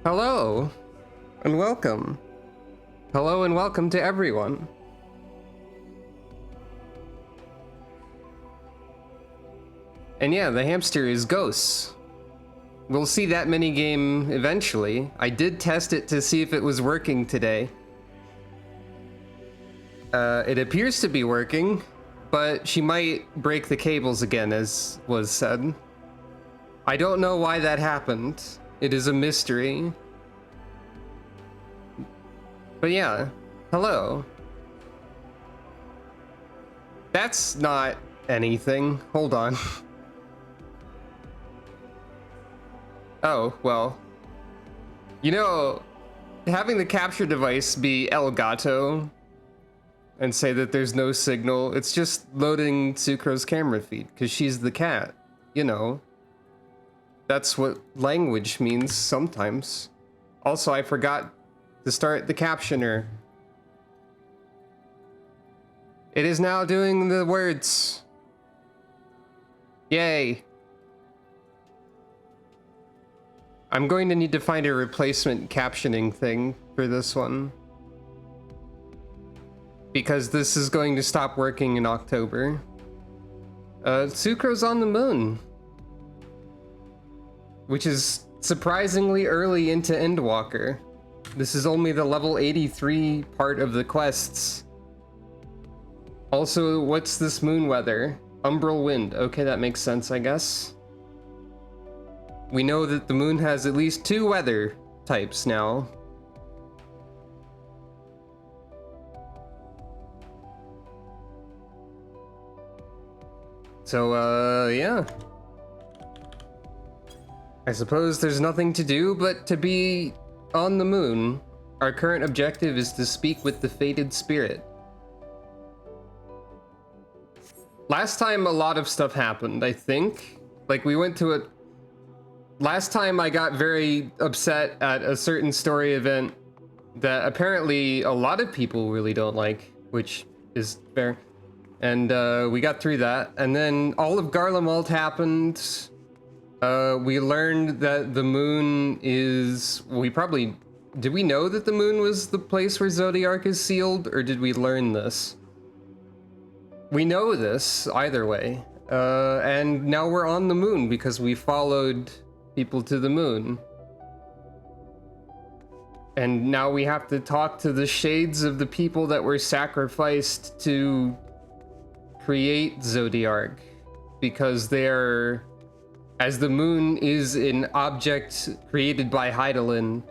Hello and welcome. Hello and welcome to everyone. And yeah, the hamster is Ghosts. We'll see that minigame eventually. I did test it to see if it was working today. It appears to be working, but she might break the cables again, as was said. I don't know why that happened. It is a mystery. But yeah, hello. That's not anything. Hold on. Oh, well. You know, having the capture device be El Gato and say that there's no signal, it's just loading Sucro's camera feed, because she's the cat, you know. That's what language means sometimes. Also, I forgot to start the captioner. It is now doing the words. Yay. I'm going to need to find a replacement captioning thing for this one, because this is going to stop working in October. Sucro's on the moon, which is surprisingly early into Endwalker. This is only the level 83 part of the quests. Also, what's this moon weather? Umbral wind. Okay, that makes sense, I guess. We know that the moon has at least 2 weather types now. So, yeah. I suppose there's nothing to do but to be on the moon. Our current objective is to speak with the fated spirit. Last time a lot of stuff happened, I think. Like, we went to a... Last time I got very upset at a certain story event that apparently a lot of people really don't like, which is fair. And we got through that. And then all of Garlemald happened. We learned that the moon is... We probably... Did we know that the moon was the place where Zodiark is sealed, or did we learn this? We know this, either way. And now we're on the moon because we followed people to the moon. And now we have to talk to the shades of the people that were sacrificed to create Zodiark, because they're... As the moon is an object created by Hydaelyn,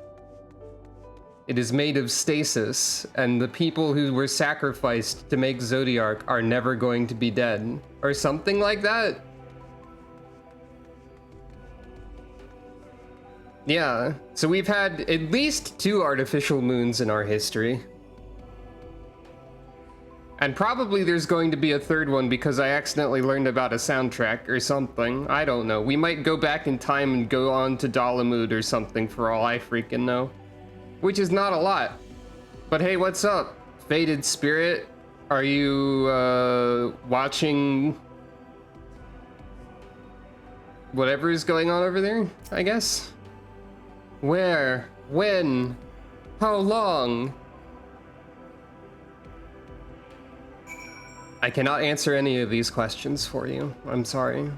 it is made of stasis, and the people who were sacrificed to make Zodiark are never going to be dead. Or something like that? Yeah, so we've had at least 2 artificial moons in our history. And probably there's going to be a 3rd one because I accidentally learned about a soundtrack or something. I don't know. We might go back in time and go on to Dalamud or something for all I freaking know. Which is not a lot. But hey, what's up, Fated Spirit? Are you watching whatever is going on over there, I guess? Where? When? How long? I cannot answer any of these questions for you. I'm sorry.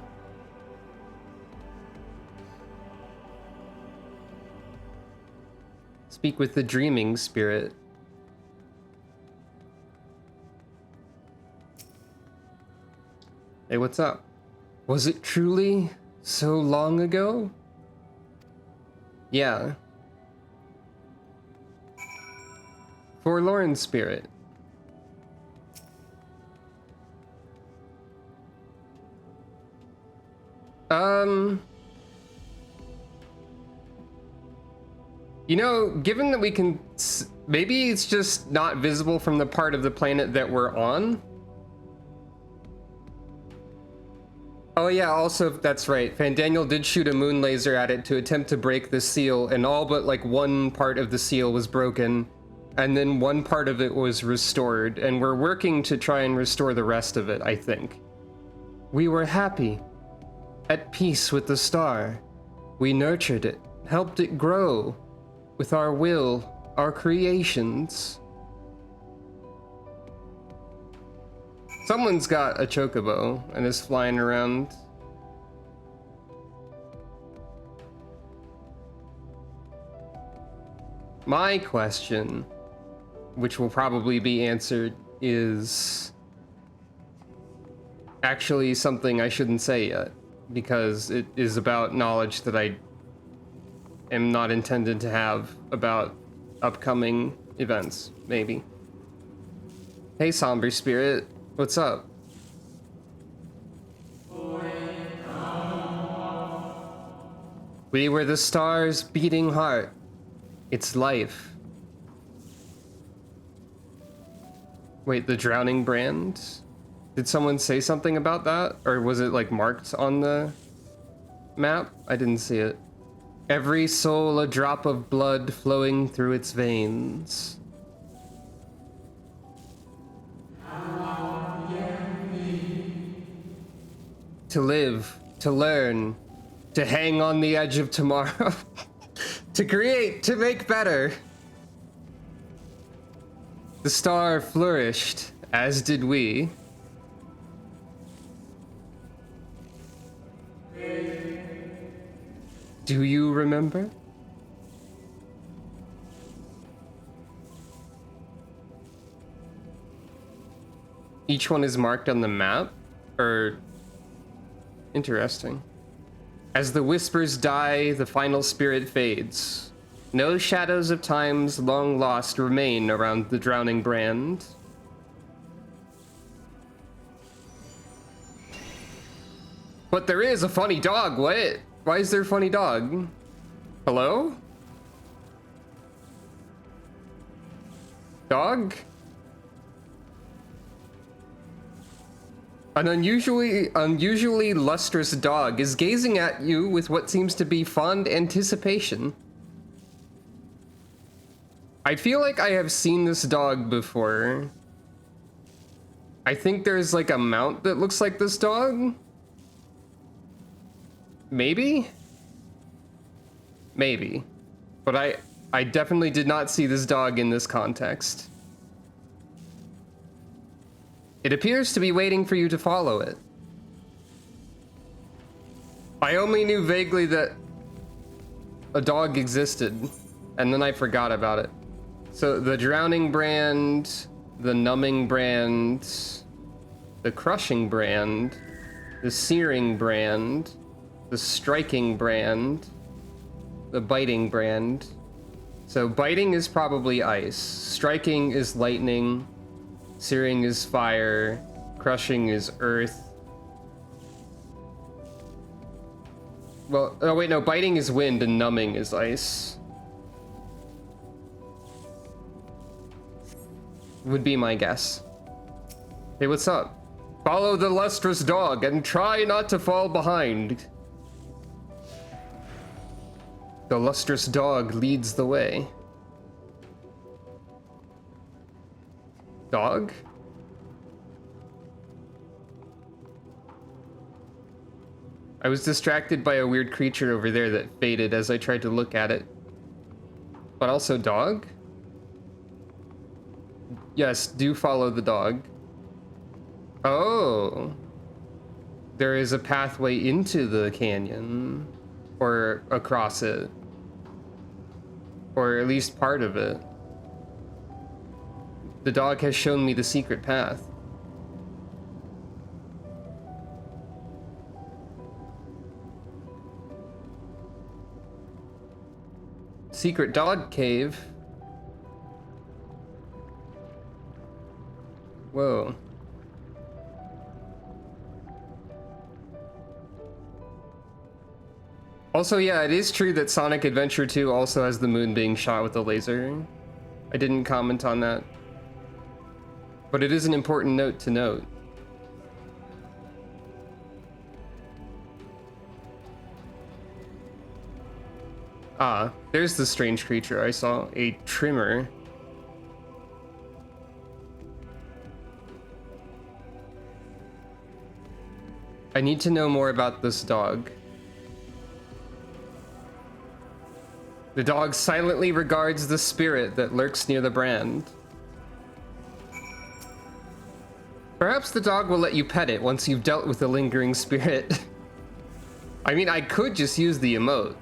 Speak with the dreaming spirit. Hey, what's up? Was it truly so long ago? Yeah. Forlorn spirit. You know, given that we can... Maybe it's just not visible from the part of the planet that we're on? Oh yeah, also, that's right. Fandaniel did shoot a moon laser at it to attempt to break the seal, and all but like one part of the seal was broken, and then one part of it was restored, and we're working to try and restore the rest of it, I think. We were happy, at peace with the star. We nurtured it, helped it grow. with our will, our creations. Someone's got a chocobo and is flying around. My question, which will probably be answered, is actually something I shouldn't say yet, because it is about knowledge that I am not intended to have about upcoming events, maybe. Hey, Somber Spirit, what's up? We were the star's beating heart. It's life. Wait, the drowning brand? Did someone say something about that? Or was it like marked on the map? I didn't see it. Every soul a drop of blood flowing through its veins. To live, to learn, to hang on the edge of tomorrow. To create, to make better. The star flourished, as did we. Do you remember? Each one is marked on the map? Or... Interesting. As the whispers die, the final spirit fades. No shadows of times long lost remain around the drowning brand. But there is a funny dog, what? Why is there a funny dog? Hello? Dog? An unusually lustrous dog is gazing at you with what seems to be fond anticipation. I feel like I have seen this dog before. I think there's like a mount that looks like this dog. Maybe? Maybe. But I definitely did not see this dog in this context. It appears to be waiting for you to follow it. I only knew vaguely that a dog existed, and then I forgot about it. So the drowning brand, the numbing brand, the crushing brand, the searing brand, the striking brand, the biting brand. So biting is probably ice, striking is lightning, searing is fire, crushing is earth. Well, oh wait, no, biting is wind and numbing is ice. Would be my guess. Hey, what's up? Follow the lustrous dog and try not to fall behind. The lustrous dog leads the way. Dog? I was distracted by a weird creature over there that faded as I tried to look at it. But also dog? Yes, do follow the dog. Oh. There is a pathway into the canyon. Or across it. Or at least part of it. The dog has shown me the secret path. Secret dog cave. Whoa. Also, yeah, it is true that Sonic Adventure 2 also has the moon being shot with a laser. I didn't comment on that. But it is an important note to note. Ah, there's the strange creature I saw. A trimmer. I need to know more about this dog. The dog silently regards the spirit that lurks near the brand. Perhaps the dog will let you pet it once you've dealt with the lingering spirit. I mean, I could just use the emote.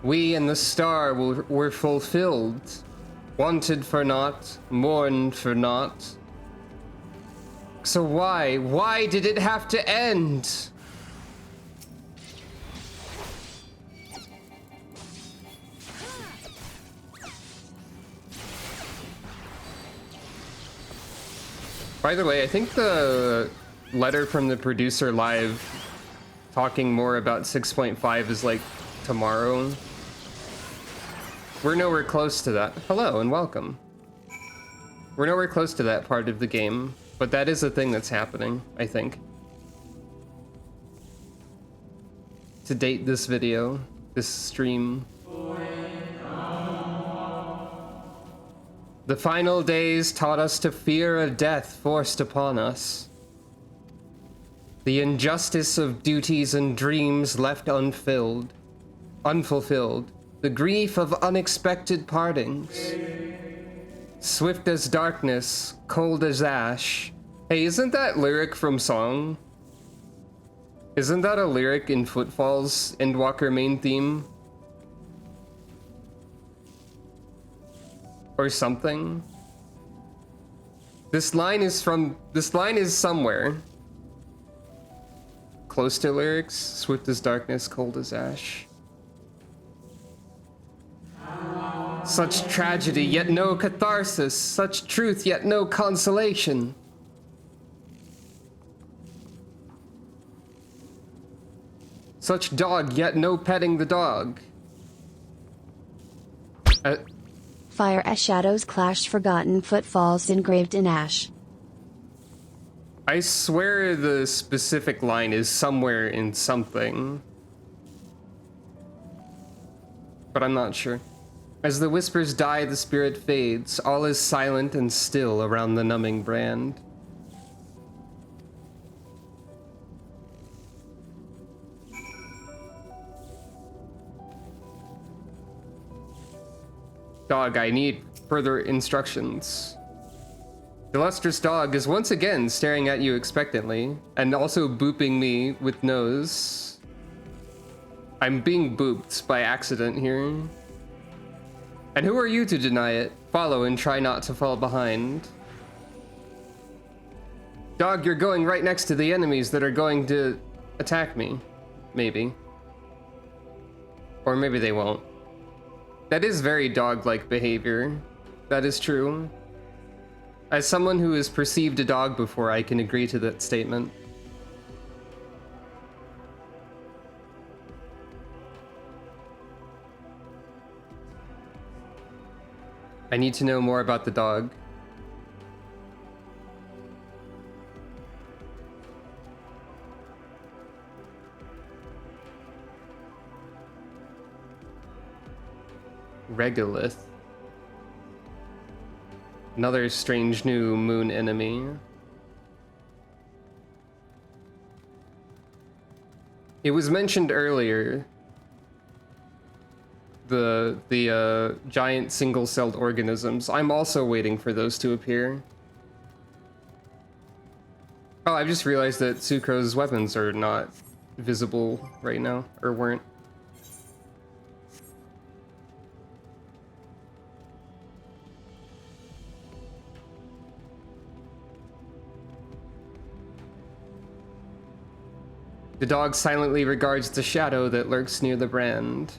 We and the star were fulfilled. Wanted for naught, mourned for naught. So why did it have to end? By the way, I think the letter from the producer live talking more about 6.5 is like tomorrow. We're nowhere close to that. Hello and welcome. We're nowhere close to that part of the game, but that is a thing that's happening, I think. To date this video, this stream. The final days taught us to fear a death forced upon us. The injustice of duties and dreams left unfulfilled. The grief of unexpected partings. Swift as darkness, cold as ash. Hey, isn't that lyric from Song? Isn't that a lyric in Footfall's Endwalker main theme? Or something? This line is somewhere. Close to lyrics, swift as darkness, cold as ash. Such tragedy, yet no catharsis. Such truth, yet no consolation. Such dog, yet no petting the dog. Fire as shadows clash, forgotten footfalls engraved in ash. I swear the specific line is somewhere in something. But I'm not sure. As the whispers die, the spirit fades. All is silent and still around the numbing brand. Dog, I need further instructions. The lustrous dog is once again staring at you expectantly, and also booping me with nose. I'm being booped by accident here. And who are you to deny it? Follow and try not to fall behind. Dog, you're going right next to the enemies that are going to attack me. Maybe. Or maybe they won't. That is very dog-like behavior. That is true. As someone who has perceived a dog before, I can agree to that statement. I need to know more about the dog. Regolith. Another strange new moon enemy. It was mentioned earlier. The giant single-celled organisms. I'm also waiting for those to appear. Oh, I've just realized that Sucro's weapons are not visible right now, or weren't. The dog silently regards the shadow that lurks near the brand.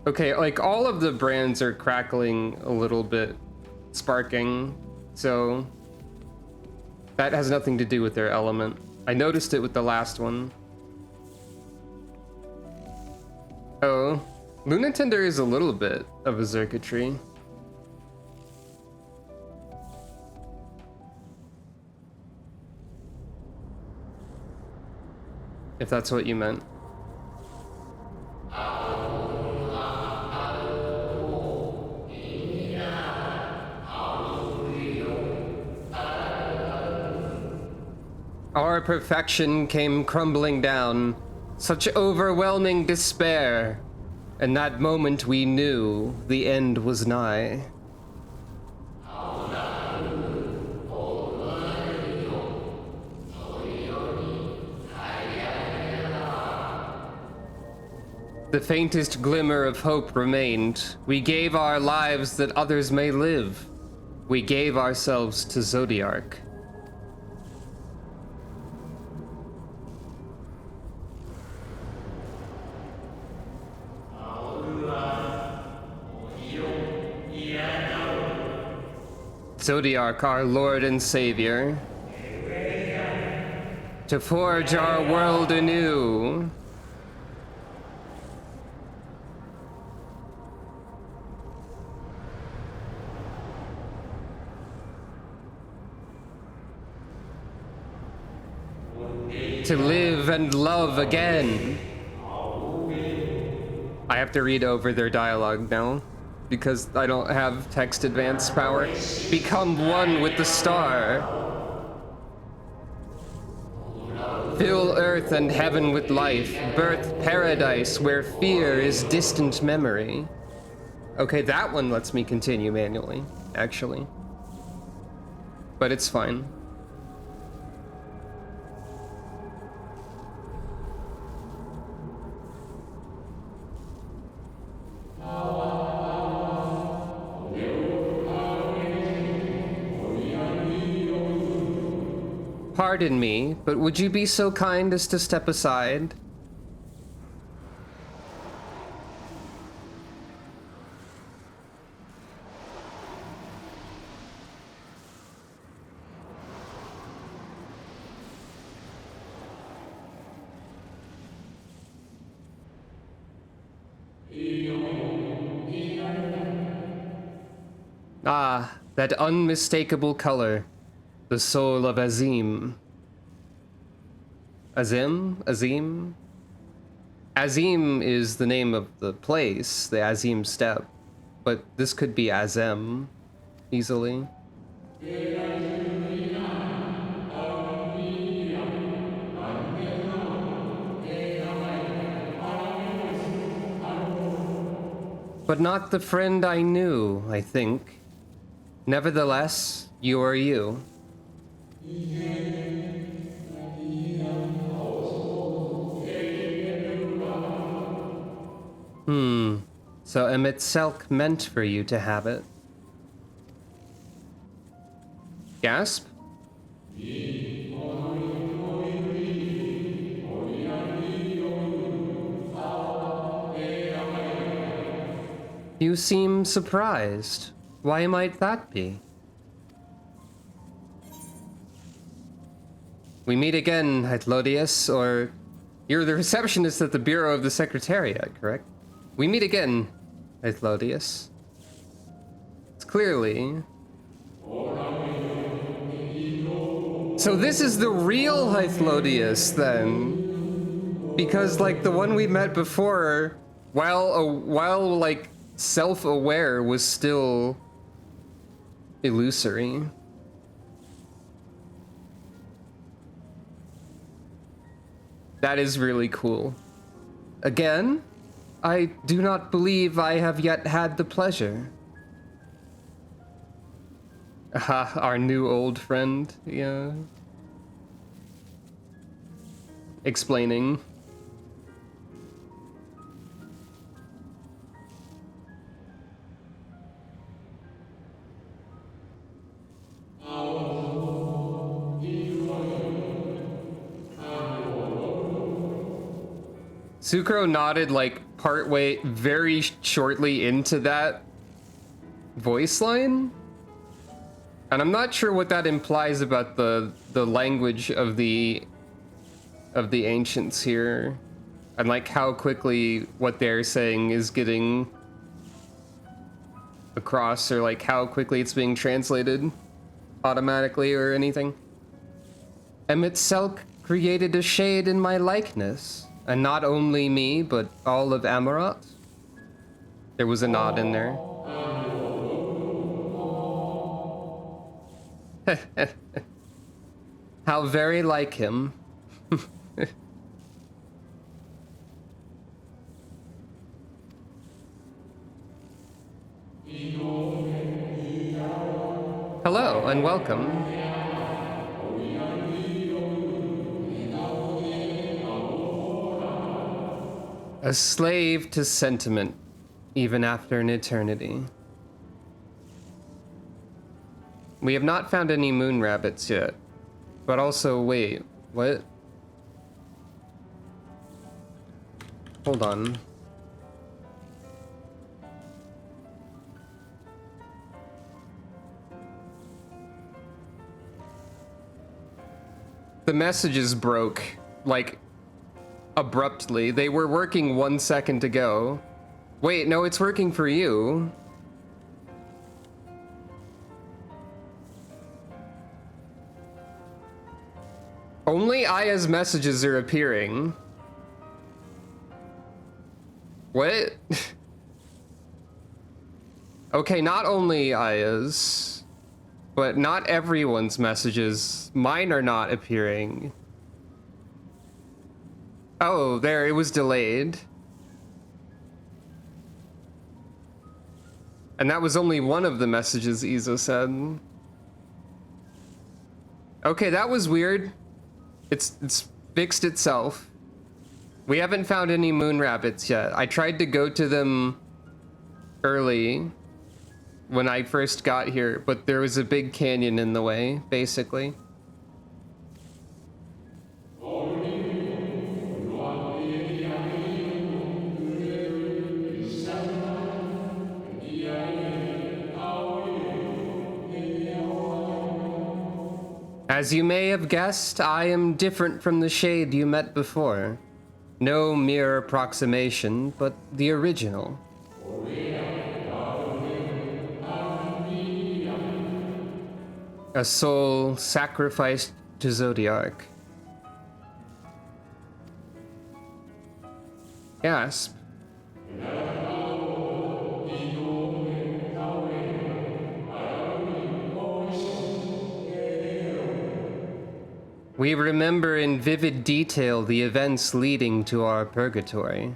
Okay, like all of the brands are crackling a little bit, sparking, so that has nothing to do with their element. I noticed it with the last one. Oh, Lunatender is a little bit of a circuitry. If that's what you meant. Our perfection came crumbling down. Such overwhelming despair. In that moment we knew the end was nigh. The faintest glimmer of hope remained. We gave our lives that others may live. We gave ourselves to Zodiark. Zodiark, our Lord and Savior, to forge our world anew. To live and love again. I have to read over their dialogue now, because I don't have text advance power. Become one with the star. Fill earth and heaven with life. Birth paradise where fear is distant memory. Okay, that one lets me continue manually, actually. But it's fine. Pardon me, but would you be so kind as to step aside? Ah, that unmistakable color. The soul of Azim. Azim? Azim is the name of the place, the Azim Steppe. But this could be Azem, easily. But not the friend I knew, I think. Nevertheless, you are you. So Emitselk meant for you to have it. Gasp? You seem surprised. Why might that be? We meet again, Hytlodius, or... You're the receptionist at the Bureau of the Secretariat, correct? We meet again, Hytlodius. It's clearly... So this is the real Hytlodius, then? Because, like, the one we met before, while like, self-aware, was still... illusory. That is really cool. Again, I do not believe I have yet had the pleasure. Aha, our new old friend, yeah. Explaining. Sucro nodded like partway very shortly into that voice line. And I'm not sure what that implies about the language of the ancients here. And like how quickly what they're saying is getting across, or like how quickly it's being translated automatically or anything. Emitselk created a shade in my likeness. And not only me, but all of Amarat. There was a nod in there. How very like him. Hello and welcome. A slave to sentiment, even after an eternity. We have not found any moon rabbits yet. But also, wait, what? Hold on. The messages broke, like, abruptly. They were working 1 second ago. Wait, no, it's working for you. Only Aya's messages are appearing. What? Okay, not only Aya's, but not everyone's messages. Mine are not appearing. Oh, there, it was delayed. And that was only one of the messages Iza said. Okay, that was weird. It's fixed itself. We haven't found any moon rabbits yet. I tried to go to them early when I first got here, but there was a big canyon in the way, basically. As you may have guessed, I am different from the shade you met before. No mere approximation, but the original. A soul sacrificed to Zodiark. Gasp. We remember in vivid detail the events leading to our purgatory.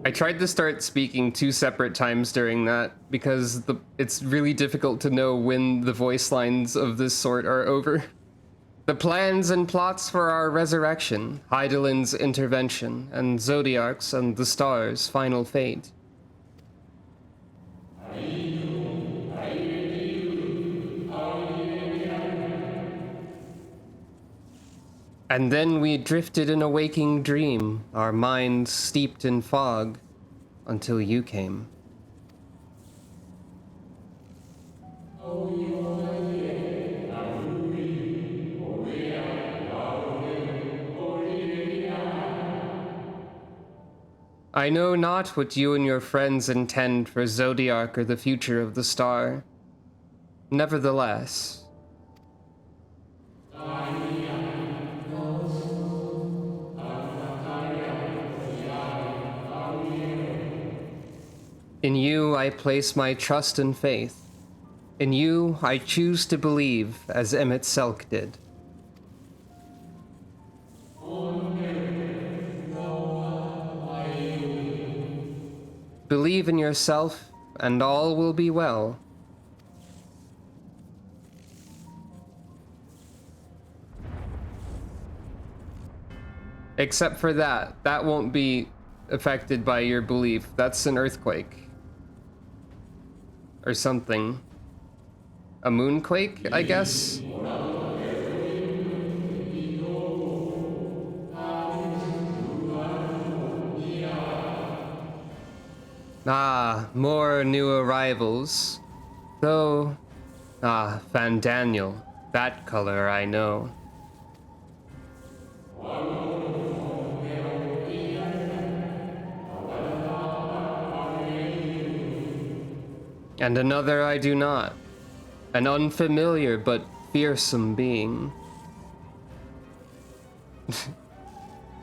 I tried to start speaking 2 separate times during that because it's really difficult to know when the voice lines of this sort are over. The plans and plots for our resurrection, Hydaelyn's intervention, and Zodiark's and the stars' final fate. And then we drifted in a waking dream, our minds steeped in fog, until you came. I know not what you and your friends intend for Zodiark or the future of the star. Nevertheless, in you I place my trust and faith. In you I choose to believe as Emmett Selk did. Believe in yourself and all will be well. Except for that. That won't be affected by your belief. That's an earthquake. Or something. A moonquake, I guess? Ah, more new arrivals. Though, Van Daniel. That color I know. And another I do not. An unfamiliar but fearsome being.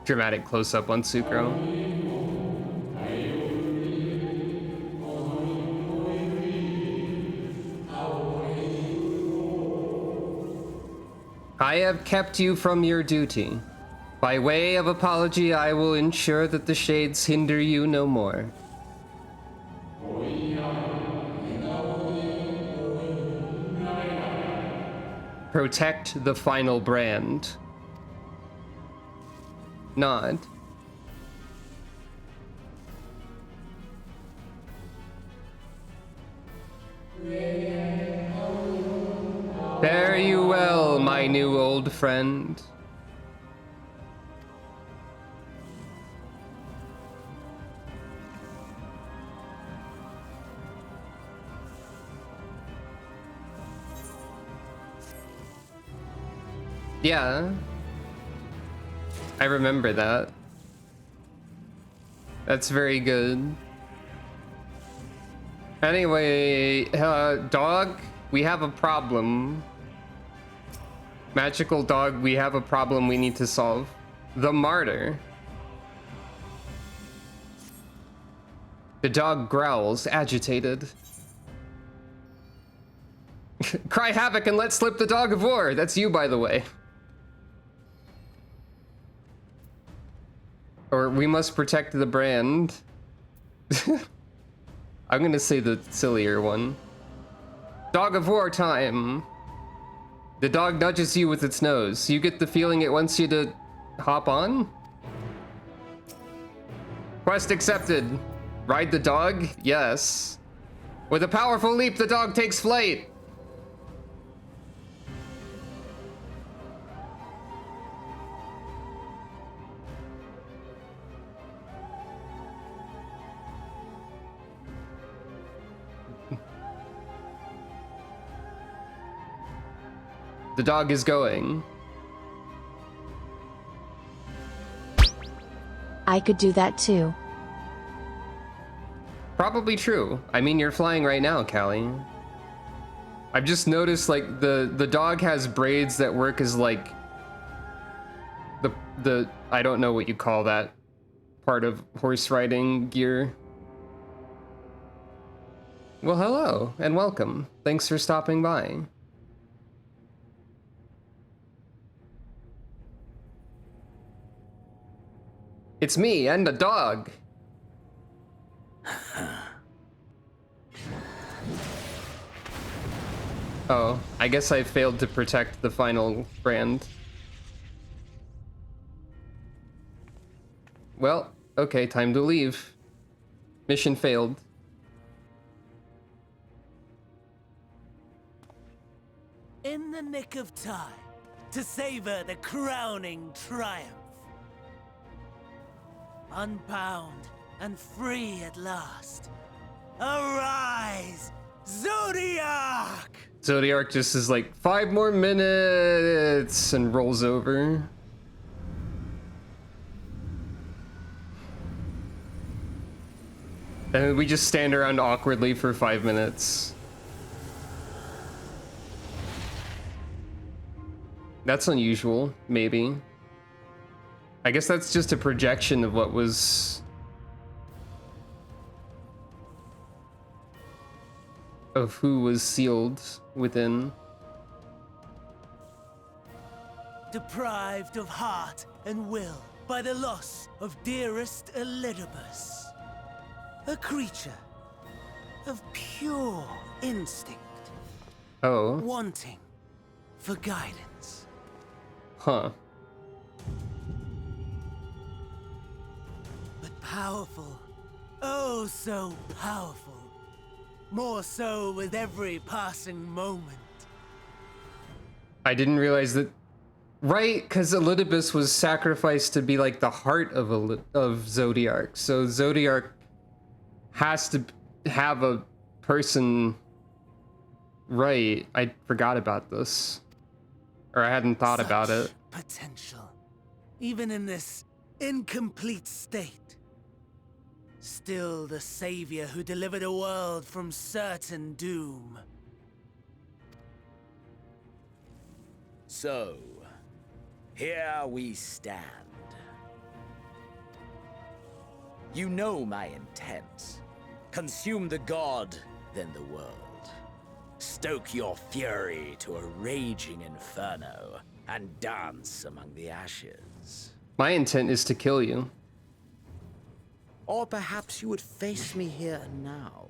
dramatic close-up on Sukro. I have kept you from your duty. By way of apology, I will ensure that the shades hinder you no more. Protect the final brand. Nod. Fare you well, my new old friend. Yeah. I remember that. That's very good. Anyway, dog, we have a problem. Magical dog, we have a problem we need to solve. The martyr. The dog growls, agitated. Cry havoc and let slip the dog of war. That's you, by the way. Or we must protect the brand. I'm gonna say the sillier one. Dog of war time. The dog nudges you with its nose. You get the feeling it wants you to hop on? Quest accepted. Ride the dog? Yes. With a powerful leap, the dog takes flight. The dog is going. I could do that too. Probably true. I mean, you're flying right now, Callie. I've just noticed, like, the dog has braids that work as, like, the I don't know what you call that part of horse riding gear. Well, hello and welcome. Thanks for stopping by. It's me and a dog. Oh, I guess I failed to protect the final brand. Well, okay, time to leave. Mission failed. In the nick of time to savor the crowning triumph. Unbound and free at last. Arise, Zodiac! Zodiac just is like, 5 more minutes, and rolls over. And we just stand around awkwardly for 5 minutes. That's unusual, maybe. I guess that's just a projection of what was... of who was sealed within. Deprived of heart and will by the loss of dearest Elidibus. A creature of pure instinct. Oh. Wanting for guidance. Huh. But powerful. Oh, so powerful. More so with every passing moment. I didn't realize that. Right, because Elidibus was sacrificed to be like the heart of Zodiac. So Zodiac has to have a person. Right, I forgot about this. Or I hadn't thought about it. Potential. Even in this incomplete state. Still the savior who delivered a world from certain doom. So, here we stand. You know my intent. Consume the god, then the world. Stoke your fury to a raging inferno, and dance among the ashes. My intent is to kill you. Or perhaps you would face me here and now.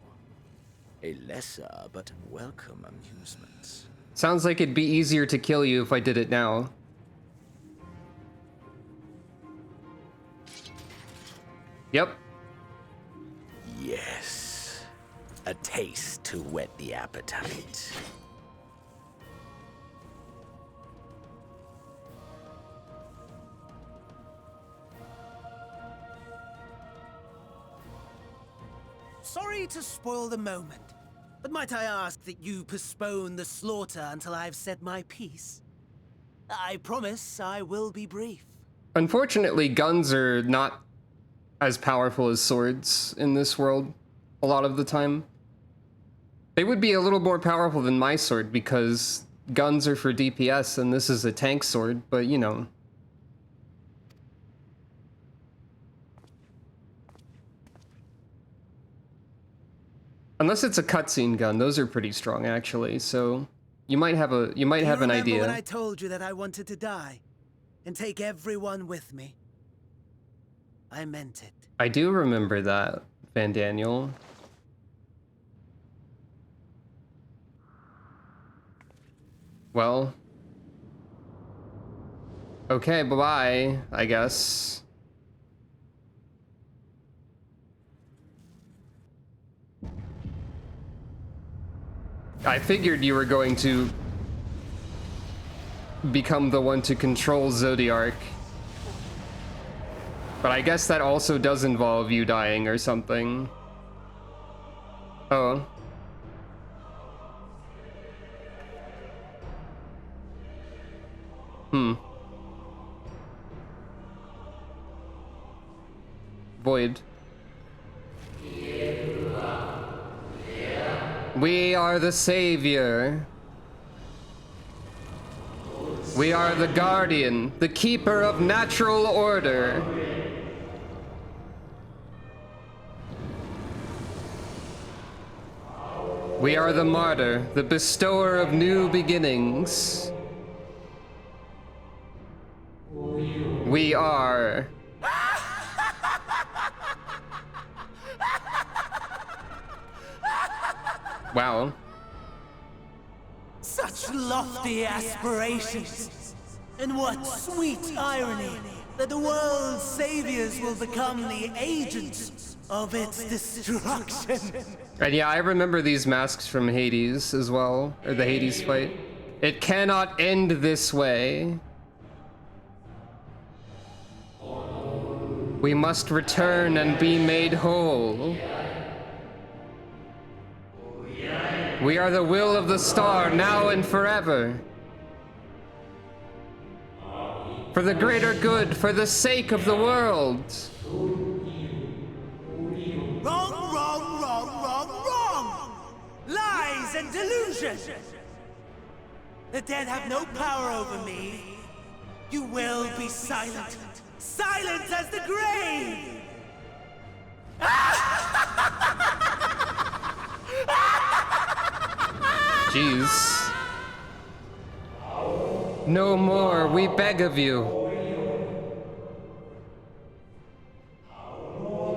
A lesser but welcome amusement. Sounds like it'd be easier to kill you if I did it now. Yep. Yes. A taste to whet the appetite. Sorry to spoil the moment, but might I ask that you postpone the slaughter until I've said my piece? I promise I will be brief. Unfortunately, guns are not as powerful as swords in this world a lot of the time. They would be a little more powerful than my sword because guns are for DPS and this is a tank sword, but you know. Unless it's a cutscene gun, those are pretty strong actually. So you might have an idea. When I told you that I wanted to die and take everyone with me? I meant it. I do remember that, Van Daniel. Well, okay, bye-bye, I guess. I figured you were going to become the one to control Zodiark. But I guess that also does involve you dying or something. Oh. Void. We are the savior. We are the guardian, the keeper of natural order. We are the martyr, the bestower of new beginnings. We are... Wow. Such lofty aspirations. And what sweet irony that the world's saviors will become the agents of its destruction. And yeah, I remember these masks from Hades as well, or the Hades fight. It cannot end this way. We must return and be made whole. We are the will of the star, now and forever. For the greater good, for the sake of the world. Wrong! Lies and delusion! The dead have no power over me. You will be silent. Silent as the grave! Jeez. No more, we beg of you.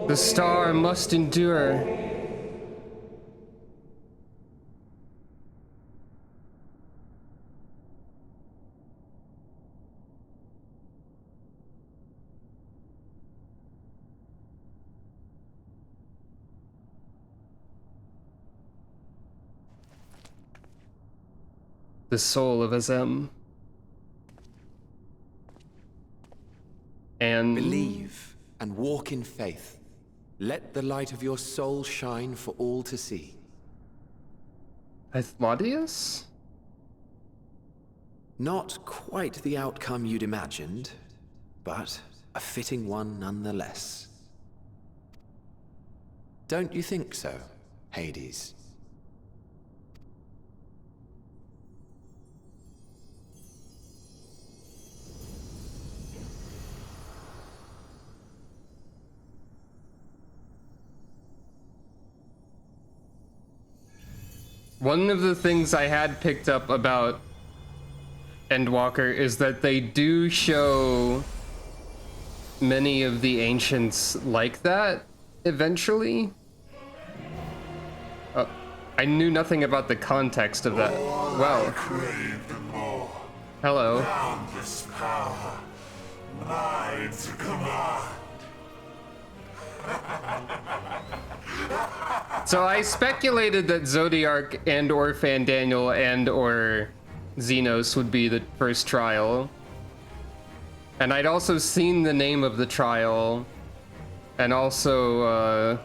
The star must endure. The soul of Azem. And Believe and walk in faith. Let the light of your soul shine for all to see. Athlodius? Not quite the outcome you'd imagined, but a fitting one nonetheless. Don't you think so, Hades? one of the things I had picked up about Endwalker is that they do show many of the ancients like that eventually. I knew nothing about the context of that. Well, hello. Boundless power, mine to command. So I speculated that Zodiark and or Fandaniel and or Xenos would be the first trial. And I'd also seen the name of the trial and also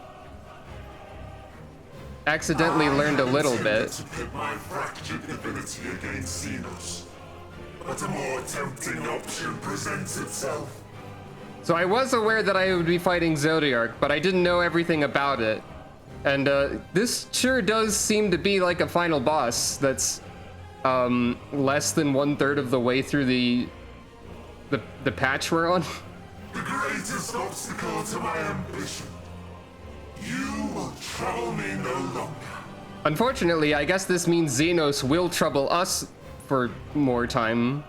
accidentally learned a little bit. To pit my fractured divinity against Xenos, but a more tempting option presents itself. So I was aware that I would be fighting Zodiark, but I didn't know everything about it. And this sure does seem to be like a final boss that's less than 1/3 of the way through the patch we're on. The greatest obstacle to my ambition. You will trouble me no longer. Unfortunately, I guess this means Xenos will trouble us for more time.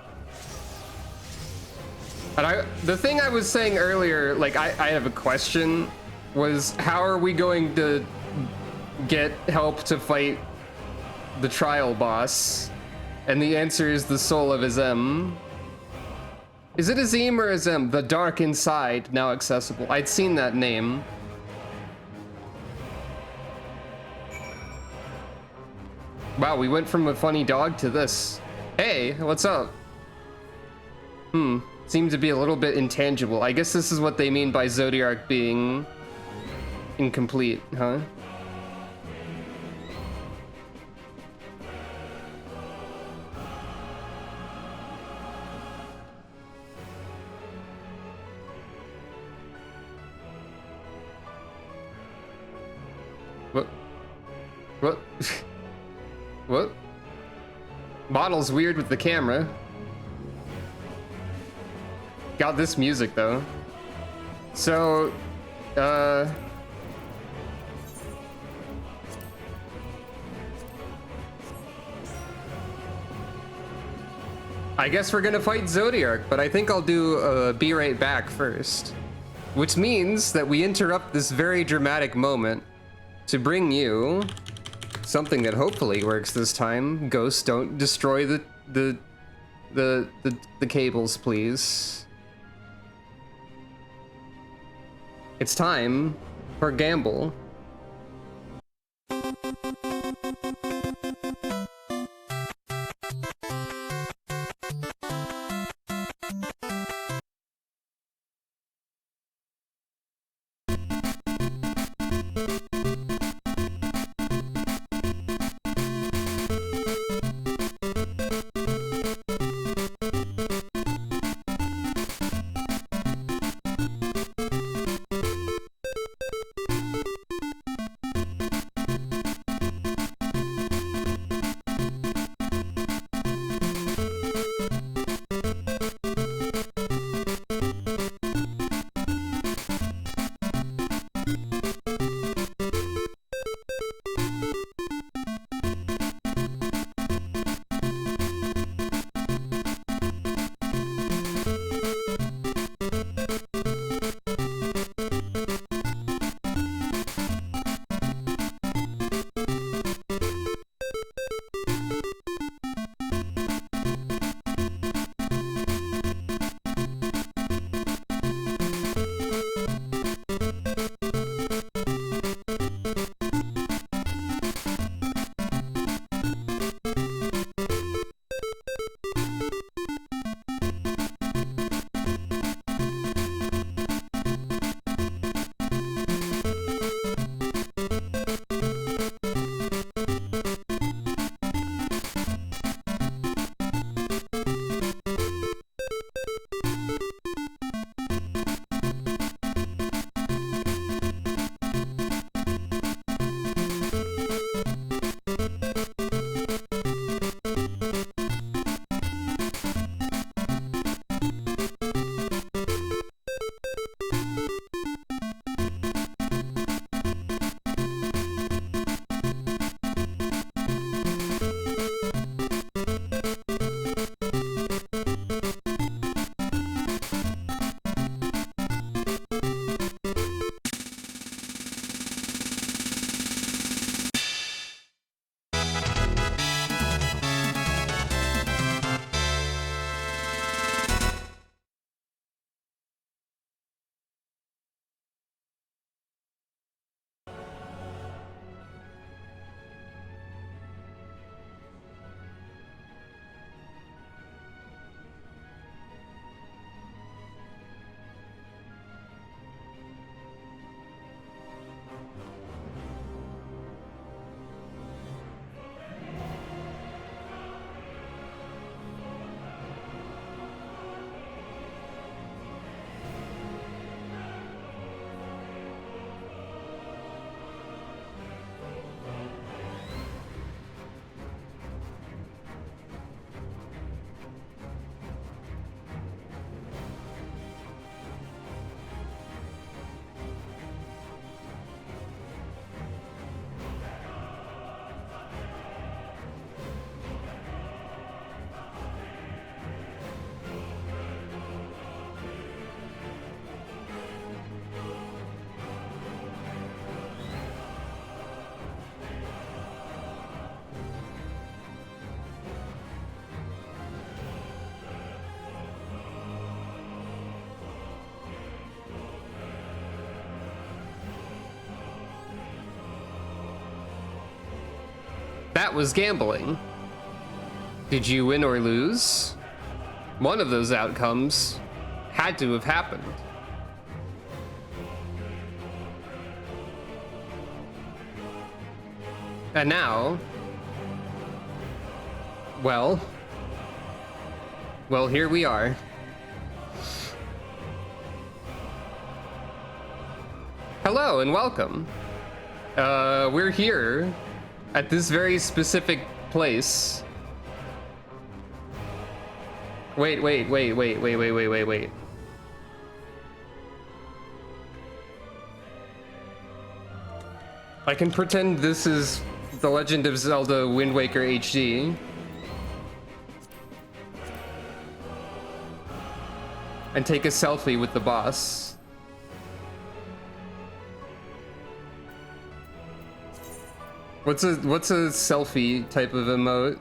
And the thing I was saying earlier, like I have a question, was how are we going to get help to fight the trial boss? And the answer is the soul of Azem. Is it Azim or Azem? The Dark Inside, now accessible. I'd seen that name. Wow, we went from a funny dog to this. Hey, what's up? Seemed to be a little bit intangible. I guess this is what they mean by Zodiark being incomplete, huh? What? What? What? Model's weird with the camera. Got this music though. So, I guess we're gonna fight Zodiark, but I think I'll do Be Right Back first. Which means that we interrupt this very dramatic moment to bring you something that hopefully works this time. Ghost, don't destroy the cables, please. It's time for Gamble. That was gambling. Did you win or lose? One of those outcomes had to have happened. And now, well, here we are. Hello and welcome. We're here at this very specific place. Wait. I can pretend this is The Legend of Zelda Wind Waker HD. And take a selfie with the boss. What's a selfie type of emote?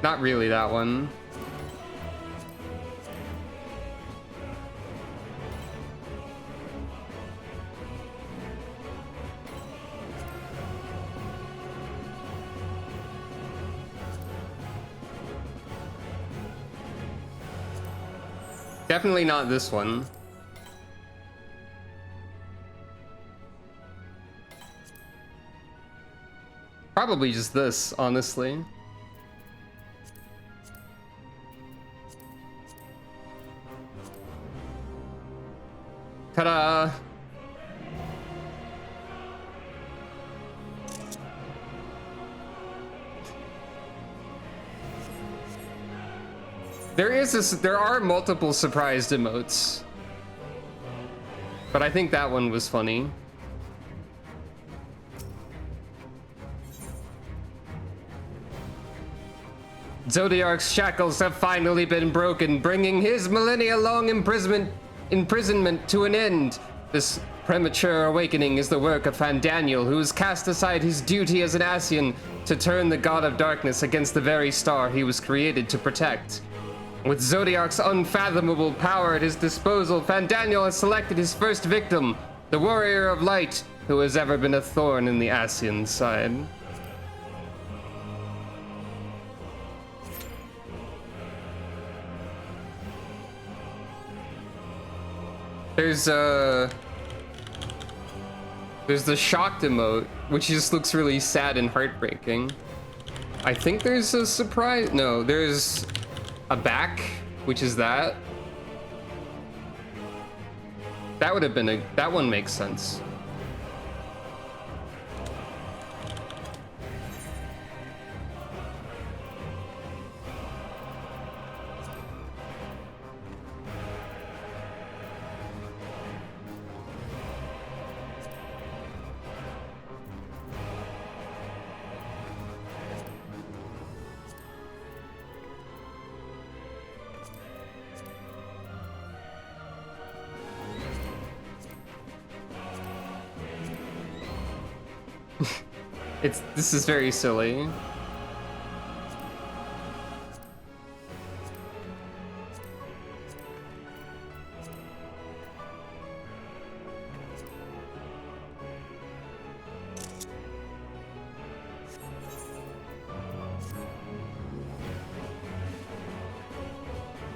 Not really that one. Definitely not this one. Probably just this, honestly. Ta-da! There are multiple surprised emotes, but I think that one was funny. Zodiark's shackles have finally been broken, bringing his millennia-long imprisonment to an end. This premature awakening is the work of Fandaniel, who has cast aside his duty as an Ascian to turn the God of Darkness against the very star he was created to protect. With Zodiark's unfathomable power at his disposal, Fandaniel has selected his first victim, the Warrior of Light, who has ever been a thorn in the Ascian side. There's the shocked emote, which just looks really sad and heartbreaking. I think there's a surprise. No, there's a back, which is that. That would have been that one makes sense. This is very silly.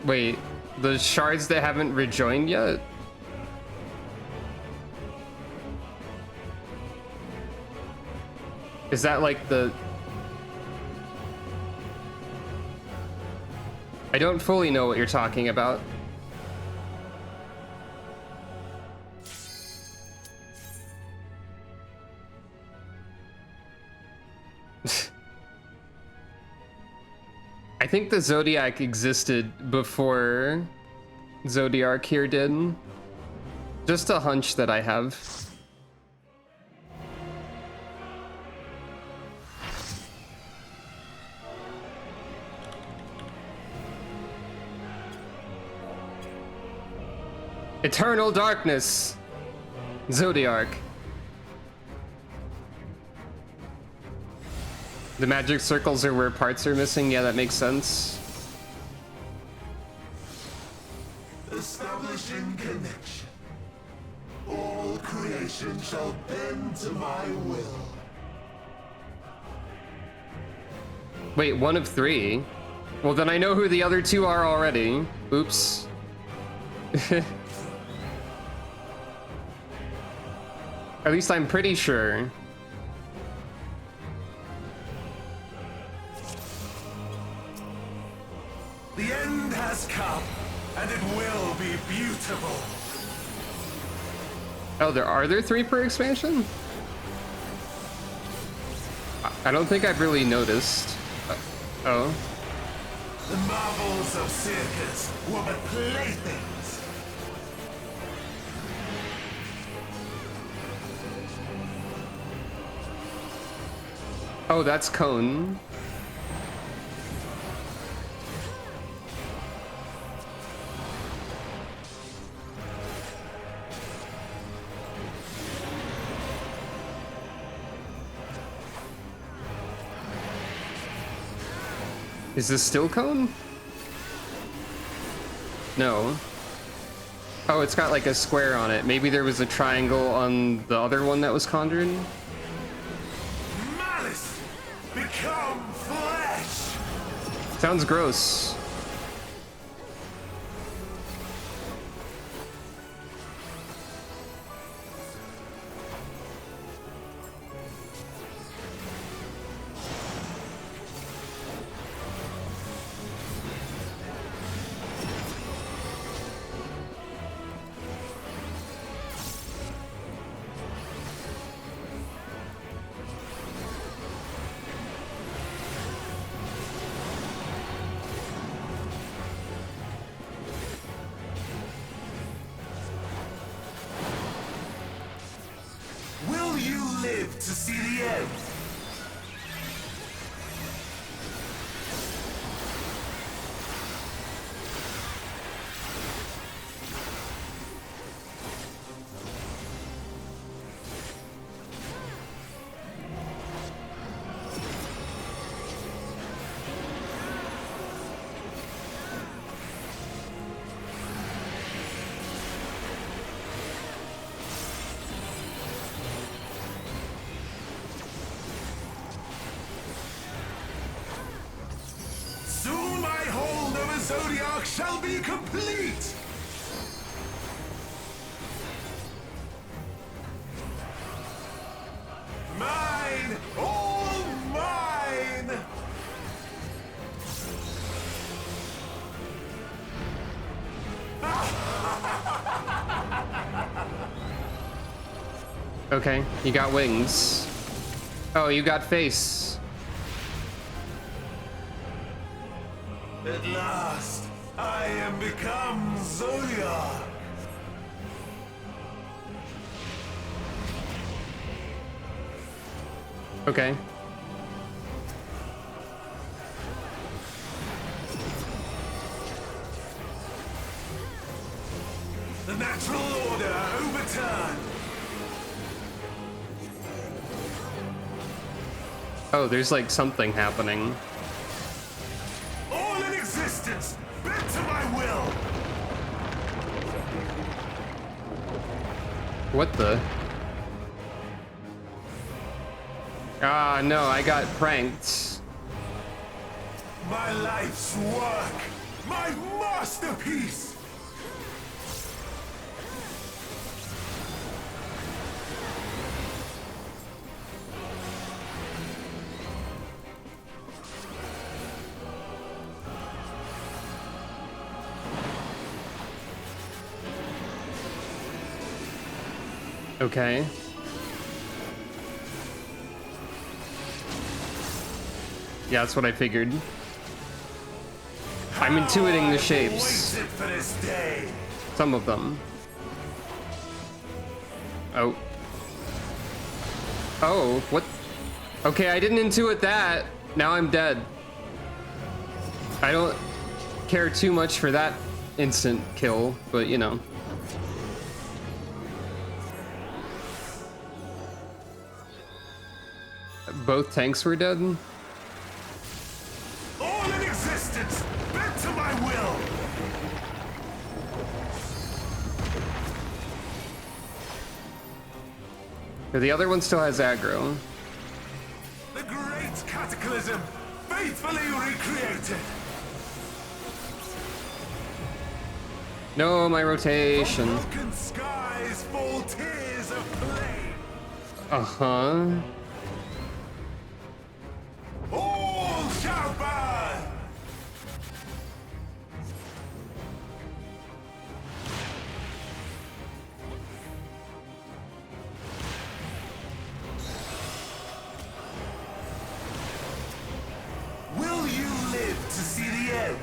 Wait, the shards that haven't rejoined yet? Is that like the... I don't fully know what you're talking about. I think the Zodiac existed before Zodiark here did. Just a hunch that I have. Eternal darkness, Zodiark. The magic circles are where parts are missing. Yeah, that makes sense. Establishing connection. nation shall bend to my will. Wait, one of three? Well, then I know who the other two are already. Oops. At least I'm pretty sure. The end has come, and it will be beautiful. Oh, are there three per expansion? I don't think I've really noticed. Oh. The marvels of circus were but playthings. Oh, that's Cone. Is this still Cone? No. Oh, it's got like a square on it. Maybe there was a triangle on the other one that was conjured. Malice, become flesh. Sounds gross. Will you live to see the end? Soon my hold over Zodiac shall be complete! Mine! All mine! Okay, you got wings. Oh, you got face. At last, I am become Zodiac! Okay. The natural order overturned! Oh, there's like something happening. All in existence, bent to my will! What the? Ah, no, I got pranked. My life's work! My masterpiece! Okay. Yeah, that's what I figured. I'm intuiting the shapes. Waited for this day. Some of them. Oh. Oh, what? Okay, I didn't intuit that. Now I'm dead. I don't care too much for that instant kill, but you know. Both tanks were dead? All in existence, bent to my will! The other one still has aggro. The great cataclysm, faithfully recreated. No, my rotation. Broken skies fall tears of flame. Uh-huh. All shall burn. Will you live to see the end?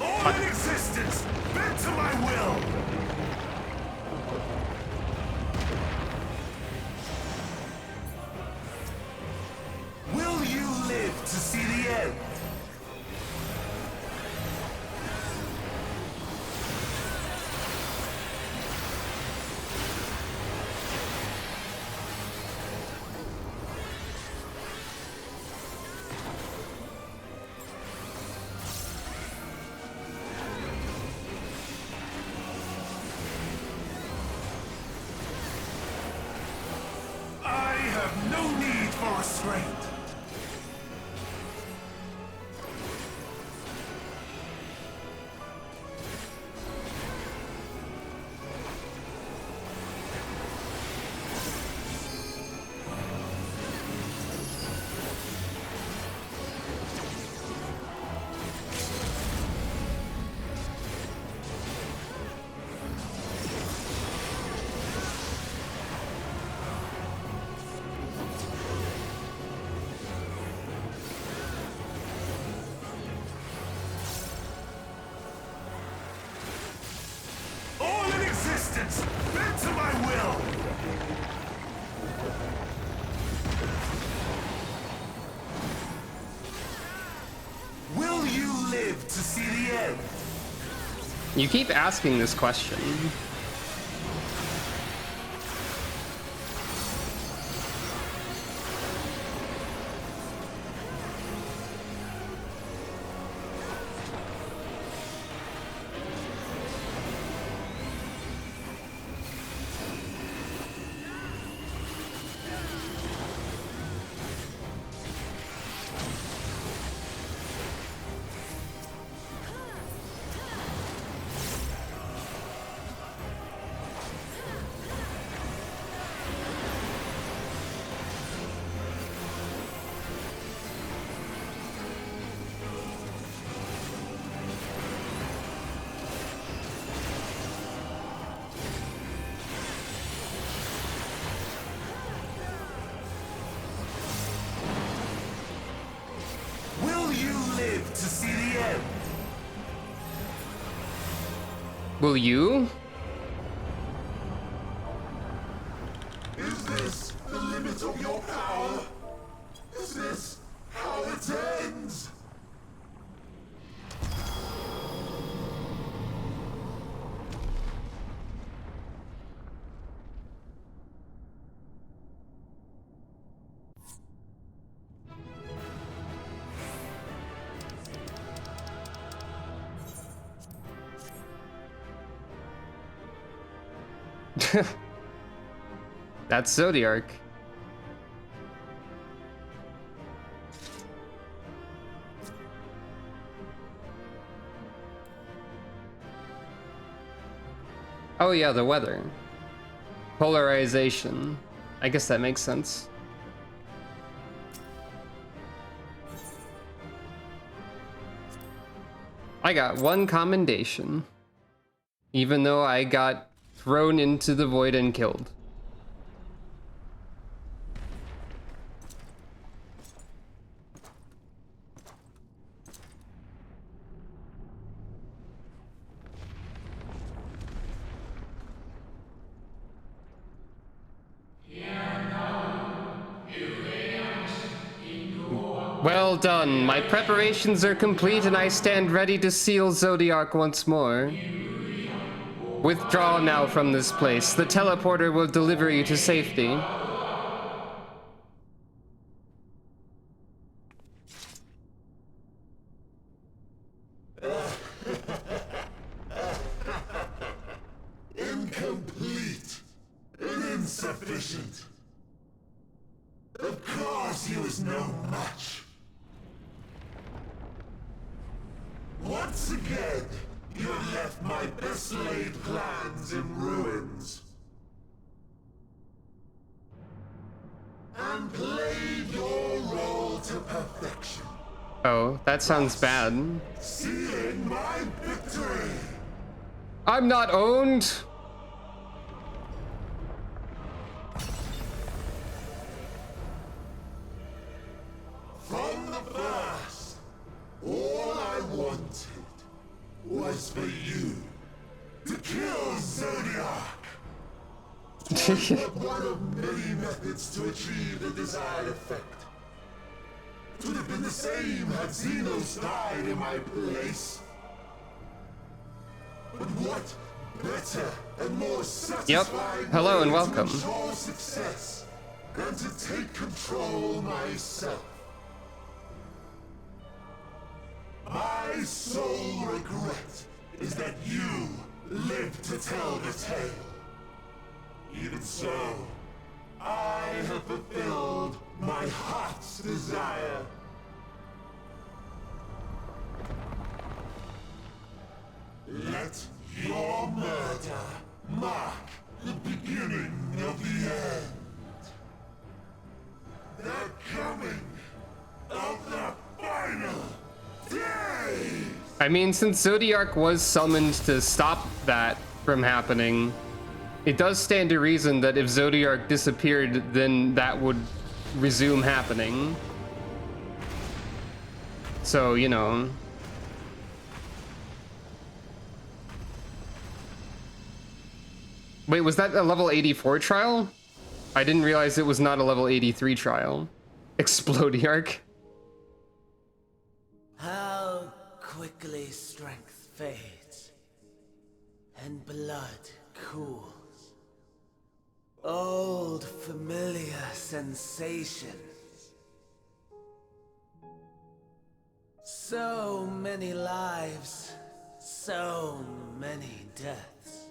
All in existence, bent to my will. Will you live to see the end? I have no need for restraint. All in existence, bent to my will. Will you live to see the end? You keep asking this question. Will you live to see the end? Will you? Is this the limit of your power? Is this how it ends? That's Zodiark. Oh yeah, the weather. Polarization. I guess that makes sense. I got one commendation. Even though I got thrown into the void and killed. Well done. My preparations are complete and I stand ready to seal Zodiac once more. Withdraw now from this place. The teleporter will deliver you to safety. Incomplete and insufficient. Of course he was no match. Once again, you have left my best laid plans in ruins. And played your role to perfection, Oh, that sounds bad. sealing my victory. I'm not owned. From the first, all I wanted was for you to kill Zodiac. But one of many methods to achieve the desired effect. It would have been the same had Xenos died in my place. But what better and more satisfying Hello and way welcome. to ensure success than to take control myself? My sole regret is that you lived to tell the tale. Even so, I have fulfilled my heart's desire. Let your murder mark the beginning of the end. The coming of the final day! I mean, since Zodiac was summoned to stop that from happening, it does stand to reason that if Zodiac disappeared, then that would resume happening. So, you know. Wait, was that a level 84 trial? I didn't realize it was not a level 83 trial. Explodiarch. How quickly strength fades and blood cools. Old familiar sensations. So many lives, so many deaths.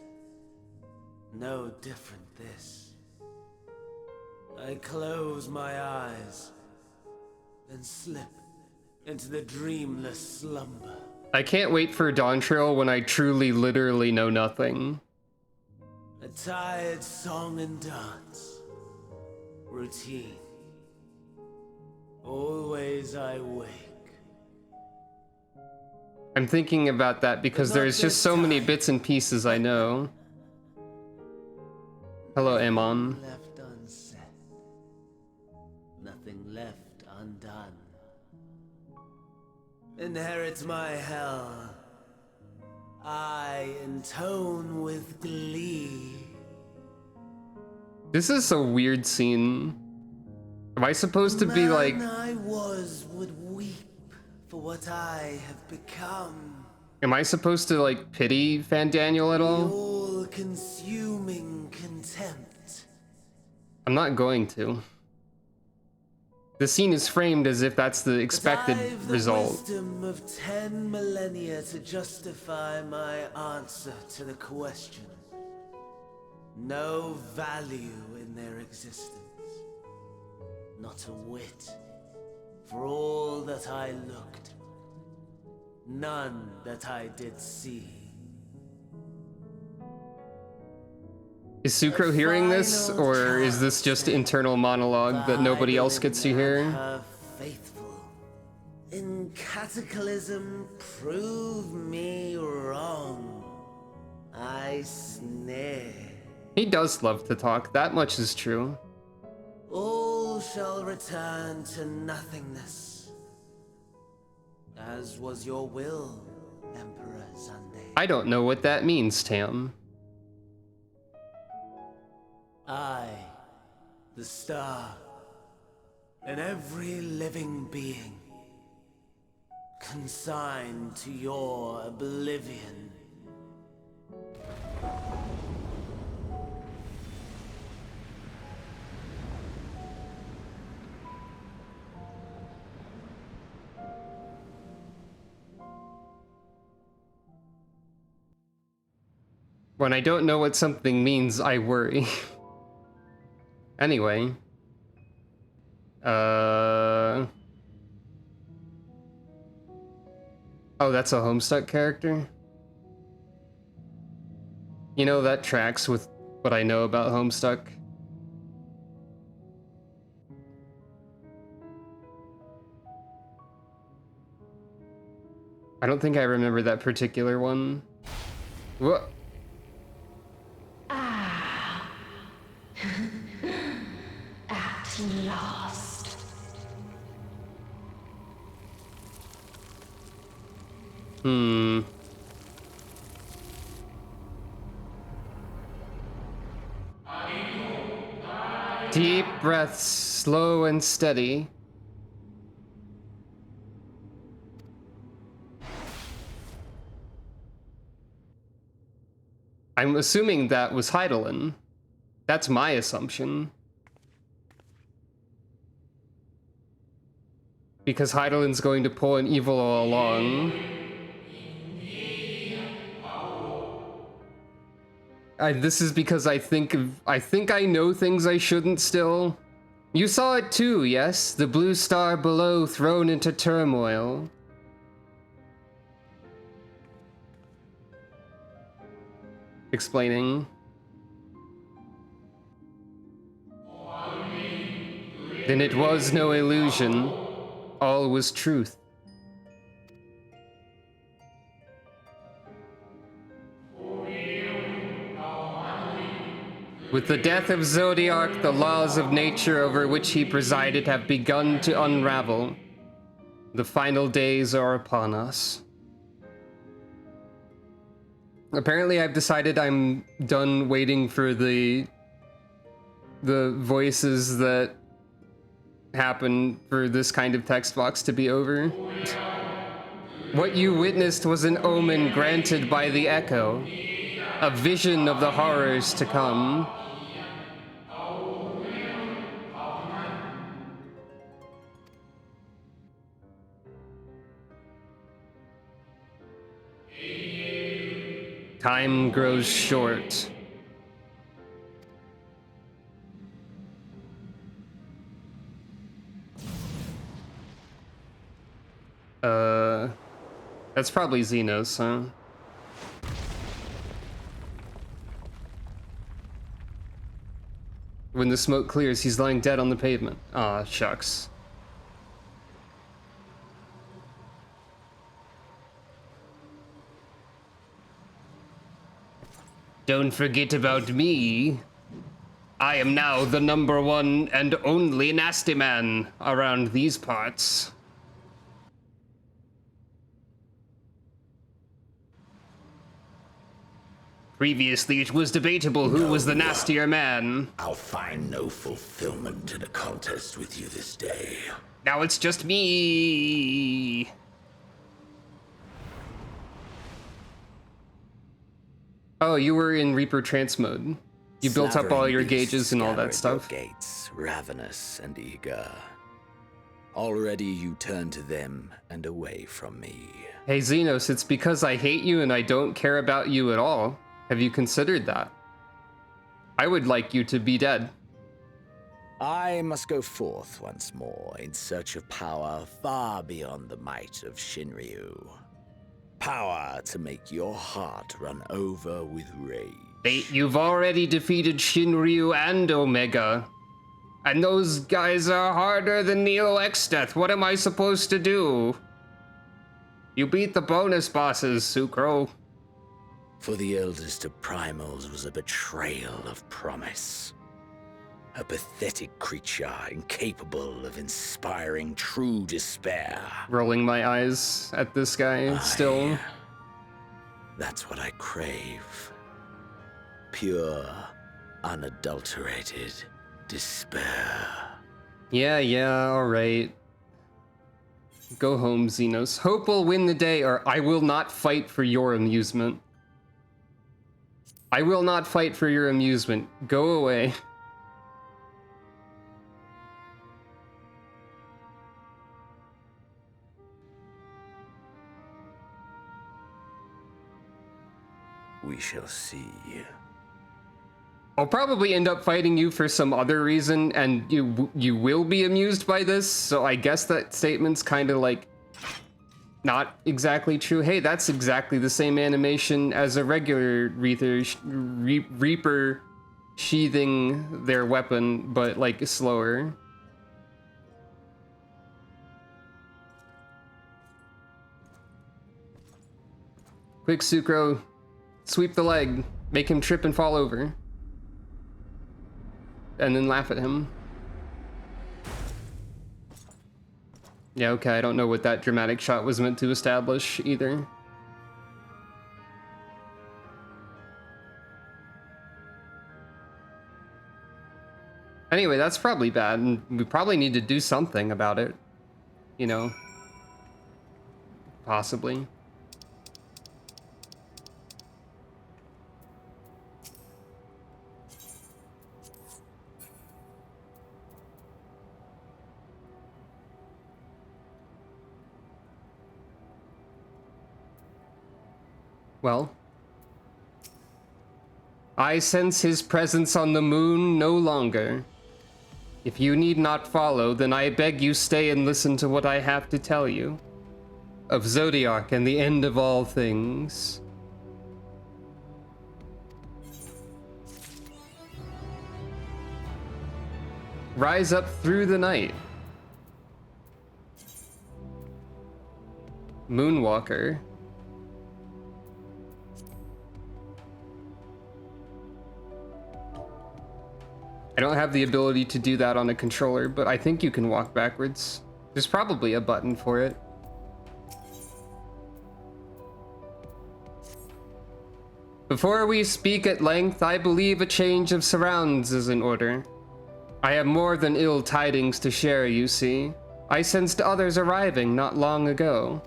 No different this. I close my eyes and slip into the dreamless slumber. I can't wait for Dawn Trail when I truly, literally know nothing. A tired song and dance. Routine. Always I wake. I'm thinking about that because But not there's just this so many time. bits and pieces I know. Hello, Amon. Left unsaid. Nothing left undone. Inherit my hell. I intone with glee. This is a weird scene. Am I supposed to be like... Man I was would weep for what I have become. Am I supposed to like pity Fan Daniel at all? All-consuming contempt. I'm not going to. The scene is framed as if that's the expected But I've result. the wisdom of 10 millennia to justify my answer to the question. No value in their existence. Not a whit. For all that I looked. None that I did see. Is Sucro hearing this, or is this just internal monologue that nobody else gets to hear? Her faithful. In cataclysm, prove me wrong. I snare. He does love to talk, that much is true. All shall return to nothingness. As was your will, Emperor Sunday. I don't know what that means, Tam. I, the star, and every living being, consigned to your oblivion. When I don't know what something means, I worry. Anyway. Oh, that's a Homestuck character? You know, that tracks with what I know about Homestuck. I don't think I remember that particular one. What? At last. Deep breaths, slow and steady. I'm assuming that was Heidelin. That's my assumption. Because Heidelin's going to pull an evil all along. This is because I think I know things I shouldn't still. You saw it too, yes? The blue star below thrown into turmoil. Explaining. Then it was no illusion. All was truth. With the death of Zodiac, the laws of nature over which he presided have begun to unravel. The final days are upon us. Apparently, I've decided I'm done waiting for the voices that happen for this kind of text box to be over. What you witnessed was an omen granted by the echo, a vision of the horrors to come. Time grows short. That's probably Xenos, huh? When the smoke clears, he's lying dead on the pavement. Aw, shucks. Don't forget about me. I am now the #1 and only nasty man around these parts. Previously, it was debatable who was the nastier man. I'll find no fulfillment in a contest with you this day. Now it's just me. Oh, you were in Reaper Trance mode. You built up all your gauges and all that stuff. Gates, ravenous and eager. Already you turn to them and away from me. Hey Xenos, it's because I hate you and I don't care about you at all. Have you considered that? I would like you to be dead. I must go forth once more in search of power far beyond the might of Shinryu. Power to make your heart run over with rage. You've already defeated Shinryu and Omega. And those guys are harder than Neo Exdeath. What am I supposed to do? You beat the bonus bosses, Sucro. For the eldest of primals was a betrayal of promise. A pathetic creature incapable of inspiring true despair. Rolling my eyes at this guy still. That's what I crave. Pure, unadulterated despair. Yeah, alright. Go home, Xenos. Hope will win the day, or I will not fight for your amusement. I will not fight for your amusement. Go away. We shall see. I'll probably end up fighting you for some other reason, and you will be amused by this, so I guess that statement's kind of like not exactly true. Hey, that's exactly the same animation as a regular Reaper sheathing their weapon, but like slower. Quick, Sucro, sweep the leg, make him trip and fall over. And then laugh at him. Yeah, okay, I don't know what that dramatic shot was meant to establish either. Anyway, that's probably bad, and we probably need to do something about it. You know? Possibly. Well, I sense his presence on the moon no longer. If you need not follow, then I beg you stay and listen to what I have to tell you. Of Zodiac and the end of all things. Rise up through the night. Moonwalker. I don't have the ability to do that on a controller, but I think you can walk backwards. There's probably a button for it. Before we speak at length, I believe a change of surrounds is in order. I have more than ill tidings to share, you see. I sensed others arriving not long ago.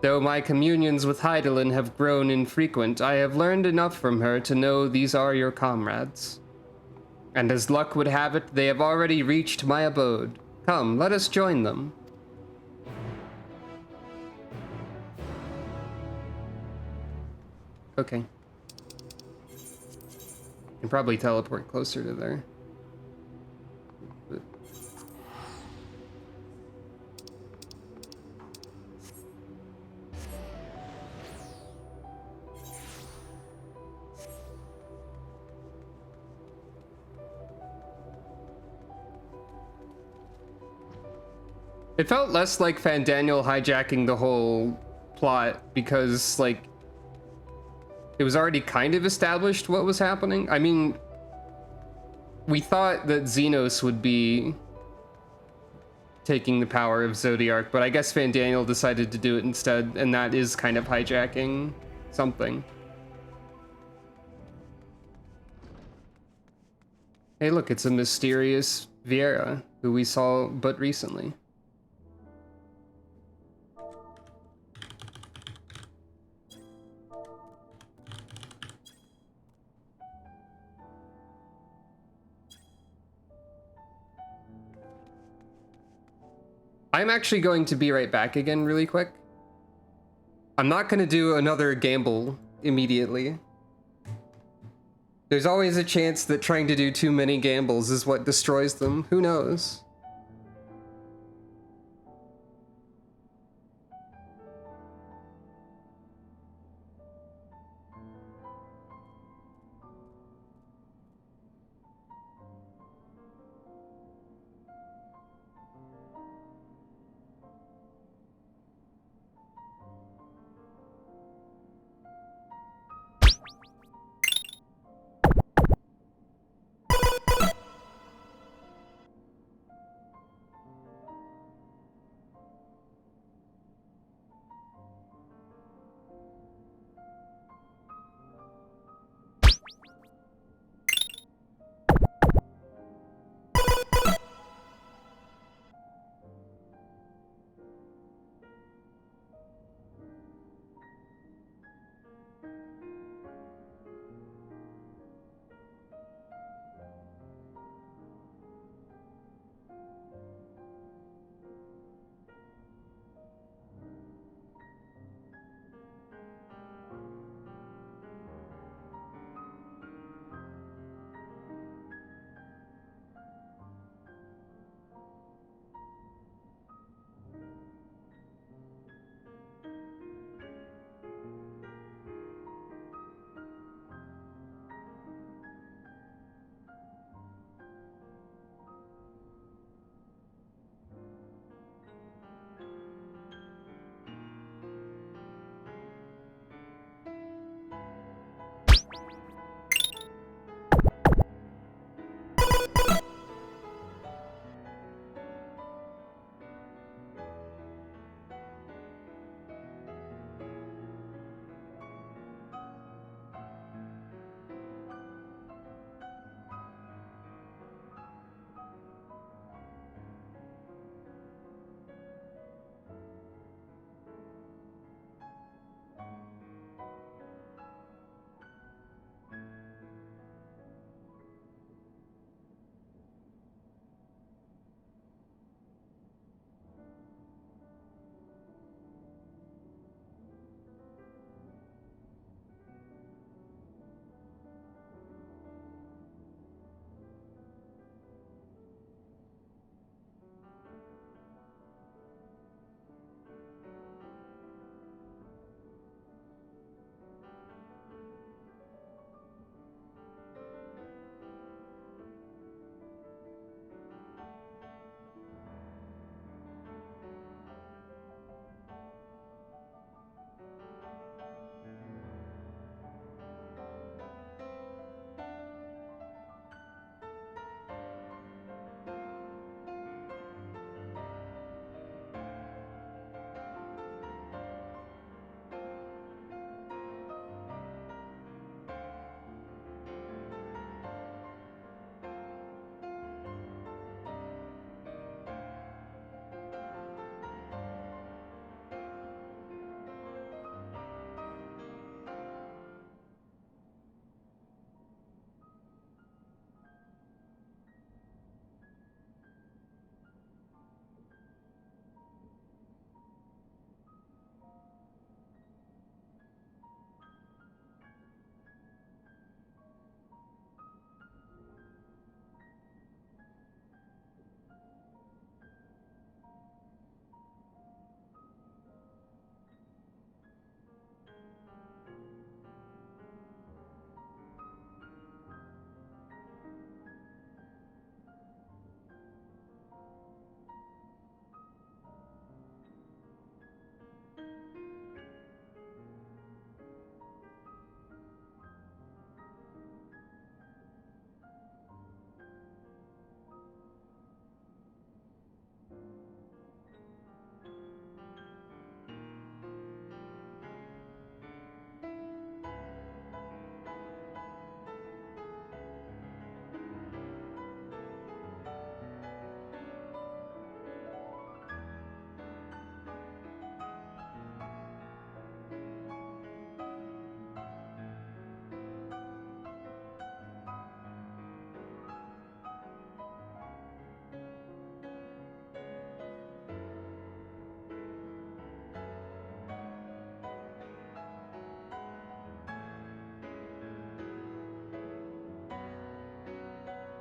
Though my communions with Hydaelyn have grown infrequent, I have learned enough from her to know these are your comrades. And as luck would have it, they have already reached my abode. Come, let us join them. Okay. Can probably teleport closer to there. But... It felt less like Fandaniel hijacking the whole plot because, like, it was already kind of established what was happening. I mean, we thought that Xenos would be taking the power of Zodiac, but I guess Fandaniel decided to do it instead, and that is kind of hijacking something. Hey, look, it's a mysterious Viera who we saw but recently. I'm actually going to be right back again really quick. I'm not going to do another gamble immediately. There's always a chance that trying to do too many gambles is what destroys them. Who knows?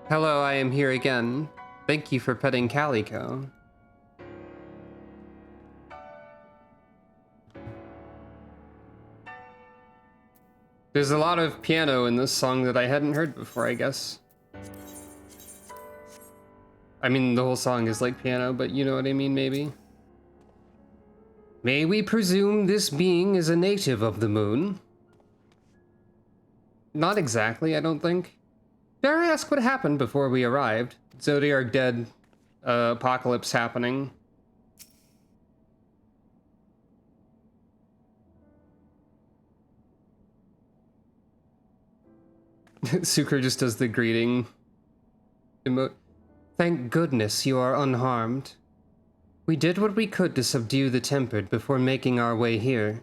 Hello, I am here again. Thank you for petting Calico. There's a lot of piano in this song that I hadn't heard before, I guess. I mean, the whole song is like piano, but you know what I mean, maybe? May we presume this being is a native of the moon? Not exactly, I don't think. Dare I ask what happened before we arrived? Zodiac dead, apocalypse happening. Sucre just does the greeting emote. Thank goodness you are unharmed. We did what we could to subdue the Tempered before making our way here.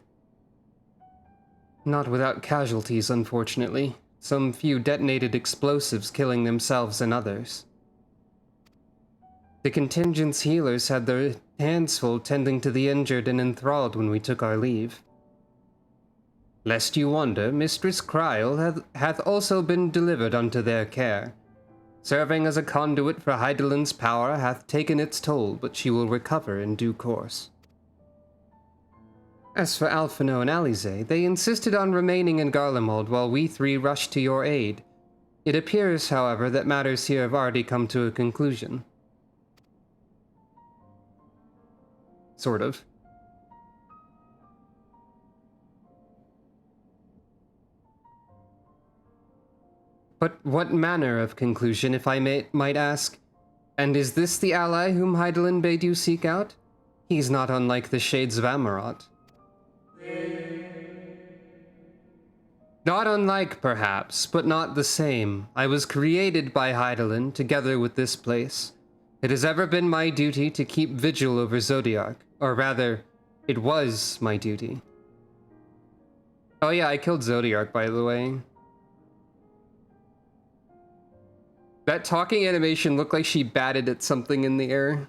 Not without casualties, unfortunately. Some few detonated explosives killing themselves and others. The contingent's healers had their hands full tending to the injured and enthralled when we took our leave. Lest you wonder, Mistress Kryl hath also been delivered unto their care. Serving as a conduit for Hydaelyn's power hath taken its toll, but she will recover in due course. As for Alphino and Alize, they insisted on remaining in Garlemald while we three rushed to your aid. It appears, however, that matters here have already come to a conclusion. Sort of. But what manner of conclusion, if I might ask? And is this the ally whom Hydaelyn bade you seek out? He's not unlike the Shades of Amarot. Not unlike, perhaps, but not the same. I was created by Hydaelyn, together with this place. It has ever been my duty to keep vigil over Zodiac, or rather, it was my duty. Oh yeah, I killed Zodiac, by the way. That talking animation looked like she batted at something in the air.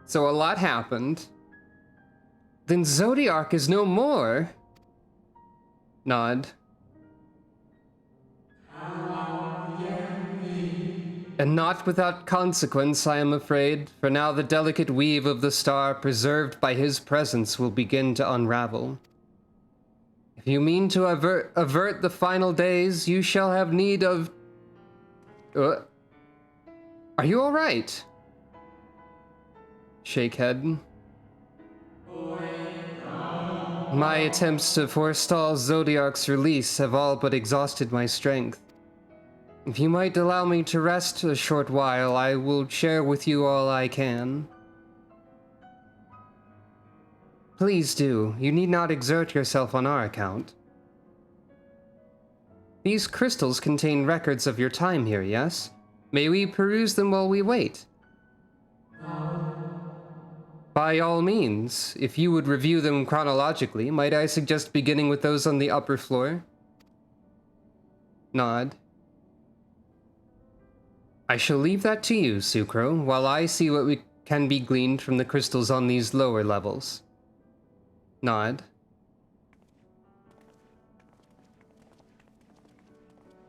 So a lot happened. Then Zodiac is no more. Nod. And not without consequence, I am afraid, for now the delicate weave of the star preserved by his presence will begin to unravel. If you mean to avert the final days, you shall have need of... Are you all right? Shake head. My attempts to forestall Zodiac's release have all but exhausted my strength. If you might allow me to rest a short while, I will share with you all I can. Please do. You need not exert yourself on our account. These crystals contain records of your time here, yes? May we peruse them while we wait? By all means. If you would review them chronologically, might I suggest beginning with those on the upper floor? Nod. I shall leave that to you, Sucro, while I see what can be gleaned from the crystals on these lower levels. Nod.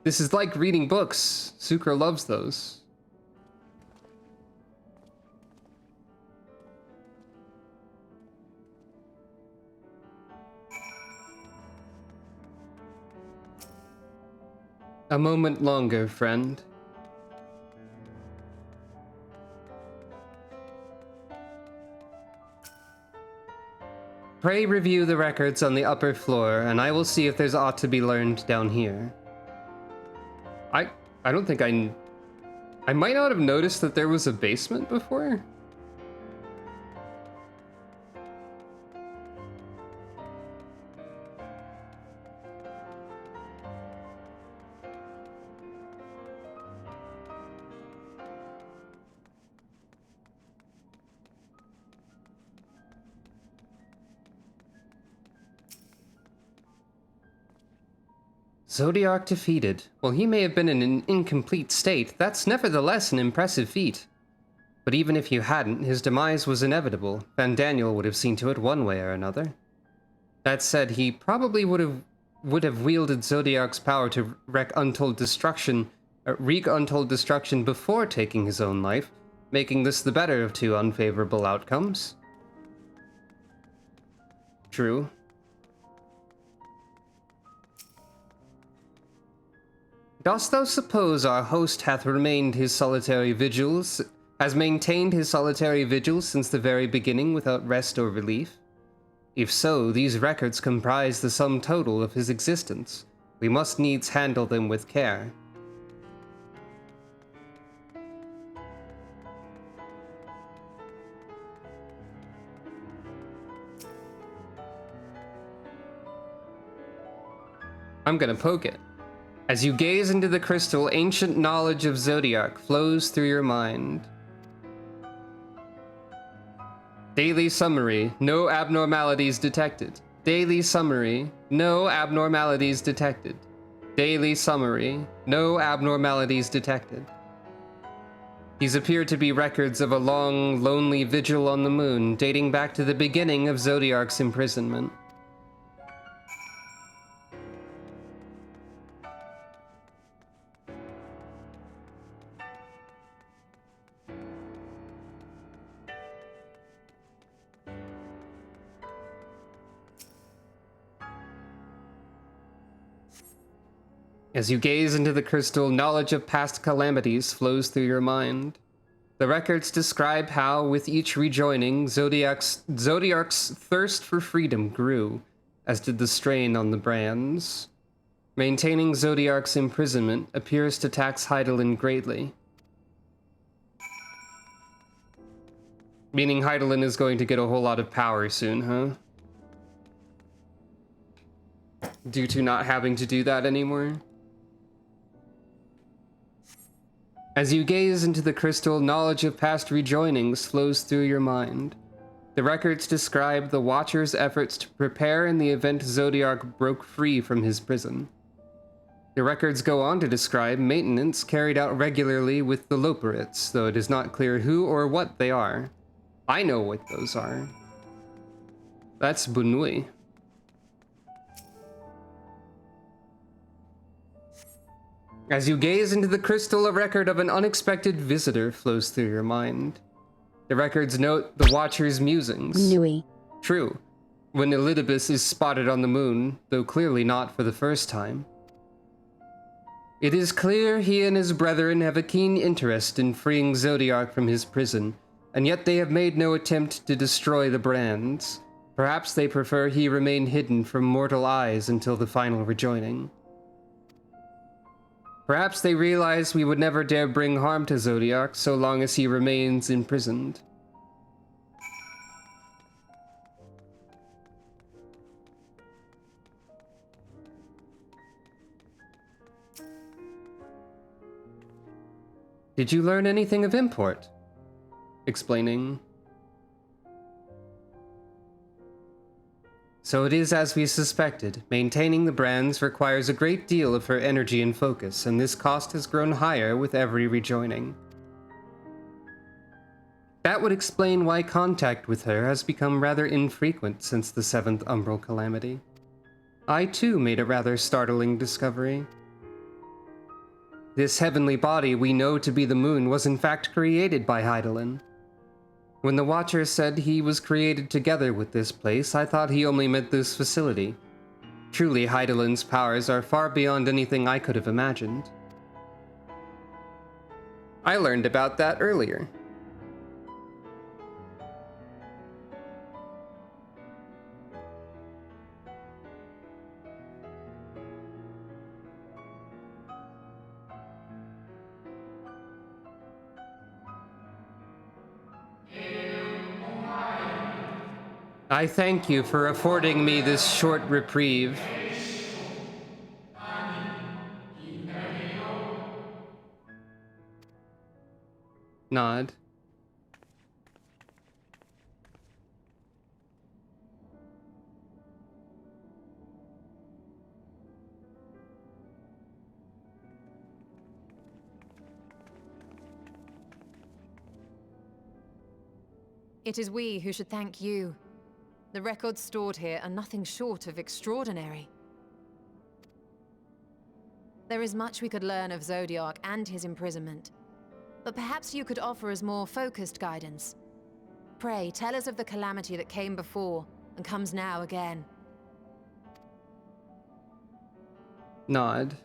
This is like reading books. Sucro loves those. A moment longer, friend. Pray review the records on the upper floor, and I will see if there's aught to be learned down here. I don't think I might not have noticed that there was a basement before. Zodiac defeated. While he may have been in an incomplete state, that's nevertheless an impressive feat. But even if you hadn't, his demise was inevitable. Van Daniel would have seen to it one way or another. That said, he probably would have wielded Zodiac's power to wreak untold destruction before taking his own life, making this the better of two unfavorable outcomes. True. Dost thou suppose our host hath maintained his solitary vigils since the very beginning without rest or relief? If so, these records comprise the sum total of his existence. We must needs handle them with care. I'm gonna poke it. As you gaze into the crystal, ancient knowledge of Zodiac flows through your mind. Daily summary, no abnormalities detected. Daily summary, no abnormalities detected. Daily summary, no abnormalities detected. These appear to be records of a long, lonely vigil on the moon, dating back to the beginning of Zodiac's imprisonment. As you gaze into the crystal, knowledge of past calamities flows through your mind. The records describe how, with each rejoining, Zodiac's thirst for freedom grew, as did the strain on the brands. Maintaining Zodiac's imprisonment appears to tax Hydaelyn greatly. Meaning Hydaelyn is going to get a whole lot of power soon, huh? Due to not having to do that anymore? As you gaze into the crystal, knowledge of past rejoinings flows through your mind. The records describe the Watcher's efforts to prepare in the event Zodiac broke free from his prison. The records go on to describe maintenance carried out regularly with the Loperites, though it is not clear who or what they are. I know what those are. That's Bunui. As you gaze into the crystal, a record of an unexpected visitor flows through your mind. The records note the Watcher's musings. Nui. True, when Elidibus is spotted on the moon, though clearly not for the first time. It is clear he and his brethren have a keen interest in freeing Zodiac from his prison, and yet they have made no attempt to destroy the brands. Perhaps they prefer he remain hidden from mortal eyes until the final rejoining. Perhaps they realize we would never dare bring harm to Zodiac so long as he remains imprisoned. Did you learn anything of import? Explaining. So it is as we suspected. Maintaining the brands requires a great deal of her energy and focus, and this cost has grown higher with every rejoining. That would explain why contact with her has become rather infrequent since the 7th Umbral Calamity. I too made a rather startling discovery. This heavenly body we know to be the moon was in fact created by Hydaelyn. When the Watcher said he was created together with this place, I thought he only meant this facility. Truly, Hydaelyn's powers are far beyond anything I could have imagined. I learned about that earlier. I thank you for affording me this short reprieve. Nod. It is we who should thank you. The records stored here are nothing short of extraordinary. There is much we could learn of Zodiac and his imprisonment, but perhaps you could offer us more focused guidance. Pray, tell us of the calamity that came before and comes now again. Nod.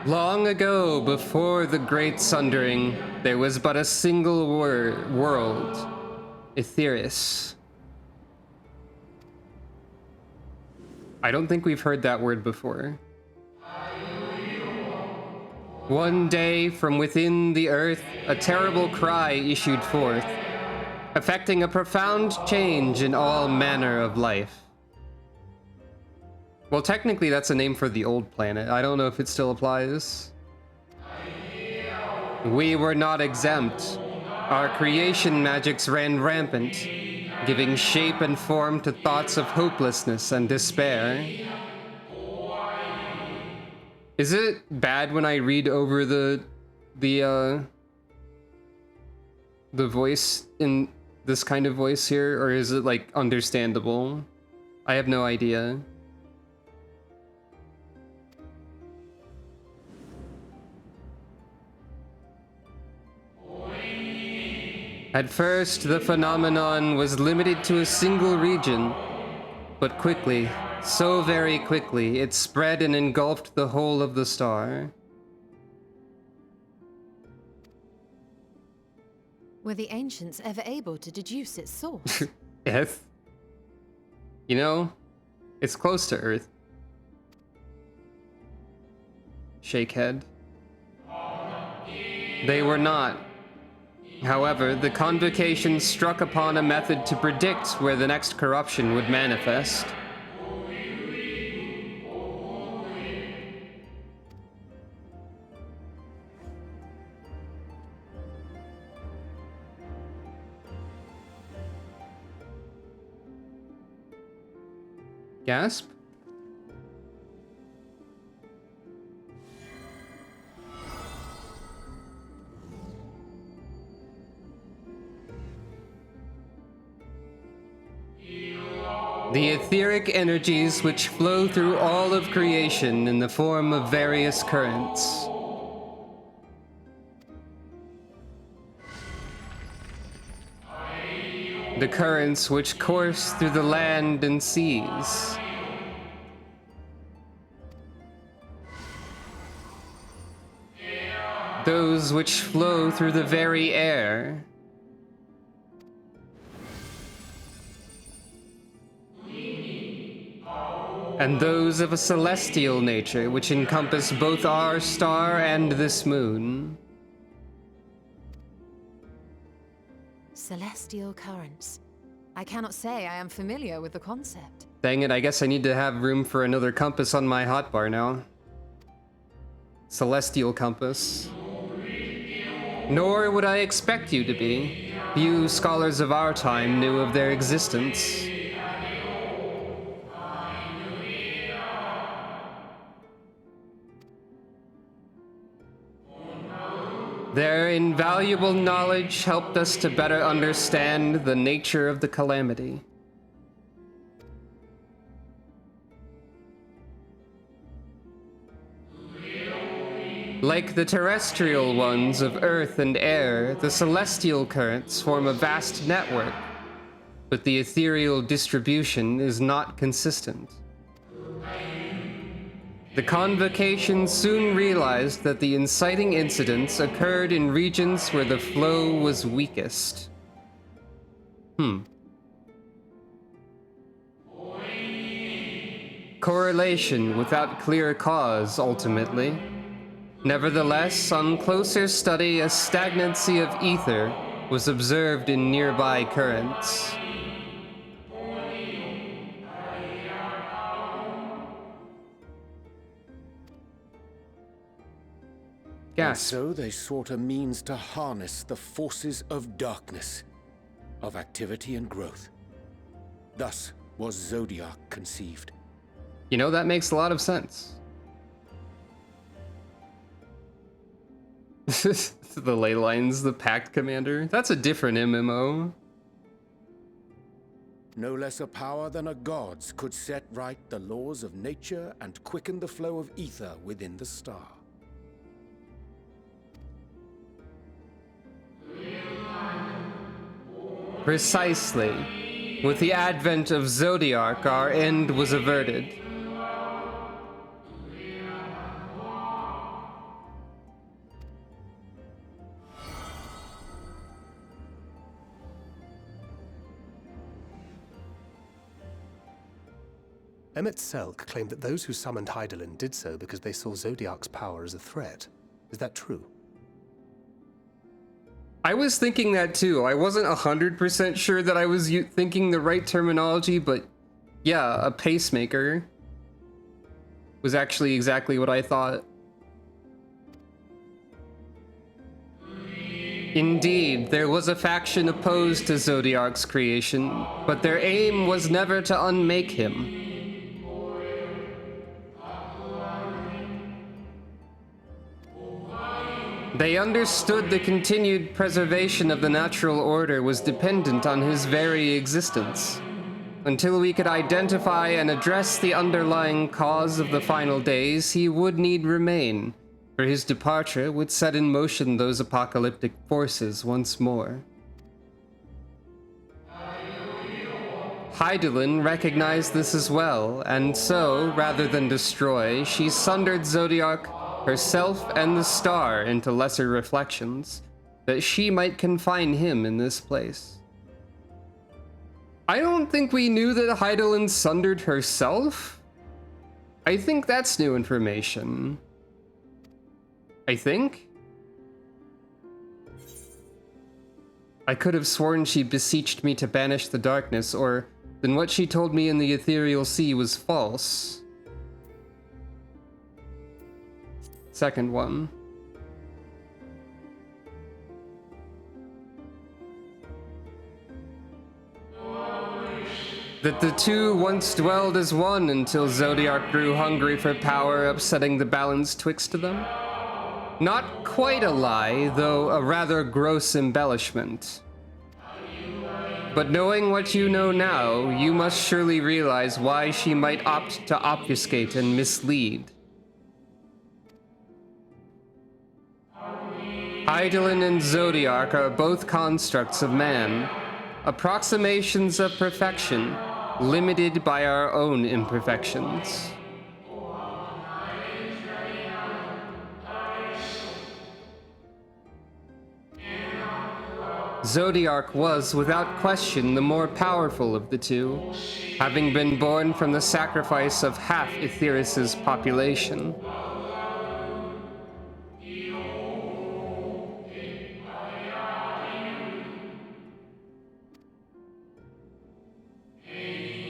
Long ago, before the Great Sundering, there was but a single world, Etheris. I don't think we've heard that word before. One day, from within the earth, a terrible cry issued forth, affecting a profound change in all manner of life. Well, technically that's a name for the old planet. I don't know if it still applies. We were not exempt. Our creation magics ran rampant, giving shape and form to thoughts of hopelessness and despair. Is it bad when I read over the voice in this kind of voice here, or is it like understandable? I have no idea. At first, the phenomenon was limited to a single region, but quickly, so very quickly, it spread and engulfed the whole of the star. Were the ancients ever able to deduce its source? Yes. You know, it's close to Earth. Shake head. They were not. However, the convocation struck upon a method to predict where the next corruption would manifest. Gasp? The etheric energies which flow through all of creation in the form of various currents. The currents which course through the land and seas. Those which flow through the very air. And those of a celestial nature, which encompass both our star and this moon. Celestial currents. I cannot say I am familiar with the concept. Dang it, I guess I need to have room for another compass on my hotbar now. Celestial compass. Nor would I expect you to be. Few scholars of our time knew of their existence. Their invaluable knowledge helped us to better understand the nature of the calamity. Like the terrestrial ones of earth and air, the celestial currents form a vast network, but the ethereal distribution is not consistent. The convocation soon realized that the inciting incidents occurred in regions where the flow was weakest. Correlation without clear cause, ultimately. Nevertheless, on closer study, a stagnancy of ether was observed in nearby currents. And Gasp. so they sought a means to harness the forces of darkness, of activity and growth. Thus was Zodiac conceived. You know, that makes a lot of sense. The ley lines, the Pact Commander. That's a different MMO. No less a power than a god's could set right the laws of nature and quicken the flow of ether within the star. Precisely. With the advent of Zodiark, our end was averted. Emmett Selk claimed that those who summoned Hydaelyn did so because they saw Zodiark's power as a threat. Is that true? I was thinking that too. I wasn't 100% sure that I was thinking the right terminology, but yeah, a pacemaker was actually exactly what I thought. Indeed, there was a faction opposed to Zodiark's creation, but their aim was never to unmake him. They understood the continued preservation of the natural order was dependent on his very existence. Until we could identify and address the underlying cause of the final days, he would need remain, for his departure would set in motion those apocalyptic forces once more. Hydaelyn recognized this as well, and so, rather than destroy, she sundered Zodiark, herself and the star into lesser reflections, that she might confine him in this place. I don't think we knew that Hydaelyn sundered herself. I think that's new information. I think? I could have sworn she beseeched me to banish the darkness, or then what she told me in the ethereal sea was false. Second one. That the two once dwelled as one until Zodiark grew hungry for power, upsetting the balance twixt them? Not quite a lie, though a rather gross embellishment. But knowing what you know now, you must surely realize why she might opt to obfuscate and mislead. Hydaelyn and Zodiark are both constructs of man, approximations of perfection, limited by our own imperfections. Zodiark was, without question, the more powerful of the two, having been born from the sacrifice of half Etheirys' population.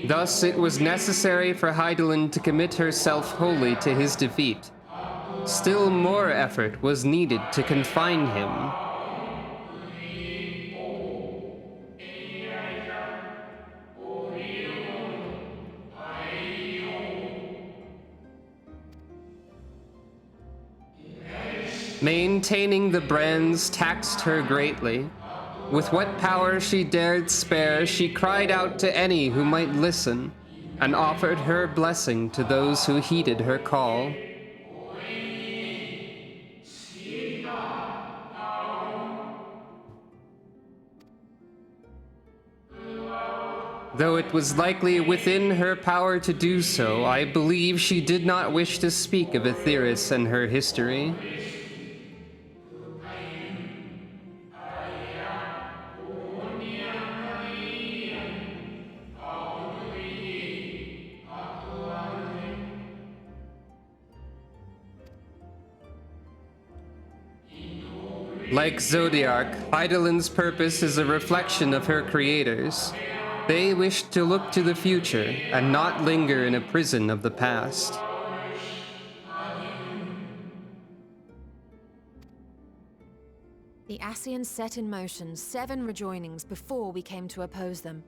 Thus, it was necessary for Hydaelyn to commit herself wholly to his defeat. Still more effort was needed to confine him. Maintaining the brands taxed her greatly. With what power she dared spare, she cried out to any who might listen, and offered her blessing to those who heeded her call. Though it was likely within her power to do so, I believe she did not wish to speak of Etheirys and her history. Like Zodiark, Hydaelyn's purpose is a reflection of her creators. They wished to look to the future and not linger in a prison of the past. The Ascians set in motion 7 rejoinings before we came to oppose them.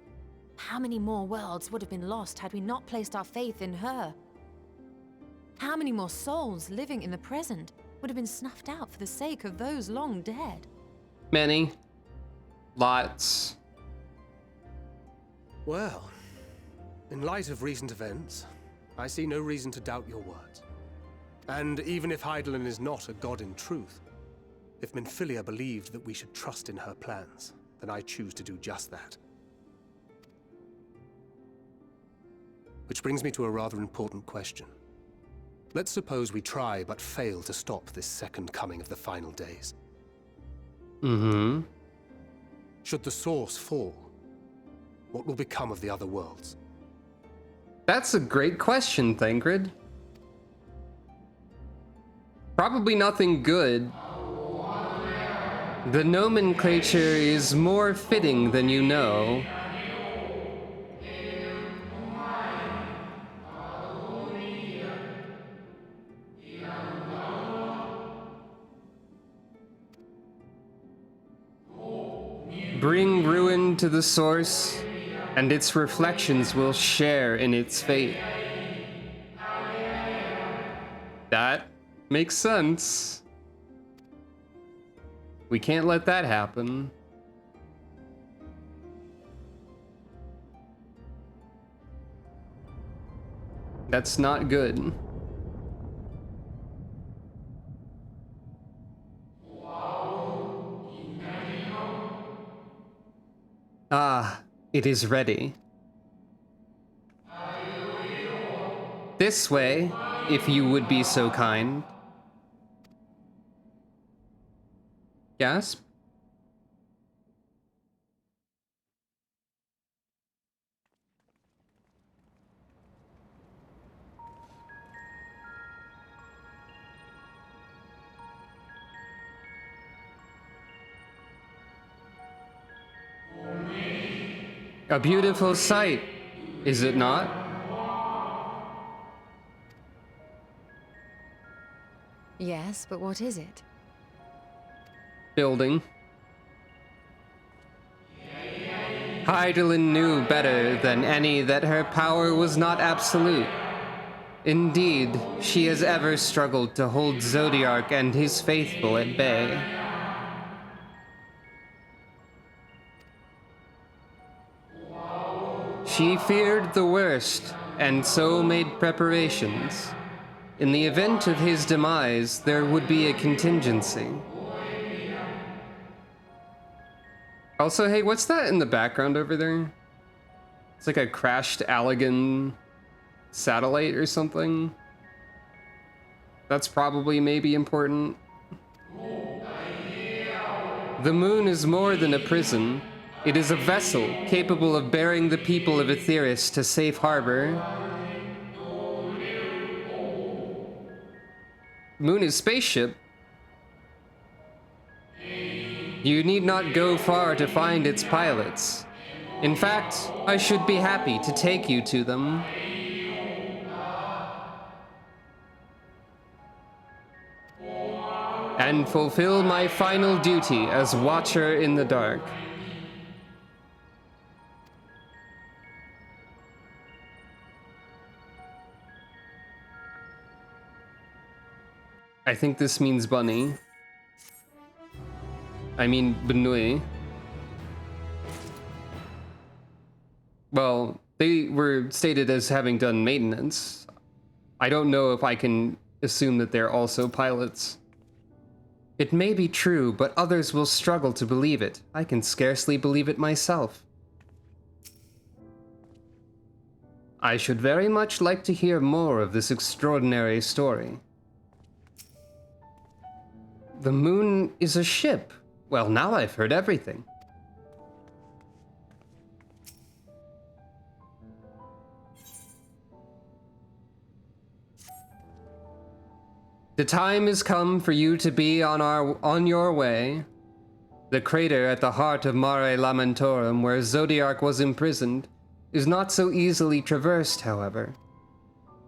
How many more worlds would have been lost had we not placed our faith in her? How many more souls living in the present would have been snuffed out for the sake of those long dead? Many. Lots. Well, in light of recent events, I see no reason to doubt your words. And even if Hydaelyn is not a god in truth, if Minfilia believed that we should trust in her plans, then I choose to do just that. Which brings me to a rather important question. Let's suppose we try but fail to stop this second coming of the final days. Mm-hmm. Should the source fall, what will become of the other worlds? That's a great question, Thangrid. Probably nothing good. The nomenclature is more fitting than you know. Bring ruin to the source, and its reflections will share in its fate. That makes sense. We can't let that happen. That's not good. Ah, it is ready. This way, if you would be so kind. Gasp. A beautiful sight, is it not? Yes, but what is it? Building. Hydaelyn knew better than any that her power was not absolute. Indeed, she has ever struggled to hold Zodiark and his faithful at bay. She feared the worst, and so made preparations. In the event of his demise, there would be a contingency. Also, hey, what's that in the background over there? It's like a crashed Allegan satellite or something. That's probably maybe important. The moon is more than a prison. It is a vessel capable of bearing the people of Aetheris to safe harbor. Moon is spaceship. You need not go far to find its pilots. In fact, I should be happy to take you to them. And fulfill my final duty as Watcher in the Dark. I think this means bunny. I mean, Benui. Well, they were stated as having done maintenance. I don't know if I can assume that they're also pilots. It may be true, but others will struggle to believe it. I can scarcely believe it myself. I should very much like to hear more of this extraordinary story. The moon is a ship. Well, now I've heard everything. The time has come for you to be on your way. The crater at the heart of Mare Lamentorum, where Zodiark was imprisoned, is not so easily traversed, however.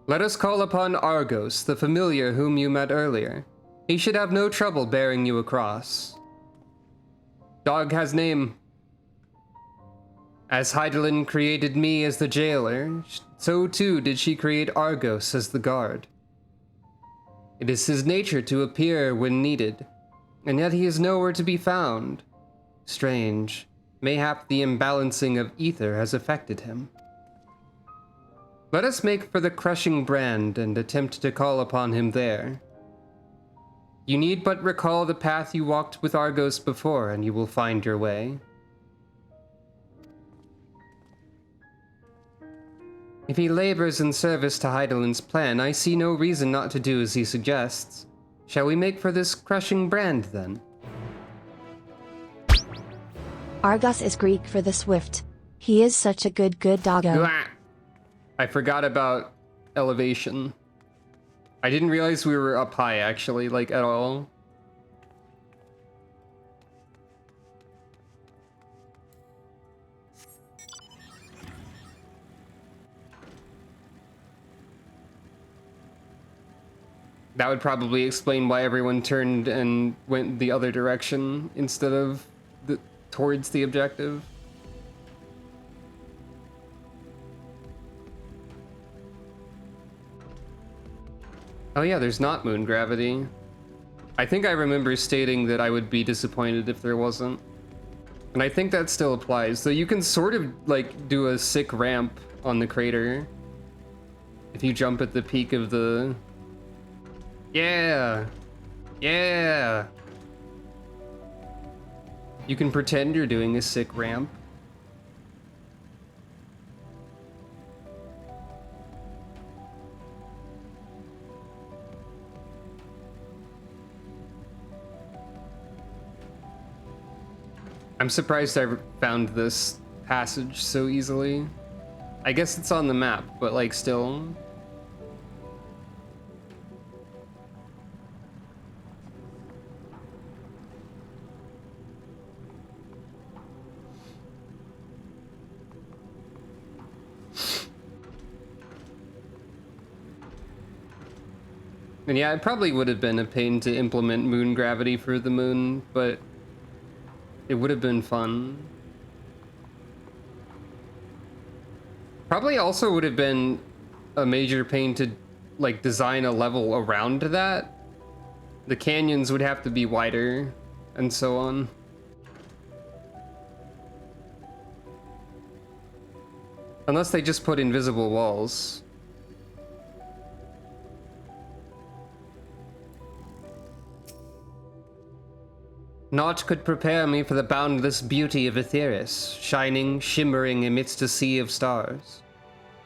Let us call upon Argos, the familiar whom you met earlier. He should have no trouble bearing you across. Dog has name. As Hydaelyn created me as the jailer, so too did she create Argos as the guard. It is his nature to appear when needed, and yet he is nowhere to be found. Strange. Mayhap the imbalancing of ether has affected him. Let us make for the crushing brand and attempt to call upon him there. You need but recall the path you walked with Argos before, and you will find your way. If he labors in service to Heidelin's plan, I see no reason not to do as he suggests. Shall we make for this crushing brand, then? Argos is Greek for the swift. He is such a good doggo. I forgot about elevation. I didn't realize we were up high, actually, like, at all. That would probably explain why everyone turned and went the other direction instead of towards the objective. Oh yeah, there's not moon gravity. I think I remember stating that I would be disappointed if there wasn't. And I think that still applies. So you can sort of like do a sick ramp on the crater if you jump at the peak of the... Yeah! Yeah! You can pretend you're doing a sick ramp. I'm surprised I found this passage so easily. I guess it's on the map, but like still. And yeah, it probably would have been a pain to implement moon gravity for the moon, but it would have been fun. Probably also would have been a major pain to like design a level around that. The canyons would have to be wider and so on. Unless they just put invisible walls. Naught could prepare me for the boundless beauty of Aetheris, shining, shimmering amidst a sea of stars.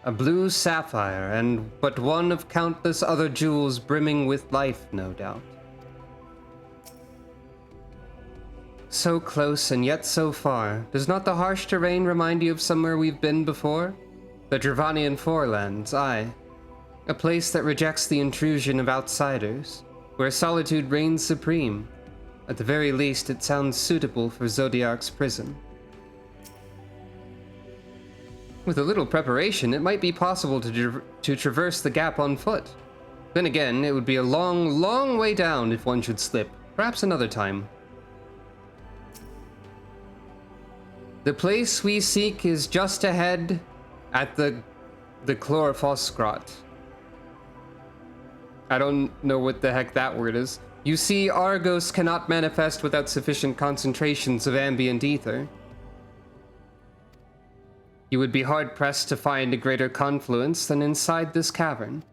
A blue sapphire, and but one of countless other jewels brimming with life, no doubt. So close and yet so far, does not the harsh terrain remind you of somewhere we've been before? The Dravanian Forelands, aye. A place that rejects the intrusion of outsiders, where solitude reigns supreme. At the very least, it sounds suitable for Zodiac's prison. With a little preparation, it might be possible to traverse the gap on foot. Then again, it would be a long, long way down if one should slip. Perhaps another time. The place we seek is just ahead at the Chlorophoss Grot. I don't know what the heck that word is. You see, Argos cannot manifest without sufficient concentrations of ambient ether. You would be hard-pressed to find a greater confluence than inside this cavern.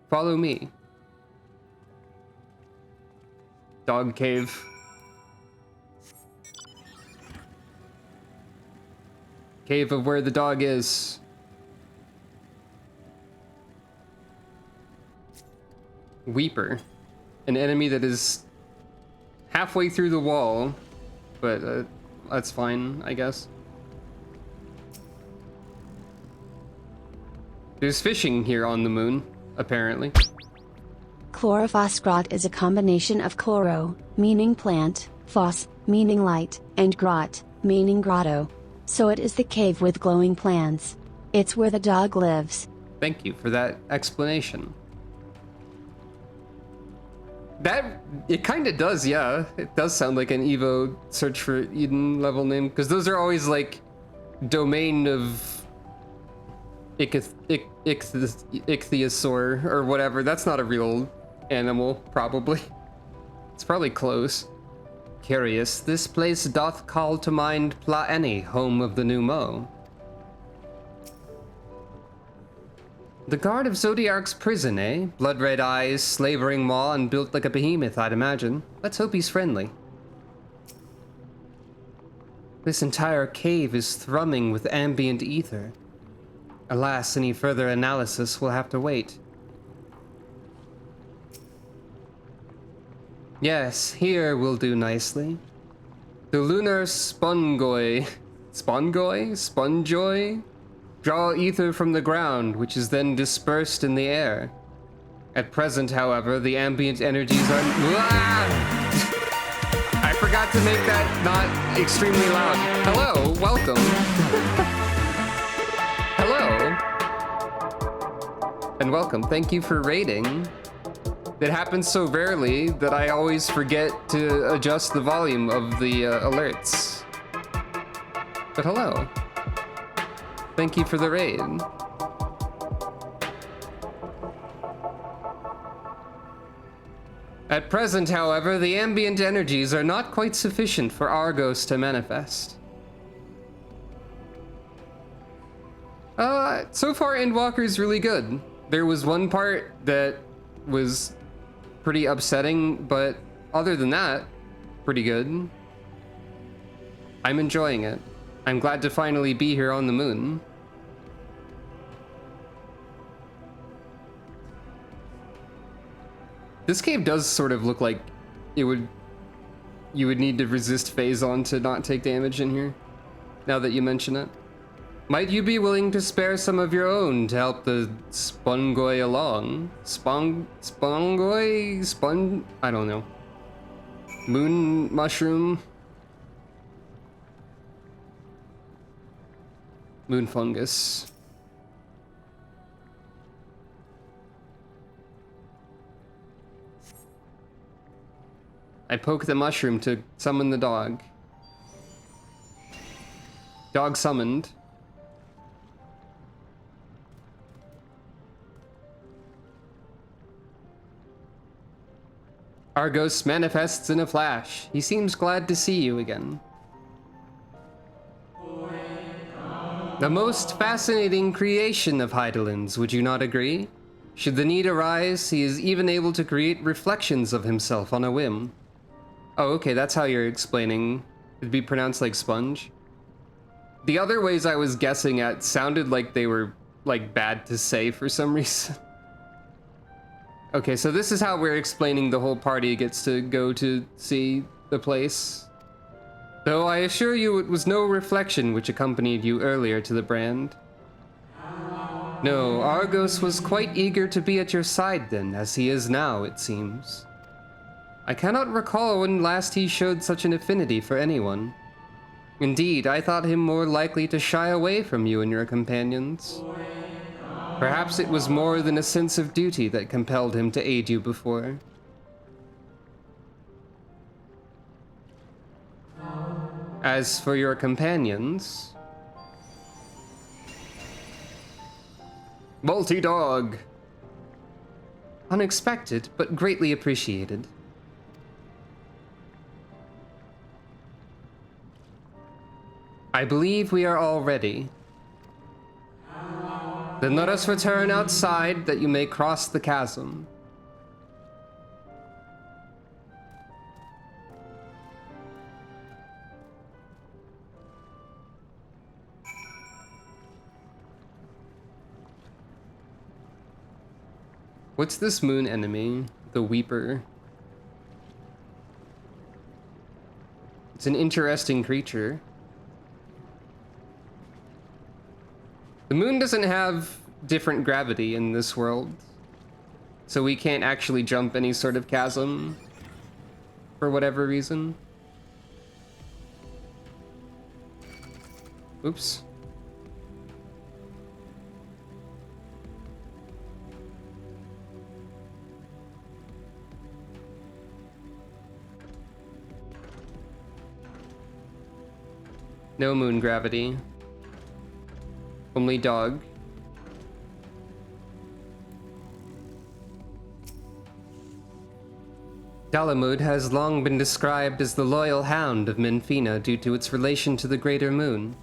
Follow me. Dog cave. Cave of where the dog is. Weeper. An enemy that is halfway through the wall, but that's fine, I guess. There's fishing here on the moon, apparently. Chlorophoss grot is a combination of chloro, meaning plant, phos, meaning light, and grot, meaning grotto. So it is the cave with glowing plants. It's where the dog lives. Thank you for that explanation. It kind of does, yeah. It does sound like an Evo Search for Eden level name, because those are always like domain of Ichthyosaur or whatever. That's not a real animal, probably. It's probably close. Curious, this place doth call to mind Plaeni, home of the new Mo. The guard of Zodiark's prison, eh? Blood-red eyes, slavering maw, and built like a behemoth, I'd imagine. Let's hope he's friendly. This entire cave is thrumming with ambient ether. Alas, any further analysis will have to wait. Yes, here will do nicely. The lunar spongoi... Sponjoy? Draw ether from the ground, which is then dispersed in the air. At present, however, the ambient energies are... I forgot to make that not extremely loud. Hello, welcome. Hello. And welcome, thank you for raiding. It happens so rarely that I always forget to adjust the volume of the alerts. But hello. Thank you for the raid. At present, however, the ambient energies are not quite sufficient for Argos to manifest. So far Endwalker is really good. There was one part that was pretty upsetting, but other than that, pretty good. I'm enjoying it. I'm glad to finally be here on the moon. This cave does sort of look like you would need to resist Phazon to not take damage in here, now that you mention it. Might you be willing to spare some of your own to help the Spongoi along? I don't know. Moon mushroom? Moon fungus. I poke the mushroom to summon the dog. Dog summoned. Argos manifests in a flash. He seems glad to see you again. The most fascinating creation of Hydaelyn's, would you not agree? Should the need arise, he is even able to create reflections of himself on a whim. Oh, okay, that's how you're explaining. It'd be pronounced like sponge. The other ways I was guessing at sounded like they were, like, bad to say for some reason. Okay, so this is how we're explaining the whole party gets to go to see the place. Though I assure you it was no reflection which accompanied you earlier to the brand. No, Argos was quite eager to be at your side then, as he is now, it seems. I cannot recall when last he showed such an affinity for anyone. Indeed, I thought him more likely to shy away from you and your companions. Perhaps it was more than a sense of duty that compelled him to aid you before. As for your companions... Multi-dog! Unexpected, but greatly appreciated. I believe we are all ready. Then let us return outside that you may cross the chasm. What's this moon enemy? The Weeper. It's an interesting creature. The moon doesn't have different gravity in this world, so we can't actually jump any sort of chasm for whatever reason. Oops. No moon gravity. Only dog. Dalamud has long been described as the loyal hound of Menfina due to its relation to the Greater Moon.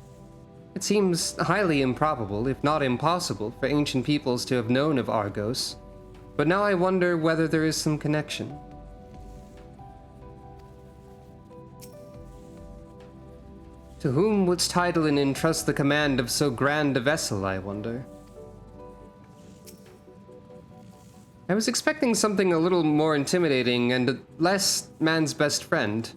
It seems highly improbable, if not impossible, for ancient peoples to have known of Argos, but now I wonder whether there is some connection. To whom wouldst Hydaelyn entrust the command of so grand a vessel, I wonder? I was expecting something a little more intimidating and less man's best friend.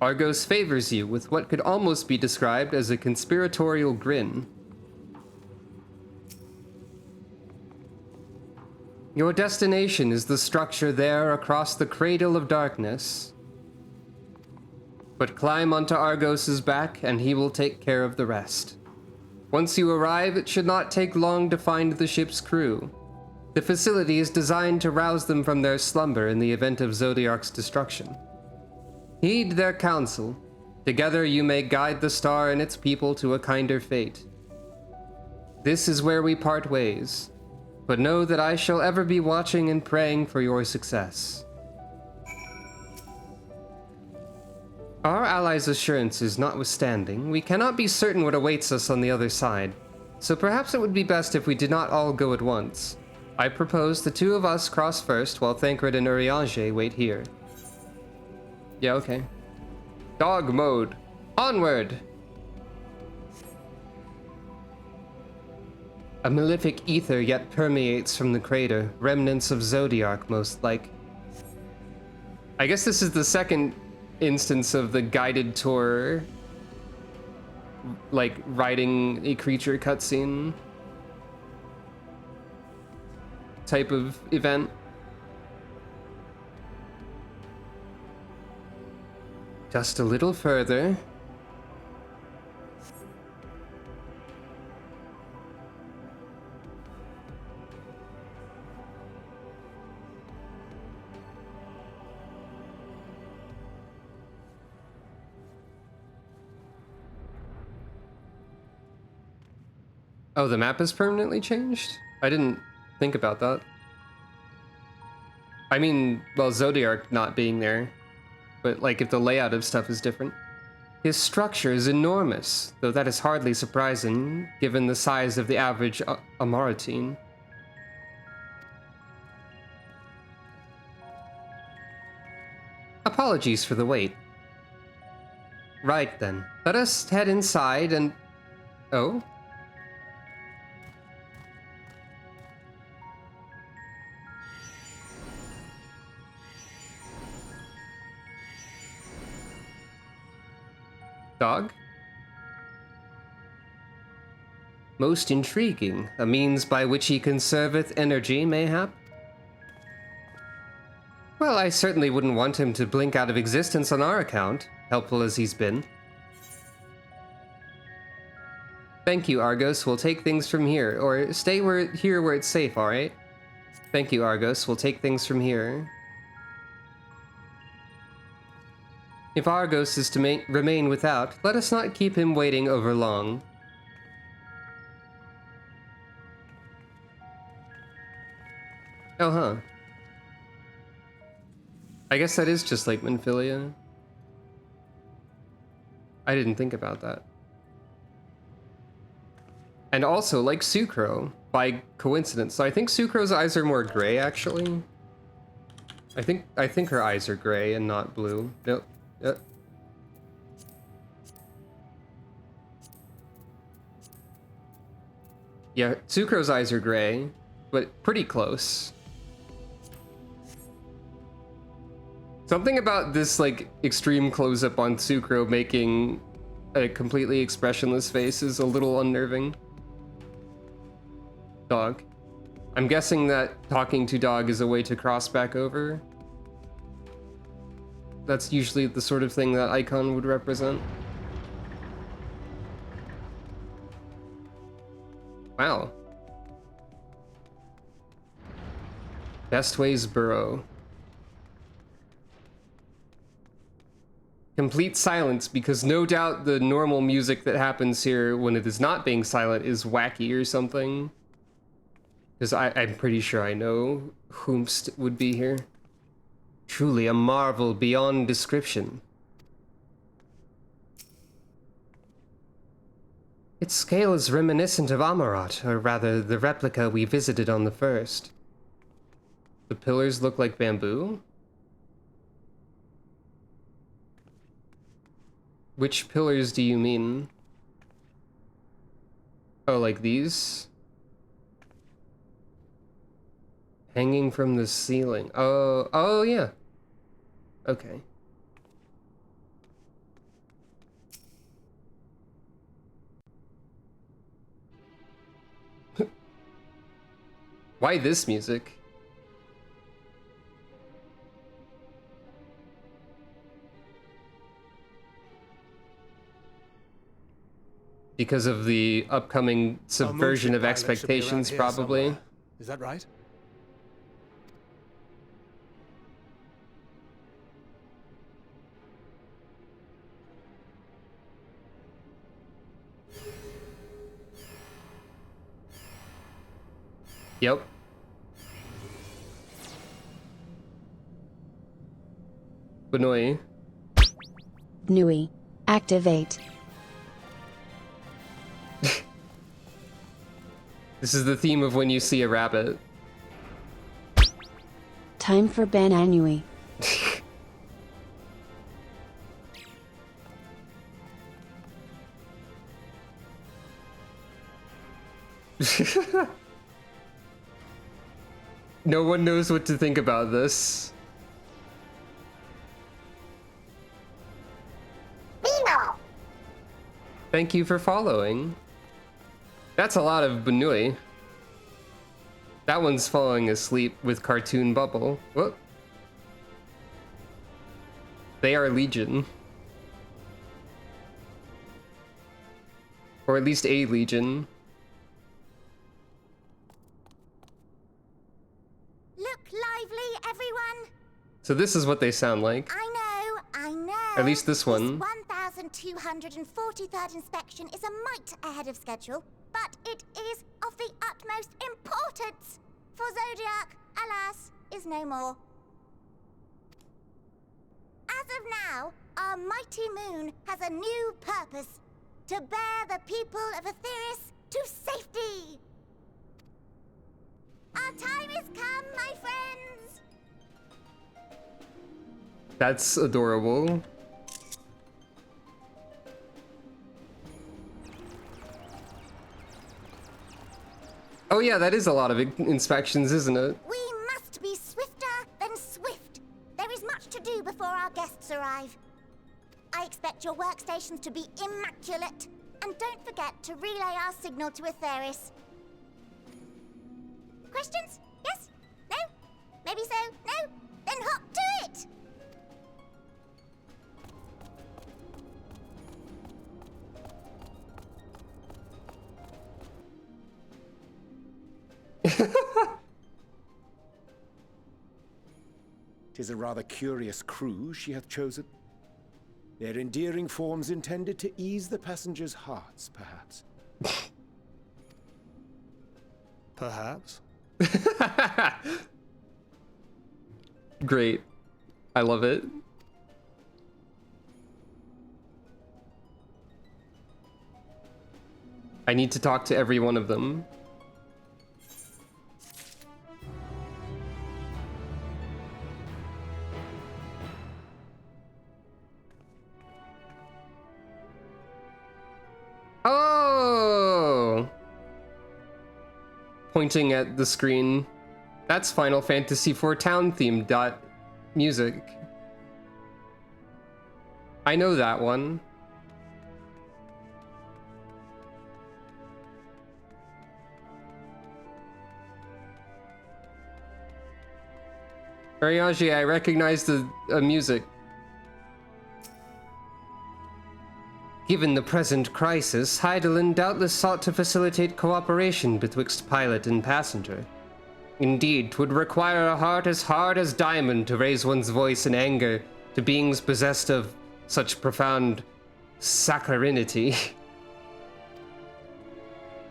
Argos favors you with what could almost be described as a conspiratorial grin. Your destination is the structure there across the Cradle of Darkness. But climb onto Argos's back and he will take care of the rest. Once you arrive, it should not take long to find the ship's crew. The facility is designed to rouse them from their slumber in the event of Zodiark's destruction. Heed their counsel. Together you may guide the star and its people to a kinder fate. This is where we part ways, but know that I shall ever be watching and praying for your success. Our allies' assurances notwithstanding, we cannot be certain what awaits us on the other side, so perhaps it would be best if we did not all go at once. I propose the two of us cross first while Thancred and Urianger wait here. Yeah, okay. Dog mode. Onward! A malefic ether yet permeates from the crater, remnants of Zodiark most like. I guess this is the second instance of the guided tour, like riding a creature cutscene type of event. Just a little further. Oh, the map is permanently changed? I didn't think about that. I mean, well, Zodiark not being there, but like if the layout of stuff is different. His structure is enormous, though that is hardly surprising given the size of the average Amaratine. Apologies for the wait. Right then, let us head inside and... Oh? Dog? Most intriguing. A means by which he conserveth energy, mayhap? Well, I certainly wouldn't want him to blink out of existence on our account, helpful as he's been. Thank you, Argos. We'll take things from here. Or stay here where it's safe, alright? Thank you, Argos. We'll take things from here. If Argos is to remain without, let us not keep him waiting over long. Oh, huh. I guess that is just like Menphilia. I didn't think about that. And also, like Sucro, by coincidence. So I think Sucro's eyes are more gray, actually. I think her eyes are gray and not blue. Nope. Yeah, Sucro's eyes are gray, but pretty close. Something about this, like, extreme close-up on Sucro making a completely expressionless face is a little unnerving. Dog. I'm guessing that talking to dog is a way to cross back over. That's usually the sort of thing that icon would represent. Wow. Bestways Burrow. Complete silence, because no doubt the normal music that happens here when it is not being silent is wacky or something. Because I'm pretty sure I know whomst would be here. Truly a marvel beyond description. Its scale is reminiscent of Amarat, or rather, the replica we visited on the first. The pillars look like bamboo? Which pillars do you mean? Oh, like these? Hanging from the ceiling. Oh yeah. Okay. Why this music? Because of the upcoming subversion of expectations, probably. Somewhere. Is that right? Yep. Benoi. Nui. Activate. This is the theme of when you see a rabbit. Time for Ben Anui. No one knows what to think about this. Thank you for following. That's a lot of Benui. That one's falling asleep with Cartoon Bubble. Whoop. They are Legion. Or at least a Legion. Look lively, everyone! So this is what they sound like. I know. At least this one. This 1243rd inspection is a mite ahead of schedule, but it is of the utmost importance, for Zodiac, alas, is no more. As of now, our mighty moon has a new purpose, to bear the people of Aetheris to safety. Our time is come, my friends! That's adorable. Oh yeah, that is a lot of inspections, isn't it? We must be swifter than swift. There is much to do before our guests arrive. I expect your workstations to be immaculate. And don't forget to relay our signal to Aetheris. Questions? Yes? No? Maybe so? No? Then hop to it! Tis a rather curious crew she hath chosen. Their endearing forms intended to ease the passengers' hearts, perhaps. Perhaps. Great. I love it. I need to talk to every one of them. Oh! Pointing at the screen. That's Final Fantasy IV town theme music. I know that one. Ariaji, I recognize the music. Given the present crisis, Hydaelyn doubtless sought to facilitate cooperation betwixt pilot and passenger. Indeed, 'twould require a heart as hard as diamond to raise one's voice in anger to beings possessed of such profound saccharinity.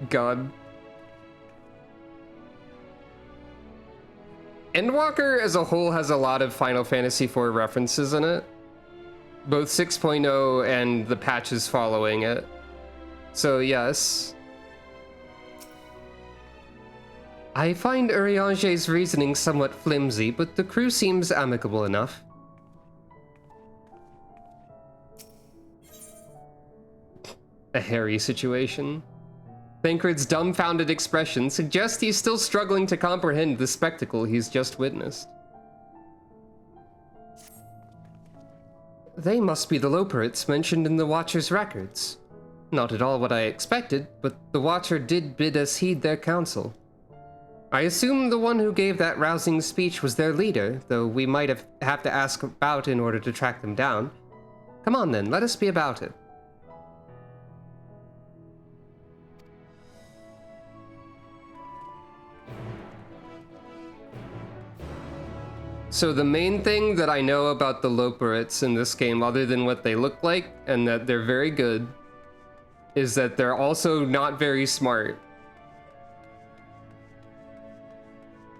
God. Endwalker as a whole has a lot of Final Fantasy IV references in it. Both 6.0 and the patches following it. So yes. I find Urianger's reasoning somewhat flimsy, but the crew seems amicable enough. A hairy situation. Thancred's dumbfounded expression suggests he's still struggling to comprehend the spectacle he's just witnessed. They must be the Loporits mentioned in the Watcher's records. Not at all what I expected, but the Watcher did bid us heed their counsel. I assume the one who gave that rousing speech was their leader, though we might have to ask about in order to track them down. Come on then, let us be about it. So the main thing that I know about the Loporits in this game, other than what they look like, and that they're very good, is that they're also not very smart.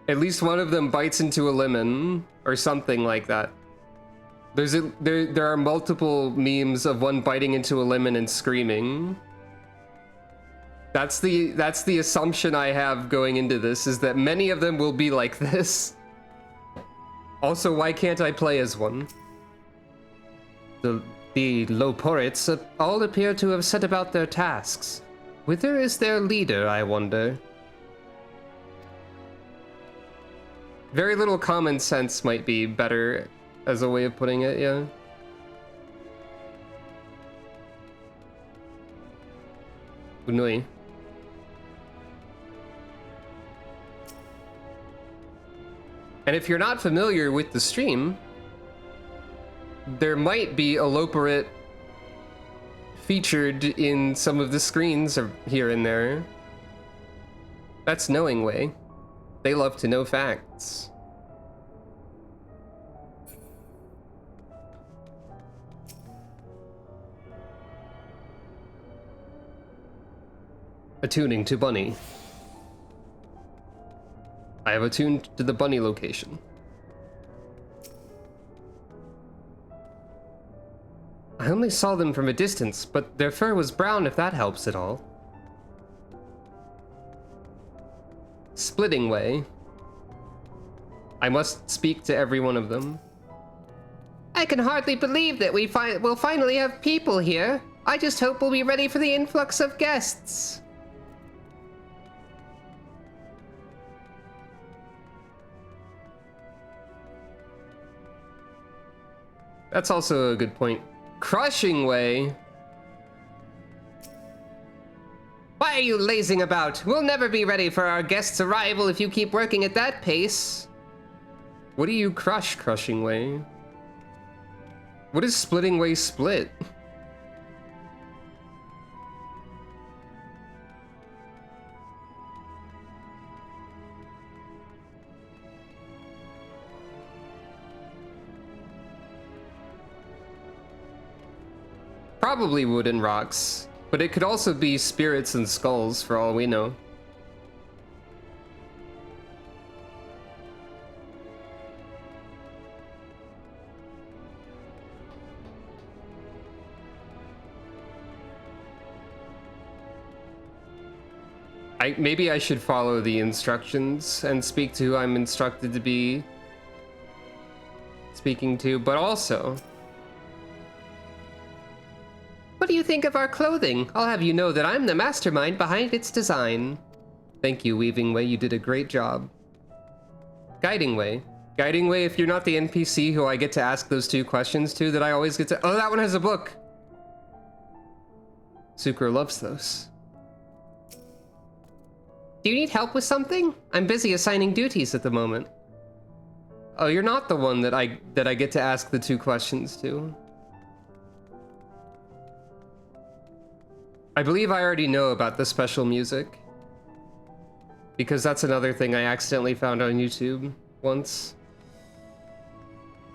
At least one of them bites into a lemon, or something like that. There are multiple memes of one biting into a lemon and screaming. That's the assumption I have going into this, is that many of them will be like this. Also, why can't I play as one? The Loporits all appear to have set about their tasks. Whither is their leader, I wonder? Very little common sense might be better as a way of putting it, yeah. Unui. And if you're not familiar with the stream, there might be a Loporit featured in some of the screens or here and there. That's knowing way. They love to know facts. Attuning to Bunny. I have attuned to the bunny location. I only saw them from a distance, but their fur was brown if that helps at all. Splitting way. I must speak to every one of them. I can hardly believe that we'll finally have people here. I just hope we'll be ready for the influx of guests. That's also a good point. Crushing way. Why are you lazing about? We'll never be ready for our guest's arrival if you keep working at that pace. What do you crush, crushing way? What is splitting way split? Probably wood and rocks, but it could also be spirits and skulls for all we know. Maybe I should follow the instructions and speak to who I'm instructed to be speaking to, but also... What do you think of our clothing? I'll have you know that I'm the mastermind behind its design. Thank you, Weaving Way, you did a great job. Guiding Way. Guiding Way, if you're not the NPC who I get to ask those two questions to that I always get to... Oh, that one has a book! Sucre loves those. Do you need help with something? I'm busy assigning duties at the moment. Oh, you're not the one that I get to ask the two questions to. I believe I already know about the special music, because that's another thing I accidentally found on YouTube once.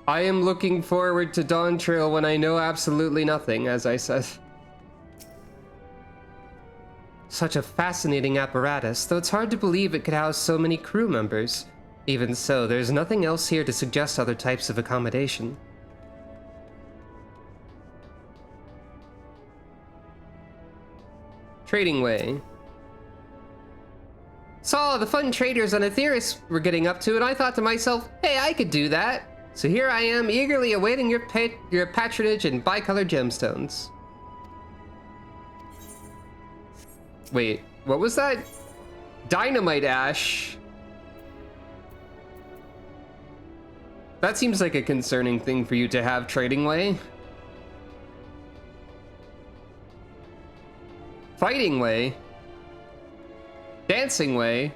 I am looking forward to Dawn Trail when I know absolutely nothing, as I said. Such a fascinating apparatus, though it's hard to believe it could house so many crew members. Even so, there's nothing else here to suggest other types of accommodation. Trading way. Saw the fun traders on Aetheris were getting up to, and I thought to myself, hey, I could do that. So here I am, eagerly awaiting your patronage and bicolored gemstones. Wait, what was that? Dynamite ash. That seems like a concerning thing for you to have, trading way. Fighting way. Dancing way.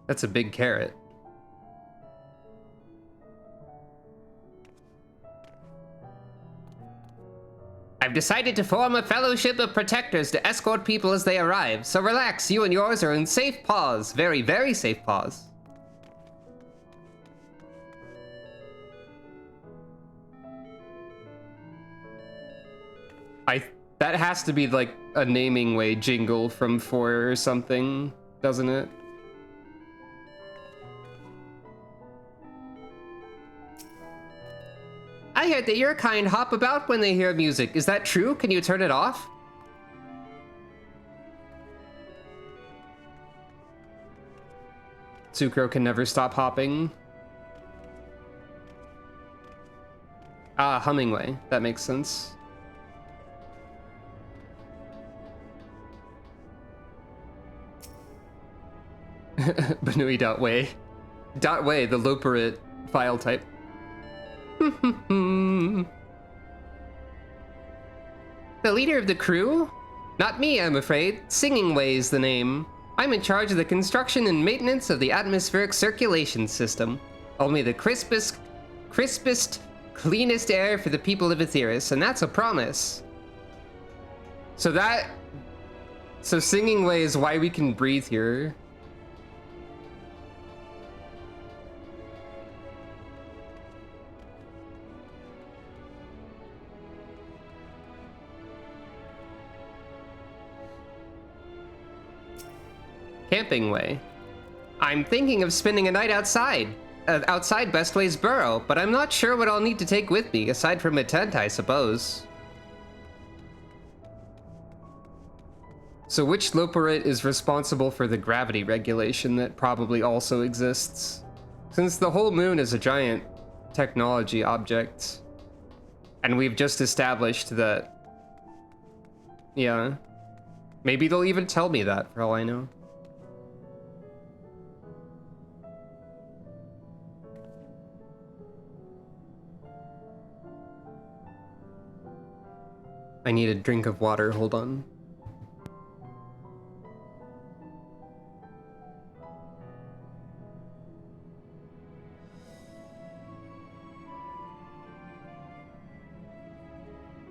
That's a big carrot. I've decided to form a fellowship of protectors to escort people as they arrive. So relax, you and yours are in safe paws. Very, very safe paws. That has to be like a naming way jingle from 4 or something, doesn't it? I heard that your kind hop about when they hear music. Is that true? Can you turn it off? Tsukro can never stop hopping. Ah, Hummingway. That makes sense. Banui.way. .way, the Loperit file type. The leader of the crew? Not me, I'm afraid. Singing Way is the name. I'm in charge of the construction and maintenance of the atmospheric circulation system. Only the crispest, cleanest air for the people of Aetheris, and that's a promise. So Singing Way is why we can breathe here. Camping way. I'm thinking of spending a night outside Bestway's burrow, but I'm not sure what I'll need to take with me, aside from a tent, I suppose. So which Loperit is responsible for the gravity regulation that probably also exists? Since the whole moon is a giant technology object, and we've just established that, yeah, maybe they'll even tell me that for all I know. I need a drink of water, hold on.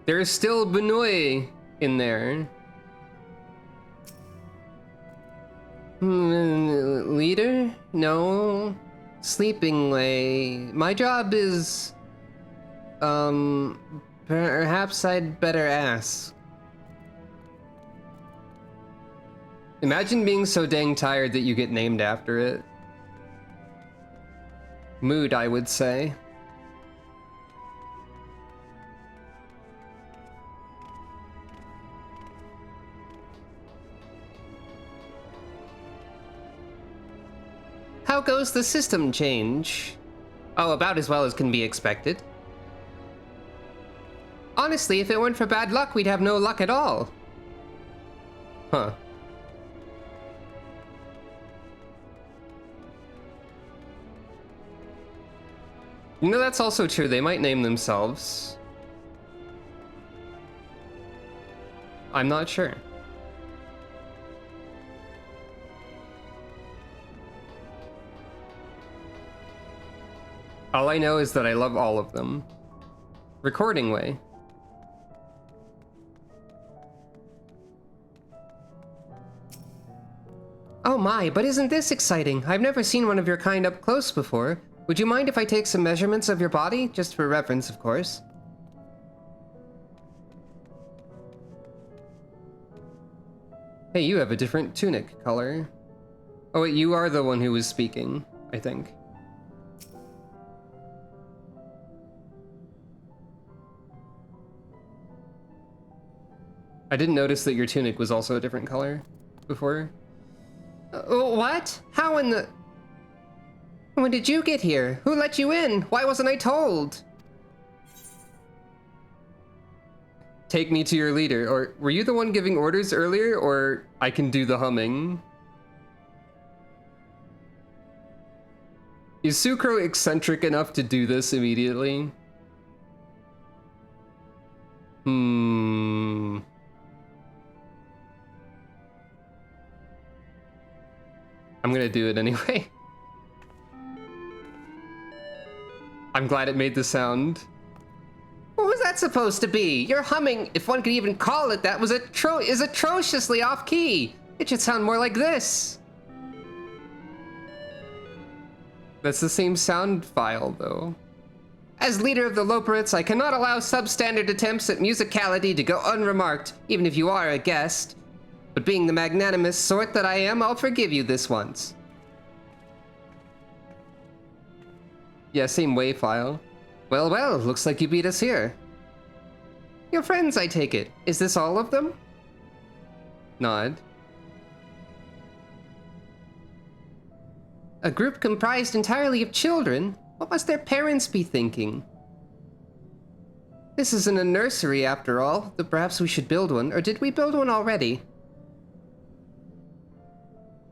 There's still Banui in there. Leader? No. Sleeping way. My job is... perhaps I'd better ask. Imagine being so dang tired that you get named after it. Mood, I would say. How goes the system change? Oh, about as well as can be expected. Honestly, if it weren't for bad luck, we'd have no luck at all. Huh. You know, that's also true. They might name themselves. I'm not sure. All I know is that I love all of them. Recording way. Oh my, but isn't this exciting? I've never seen one of your kind up close before. Would you mind if I take some measurements of your body? Just for reference, of course. Hey, you have a different tunic color. Oh wait, you are the one who was speaking, I think. I didn't notice that your tunic was also a different color before. What? How in the... When did you get here? Who let you in? Why wasn't I told? Take me to your leader. Or were you the one giving orders earlier? Or I can do the humming? Is Sucro eccentric enough to do this immediately? I'm gonna do it anyway. I'm glad it made the sound. What was that supposed to be? Your humming, if one could even call it that, is atrociously off-key. It should sound more like this. That's the same sound file, though. As leader of the Loporits, I cannot allow substandard attempts at musicality to go unremarked, even if you are a guest. But being the magnanimous sort that I am, I'll forgive you this once. Yeah, same WAV file. Well, well, looks like you beat us here. Your friends, I take it. Is this all of them? Nod. A group comprised entirely of children? What must their parents be thinking? This isn't a nursery after all, though perhaps we should build one, or did we build one already?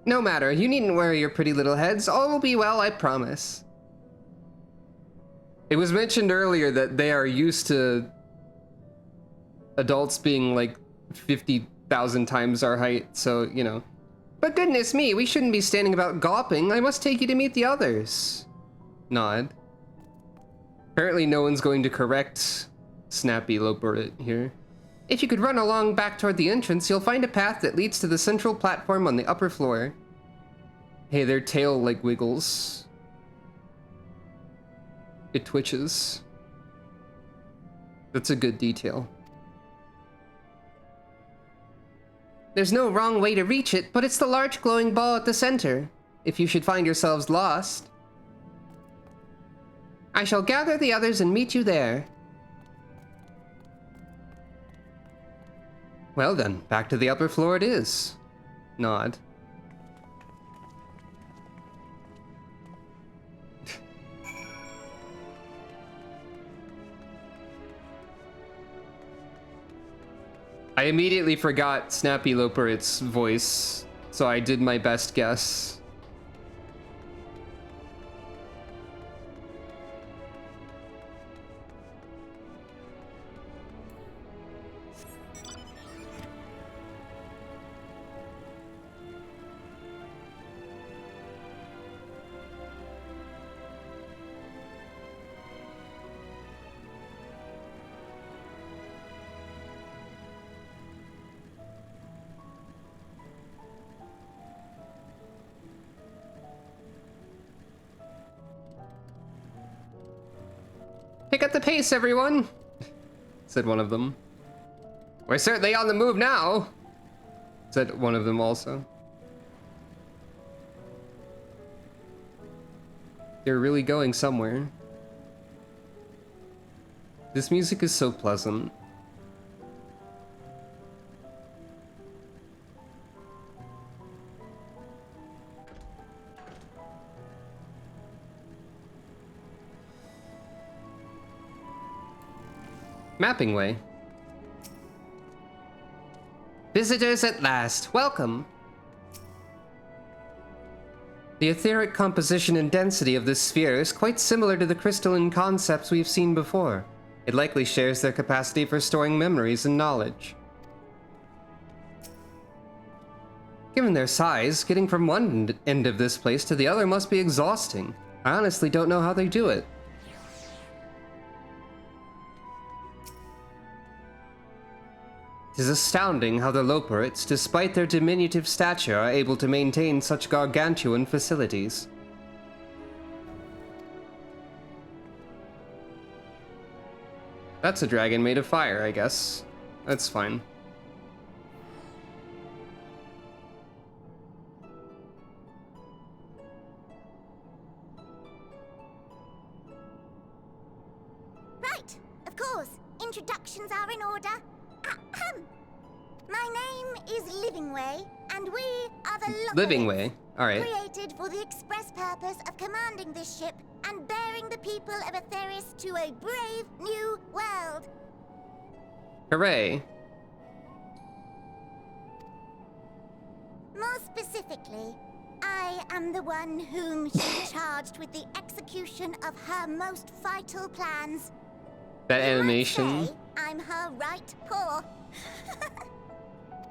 No matter, you needn't worry your pretty little heads, all will be well, I promise. It was mentioned earlier that they are used to adults being like 50,000 times our height, so, you know. But goodness me, we shouldn't be standing about gawping. I must take you to meet the others. Nod. Apparently no one's going to correct Snappy Loporit here. If you could run along back toward the entrance, you'll find a path that leads to the central platform on the upper floor. Hey, their tail like wiggles. It twitches. That's a good detail. There's no wrong way to reach it, but it's the large glowing ball at the center, if you should find yourselves lost. I shall gather the others and meet you there. Well then, back to the upper floor it is. Nod. I immediately forgot Snappy Loporit's voice, so I did my best guess. Pick up the pace, everyone, said one of them. We're certainly on the move now, said one of them also. They're really going somewhere. This music is so pleasant. Mapping way. Visitors at last, welcome. The etheric composition and density of this sphere is quite similar to the crystalline concepts we've seen before. It likely shares their capacity for storing memories and knowledge. Given their size, getting from one end of this place to the other must be exhausting. I honestly don't know how they do it. 'Tis astounding how the Loporits, despite their diminutive stature, are able to maintain such gargantuan facilities. That's a dragon made of fire, I guess. That's fine. Right, of course. Introductions are in order. Ahem. My name is Livingway, and we are the Livingway, alright. created for the express purpose of commanding this ship and bearing the people of Aetheris to a brave new world. Hooray. More specifically, I am the one whom she charged with the execution of her most vital plans. That You might animation. say I'm her right paw.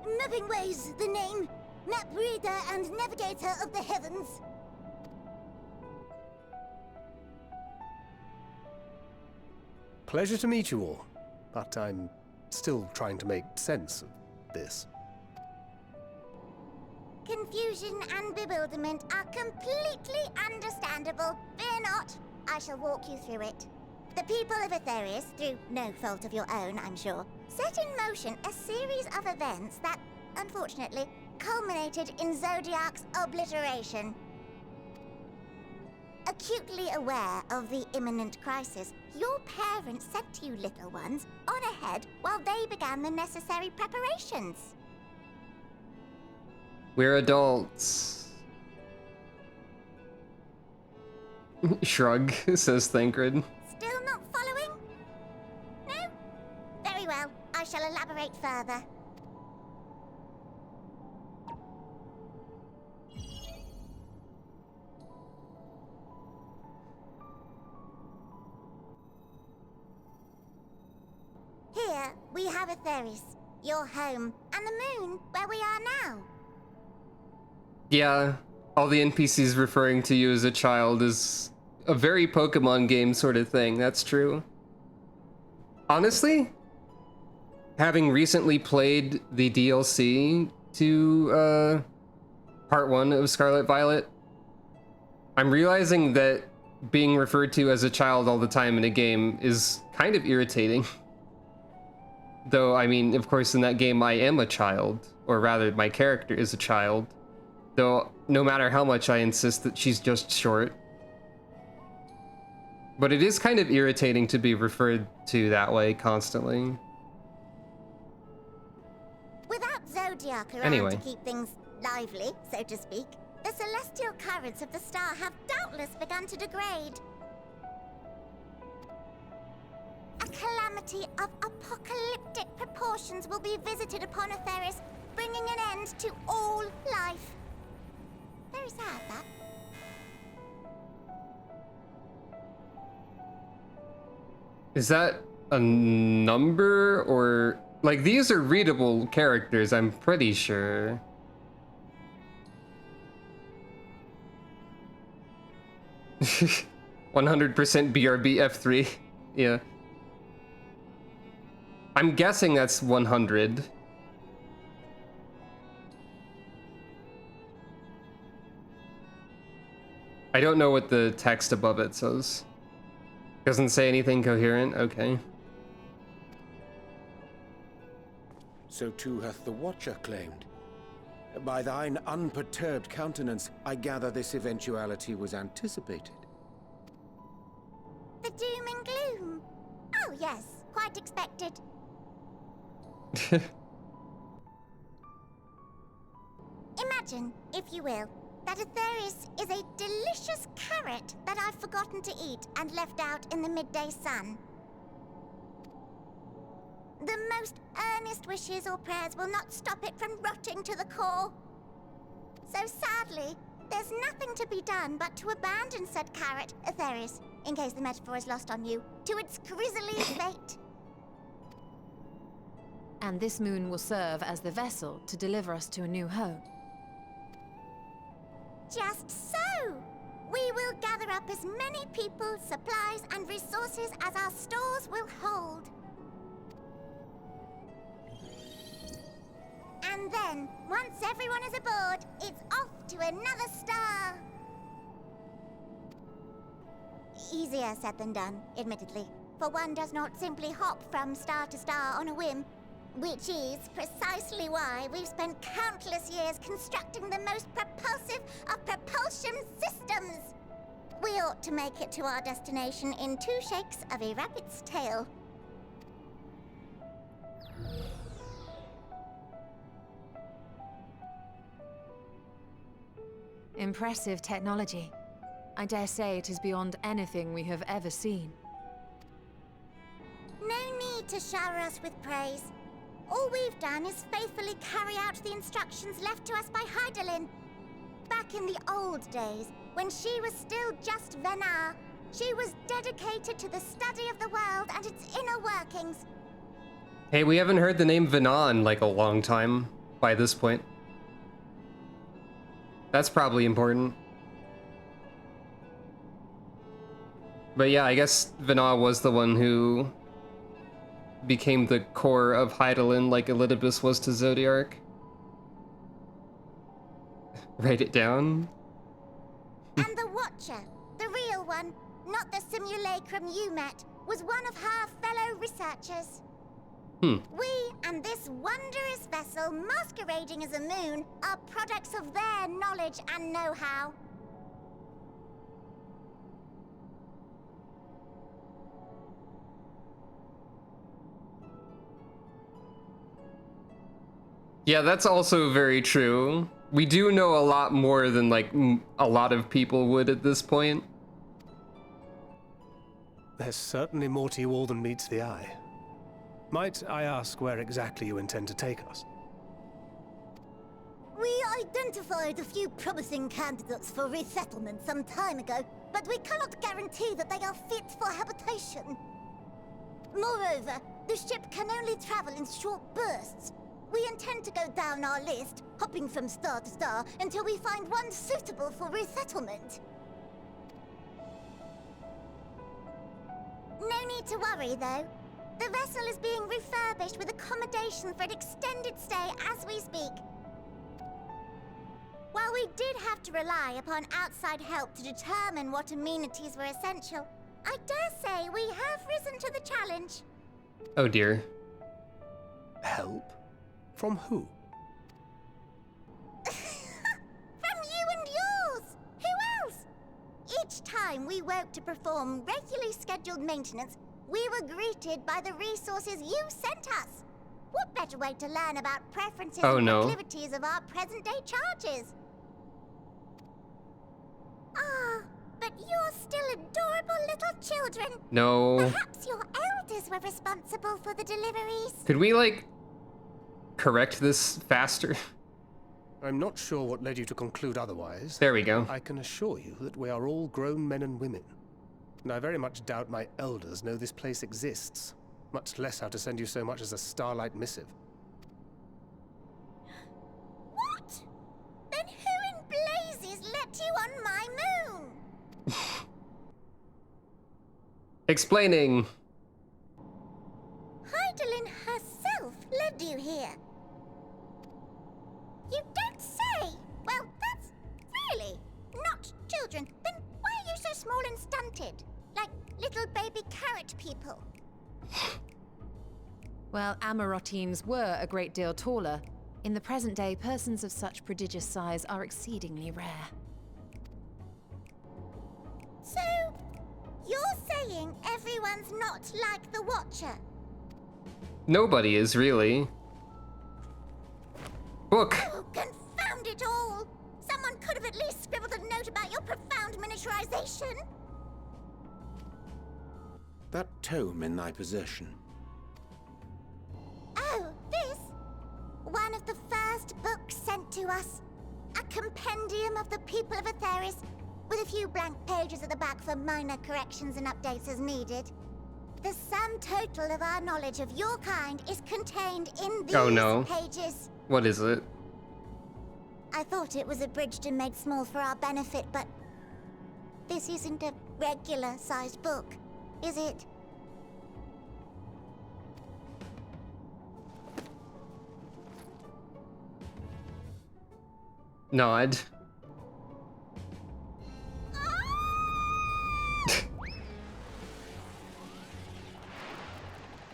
Livingway's the name. Map reader and navigator of the heavens. Pleasure to meet you all, but I'm still trying to make sense of this. Confusion and bewilderment are completely understandable. Fear not, I shall walk you through it. The people of Aetheris, through no fault of your own, I'm sure, set in motion a series of events that, unfortunately, culminated in Zodiac's obliteration. Acutely aware of the imminent crisis, your parents sent you little ones on ahead while they began the necessary preparations. We're adults. Shrug, says Thancred. Still not following? No? Very well, I shall elaborate further. Here, we have Aetheris, your home, and the moon, where we are now. Yeah, all the NPCs referring to you as a child is a very Pokemon game sort of thing, that's true. Honestly, having recently played the DLC to Part 1 of Scarlet Violet, I'm realizing that being referred to as a child all the time in a game is kind of irritating. Though, I mean, of course, in that game I am a child, or rather, my character is a child. Though, no matter how much I insist that she's just short. But it is kind of irritating to be referred to that way constantly. Without Zodiac around Anyway. to keep things lively, so to speak, the celestial currents of the star have doubtless begun to degrade. A calamity of apocalyptic proportions will be visited upon Aetheris, bringing an end to all life. Very sad, that. Is that a number or... Like, these are readable characters, I'm pretty sure. "100% BRB F3. Yeah. I'm guessing that's 100. I don't know what the text above it says. Doesn't say anything coherent? Okay. So too hath the Watcher claimed. By thine unperturbed countenance, I gather this eventuality was anticipated. The doom and gloom. Oh yes, quite expected. Imagine, if you will, that Aetheris is a delicious carrot that I've forgotten to eat and left out in the midday sun. The most earnest wishes or prayers will not stop it from rotting to the core. So sadly, there's nothing to be done but to abandon said carrot, Aetheris, in case the metaphor is lost on you, to its grisly fate. And this moon will serve as the vessel to deliver us to a new home. Just so! We will gather up as many people, supplies, and resources as our stores will hold. then, once everyone is aboard, it's off to another star. Easier said than done, admittedly, for one does not simply hop from star to star on a whim. Which is precisely why we've spent countless years constructing the most propulsive of propulsion systems. We ought to make it to our destination in 2 shakes of a rabbit's tail. Impressive technology. I dare say it is beyond anything we have ever seen. No need to shower us with praise. All we've done is faithfully carry out the instructions left to us by Hydaelyn. Back in the old days, when she was still just Venar, she was dedicated to the study of the world and its inner workings. Hey, we haven't heard the name Venar in like a long time by this point. That's probably important. But yeah, I guess Venar was the one who became the core of Hydaelyn like Elidibus was to Zodiark. Write it down. And the Watcher, the real one, not the simulacrum you met, was one of her fellow researchers. We and this wondrous vessel masquerading as a moon are products of their knowledge and know-how. Yeah, that's also very true. We do know a lot more than like a lot of people would at this point. There's certainly more to you all than meets the eye. Might I ask where exactly you intend to take us? We identified a few promising candidates for resettlement some time ago, but we cannot guarantee that they are fit for habitation. Moreover, the ship can only travel in short bursts. We intend to go down our list, hopping from star to star, until we find one suitable for resettlement. No need to worry, though. The vessel is being refurbished with accommodation for an extended stay as we speak. While we did have to rely upon outside help to determine what amenities were essential, I dare say we have risen to the challenge. Oh dear. Help? From who? From you and yours! Who else? Each time we woke to perform regularly scheduled maintenance, we were greeted by the resources you sent us. What better way to learn about preferences and proclivities of our present-day charges? Ah, but you're still adorable little children. No. Perhaps your elders were responsible for the deliveries. Could we, like, correct this faster? I'm not sure what led you to conclude otherwise. There we go. I can assure you that we are all grown men and women. And I very much doubt my elders know this place exists, much less how to send you so much as a starlight missive. What? Then who in blazes let you on my moon? Explaining. Hydaelyn herself led you here. You don't say! Well, that's really not children. Then why are you so small and stunted? Like little baby carrot people. Well, Amarotines were a great deal taller. In the present day, persons of such prodigious size are exceedingly rare. So, you're saying everyone's not like the Watcher? Nobody is really. Book. Oh, confound it all! Someone could have at least scribbled a note about your profound miniaturization. That tome in thy possession. Oh, this? One of the first books sent to us. A compendium of the people of Aetheris, with a few blank pages at the back for minor corrections and updates as needed. The sum total of our knowledge of your kind is contained in these pages. What is it? I thought it was abridged and made small for our benefit, but this isn't a regular-sized book, is it? Nod.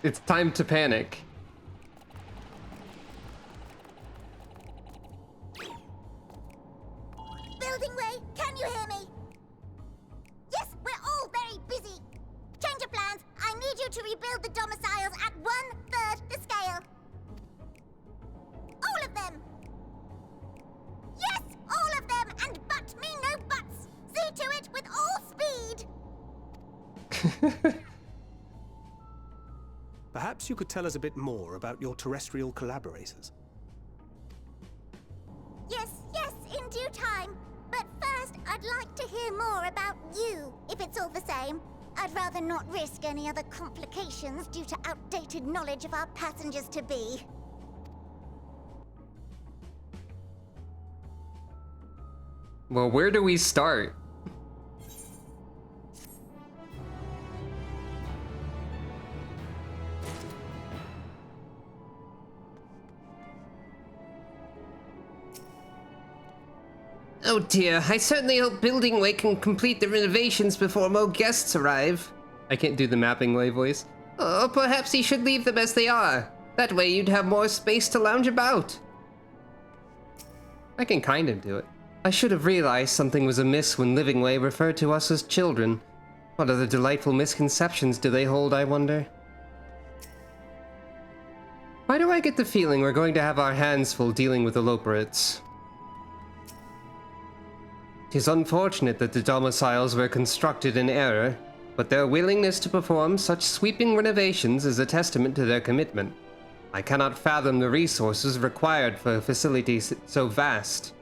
It's time to panic. Building Way, can you hear me? Yes, we're all very busy. Change of plans. I need you to rebuild the domiciles at 1/3 the scale. All of them. Yes, all of them, and but me no buts. See to it with all speed. Perhaps you could tell us a bit more about your terrestrial collaborators. Yes, in due time. But first, I'd like to hear more about you, if it's all the same. I'd rather not risk any other complications due to outdated knowledge of our passengers-to-be. Well, where do we start? Oh dear, I certainly hope Building Way can complete the renovations before more guests arrive. I can't do the mapping way voice. Oh, perhaps he should leave them as they are. That way you'd have more space to lounge about. I can kind of do it. I should have realized something was amiss when Living Way referred to us as children. What other delightful misconceptions do they hold, I wonder? Why do I get the feeling we're going to have our hands full dealing with the Loperites? 'Tis unfortunate that the domiciles were constructed in error, but their willingness to perform such sweeping renovations is a testament to their commitment. I cannot fathom the resources required for a facility so vast.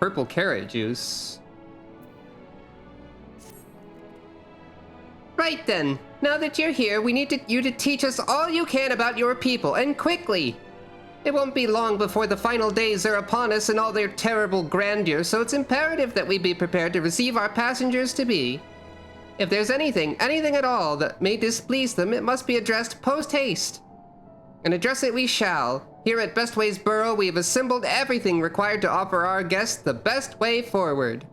Purple carrot juice. Right then, now that you're here, we need you to teach us all you can about your people, and quickly! It won't be long before the final days are upon us in all their terrible grandeur, so it's imperative that we be prepared to receive our passengers-to-be. If there's anything at all, that may displease them, it must be addressed post-haste. And address it we shall. Here at Bestways Borough, we have assembled everything required to offer our guests the best way forward.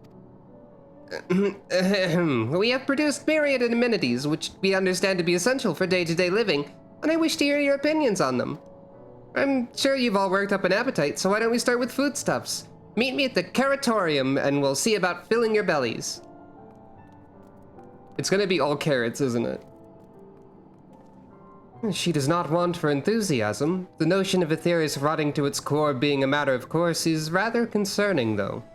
We have produced myriad amenities, which we understand to be essential for day-to-day living, and I wish to hear your opinions on them. I'm sure you've all worked up an appetite, so why don't we start with foodstuffs? Meet me at the Carrotorium, and we'll see about filling your bellies. It's gonna be all carrots, isn't it? She does not want for enthusiasm. The notion of Aetherius rotting to its core being a matter of course is rather concerning, though.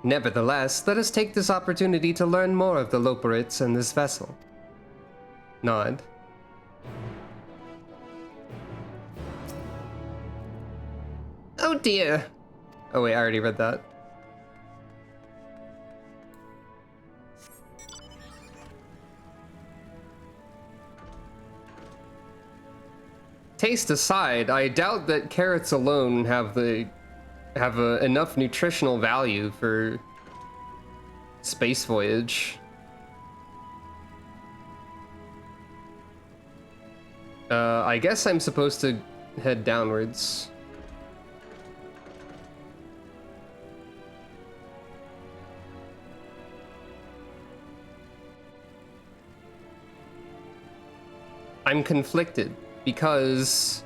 Nevertheless, let us take this opportunity to learn more of the Loperites and this vessel. Nod. Oh dear. Oh wait, I already read that. Taste aside, I doubt that carrots alone have enough nutritional value for space voyage. I guess I'm supposed to head downwards. I'm conflicted because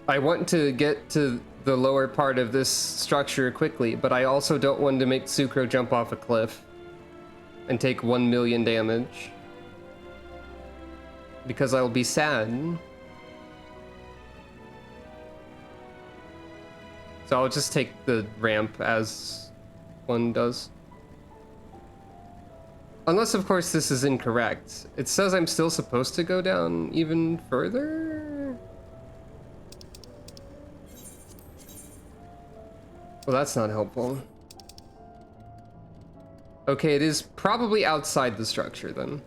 I want to get to the lower part of this structure quickly, but I also don't want to make Sucro jump off a cliff and take 1 million damage because I'll be sad. So I'll just take the ramp as one does. Unless, of course, this is incorrect. It says I'm still supposed to go down even further? Well, that's not helpful. Okay, it is probably outside the structure, then.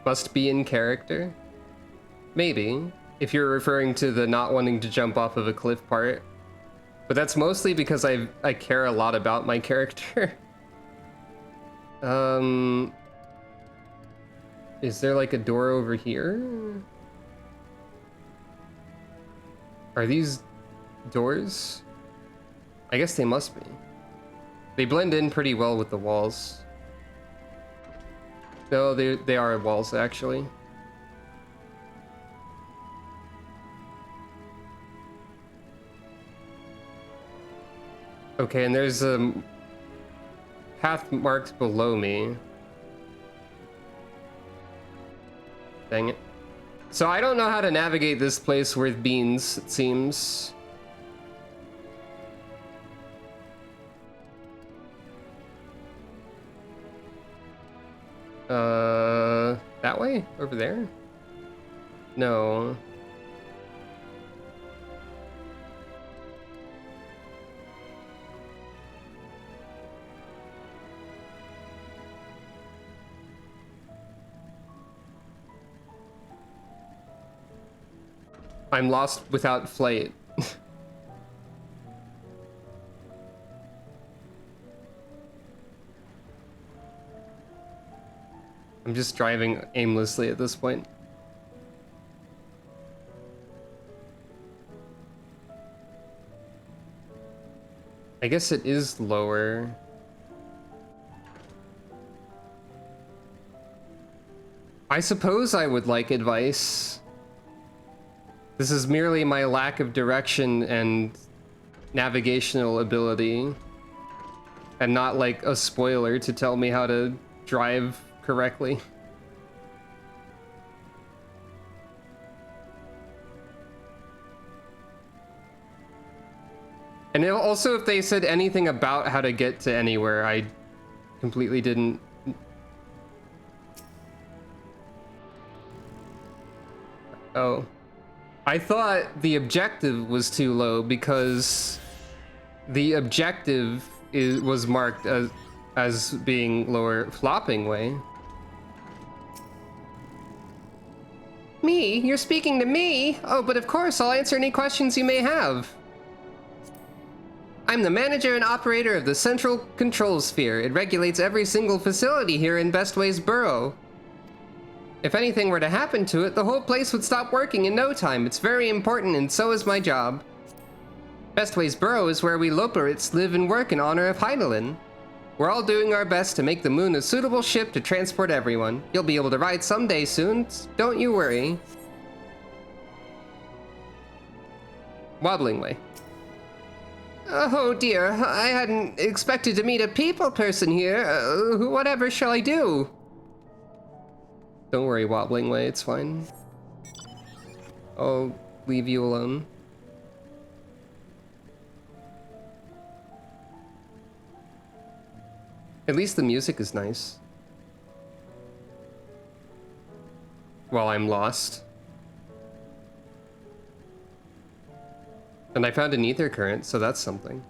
Must be in character? Maybe, if you're referring to the not wanting to jump off of a cliff part. But that's mostly because I care a lot about my character. Is there like a door over here? Are these doors? I guess they must be. They blend in pretty well with the walls. No, they are walls actually. Okay, and there's a path marked below me. Dang it. So I don't know how to navigate this place with beans, it seems. That way? Over there? No. I'm lost without flight. I'm just driving aimlessly at this point. I guess it is lower. I suppose I would like advice. This is merely my lack of direction and navigational ability, and not like a spoiler to tell me how to drive correctly. And also, if they said anything about how to get to anywhere, I completely didn't. Oh. I thought the objective was too low because the objective was marked as being lower. Flopping way. Me? You're speaking to me? Oh, but of course, I'll answer any questions you may have. I'm the manager and operator of the Central Control Sphere. It regulates every single facility here in Bestways Borough. If anything were to happen to it, the whole place would stop working in no time. It's very important, and so is my job. Bestways Borough is where we Loperites live and work in honor of Heidelin. We're all doing our best to make the moon a suitable ship to transport everyone. You'll be able to ride someday soon, don't you worry. Wobbling way. Oh dear, I hadn't expected to meet a people person here. Whatever shall I do? Don't worry, wobbling way, it's fine. I'll leave you alone. At least the music is nice. While I'm lost. And I found an ether current, so that's something.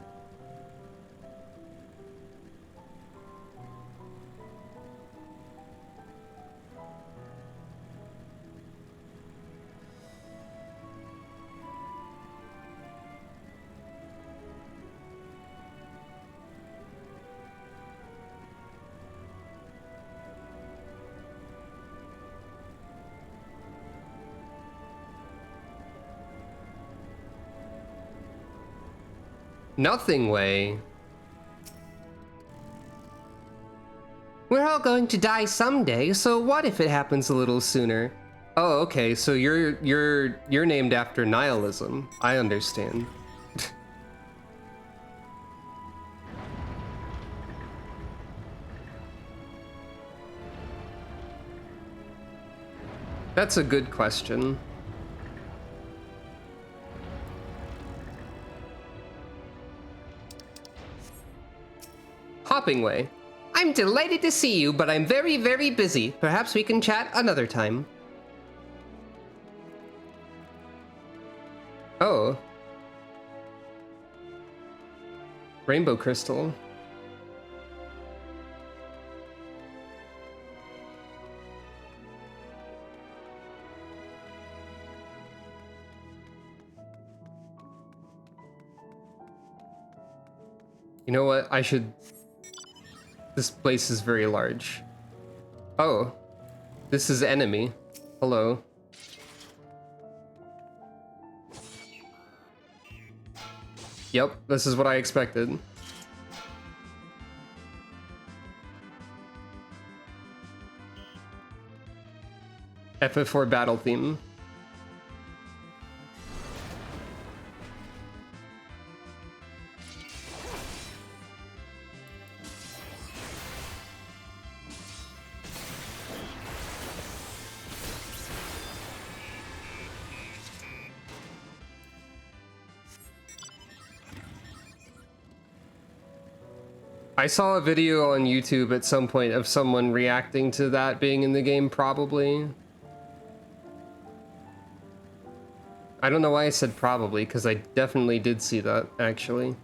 Nothing way. We're all going to die someday, so what if it happens a little sooner? Oh, okay, so you're named after nihilism. I understand. That's a good question. Hopping way. I'm delighted to see you, but I'm very, very busy. Perhaps we can chat another time. Oh. Rainbow crystal. You know what? I should... This place is very large. Oh. This is enemy. Hello. Yep, this is what I expected. FF4 battle theme. I saw a video on YouTube at some point of someone reacting to that being in the game, probably. I don't know why I said probably, because I definitely did see that, actually.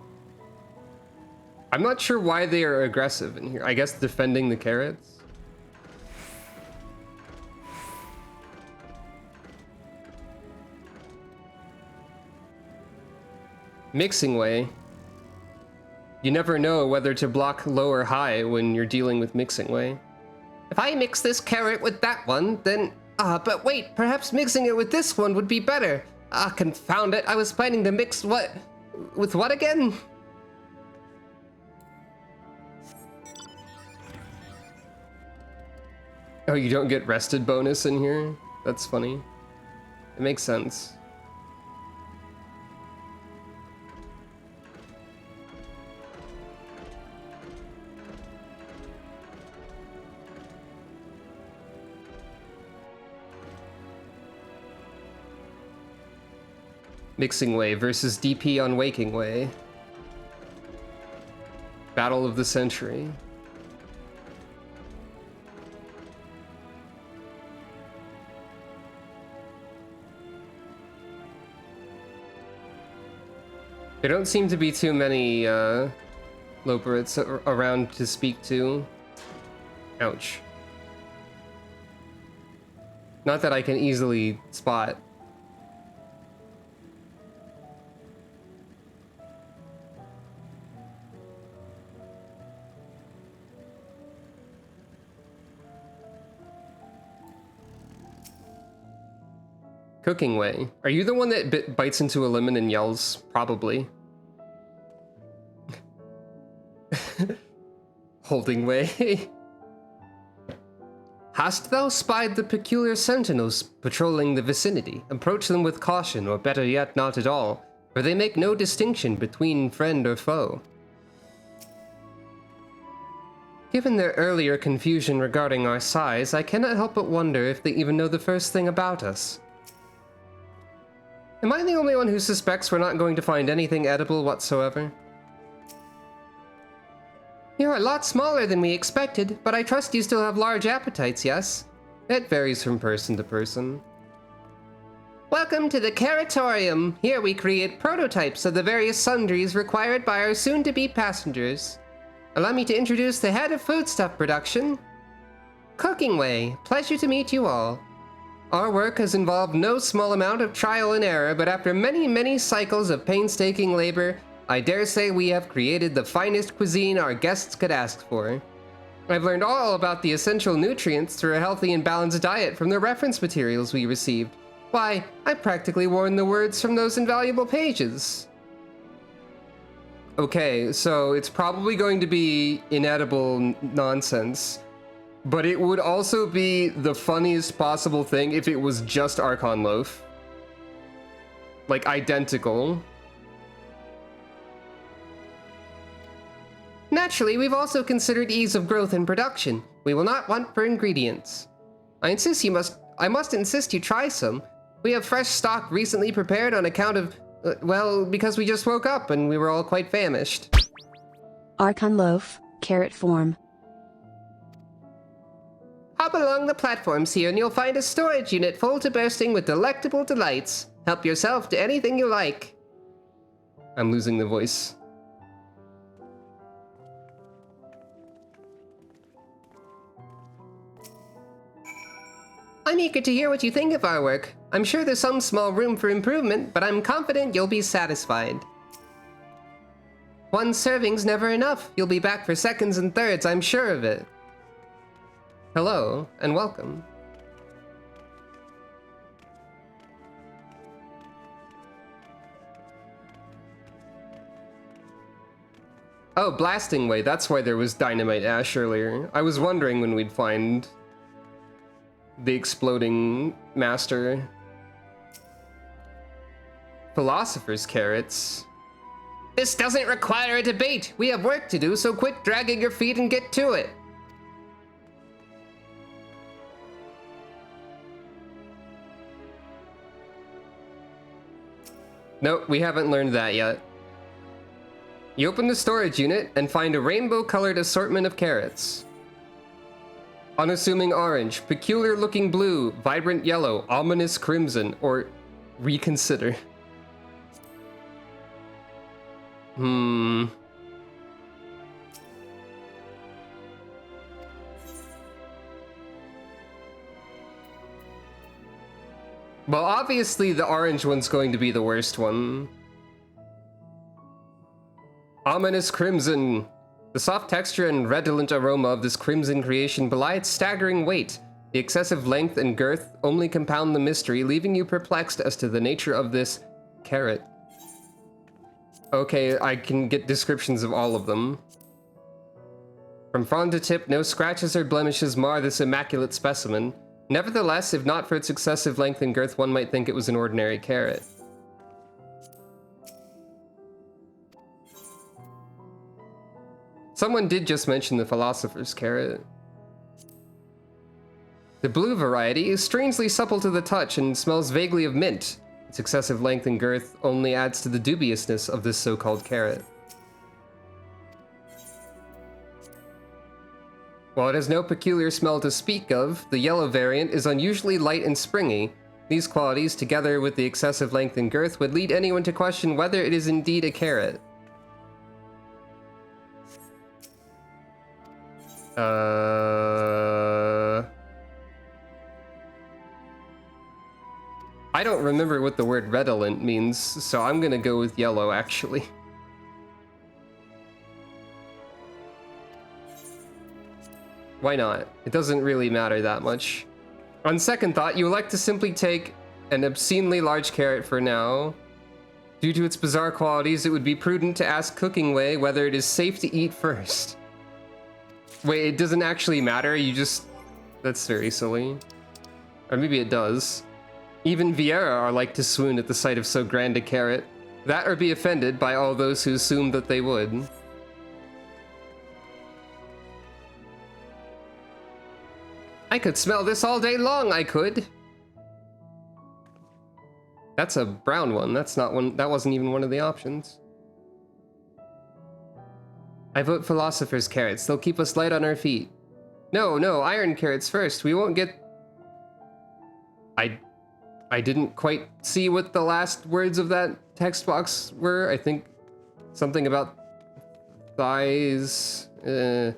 I'm not sure why they are aggressive in here. I guess defending the carrots? Mixing way. You never know whether to block low or high when you're dealing with mixing way. If I mix this carrot with that one, then... but wait, perhaps mixing it with this one would be better. Confound it, I was planning to mix what... with what again? Oh, you don't get rested bonus in here? That's funny. It makes sense. Mixing Way versus DP on Waking Way. Battle of the Century. There don't seem to be too many Loporits around to speak to. Ouch. Not that I can easily spot. Cooking Way. Are you the one that bites into a lemon and yells? Probably. Holding Way. Hast thou spied the peculiar sentinels patrolling the vicinity? Approach them with caution, or better yet, not at all, for they make no distinction between friend or foe. Given their earlier confusion regarding our size, I cannot help but wonder if they even know the first thing about us. Am I the only one who suspects we're not going to find anything edible whatsoever? You're a lot smaller than we expected, but I trust you still have large appetites, yes? It varies from person to person. Welcome to the Carrotorium. Here we create prototypes of the various sundries required by our soon-to-be passengers. Allow me to introduce the head of foodstuff production. Cooking Way. Pleasure to meet you all. Our work has involved no small amount of trial and error, but after many, many cycles of painstaking labor, I dare say we have created the finest cuisine our guests could ask for. I've learned all about the essential nutrients through a healthy and balanced diet from the reference materials we received. Why, I practically worn the words from those invaluable pages. Okay, so it's probably going to be inedible nonsense. But it would also be the funniest possible thing if it was just Archon Loaf. Like, identical. Naturally, we've also considered ease of growth and production. We will not want for ingredients. I must insist you try some. We have fresh stock recently prepared on account of, well, because we just woke up and we were all quite famished. Archon Loaf, carrot form. Hop along the platforms here and you'll find a storage unit full to bursting with delectable delights. Help yourself to anything you like. I'm losing the voice. I'm eager to hear what you think of our work. I'm sure there's some small room for improvement, but I'm confident you'll be satisfied. One serving's never enough. You'll be back for seconds and thirds, I'm sure of it. Hello, and welcome. Oh, blasting way, that's why there was dynamite ash earlier. I was wondering when we'd find the exploding master. Philosopher's carrots. This doesn't require a debate. We have work to do, so quit dragging your feet and get to it. Nope, we haven't learned that yet. You open the storage unit and find a rainbow-colored assortment of carrots. Unassuming orange, peculiar-looking blue, vibrant yellow, ominous crimson, or reconsider. Well, obviously the orange one's going to be the worst one. Ominous crimson. The soft texture and redolent aroma of this crimson creation belie its staggering weight. The excessive length and girth only compound the mystery, leaving you perplexed as to the nature of this carrot. Okay, I can get descriptions of all of them. From frond to tip, no scratches or blemishes mar this immaculate specimen. Nevertheless, if not for its excessive length and girth, one might think it was an ordinary carrot. Someone did just mention the philosopher's carrot. The blue variety is strangely supple to the touch and smells vaguely of mint. Its excessive length and girth only adds to the dubiousness of this so-called carrot. While it has no peculiar smell to speak of, the yellow variant is unusually light and springy. These qualities, together with the excessive length and girth, would lead anyone to question whether it is indeed a carrot. I don't remember what the word redolent means, so I'm gonna go with yellow, actually. Why not? It doesn't really matter that much. On second thought, you elect to simply take an obscenely large carrot for now. Due to its bizarre qualities, it would be prudent to ask Cooking Way whether it is safe to eat first. Wait, it doesn't actually matter, you just... That's very silly. Or maybe it does. Even Vieira are like to swoon at the sight of so grand a carrot. That or be offended by all those who assumed that they would. I could smell this all day long, I could. That's a brown one. That's not one. That wasn't even one of the options. I vote philosopher's carrots. They'll keep us light on our feet. No, iron carrots first. We won't get... I didn't quite see what the last words of that text box were. I think something about thighs. Yeah,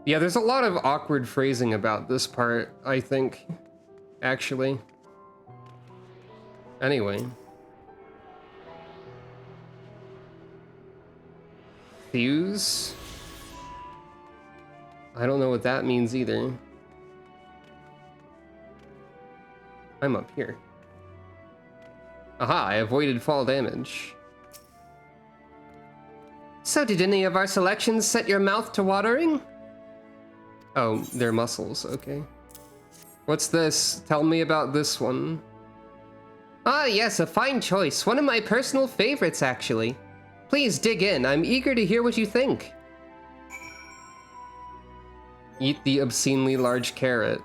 there's a lot of awkward phrasing about this part, I think, actually. Anyway. Fuse? I don't know what that means either. I'm up here. Aha, I avoided fall damage. So did any of our selections set your mouth to watering? Oh, they're mussels, okay. What's this? Tell me about this one. Ah, yes, a fine choice. One of my personal favorites, actually. Please dig in. I'm eager to hear what you think. Eat the obscenely large carrot,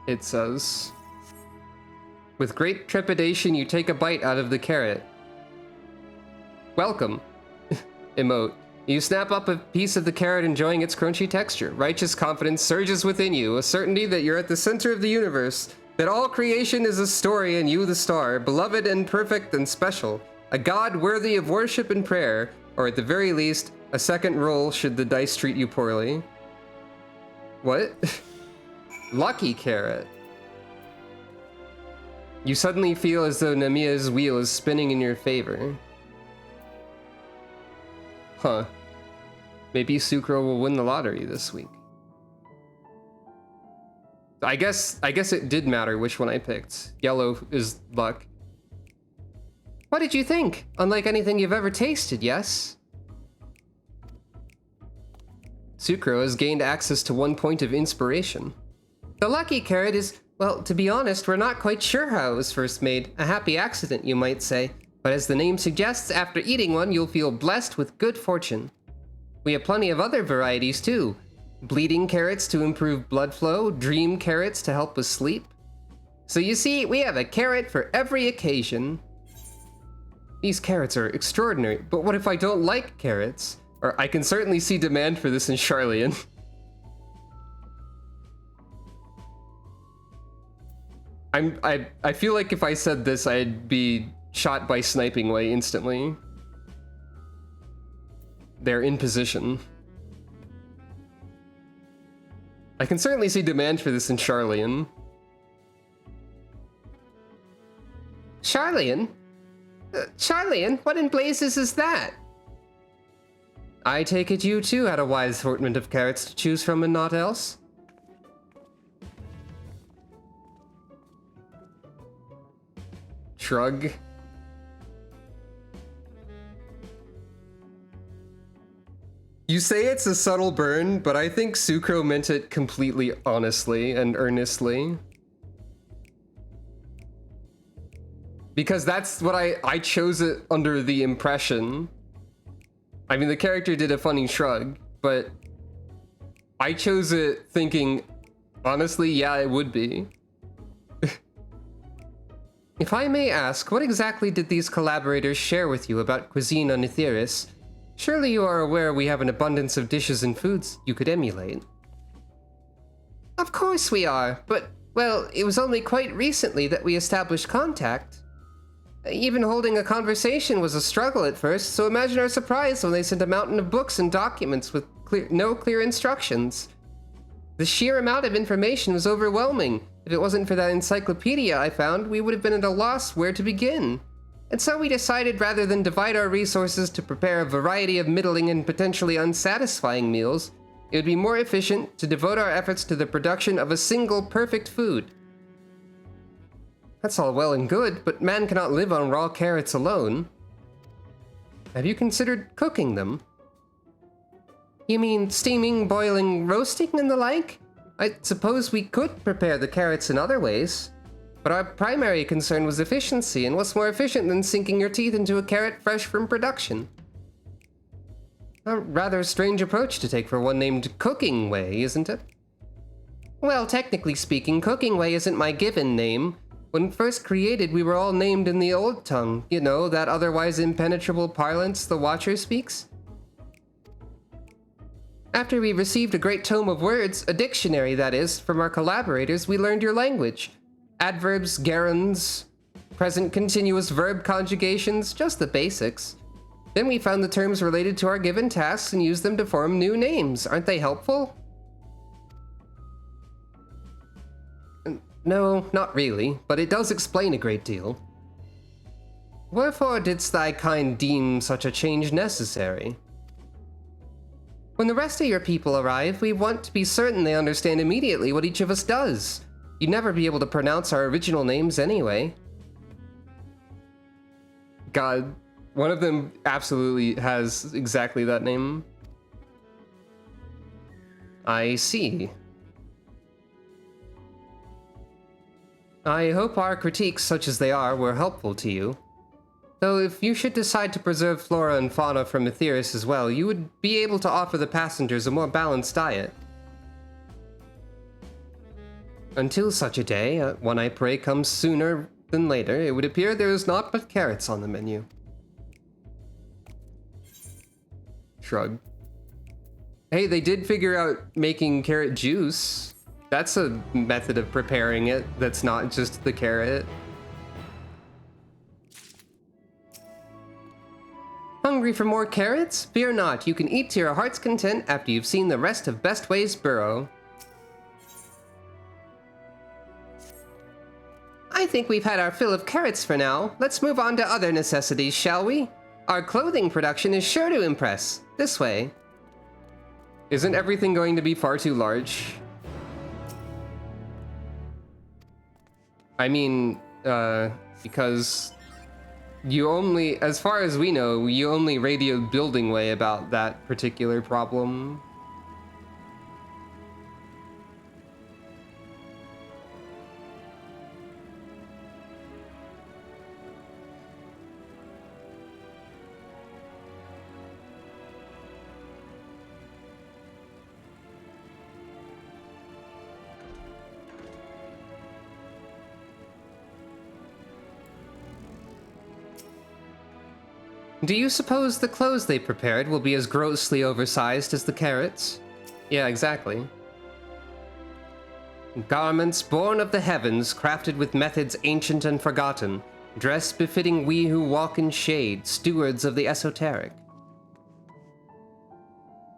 it says. With great trepidation, you take a bite out of the carrot. Welcome. Emote. You snap up a piece of the carrot, enjoying its crunchy texture. Righteous confidence surges within you, a certainty that you're at the center of the universe, that all creation is a story and you the star, beloved and perfect and special, a god worthy of worship and prayer, or at the very least, a second roll should the dice treat you poorly. What? Lucky carrot. You suddenly feel as though Namia's wheel is spinning in your favor. Huh. Maybe Sucro will win the lottery this week. I guess it did matter which one I picked. Yellow is luck. What did you think? Unlike anything you've ever tasted, yes? Sucro has gained access to 1 point of inspiration. The lucky carrot is, well, to be honest, we're not quite sure how it was first made. A happy accident, you might say. But as the name suggests, after eating one, you'll feel blessed with good fortune. We have plenty of other varieties too. Bleeding carrots to improve blood flow, dream carrots to help with sleep. So you see, we have a carrot for every occasion. These carrots are extraordinary, but what if I don't like carrots? Or I can certainly see demand for this in Charlian. I feel like if I said this, I'd be shot by Sniping Way instantly. They're in position. I can certainly see demand for this in Charlian. Charlian? Charlian? What in blazes is that? I take it you too had a wide assortment of carrots to choose from and not else? Shrug. You say it's a subtle burn, but I think Sucro meant it completely honestly and earnestly. Because that's what I chose it under the impression. I mean, the character did a funny shrug, but I chose it thinking, honestly, yeah, it would be. If I may ask, what exactly did these collaborators share with you about cuisine on Etheirys? Surely you are aware we have an abundance of dishes and foods you could emulate. Of course we are, but, well, it was only quite recently that we established contact. Even holding a conversation was a struggle at first, so imagine our surprise when they sent a mountain of books and documents with no clear instructions. The sheer amount of information was overwhelming. If it wasn't for that encyclopedia I found, we would have been at a loss where to begin. And so we decided rather than divide our resources to prepare a variety of middling and potentially unsatisfying meals, it would be more efficient to devote our efforts to the production of a single perfect food. That's all well and good, but man cannot live on raw carrots alone. Have you considered cooking them? You mean steaming, boiling, roasting, and the like? I suppose we could prepare the carrots in other ways. But our primary concern was efficiency, and what's more efficient than sinking your teeth into a carrot fresh from production? A rather strange approach to take for one named Cooking Way, isn't it? Well, technically speaking, Cooking Way isn't my given name. When first created, we were all named in the old tongue. You know, that otherwise impenetrable parlance the Watcher speaks? After we received a great tome of words, a dictionary that is, from our collaborators, we learned your language. Adverbs, gerunds, present continuous verb conjugations, just the basics. Then we found the terms related to our given tasks and used them to form new names. Aren't they helpful? No, not really, but it does explain a great deal. Wherefore didst thy kind deem such a change necessary? When the rest of your people arrive, we want to be certain they understand immediately what each of us does. You'd never be able to pronounce our original names anyway. God, one of them absolutely has exactly that name. I see. I hope our critiques, such as they are, were helpful to you. Though if you should decide to preserve flora and fauna from Etheirys as well, you would be able to offer the passengers a more balanced diet. Until such a day, one I pray comes sooner than later, it would appear there is naught but carrots on the menu. Shrug. Hey, they did figure out making carrot juice. That's a method of preparing it that's not just the carrot. Hungry for more carrots? Fear not, you can eat to your heart's content after you've seen the rest of Bestway's burrow. I think we've had our fill of carrots for now. Let's move on to other necessities, shall we? our clothing production is sure to impress. This way. Isn't everything going to be far too large? I mean, because you only, as far as we know, you only radioed Buildingway about that particular problem. Do you suppose the clothes they prepared will be as grossly oversized as the carrots? Yeah, exactly. Garments born of the heavens, crafted with methods ancient and forgotten, dress befitting we who walk in shade, stewards of the esoteric.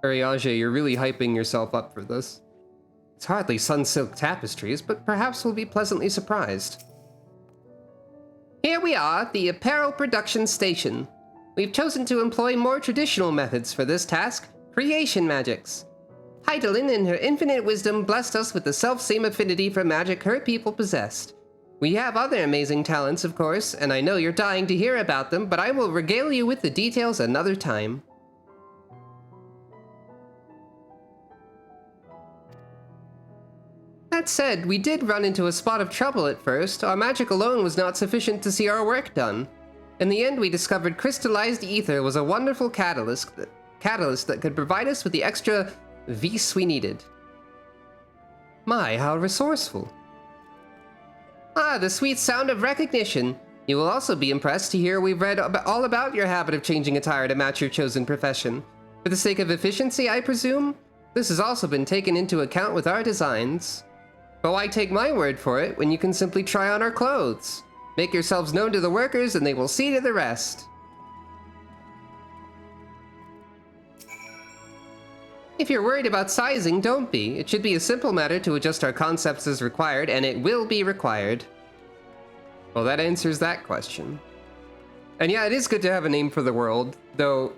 Ariage, you're really hyping yourself up for this. It's hardly sun-silk tapestries, but perhaps we'll be pleasantly surprised. Here we are, the apparel production station. We've chosen to employ more traditional methods for this task, creation magics. Heidelin, in her infinite wisdom, blessed us with the self-same affinity for magic her people possessed. We have other amazing talents, of course, and I know you're dying to hear about them, but I will regale you with the details another time. That said, we did run into a spot of trouble at first. Our magic alone was not sufficient to see our work done. In the end, we discovered crystallized ether was a wonderful catalyst that could provide us with the extra vis we needed. My, how resourceful. Ah, the sweet sound of recognition. You will also be impressed to hear we've read all about your habit of changing attire to match your chosen profession. For the sake of efficiency, I presume? This has also been taken into account with our designs. But why take my word for it when you can simply try on our clothes? Make yourselves known to the workers and they will see to the rest. If you're worried about sizing, don't be. It should be a simple matter to adjust our concepts as required, and it will be required. Well, that answers that question. And yeah, it is good to have a name for the world, though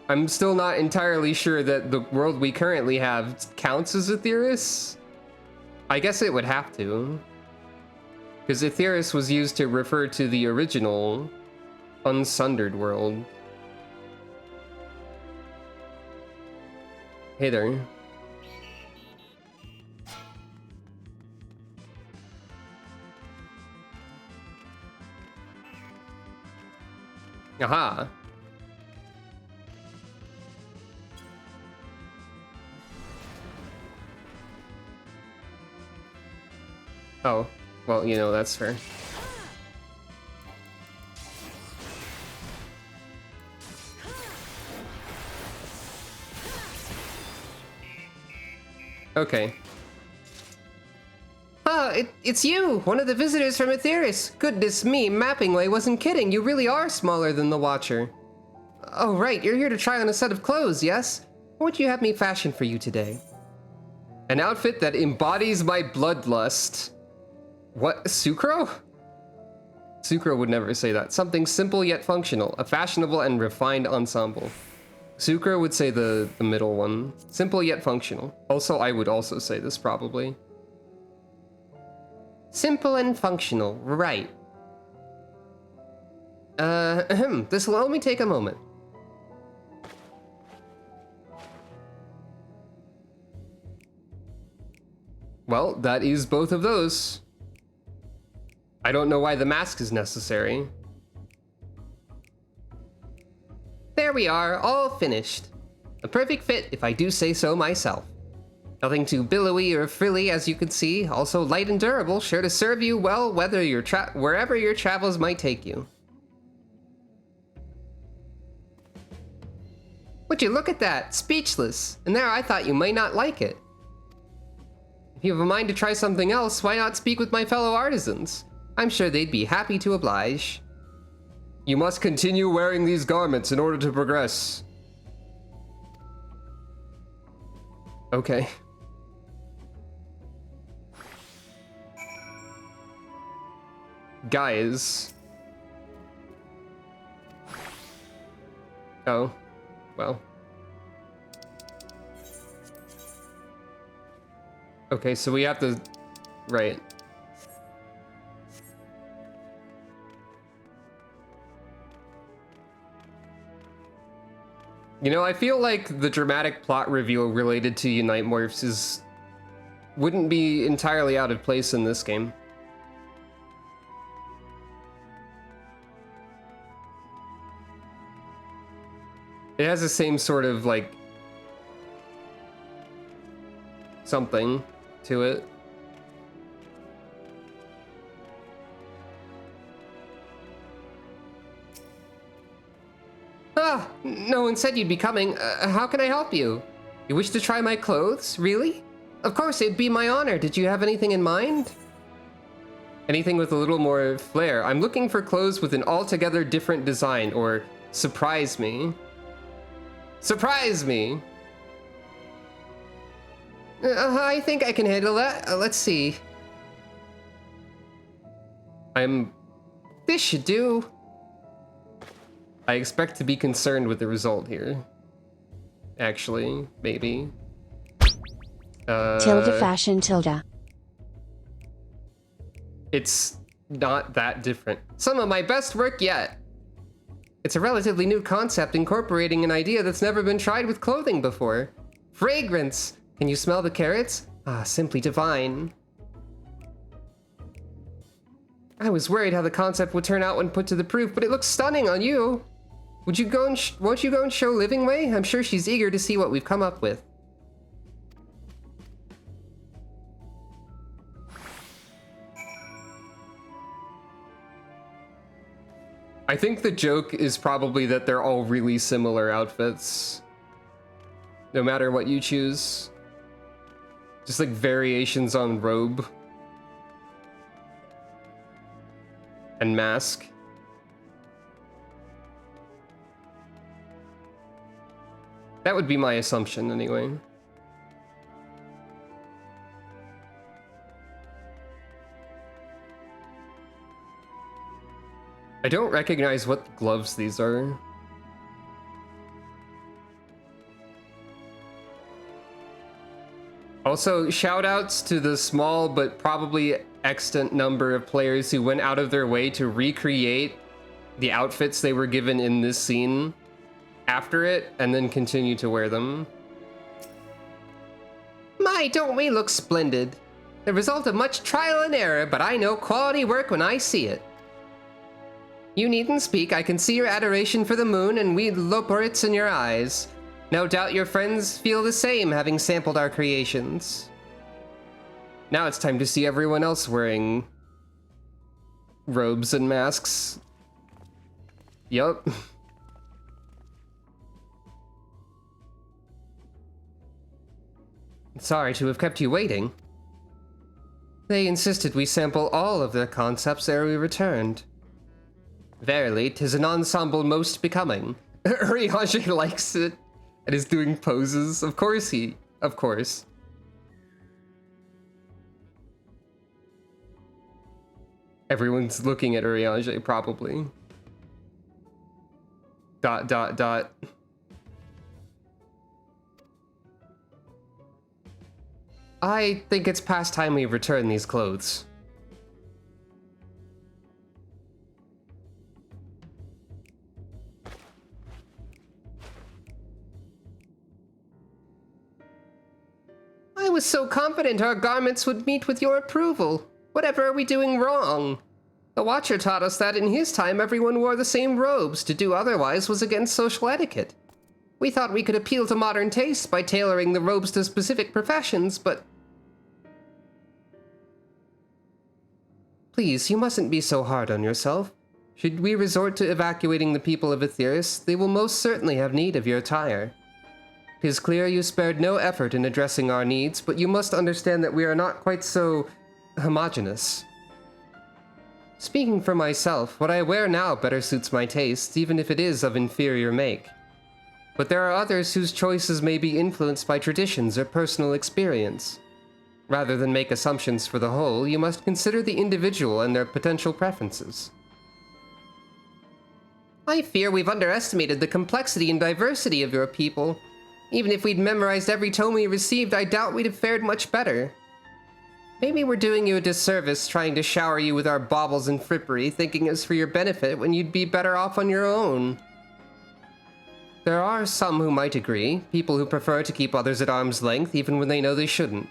I'm still not entirely sure that the world we currently have counts as Aetheris. I guess it would have to. Because Aetheris was used to refer to the original Unsundered world. Hey there. Aha. Oh, well, you know, that's fair. Okay. Ah, it's you! One of the visitors from Aetheris! Goodness me, Mappingway wasn't kidding, you really are smaller than the Watcher. Oh right, you're here to try on a set of clothes, yes? What would you have me fashion for you today? An outfit that embodies my bloodlust. What, Sucro? Sucro would never say that. Something simple yet functional, a fashionable and refined ensemble. Sucro would say the middle one. Simple yet functional. Also, I would also say this probably. Simple and functional, right. This will only take a moment. Well, that is both of those. I don't know why the mask is necessary. There we are, all finished. A perfect fit, if I do say so myself. Nothing too billowy or frilly, as you can see. Also light and durable, sure to serve you well whether wherever your travels might take you. Would you look at that? Speechless. And there I thought you might not like it. If you have a mind to try something else, why not speak with my fellow artisans? I'm sure they'd be happy to oblige. You must continue wearing these garments in order to progress. Okay. Oh, well. Okay, so we have to... Right. You know, I feel like the dramatic plot reveal related to Unite Morphs wouldn't be entirely out of place in this game. It has the same sort of, like, something to it. Ah, no one said you'd be coming. How can I help you? You wish to try my clothes? Really? Of course, it'd be my honor. Did you have anything in mind? Anything with a little more flair. I'm looking for clothes with an altogether different design, or surprise me. Surprise me! I think I can handle that. Let's see. This should do. I expect to be concerned with the result here. Actually, maybe. Tilde fashion tilde. It's not that different. Some of my best work yet. It's a relatively new concept incorporating an idea that's never been tried with clothing before. Fragrance! Can you smell the carrots? Ah, simply divine. I was worried how the concept would turn out when put to the proof, but it looks stunning on you. Won't you go and show Livingway? I'm sure she's eager to see what we've come up with. I think the joke is probably that they're all really similar outfits. No matter what you choose. Just like variations on robe. And mask. That would be my assumption anyway. I don't recognize what gloves these are. Also, shoutouts to the small but probably extant number of players who went out of their way to recreate the outfits they were given in this scene after it and then continue to wear them. My, don't we look splendid? The result of much trial and error, but I know quality work when I see it. You needn't speak, I can see your adoration for the moon and we loporits in your eyes. No doubt your friends feel the same, having sampled our creations. Now it's time to see everyone else wearing robes and masks. Yup. Sorry to have kept you waiting. They insisted we sample all of their concepts ere we returned. Verily, 'tis an ensemble most becoming. Urianger likes it and is doing poses. Of course. Everyone's looking at Urianger, probably. ... I think it's past time we return these clothes. I was so confident our garments would meet with your approval. Whatever are we doing wrong? The Watcher taught us that in his time everyone wore the same robes. To do otherwise was against social etiquette. We thought we could appeal to modern tastes by tailoring the robes to specific professions, but... Please, you mustn't be so hard on yourself. Should we resort to evacuating the people of Aetheris, they will most certainly have need of your attire. 'Tis clear you spared no effort in addressing our needs, but you must understand that we are not quite so... homogeneous. Speaking for myself, what I wear now better suits my taste, even if it is of inferior make. But there are others whose choices may be influenced by traditions or personal experience. Rather than make assumptions for the whole, you must consider the individual and their potential preferences. I fear we've underestimated the complexity and diversity of your people. Even if we'd memorized every tome we received, I doubt we'd have fared much better. Maybe we're doing you a disservice trying to shower you with our baubles and frippery, thinking it's for your benefit when you'd be better off on your own. There are some who might agree, people who prefer to keep others at arm's length even when they know they shouldn't.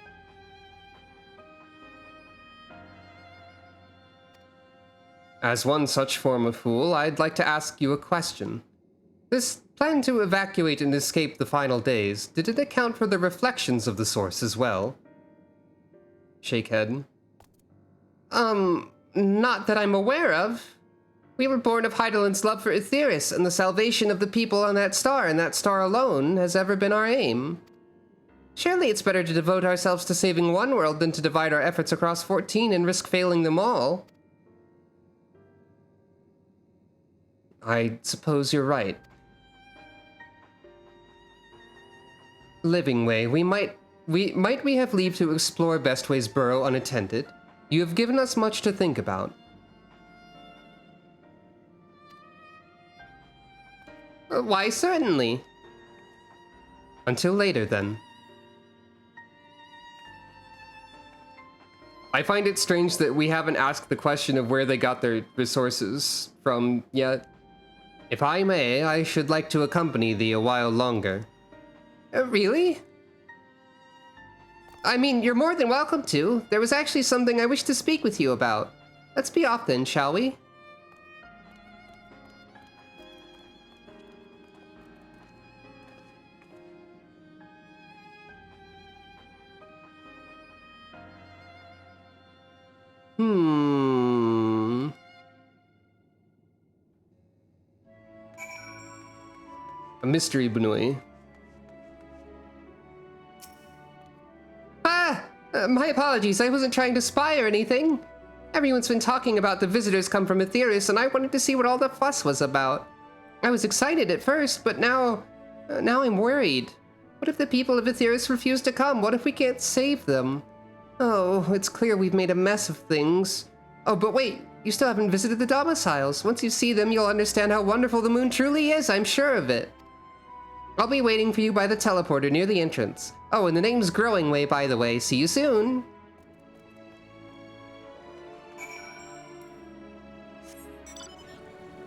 As one such form of fool, I'd like to ask you a question. This plan to evacuate and escape the final days, did it account for the reflections of the source as well? Shake head. Not that I'm aware of. We were born of Heidelin's love for Aetheris, and the salvation of the people on that star, and that star alone, has ever been our aim. Surely it's better to devote ourselves to saving one world than to divide our efforts across 14 and risk failing them all. I suppose you're right. Living Way, might we have leave to explore Bestway's burrow unattended? You have given us much to think about. Why, certainly. Until later, then. I find it strange that we haven't asked the question of where they got their resources from yet. If I may, I should like to accompany thee a while longer. Really? I mean, you're more than welcome to. There was actually something I wish to speak with you about. Let's be off then, shall we? A mystery Bunui. My apologies, I wasn't trying to spy or anything. Everyone's been talking about the visitors come from Aetheris, and I wanted to see what all the fuss was about. I was excited at first, but now I'm worried. What if the people of Aetheris refuse to come? What if we can't save them? Oh, it's clear we've made a mess of things. Oh, but wait, you still haven't visited the domiciles. Once you see them, you'll understand how wonderful the moon truly is, I'm sure of it. I'll be waiting for you by the teleporter near the entrance. Oh, and the name's Growing Way, by the way. See you soon.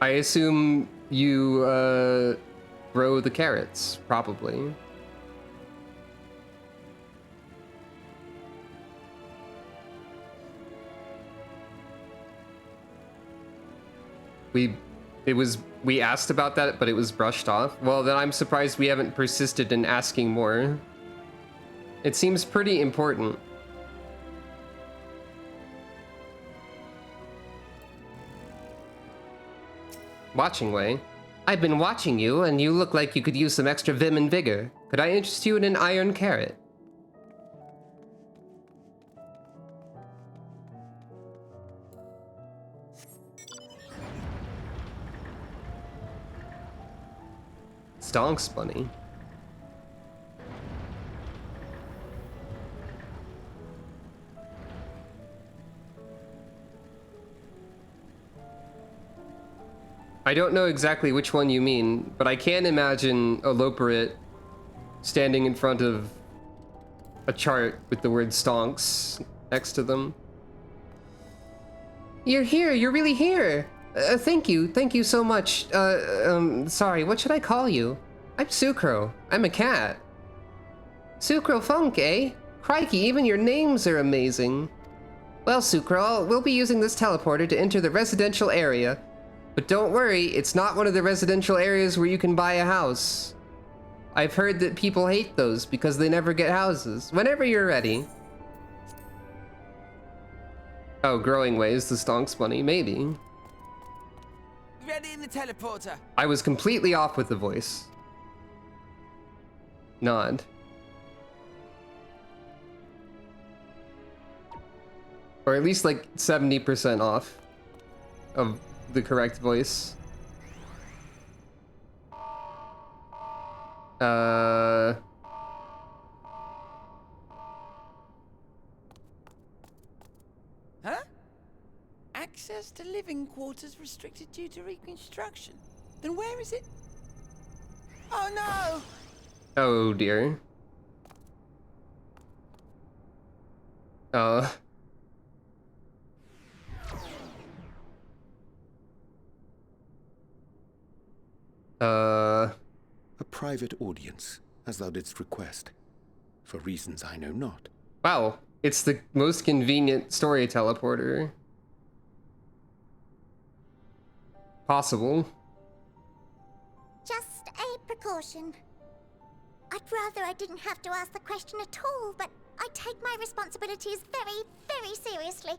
I assume you, grow the carrots, probably. We asked about that, but it was brushed off. Well, then I'm surprised we haven't persisted in asking more. It seems pretty important. Watching Way. I've been watching you, and you look like you could use some extra vim and vigor. Could I interest you in an iron carrot? Stonks Bunny. I don't know exactly which one you mean, but I can imagine a Loperit standing in front of a chart with the word stonks next to them. You're here, you're really here! Thank you so much. Sorry, what should I call you? I'm Sucro. I'm a cat. Sucro Funk, eh? Crikey, even your names are amazing. Well, Sucro, we'll be using this teleporter to enter the residential area. But don't worry, it's not one of the residential areas where you can buy a house. I've heard that people hate those because they never get houses. Whenever you're ready. Oh, Growing Way is the Stonks Bunny, maybe. Ready in the teleporter. I was completely off with the voice. Nod. Or at least like 70% off of the correct voice. Huh? Access to living quarters restricted due to reconstruction. Then where is it? Oh no! Oh dear. Uh. A private audience, as thou didst request, for reasons I know not. Wow, it's the most convenient story teleporter possible. Just a precaution. I'd rather I didn't have to ask the question at all, but I take my responsibilities very, very seriously.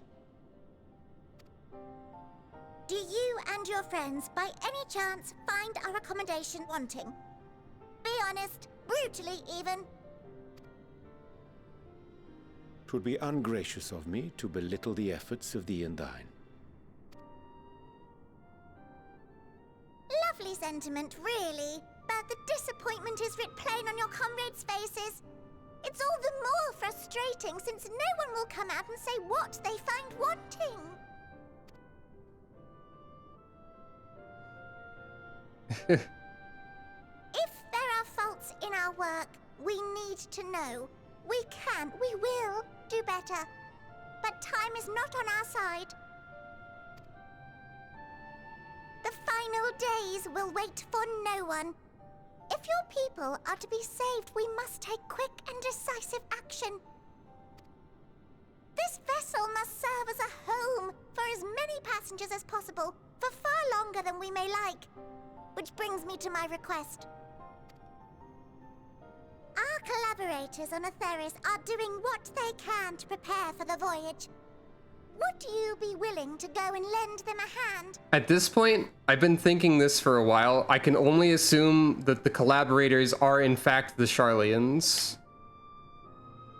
Do you and your friends, by any chance, find our accommodation wanting? Be honest, brutally even. 'Twould be ungracious of me to belittle the efforts of thee and thine. Lovely sentiment, really. But the disappointment is writ plain on your comrades' faces. It's all the more frustrating since no one will come out and say what they find wanting. If there are faults in our work, we need to know. We will do better. But time is not on our side. The final days will wait for no one. If your people are to be saved, we must take quick and decisive action. This vessel must serve as a home for as many passengers as possible, for far longer than we may like. Which brings me to my request. Our collaborators on Atheris are doing what they can to prepare for the voyage. Would you be willing to go and lend them a hand? At this point, I've been thinking this for a while. I can only assume that the collaborators are in fact the Sharlayans.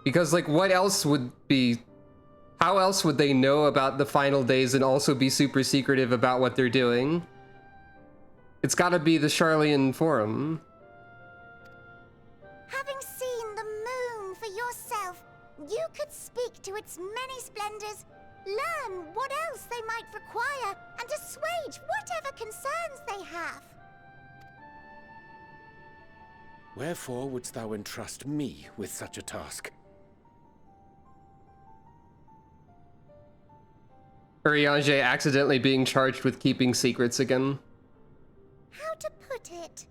Because, like, what else would be... How else would they know about the final days and also be super secretive about what they're doing? It's gotta be the Sharlayan Forum. Having seen the moon for yourself, you could speak to its many splendors, learn what else they might require, and assuage whatever concerns they have. Wherefore wouldst thou entrust me with such a task? Urianger accidentally being charged with keeping secrets again. How to put it?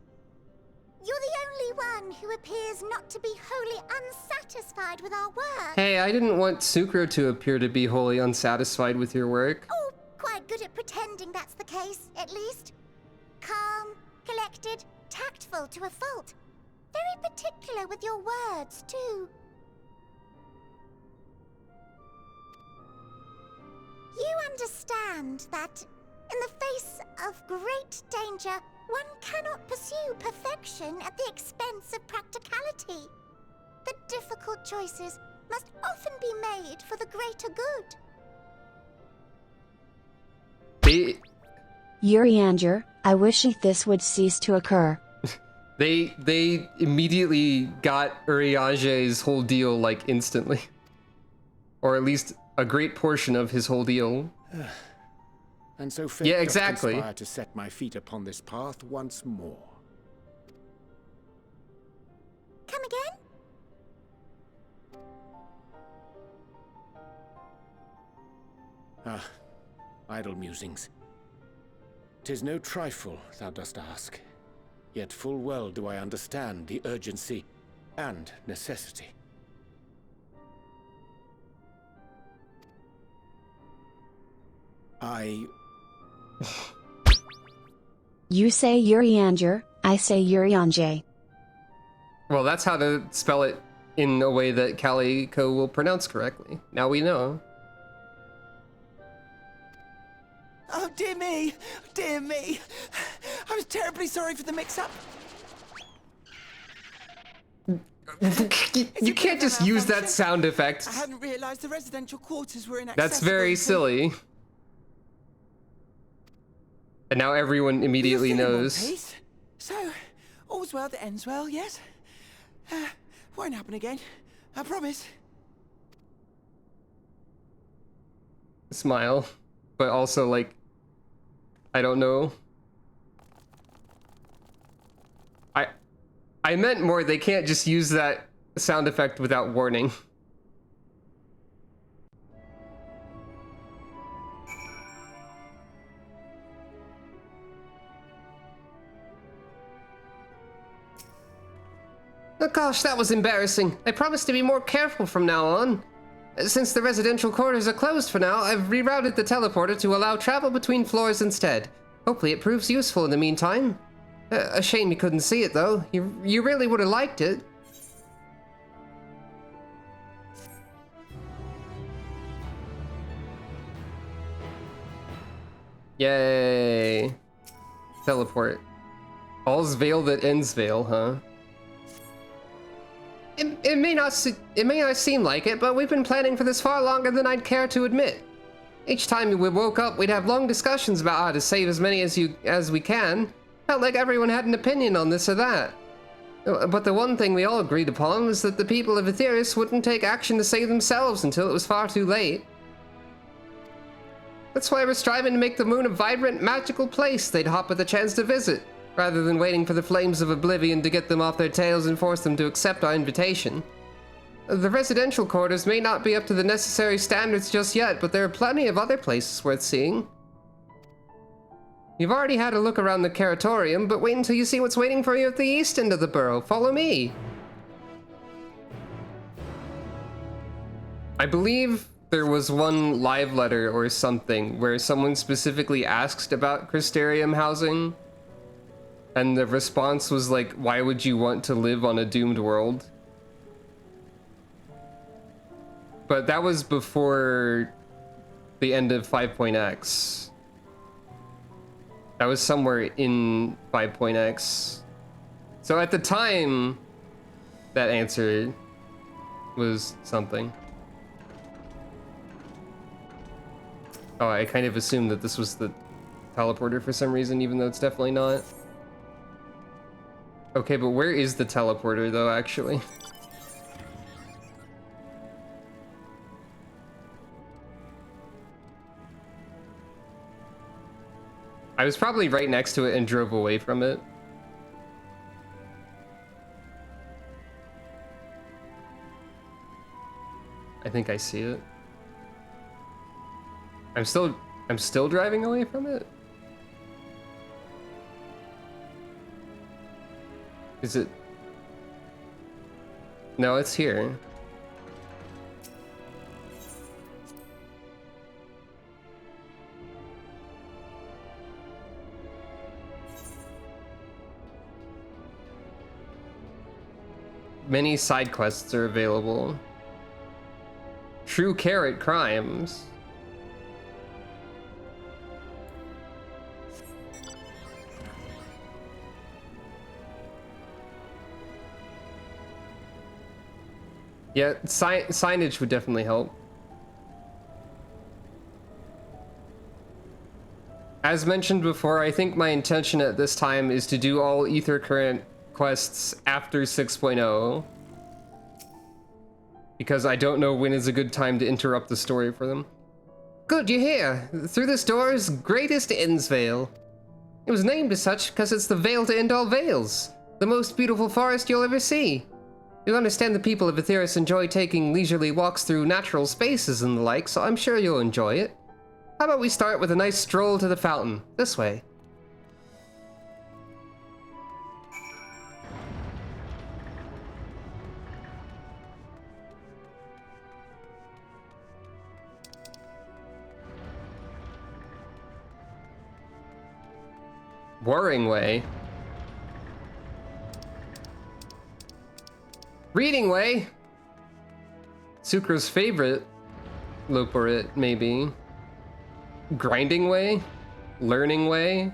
You're the only one who appears not to be wholly unsatisfied with our work. Hey, I didn't want Sucro to appear to be wholly unsatisfied with your work. Oh, quite good at pretending that's the case, at least. Calm, collected, tactful to a fault. Very particular with your words, too. You understand that, in the face of great danger, one cannot pursue perfection at the expense of practicality. The difficult choices must often be made for the greater good. Urianger, I wish this would cease to occur. They immediately got Urianger's whole deal, like, instantly. Or at least a great portion of his whole deal. And so fate doth conspire to set my feet upon this path once more. Come again? Ah, idle musings. 'Tis no trifle thou dost ask, yet full well do I understand the urgency and necessity. You say Urianger, I say Urianger. Well, that's how to spell it in a way that Calico will pronounce correctly. Now we know. Oh, dear me! Dear me! I was terribly sorry for the mix-up. You can't just use that sound effect. I hadn't realized the residential quarters were inaccessible. That's very silly. And now everyone immediately knows. So, all's well that ends well, yes? Won't happen again. I promise. Smile. But also, like, I don't know. I meant more, they can't just use that sound effect without warning. Oh gosh, that was embarrassing. I promise to be more careful from now on. Since the residential quarters are closed for now, I've rerouted the teleporter to allow travel between floors instead. Hopefully it proves useful in the meantime. A shame you couldn't see it, though. You really would have liked it. Yay. Teleport. All's veil that ends veil, huh? It may not seem like it, but we've been planning for this far longer than I'd care to admit. Each time we woke up, we'd have long discussions about how to save as many as we can. Felt like everyone had an opinion on this or that. But the one thing we all agreed upon was that the people of Aetheris wouldn't take action to save themselves until it was far too late. That's why we're striving to make the moon a vibrant, magical place they'd hop at the chance to visit, rather than waiting for the flames of oblivion to get them off their tails and force them to accept our invitation. The residential quarters may not be up to the necessary standards just yet, but there are plenty of other places worth seeing. You've already had a look around the Caratorium, but wait until you see what's waiting for you at the east end of the borough. Follow me. I believe there was one live letter or something where someone specifically asked about Crystarium housing, and the response was like, why would you want to live on a doomed world? But that was before the end of 5.x. That was somewhere in 5.x. So at the time, that answer was something. Oh, I kind of assumed that this was the teleporter for some reason, even though it's definitely not. Okay, but where is the teleporter, though, actually? I was probably right next to it and drove away from it. I think I see it. I'm still driving away from it? Is it? No, it's here. Many side quests are available. True Carrot Crimes. Yeah, signage would definitely help. As mentioned before, I think my intention at this time is to do all Ether Current quests after 6.0. Because I don't know when is a good time to interrupt the story for them. Good, you're here. Through this door is Greatest Ends Vale. It was named as such because it's the veil to end all veils. The most beautiful forest you'll ever see. You understand the people of Aetheris enjoy taking leisurely walks through natural spaces and the like, so I'm sure you'll enjoy it. How about we start with a nice stroll to the fountain? This way. Warring Way. Reading Way. Sucra's favorite. Loporit, maybe. Grinding Way. Learning Way.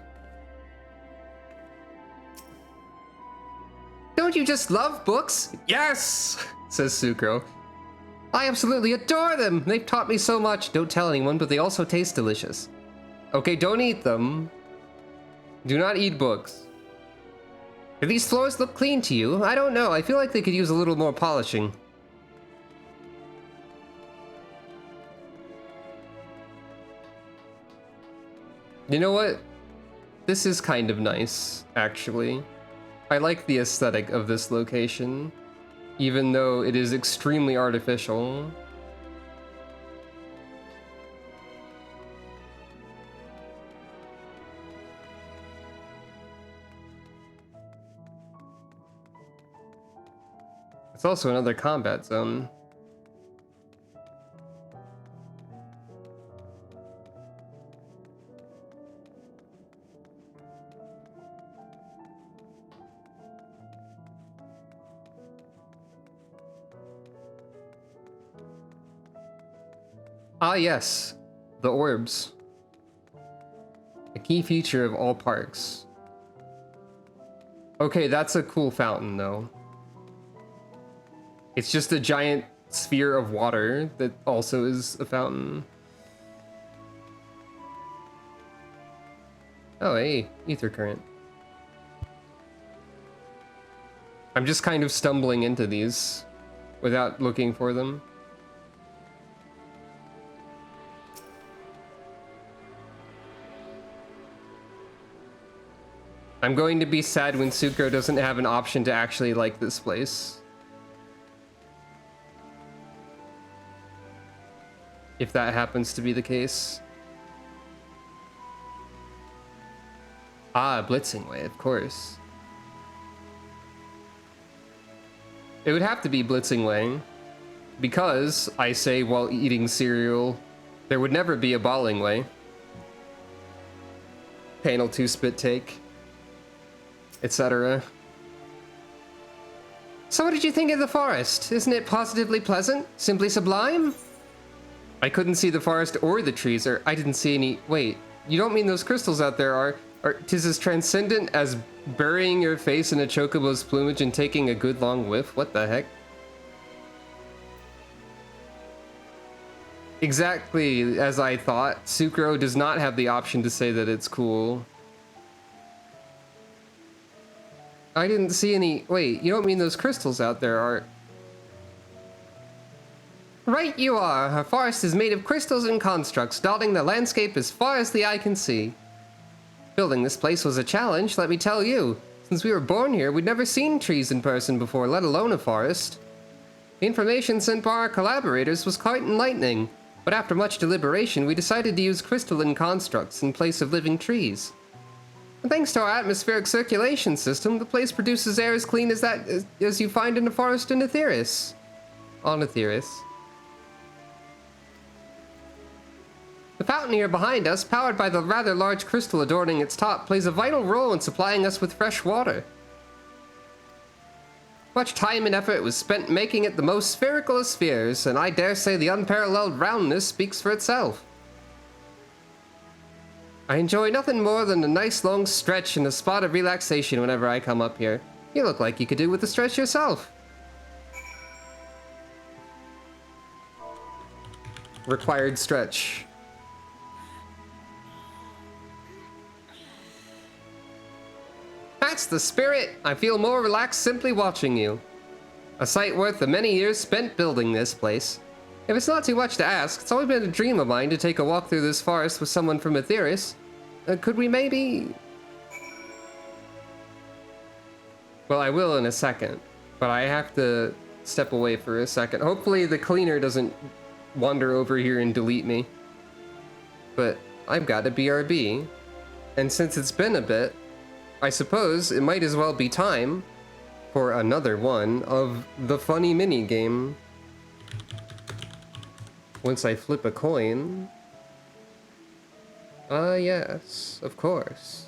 Don't you just love books? Yes, says Sucro. I absolutely adore them. They've taught me so much. Don't tell anyone, but they also taste delicious. Okay, don't eat them. Do not eat books. Do these floors look clean to you? I don't know. I feel like they could use a little more polishing. You know what? This is kind of nice, actually. I like the aesthetic of this location, even though it is extremely artificial. It's also another combat zone. Ah yes, the orbs. A key feature of all parks. Okay, that's a cool fountain though. It's just a giant sphere of water that also is a fountain. Oh hey, ether current. I'm just kind of stumbling into these without looking for them. I'm going to be sad when Sucro doesn't have an option to actually like this place. If that happens to be the case. Ah, Blitzing Way, of course. It would have to be Blitzing Way, because, I say while eating cereal, there would never be a Balling Way. Panel 2 spit take, etc. So what did you think of the forest? Isn't it positively pleasant? Simply sublime? I couldn't see the forest or the trees, or I didn't see any... Wait, you don't mean those crystals out there are 'tis as transcendent as burying your face in a chocobo's plumage and taking a good long whiff? What the heck? Exactly as I thought. Sucro does not have the option to say that it's cool. I didn't see any... Wait, you don't mean those crystals out there are... Right you are. Our forest is made of crystals and constructs, dotting the landscape as far as the eye can see. Building this place was a challenge, let me tell you. Since we were born here, we'd never seen trees in person before, let alone a forest. The information sent by our collaborators was quite enlightening, but after much deliberation, we decided to use crystalline constructs in place of living trees. And thanks to our atmospheric circulation system, the place produces air as clean as as you find in a forest in Aetheris. On Aetheris. The fountain here behind us, powered by the rather large crystal adorning its top, plays a vital role in supplying us with fresh water. Much time and effort was spent making it the most spherical of spheres, and I dare say the unparalleled roundness speaks for itself. I enjoy nothing more than a nice long stretch and a spot of relaxation whenever I come up here. You look like you could do with a stretch yourself. Required stretch. That's the spirit! I feel more relaxed simply watching you. A sight worth the many years spent building this place. If it's not too much to ask, it's always been a dream of mine to take a walk through this forest with someone from Aetheris. Could we maybe... Well, I will in a second, but I have to step away for a second. Hopefully the cleaner doesn't wander over here and delete me. But I've got a BRB, and since it's been a bit, I suppose it might as well be time for another one of the funny mini game. Once I flip a coin. Yes, of course.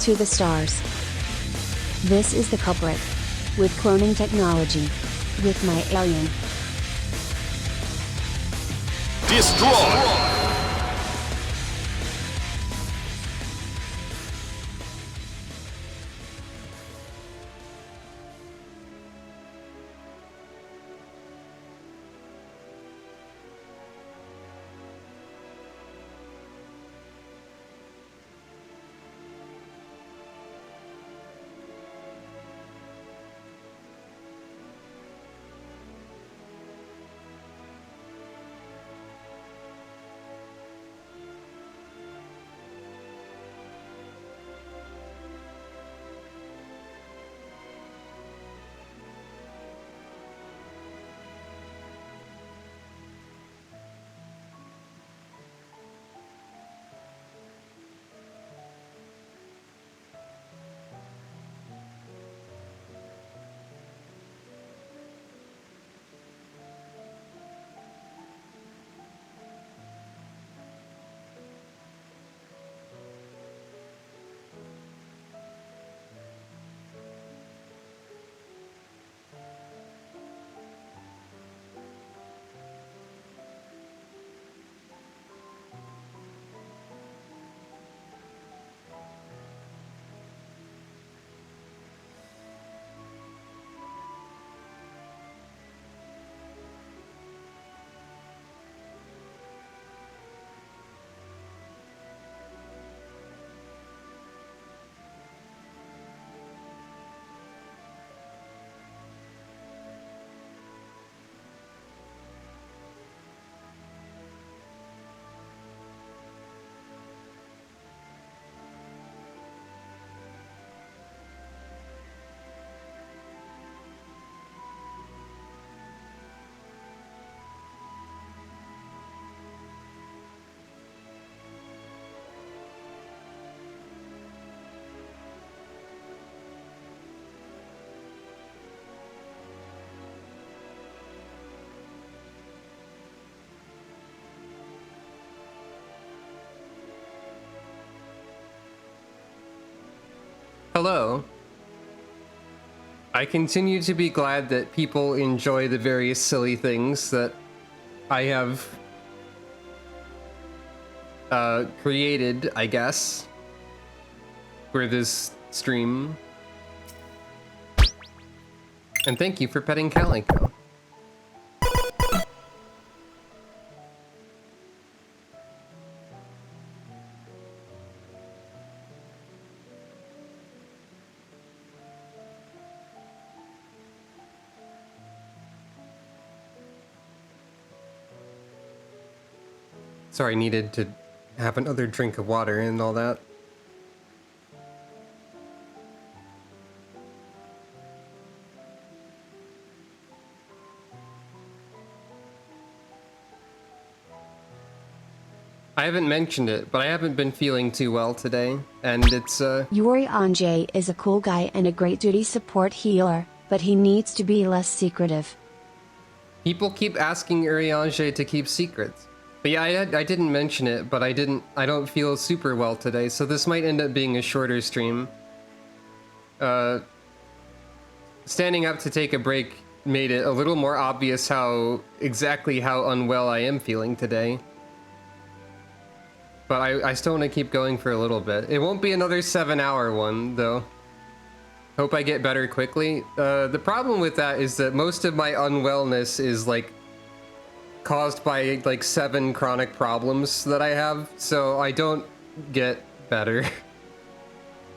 To the stars. This is the culprit. With cloning technology. With my alien. Destroy! Hello. I continue to be glad that people enjoy the various silly things that I have created, I guess, for this stream. And thank you for petting Calico. Sorry, I needed to have another drink of water and all that. I haven't mentioned it, but I haven't been feeling too well today, and it's, Yuri Anjay is a cool guy and a great duty support healer, but he needs to be less secretive. People keep asking Urianger to keep secrets. But yeah, I didn't mention it, but I don't feel super well today, so this might end up being a shorter stream. Standing up to take a break made it a little more obvious exactly how unwell I am feeling today. But I still want to keep going for a little bit. It won't be another 7-hour one, though. Hope I get better quickly. The problem with that is that most of my unwellness is, like, caused by, like, 7 chronic problems that I have, so I don't get better.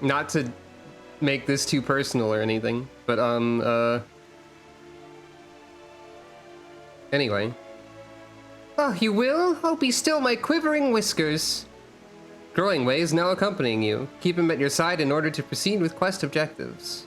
Not to make this too personal or anything, but, anyway. Oh, you will? Oh, be still my quivering whiskers. Growing Way is now accompanying you. Keep him at your side in order to proceed with quest objectives.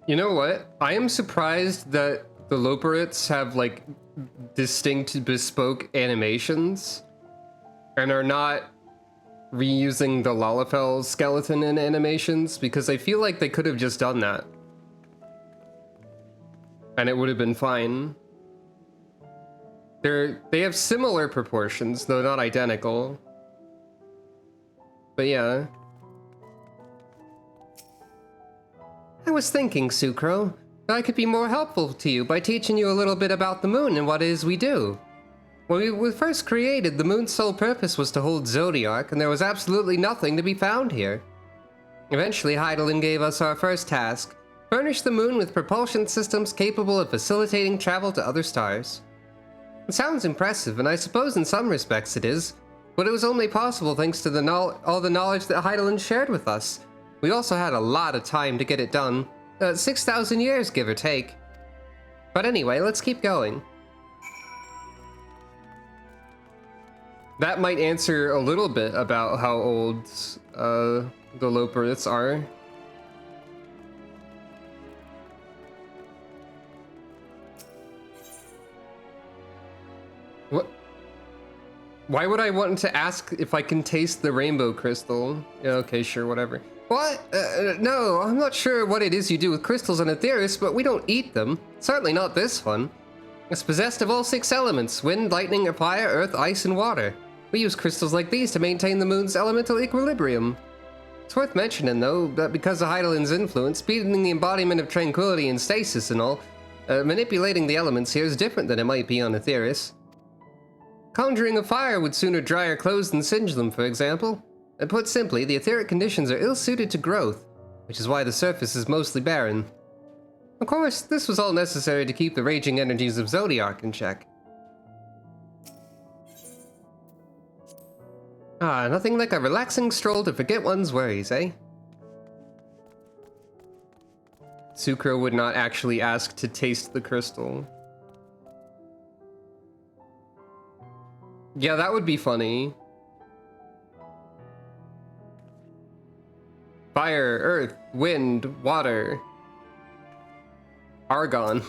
You know what? I am surprised that the Loporits have, like, distinct bespoke animations and are not reusing the Lalafell skeleton in animations, because I feel like they could have just done that and it would have been fine. They have similar proportions, though not identical. But yeah. I was thinking, Sucro, I could be more helpful to you by teaching you a little bit about the moon and what it is we do. When we first created, the moon's sole purpose was to hold Zodiark, and there was absolutely nothing to be found here. Eventually, Heidelin gave us our first task: furnish the moon with propulsion systems capable of facilitating travel to other stars. It sounds impressive, and I suppose in some respects it is, but it was only possible thanks to all the knowledge that Heidelin shared with us. We also had a lot of time to get it done. 6,000 years, give or take. But anyway, let's keep going. That might answer a little bit about how old the Loporits are. What? Why would I want to ask if I can taste the rainbow crystal? Yeah, okay, sure, whatever. What? No, I'm not sure what it is you do with crystals on Aetheris, but we don't eat them. Certainly not this one. It's possessed of all 6 elements: wind, lightning, fire, earth, ice, and water. We use crystals like these to maintain the moon's elemental equilibrium. It's worth mentioning, though, that because of Heidelin's influence, being the embodiment of tranquility and stasis and all, manipulating the elements here is different than it might be on Aetheris. Conjuring a fire would sooner dry your clothes than singe them, for example. And put simply, the etheric conditions are ill-suited to growth, which is why the surface is mostly barren. Of course, this was all necessary to keep the raging energies of Zodiark in check. Ah, nothing like a relaxing stroll to forget one's worries, eh? Sucro would not actually ask to taste the crystal. Yeah, that would be funny. Fire, earth, wind, water. Argon.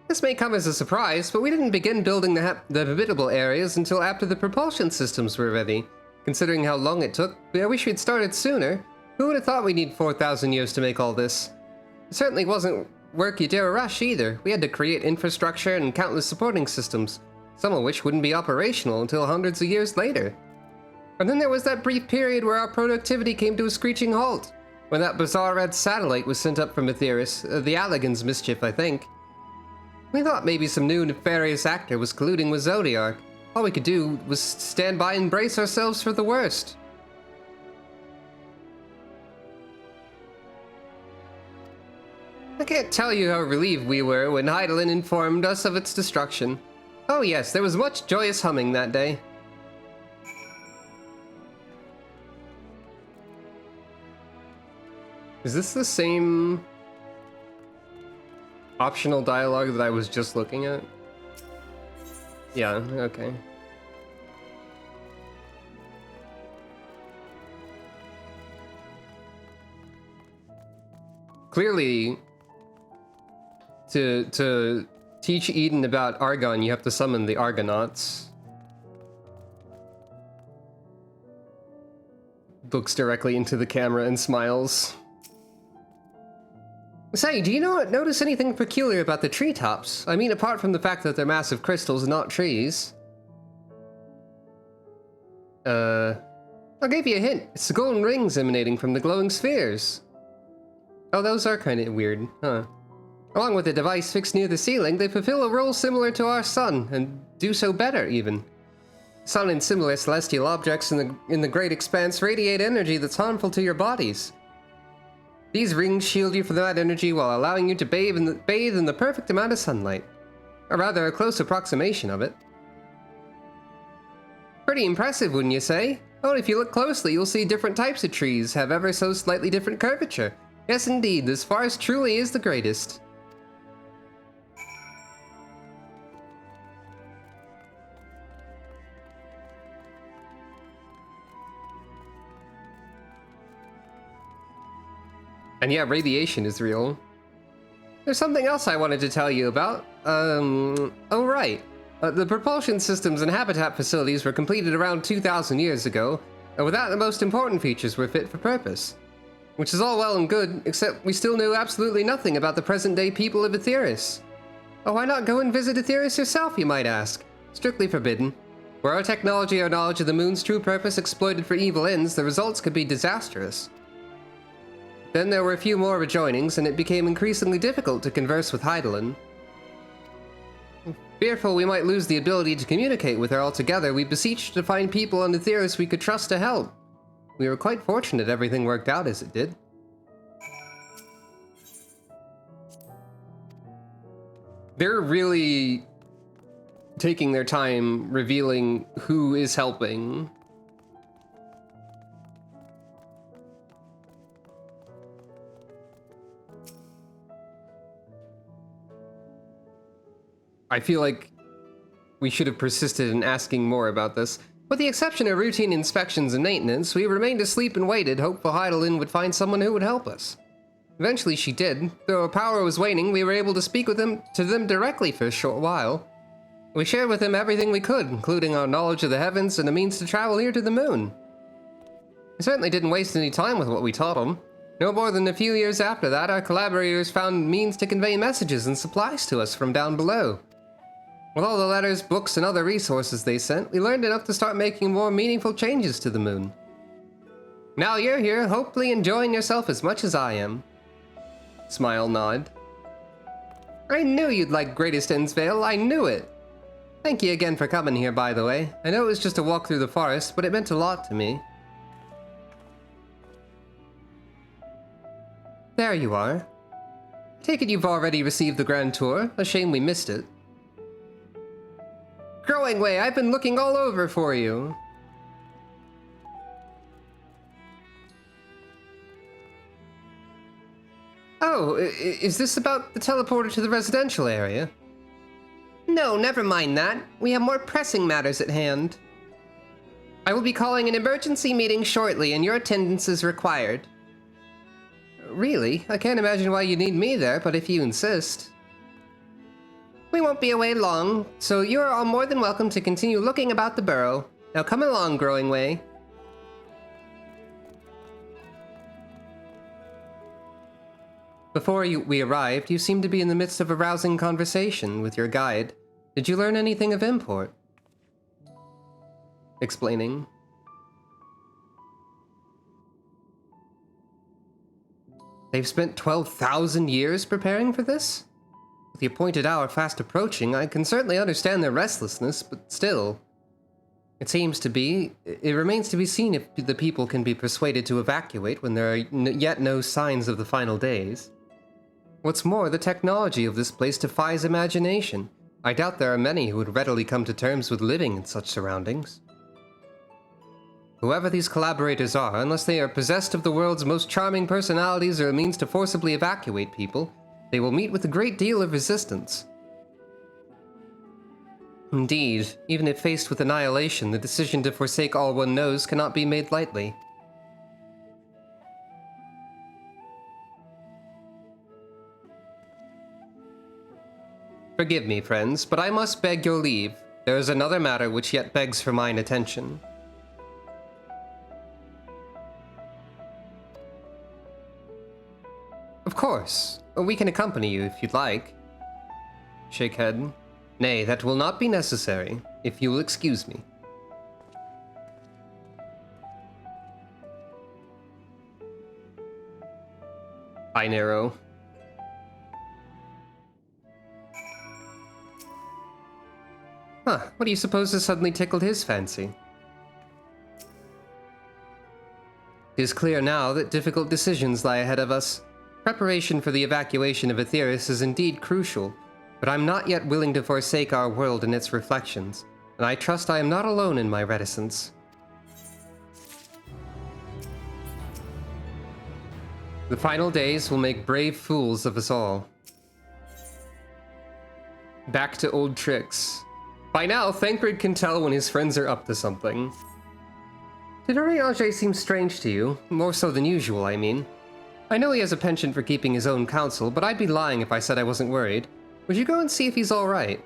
This may come as a surprise, but we didn't begin building the habitable areas until after the propulsion systems were ready. Considering how long it took, I wish we'd started sooner. Who would have thought we'd need 4,000 years to make all this? It certainly wasn't work you dare rush either. We had to create infrastructure and countless supporting systems, some of which wouldn't be operational until hundreds of years later. And then there was that brief period where our productivity came to a screeching halt, when that bizarre red satellite was sent up from Aetheris, the Allagan's mischief, I think. We thought maybe some new nefarious actor was colluding with Zodiark. All we could do was stand by and brace ourselves for the worst. I can't tell you how relieved we were when Heidelin informed us of its destruction. Oh yes, there was much joyous humming that day. Is this the same optional dialogue that I was just looking at? Yeah, okay. Clearly, to teach Eden about Argon, you have to summon the Argonauts. Looks directly into the camera and smiles. Say, do you notice anything peculiar about the treetops? I mean, apart from the fact that they're massive crystals, not trees. I'll give you a hint. It's the golden rings emanating from the glowing spheres. Oh, those are kind of weird, huh? Along with a device fixed near the ceiling, they fulfill a role similar to our sun, and do so better, even. Sun and similar celestial objects in the great expanse radiate energy that's harmful to your bodies. These rings shield you from that energy while allowing you to bathe in the perfect amount of sunlight. Or rather, a close approximation of it. Pretty impressive, wouldn't you say? Oh, and if you look closely, you'll see different types of trees have ever so slightly different curvature. Yes, indeed, this forest truly is the greatest. And yeah, radiation is real. There's something else I wanted to tell you about. Oh right. The propulsion systems and habitat facilities were completed around 2,000 years ago, and with that the most important features were fit for purpose. Which is all well and good, except we still knew absolutely nothing about the present-day people of Aetheris. Oh, why not go and visit Aetheris yourself, you might ask? Strictly forbidden. Were our technology or knowledge of the moon's true purpose exploited for evil ends, the results could be disastrous. Then there were a few more rejoinings, and it became increasingly difficult to converse with Hydaelyn. Fearful we might lose the ability to communicate with her altogether, we beseeched to find people on Aetheris we could trust to help. We were quite fortunate everything worked out as it did. They're really taking their time revealing who is helping. I feel like we should have persisted in asking more about this. With the exception of routine inspections and maintenance, we remained asleep and waited, hopeful Hydaelyn would find someone who would help us. Eventually she did. Though our power was waning, we were able to speak with them directly for a short while. We shared with them everything we could, including our knowledge of the heavens and the means to travel here to the moon. We certainly didn't waste any time with what we taught them. No more than a few years after that, our collaborators found means to convey messages and supplies to us from down below. With all the letters, books, and other resources they sent, we learned enough to start making more meaningful changes to the moon. Now you're here, hopefully enjoying yourself as much as I am. Smile, nod. I knew you'd like Greatest Ensvale, I knew it. Thank you again for coming here, by the way. I know it was just a walk through the forest, but it meant a lot to me. There you are. Take it you've already received the grand tour. A shame we missed it. Growing Way, I've been looking all over for you. Oh, is this about the teleporter to the residential area? No, never mind that. We have more pressing matters at hand. I will be calling an emergency meeting shortly, and your attendance is required. Really? I can't imagine why you need me there, but if you insist. We won't be away long, so you are all more than welcome to continue looking about the burrow. Now come along, Growing Way. Before we arrived, you seemed to be in the midst of a rousing conversation with your guide. Did you learn anything of import? Explaining. They've spent 12,000 years preparing for this? With the appointed hour fast approaching, I can certainly understand their restlessness, but still. It remains to be seen if the people can be persuaded to evacuate when there are yet no signs of the final days. What's more, the technology of this place defies imagination. I doubt there are many who would readily come to terms with living in such surroundings. Whoever these collaborators are, unless they are possessed of the world's most charming personalities or a means to forcibly evacuate people, they will meet with a great deal of resistance. Indeed, even if faced with annihilation, the decision to forsake all one knows cannot be made lightly. Forgive me, friends, but I must beg your leave. There is another matter which yet begs for mine attention. Of course. We can accompany you if you'd like. Shake head. Nay, that will not be necessary, if you will excuse me. Eye narrow. Huh, what do you suppose has suddenly tickled his fancy? It is clear now that difficult decisions lie ahead of us. Preparation for the evacuation of Aetheris is indeed crucial, but I'm not yet willing to forsake our world and its reflections, and I trust I am not alone in my reticence. The final days will make brave fools of us all. Back to old tricks. By now, Thancred can tell when his friends are up to something. Did Urianger seem strange to you? More so than usual, I mean. I know he has a penchant for keeping his own counsel, but I'd be lying if I said I wasn't worried. Would you go and see if he's alright?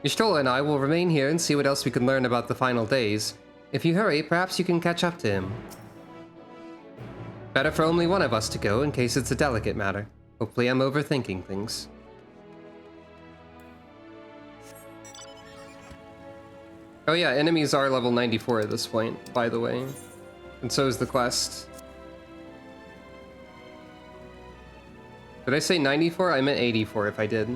Y'shtola and I will remain here and see what else we can learn about the final days. If you hurry, perhaps you can catch up to him. Better for only one of us to go, in case it's a delicate matter. Hopefully I'm overthinking things. Oh yeah, enemies are level 94 at this point, by the way. And so is the quest. Did I say 94? I meant 84 if I did.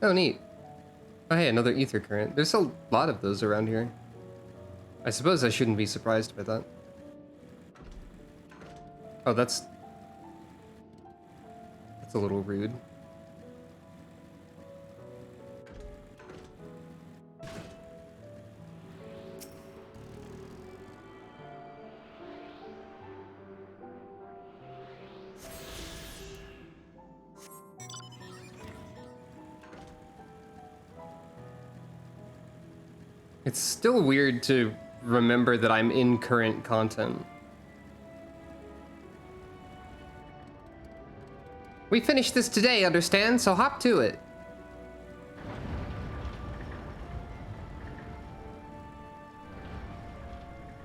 Oh, neat. Oh hey, another ether current. There's a lot of those around here. I suppose I shouldn't be surprised by that. Oh, that's a little rude. It's still weird to remember that I'm in current content. We finished this today, understand? So hop to it.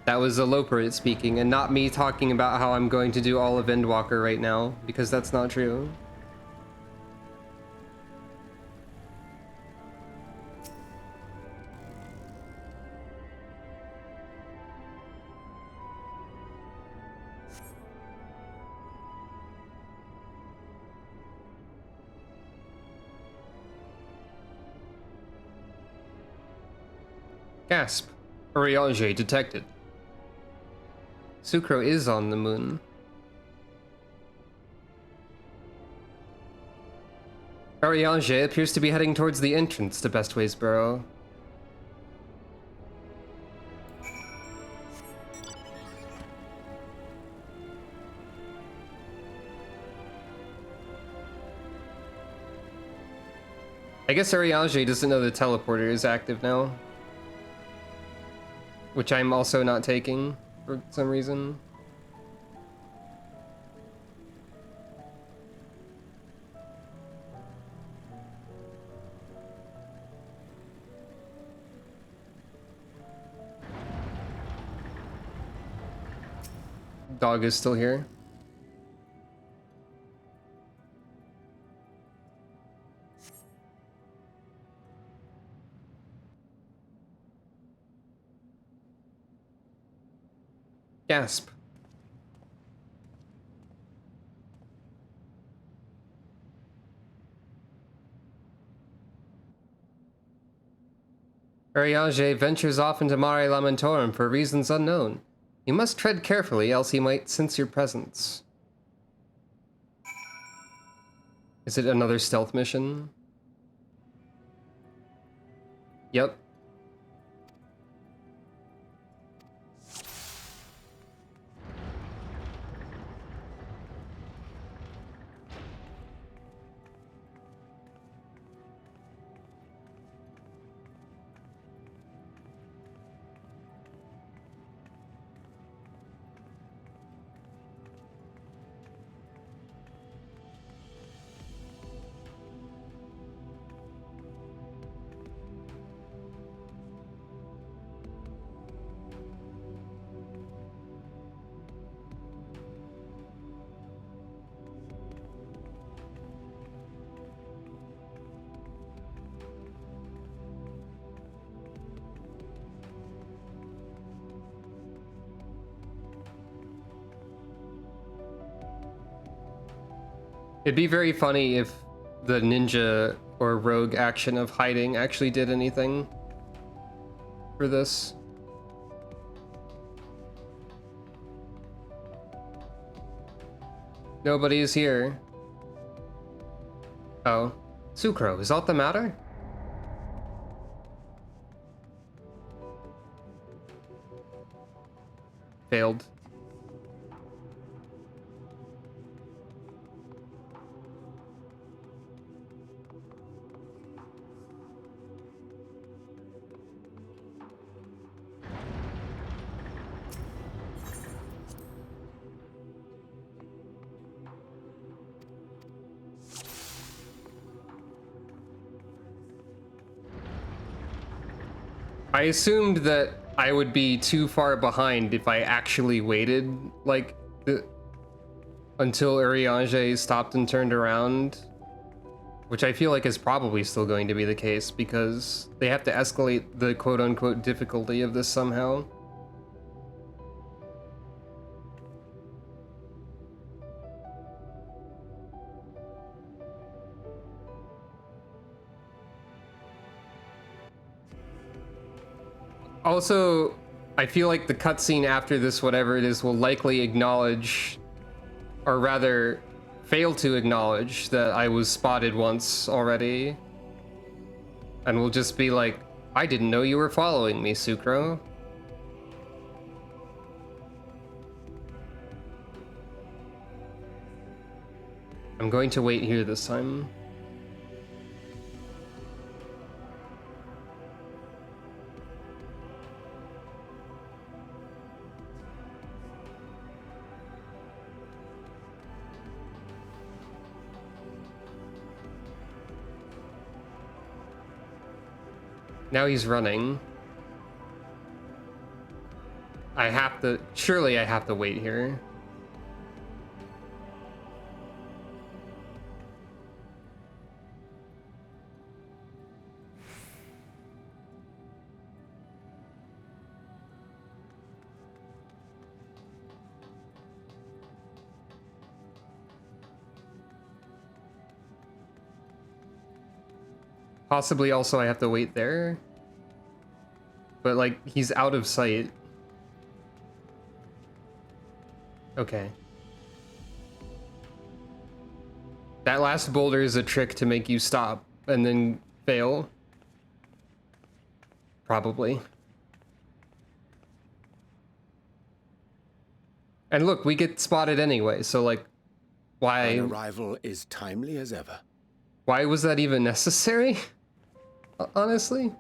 That was Aloperit speaking, and not me talking about how I'm going to do all of Endwalker right now, because that's not true. Gasp. Urianger detected. Sucro is on the moon. Urianger appears to be heading towards the entrance to Bestway's Burrow. I guess Urianger doesn't know the teleporter is active now. Which I'm also not taking for some reason. Dog is still here. Gasp. Urianger ventures off into Mare Lamentorum for reasons unknown. You must tread carefully, else he might sense your presence. Is it another stealth mission? Yep. It'd be very funny if the ninja or rogue action of hiding actually did anything for this. Nobody is here. Oh. Sucro, is that the matter? Failed. I assumed that I would be too far behind if I actually waited, like, until Urianger stopped and turned around, which I feel like is probably still going to be the case because they have to escalate the quote-unquote difficulty of this somehow. Also, I feel like the cutscene after this, whatever it is, will likely acknowledge, or rather, fail to acknowledge that I was spotted once already. And will just be like, I didn't know you were following me, Sucro. I'm going to wait here this time. Now he's running. Surely I have to wait here. Possibly also I have to wait there. But like, he's out of sight. Okay. That last boulder is a trick to make you stop and then fail. Probably. And look, we get spotted anyway, so like, why? An arrival is timely as ever. Why was that even necessary? Honestly?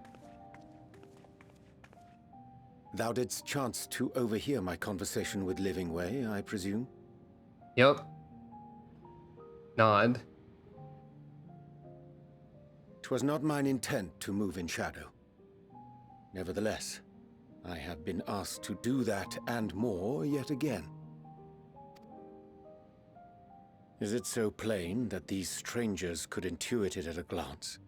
Thou didst chance to overhear my conversation with Living Way, I presume? Yep. Nod. 'Twas not mine intent to move in shadow. Nevertheless, I have been asked to do that and more yet again. Is it so plain that these strangers could intuit it at a glance?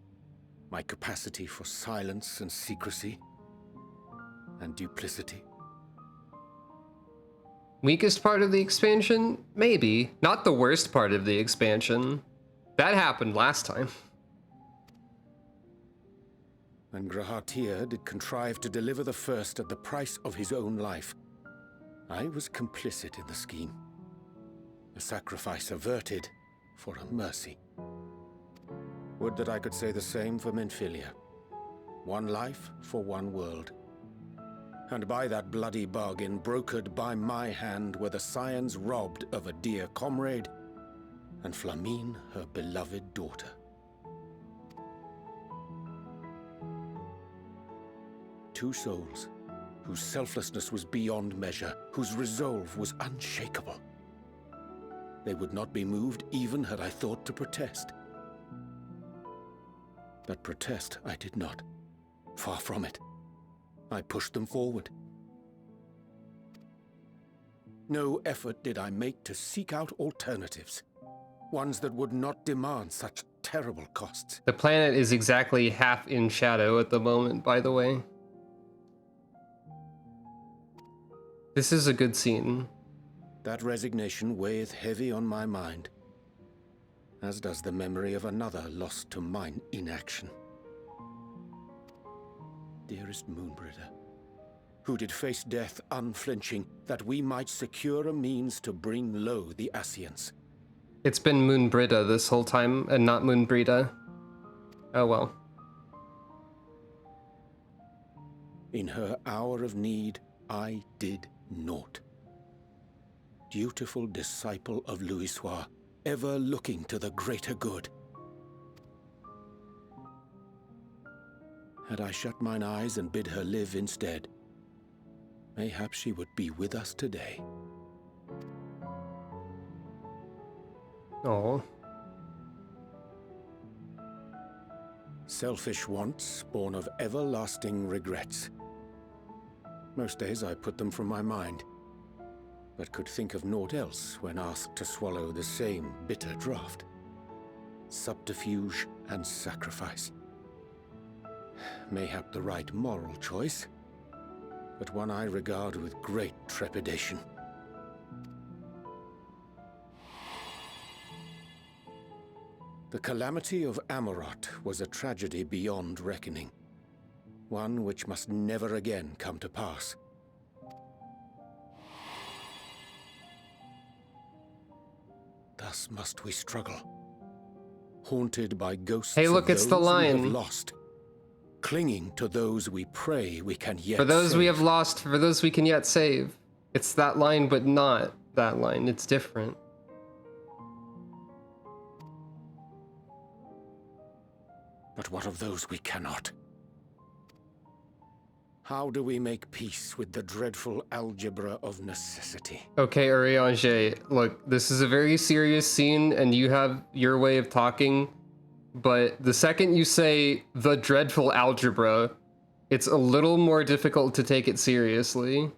My capacity for silence and secrecy and duplicity? Weakest part of the expansion? Maybe. Not the worst part of the expansion. That happened last time. And Grahatir did contrive to deliver the first at the price of his own life. I was complicit in the scheme. A sacrifice averted for a mercy. Would that I could say the same for Minfilia. One life for one world. And by that bloody bargain brokered by my hand were the scions robbed of a dear comrade, and Flamine her beloved daughter. Two souls, whose selflessness was beyond measure, whose resolve was unshakable. They would not be moved even had I thought to protest. But protest I did not. Far from it. I pushed them forward. No effort did I make to seek out alternatives. Ones that would not demand such terrible costs. The planet is exactly half in shadow at the moment, by the way. This is a good scene. That resignation weigheth heavy on my mind. as does the memory of another lost to mine inaction. Dearest Moonbritter, who did face death unflinching, that we might secure a means to bring low the Ascians. It's been Moonbritta this whole time, and not Moonbrita. Oh well. In her hour of need, I did naught. Dutiful disciple of Louisoix, ever looking to the greater good. Had I shut mine eyes and bid her live instead, mayhap she would be with us today. Oh. Selfish wants, born of everlasting regrets. Most days I put them from my mind, but could think of naught else when asked to swallow the same bitter draught. Subterfuge and sacrifice. Mayhap the right moral choice, but one I regard with great trepidation. The calamity of Amarot was a tragedy beyond reckoning, one which must never again come to pass. Thus must we struggle, haunted by ghosts Hey, look, of it's the those we line. have lost, clinging to those we pray we can yet For those we save. have lost, for those we can yet save. It's that line, but not that line. It's different. But what of those we cannot? How do we make peace with the dreadful algebra of necessity? Okay, Urianger, look, this is a very serious scene, and you have your way of talking, but the second you say the dreadful algebra, it's a little more difficult to take it seriously.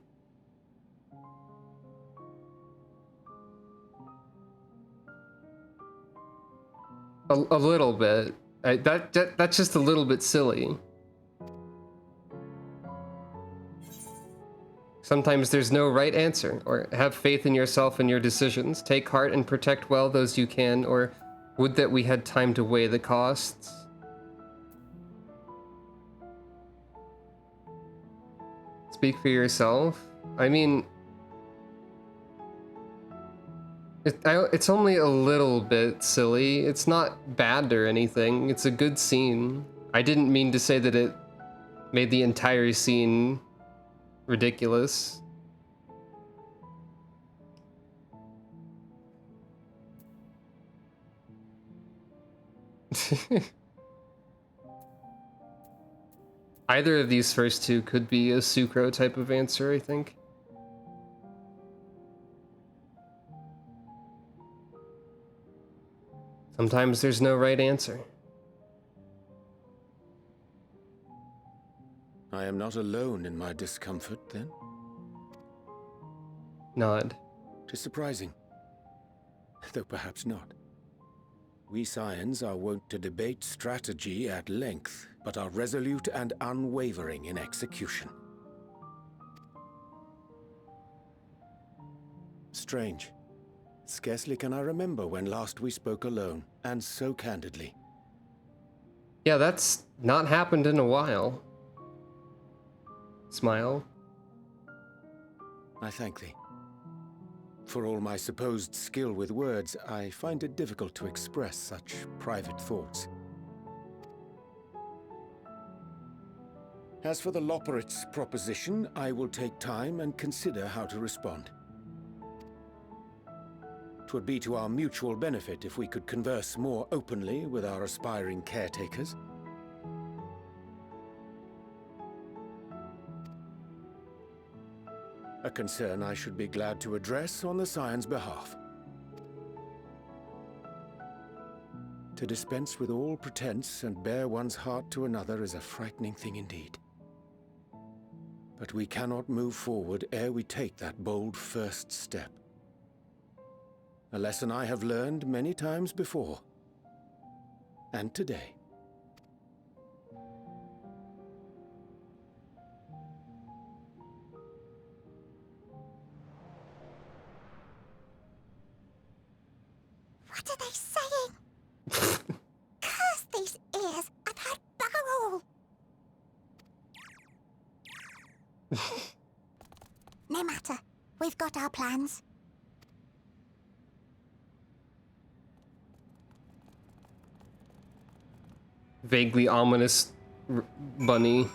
A little bit. That's just a little bit silly. Sometimes there's no right answer, or have faith in yourself and your decisions. Take heart and protect well those you can, or would that we had time to weigh the costs. Speak for yourself. I mean, it's only a little bit silly. It's not bad or anything. It's a good scene. I didn't mean to say that it made the entire scene ridiculous. Either of these first two could be a Sucro type of answer, I think. Sometimes there's no right answer. I am not alone in my discomfort, then? Nod. 'Tis surprising, though perhaps not. We Scions are wont to debate strategy at length, but are resolute and unwavering in execution. Strange. Scarcely can I remember when last we spoke alone, and so candidly. Yeah, that's not happened in a while. Smile. I thank thee. For all my supposed skill with words, I find it difficult to express such private thoughts. As for the Loporrit's proposition, I will take time and consider how to respond. 'Twould be to our mutual benefit if we could converse more openly with our aspiring caretakers. A concern I should be glad to address on the Scion's behalf. To dispense with all pretense and bare one's heart to another is a frightening thing indeed. But we cannot move forward ere we take that bold first step. A lesson I have learned many times before. And today. What are they saying? No matter. We've got our plans. Vaguely ominous bunny.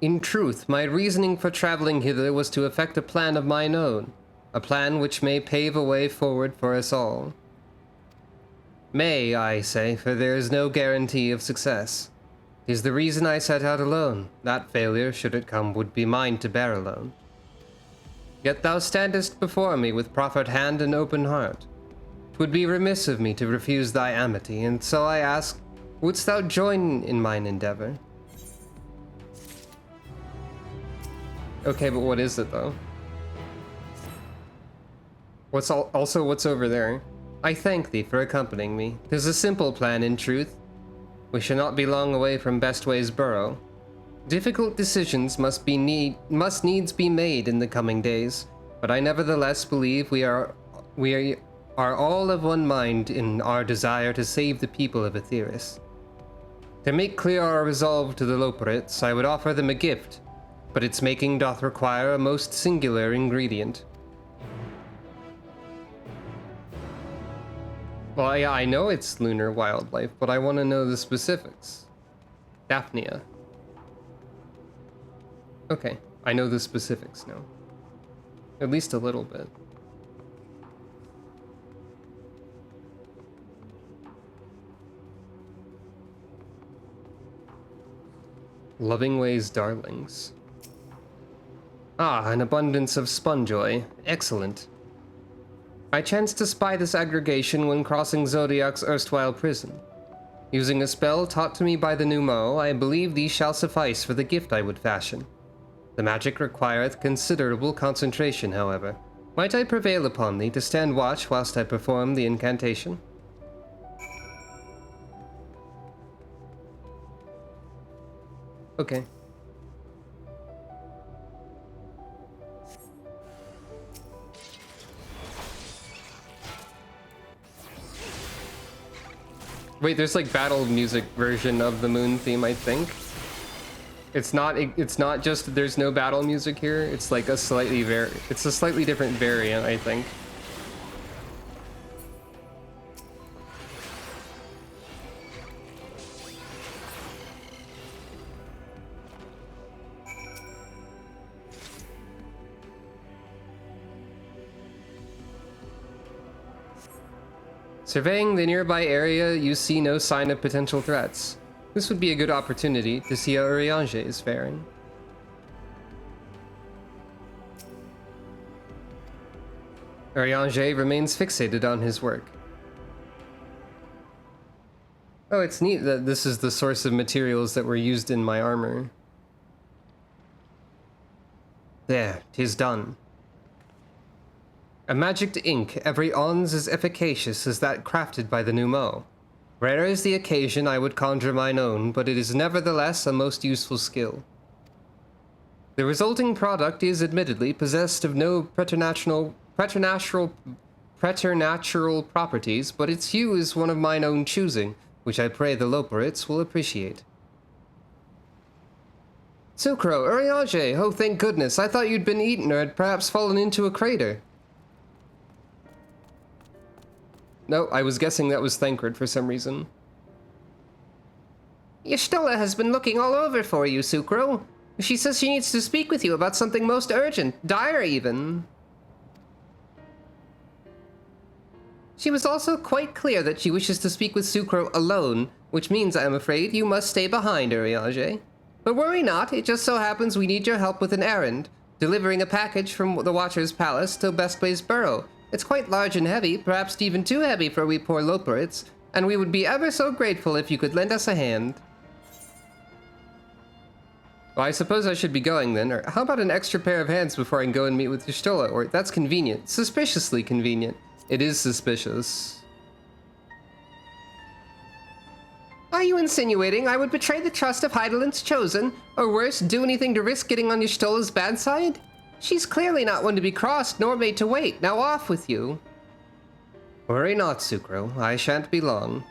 In truth, my reasoning for traveling hither was to effect a plan of mine own, a plan which may pave a way forward for us all. May, I say, for there is no guarantee of success. 'Tis the reason I set out alone. That failure, should it come, would be mine to bear alone. Yet thou standest before me with proffered hand and open heart. 'Twould be remiss of me to refuse thy amity, and so I ask, wouldst thou join in mine endeavor? Okay, but what is it, though? What's over there? I thank thee for accompanying me. 'Tis a simple plan, in truth. We shall not be long away from Bestway's burrow. Difficult decisions must needs be made in the coming days, but I nevertheless believe we are all of one mind in our desire to save the people of Aetheris. To make clear our resolve to the Loporrits, I would offer them a gift, but its making doth require a most singular ingredient. Well, yeah, I know it's lunar wildlife, but I want to know the specifics. Daphnia. Okay, I know the specifics now. At least a little bit. Lovingway's darlings. Ah, an abundance of sponjoy. Excellent. I chanced to spy this aggregation when crossing Zodiac's erstwhile prison. Using a spell taught to me by the Numo, I believe these shall suffice for the gift I would fashion. The magic requireth considerable concentration, however. Might I prevail upon thee to stand watch whilst I perform the incantation? Okay. Wait, there's like battle music version of the moon theme, I think. It's not just there's no battle music here. It's like a slightly different variant, I think. Surveying the nearby area, you see no sign of potential threats. This would be a good opportunity to see how Urianger is faring. Urianger remains fixated on his work. Oh, it's neat that this is the source of materials that were used in my armor. There, 'tis done. A magicked ink every ons as efficacious as that crafted by the Numo. Rare is the occasion I would conjure mine own, but it is nevertheless a most useful skill. The resulting product is admittedly possessed of no preternatural properties, but its hue is one of mine own choosing, which I pray the Loporrits will appreciate. Sucro, Urianger, oh thank goodness, I thought you'd been eaten or had perhaps fallen into a crater. No, I was guessing that was Thancred for some reason. Y'shtola has been looking all over for you, Sucro. She says she needs to speak with you about something most urgent, dire even. She was also quite clear that she wishes to speak with Sucro alone, which means, I am afraid, you must stay behind, Urianger. But worry not, it just so happens we need your help with an errand, delivering a package from the Watcher's Palace to Bestway's burrow. It's quite large and heavy, perhaps even too heavy for we poor Loporrits, and we would be ever so grateful if you could lend us a hand. Well, I suppose I should be going then, or how about an extra pair of hands before I can go and meet with Y'shtola, or that's convenient, suspiciously convenient. It is suspicious. Are you insinuating I would betray the trust of Heidelind's chosen, or worse, do anything to risk getting on Y'shtola's bad side? She's clearly not one to be crossed, nor made to wait. Now off with you. Worry not, Sucro. I shan't be long.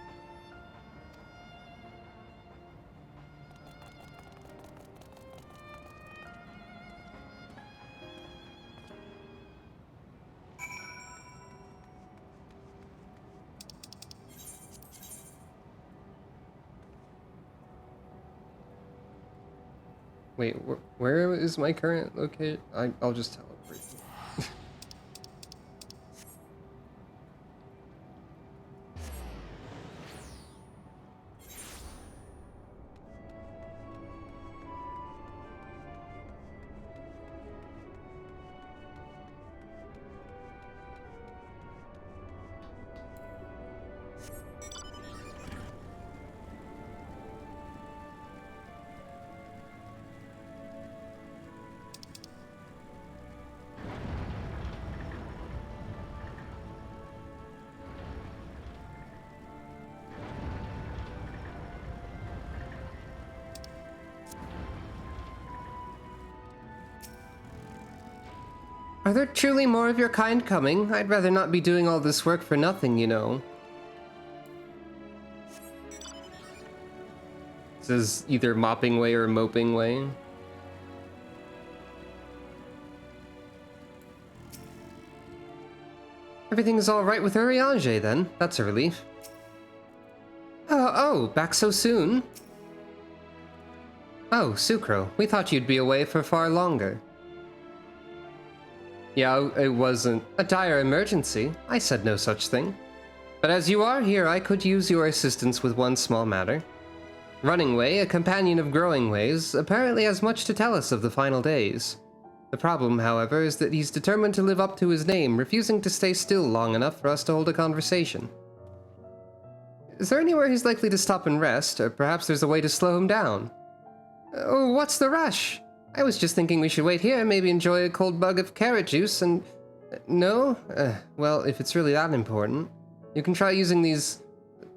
Wait, where is my current location? I'll just teleport. Are there truly more of your kind coming? I'd rather not be doing all this work for nothing, you know. This is either mopping way or moping way. Everything's all right with Urianger then. That's a relief. Oh, back so soon? Oh, Sucro, we thought you'd be away for far longer. Yeah, it wasn't a dire emergency. I said no such thing. But as you are here, I could use your assistance with one small matter. Running Way, a companion of Growing Ways, apparently has much to tell us of the final days. The problem, however, is that he's determined to live up to his name, refusing to stay still long enough for us to hold a conversation. Is there anywhere he's likely to stop and rest, or perhaps there's a way to slow him down? Oh, what's the rush? I was just thinking we should wait here, maybe enjoy a cold mug of carrot juice and... No? Well, if it's really that important, you can try using these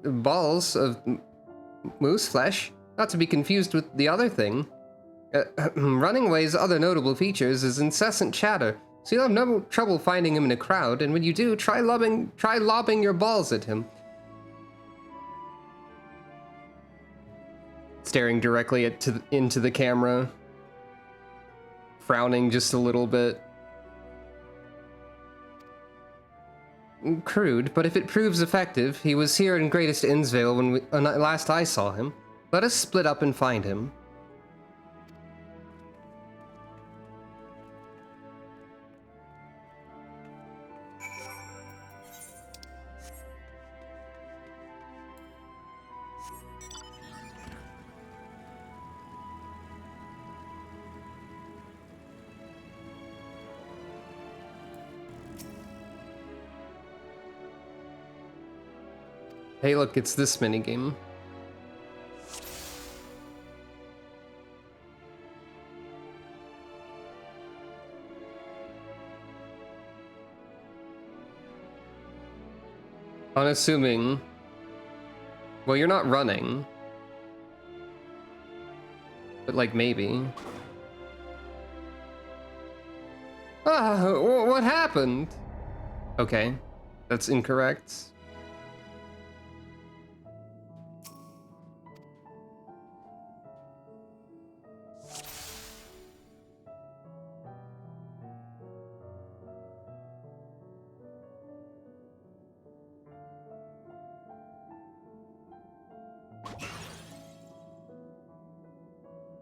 balls of moose flesh, not to be confused with the other thing. Running Way's other notable features is incessant chatter, so you'll have no trouble finding him in a crowd, and when you do, try lobbing your balls at him. Staring directly into the camera. Frowning just a little bit. Crude, but if it proves effective, he was here in Greatest Innsvale when last I saw him. Let us split up and find him. Hey look, it's this minigame. Unassuming. Well, you're not running. But like, maybe. What happened? Okay, that's incorrect.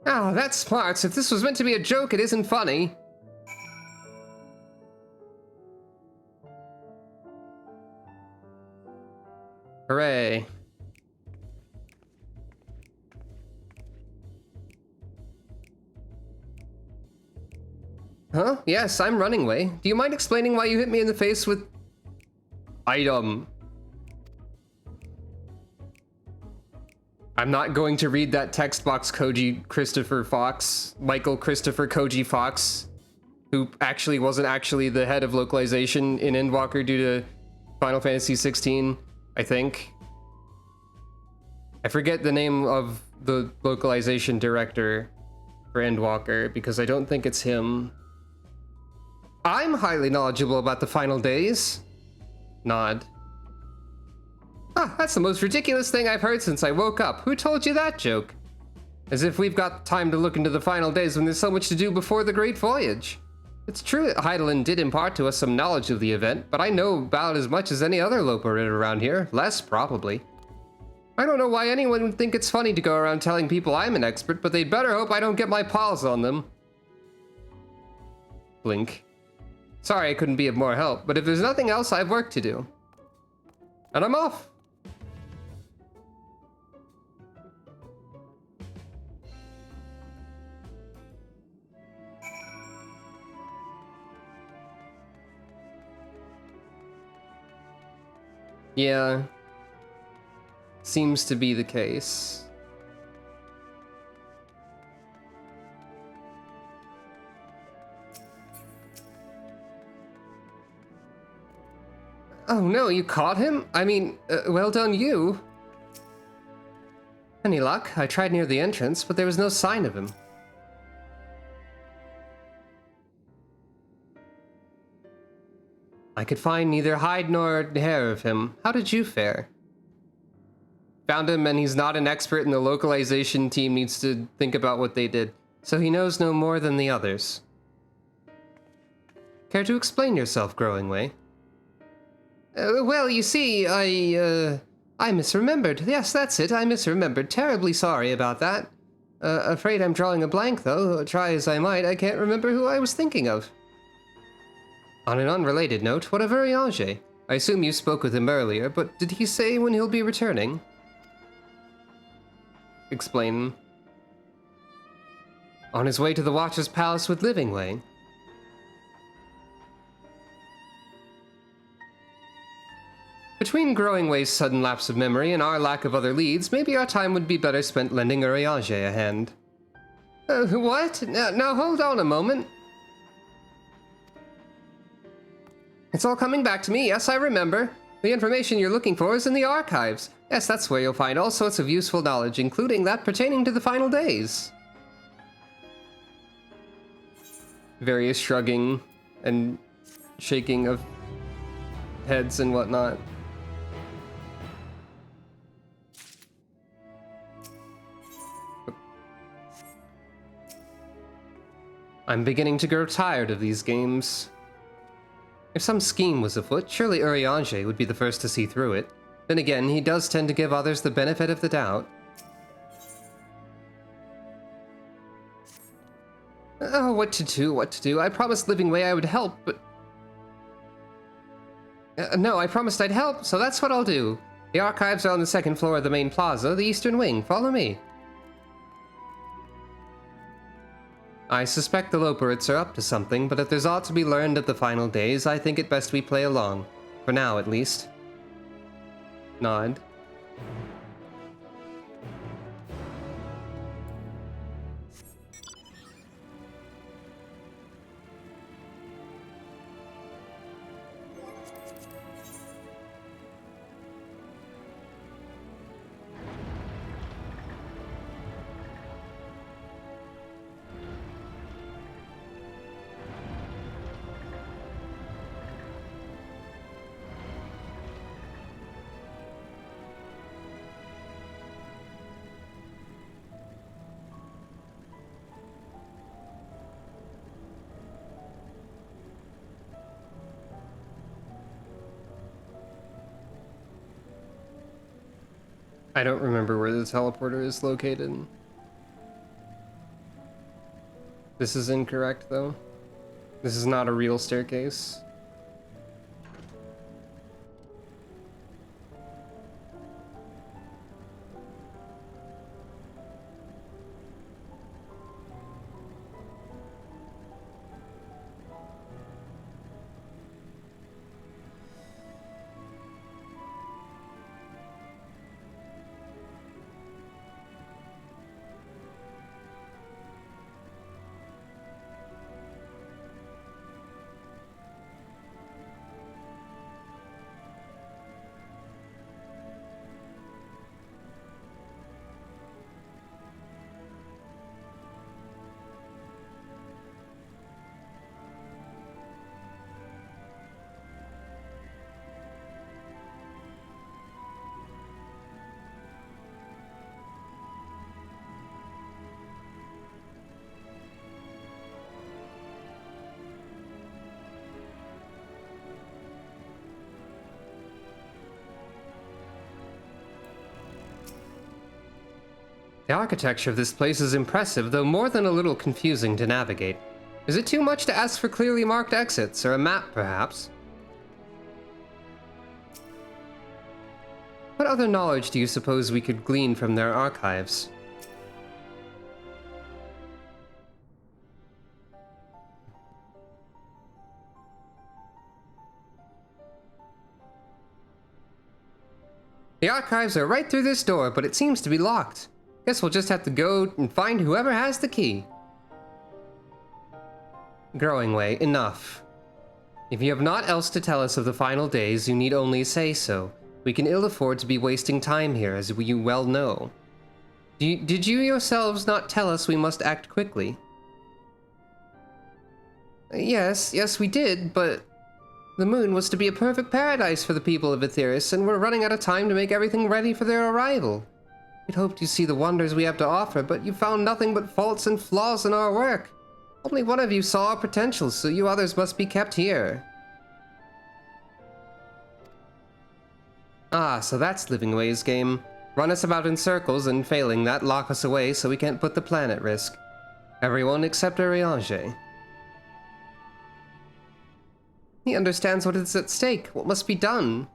Oh, that's smart. If this was meant to be a joke, it isn't funny. Hooray. Huh? Yes, I'm Running Way. Do you mind explaining why you hit me in the face with... item? I'm not going to read that text box, Michael Christopher Koji Fox, who actually wasn't actually the head of localization in Endwalker due to Final Fantasy XVI, I think. I forget the name of the localization director for Endwalker because I don't think it's him. I'm highly knowledgeable about the final days. Nod. Ah, that's the most ridiculous thing I've heard since I woke up. Who told you that joke? As if we've got time to look into the final days when there's so much to do before the Great Voyage. It's true that Hydaelyn did impart to us some knowledge of the event, but I know about as much as any other Loporid around here. Less, probably. I don't know why anyone would think it's funny to go around telling people I'm an expert, but they'd better hope I don't get my paws on them. Blink. Sorry I couldn't be of more help, but if there's nothing else, I have work to do. And I'm off. Yeah. Seems to be the case. Oh no, you caught him? I mean, well done you. Any luck? I tried near the entrance, but there was no sign of him. I could find neither hide nor hair of him. How did you fare? Found him, and he's not an expert, and the localization team needs to think about what they did. So he knows no more than the others. Care to explain yourself, Growing Way? Well, you see, I misremembered. Yes, that's it, I misremembered. Terribly sorry about that. Afraid I'm drawing a blank, though. Try as I might, I can't remember who I was thinking of. On an unrelated note, what of Urianger? I assume you spoke with him earlier, but did he say when he'll be returning? Explain. On his way to the Watcher's Palace with Livingway. Between Growing Way's sudden lapse of memory and our lack of other leads, maybe our time would be better spent lending Urianger a hand. What? Now hold on a moment. It's all coming back to me, yes, I remember. The information you're looking for is in the archives. Yes, that's where you'll find all sorts of useful knowledge, including that pertaining to the final days. Various shrugging and shaking of heads and whatnot. I'm beginning to grow tired of these games. If some scheme was afoot, surely Urianger would be the first to see through it. Then again, he does tend to give others the benefit of the doubt. Oh, what to do? I promised Livingway I would help, but... no, I promised I'd help, so that's what I'll do. The archives are on the second floor of the main plaza, the eastern wing. Follow me. I suspect the Loperits are up to something, but if there's aught to be learned at the final days, I think it best we play along. For now, at least. Nod. I don't remember where the teleporter is located. This is incorrect, though. This is not a real staircase. The architecture of this place is impressive, though more than a little confusing to navigate. Is it too much to ask for clearly marked exits, or a map, perhaps? What other knowledge do you suppose we could glean from their archives? The archives are right through this door, but it seems to be locked. Guess we'll just have to go and find whoever has the key. Growing Way, enough. If you have naught else to tell us of the final days, you need only say so. We can ill afford to be wasting time here, as you well know. Did you yourselves not tell us we must act quickly? Yes, we did, but the moon was to be a perfect paradise for the people of Etheirys, and we're running out of time to make everything ready for their arrival. We'd hoped you'd see the wonders we have to offer, but you found nothing but faults and flaws in our work. Only one of you saw our potential, so you others must be kept here. Ah, so that's Living Way's game. Run us about in circles, and failing that, lock us away so we can't put the plan at risk. Everyone except Urianger. He understands what is at stake, what must be done.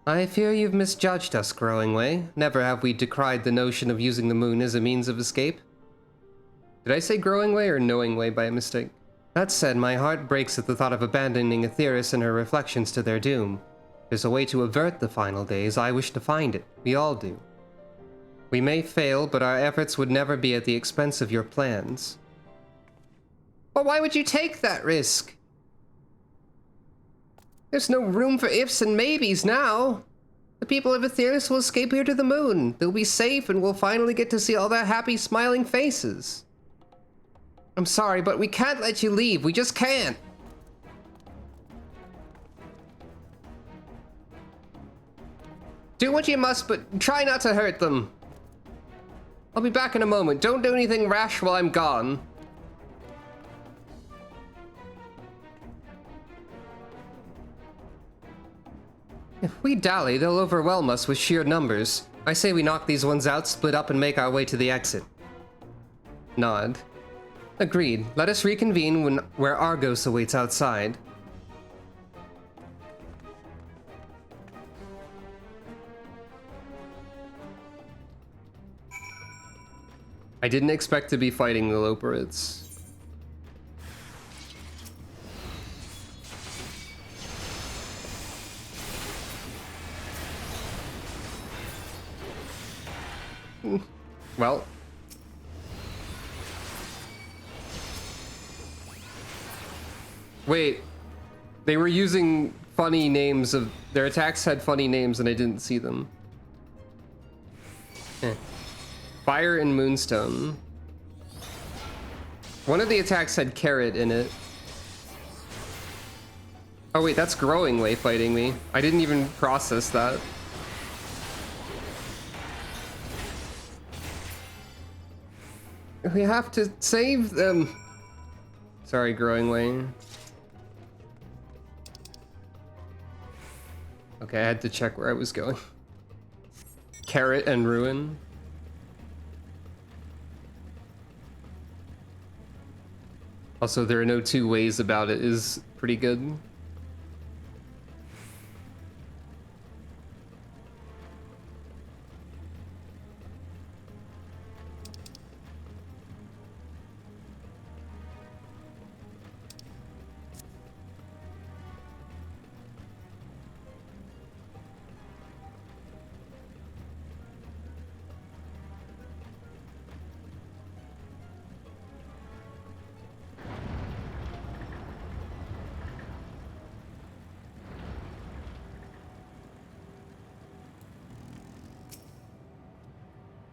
I fear you've misjudged us, Growing Way. Never have we decried the notion of using the moon as a means of escape. Did I say Growing Way or Knowing Way by mistake? That said, my heart breaks at the thought of abandoning Etheirys and her reflections to their doom. There's a way to avert the final days. I wish to find it. We all do. We may fail, but our efforts would never be at the expense of your plans. But why would you take that risk? There's no room for ifs and maybes now. The people of Etheirys will escape here to the moon. They'll be safe and we'll finally get to see all their happy, smiling faces. I'm sorry, but we can't let you leave. We just can't. Do what you must, but try not to hurt them. I'll be back in a moment. Don't do anything rash while I'm gone. If we dally, they'll overwhelm us with sheer numbers. I say we knock these ones out, split up, and make our way to the exit. Nod. Agreed. Let us reconvene where Argos awaits outside. I didn't expect to be fighting the Loperids. Well. Wait. They were using funny names of... Their attacks had funny names and I didn't see them. Fire and Moonstone. One of the attacks had Carrot in it. Oh wait, that's Growing Way fighting me. I didn't even process that. We have to save them. Sorry, Growing Way. Okay, I had to check where I was going. Carrot and Ruin. Also, there are no two ways about it is pretty good.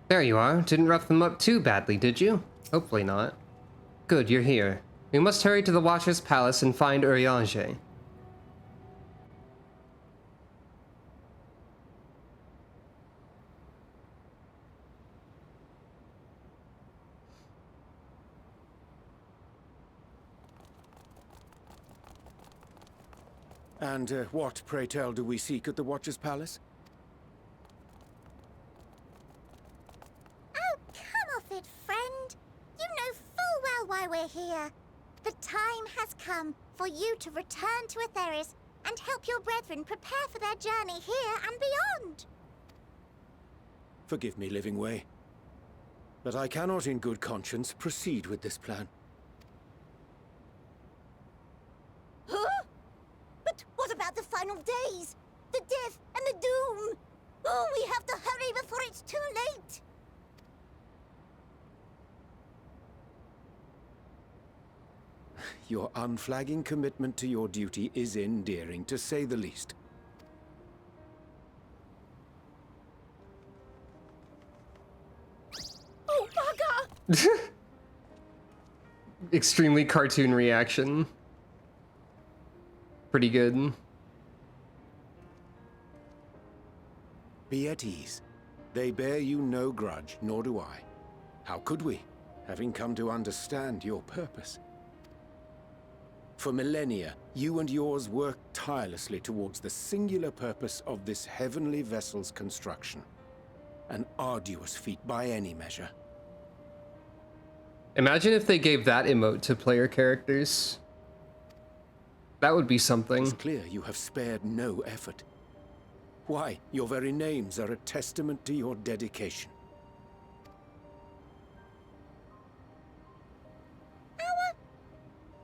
There you are. Didn't rough them up too badly, did you? Hopefully not. Good, you're here. We must hurry to the Watcher's Palace and find Urianger. And what, pray tell, do we seek at the Watcher's Palace? You know full well why we're here. The time has come for you to return to Aetheris and help your brethren prepare for their journey here and beyond. Forgive me, Living Way, but I cannot in good conscience proceed with this plan. Huh? But what about the final days? The death and the doom? Oh, we have to hurry before it's too late. Your unflagging commitment to your duty is endearing, to say the least. Oh, bugger! Extremely cartoon reaction. Pretty good. Be at ease. They bear you no grudge, nor do I. How could we, having come to understand your purpose? For millennia, you and yours worked tirelessly towards the singular purpose of this heavenly vessel's construction. An arduous feat by any measure. Imagine if they gave that emote to player characters. That would be something. It's clear you have spared no effort. Why, your very names are a testament to your dedication.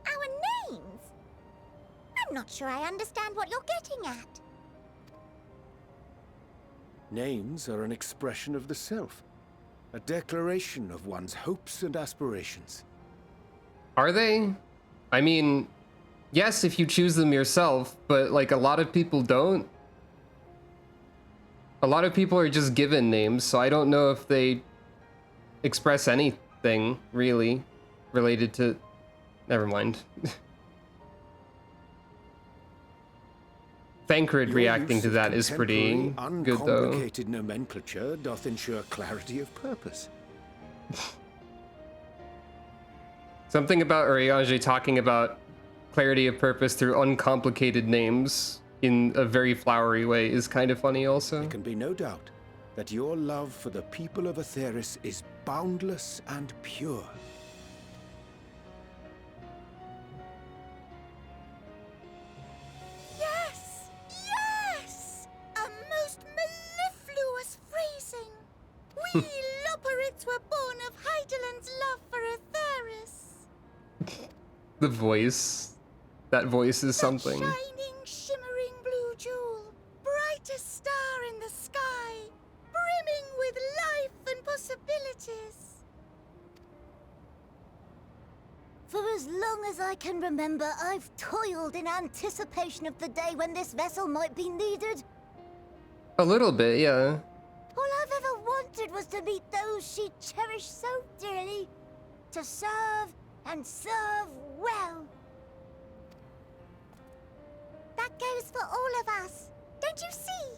Our names? I'm not sure I understand what you're getting at. Names are an expression of the self. A declaration of one's hopes and aspirations. Are they? I mean, yes, if you choose them yourself, but like a lot of people don't. A lot of people are just given names, so I don't know if they express anything really related to... Never mind. Thancred reacting to that is pretty good, though. Uncomplicated nomenclature doth ensure clarity of purpose. Something about Urianger talking about clarity of purpose through uncomplicated names in a very flowery way is kind of funny also. There can be no doubt that your love for the people of Aetheris is boundless and pure. Yes! Yes! A most mellifluous phrasing. We Loperids were born of Hydaelyn's love for Aetheris. The voice. That voice is something. Shining, shimmering blue jewel, brightest star in the sky, brimming with life and possibilities. For as long as I can remember, I've toiled in anticipation of the day when this vessel might be needed. A little bit, yeah. All I've ever wanted was to meet those she cherished so dearly, to serve and serve well. That goes for all of us, don't you see?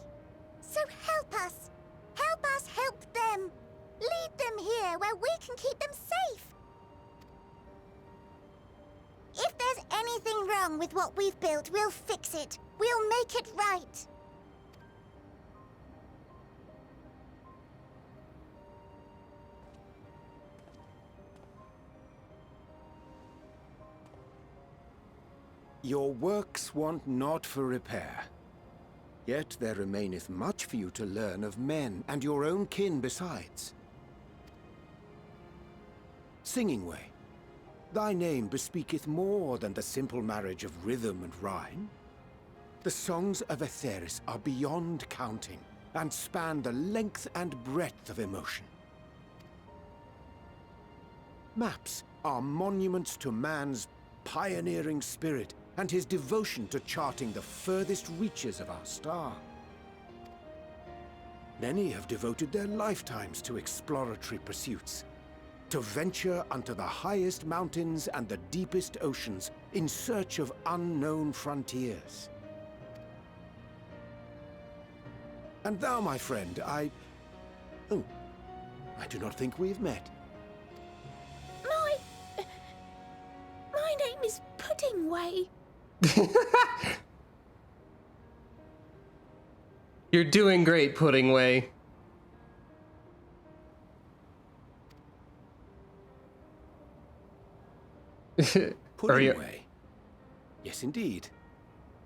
So help us. Help us help them. Lead them here where we can keep them safe. If there's anything wrong with what we've built, we'll fix it. We'll make it right. Your works want not for repair. Yet there remaineth much for you to learn of men, and your own kin besides. Singing Way, thy name bespeaketh more than the simple marriage of rhythm and rhyme. The songs of Aetheris are beyond counting, and span the length and breadth of emotion. Maps are monuments to man's pioneering spirit, and his devotion to charting the furthest reaches of our star. Many have devoted their lifetimes to exploratory pursuits, to venture unto the highest mountains and the deepest oceans in search of unknown frontiers. And thou, my friend, I do not think we've met. My name is Pudding Way. You're doing great, Pudding Way. Puddingway. Yes, indeed.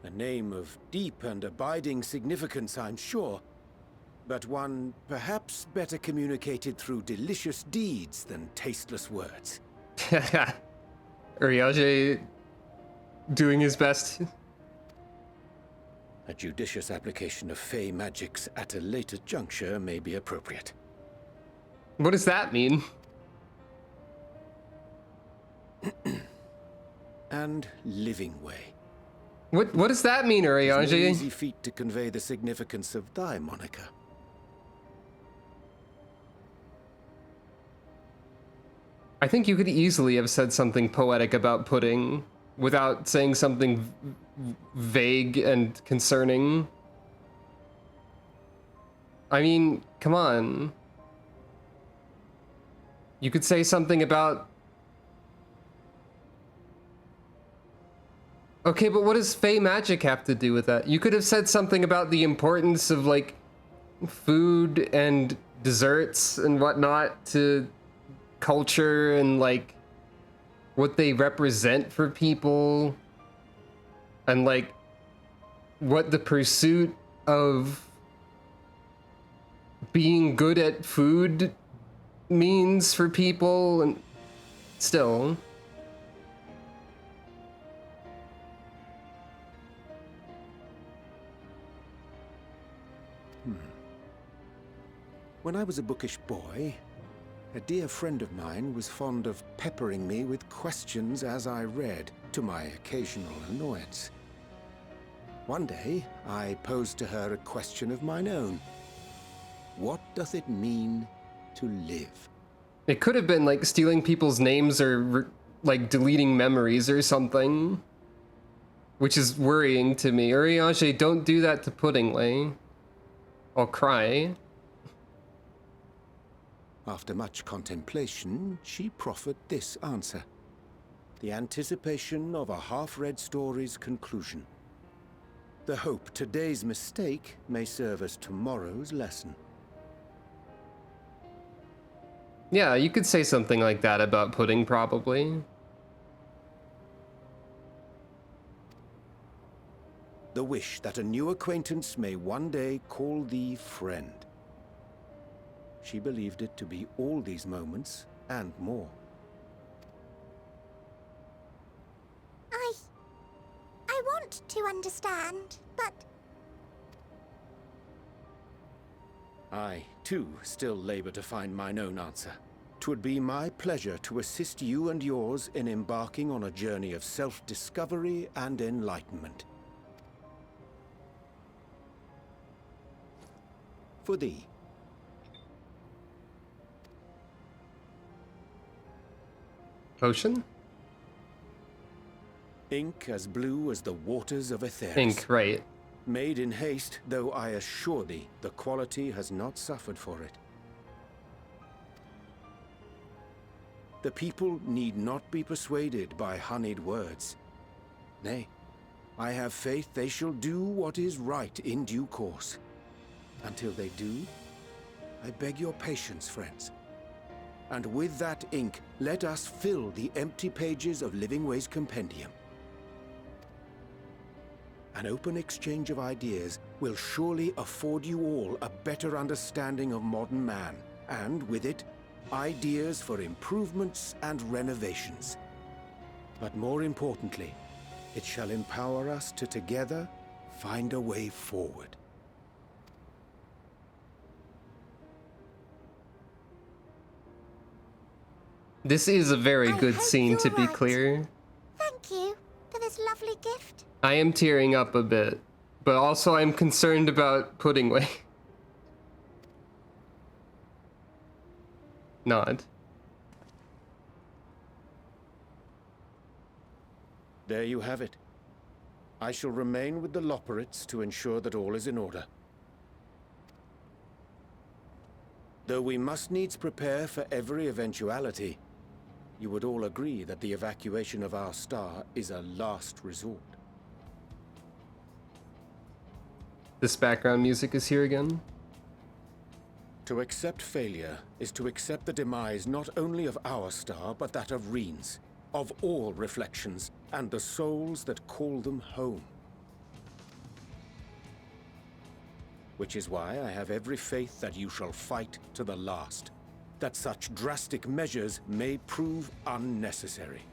A name of deep and abiding significance, I'm sure. But one perhaps better communicated through delicious deeds than tasteless words. Urianger doing his best. A judicious application of fey magics at a later juncture may be appropriate. What does that mean? And living way. What does that mean, It's no Urianger? easy feat to convey the significance of thy moniker. I think you could easily have said something poetic about pudding without saying something vague and concerning. I mean, come on. You could say something about... Okay, but what does fey magic have to do with that? You could have said something about the importance of, like, food and desserts and whatnot to culture and, like, what they represent for people and, like, what the pursuit of being good at food means for people. And still, When I was a bookish boy, a dear friend of mine was fond of peppering me with questions as I read, to my occasional annoyance. One day, I posed to her a question of mine own. What does it mean to live? it could have been like stealing people's names or like deleting memories or something, which is worrying to me. Urianger, don't do that to Puddingway. I'll cry. After much contemplation, she proffered this answer. The anticipation of a half-read story's conclusion. The hope today's mistake may serve as tomorrow's lesson. Yeah, you could say something like that about Pudding, probably. The wish that a new acquaintance may one day call thee friend. She believed it to be all these moments and more. I want to understand, but... I, too, still labor to find mine own answer. 'Twould be my pleasure to assist you and yours in embarking on a journey of self-discovery and enlightenment. For thee. Potion? Ink as blue as the waters of Aetheris. Ink, right. Made in haste, though I assure thee, the quality has not suffered for it. The people need not be persuaded by honeyed words. Nay, I have faith they shall do what is right in due course. Until they do, I beg your patience, friends. And with that ink, let us fill the empty pages of Livingway's compendium. An open exchange of ideas will surely afford you all a better understanding of modern man, and with it, ideas for improvements and renovations. But more importantly, it shall empower us to together find a way forward. This is a very good scene, to be right. clear. Thank you for this lovely gift. I am tearing up a bit, but also I'm concerned about Puddingway. Nod. There you have it. I shall remain with the Loporrits to ensure that all is in order. Though we must needs prepare for every eventuality, you would all agree that the evacuation of our star is a last resort. This background music is here again. To accept failure is to accept the demise not only of our star, but that of Reen's. of all reflections and the souls that call them home. Which is why I have every faith that you shall fight to the last, that such drastic measures may prove unnecessary.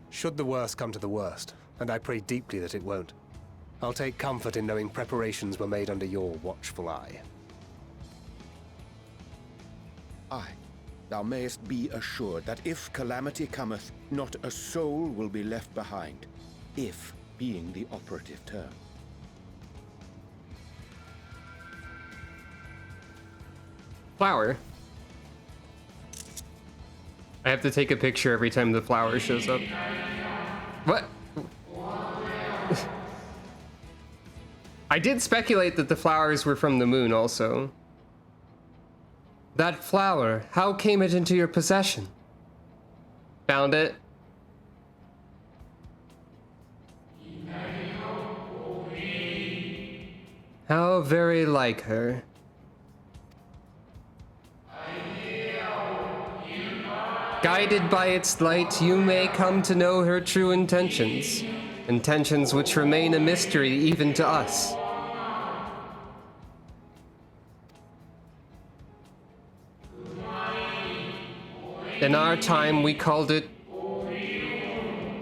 Should the worst come to the worst, and I pray deeply that it won't, I'll take comfort in knowing preparations were made under your watchful eye. Aye, thou mayest be assured that if calamity cometh, not a soul will be left behind, if being the operative term. Flower. I have to take a picture every time the flower shows up. What? I did speculate that the flowers were from the moon also. That flower, how came it into your possession? Found it. How very like her. Guided by its light, you may come to know her true intentions. Intentions which remain a mystery even to us. In our time, we called it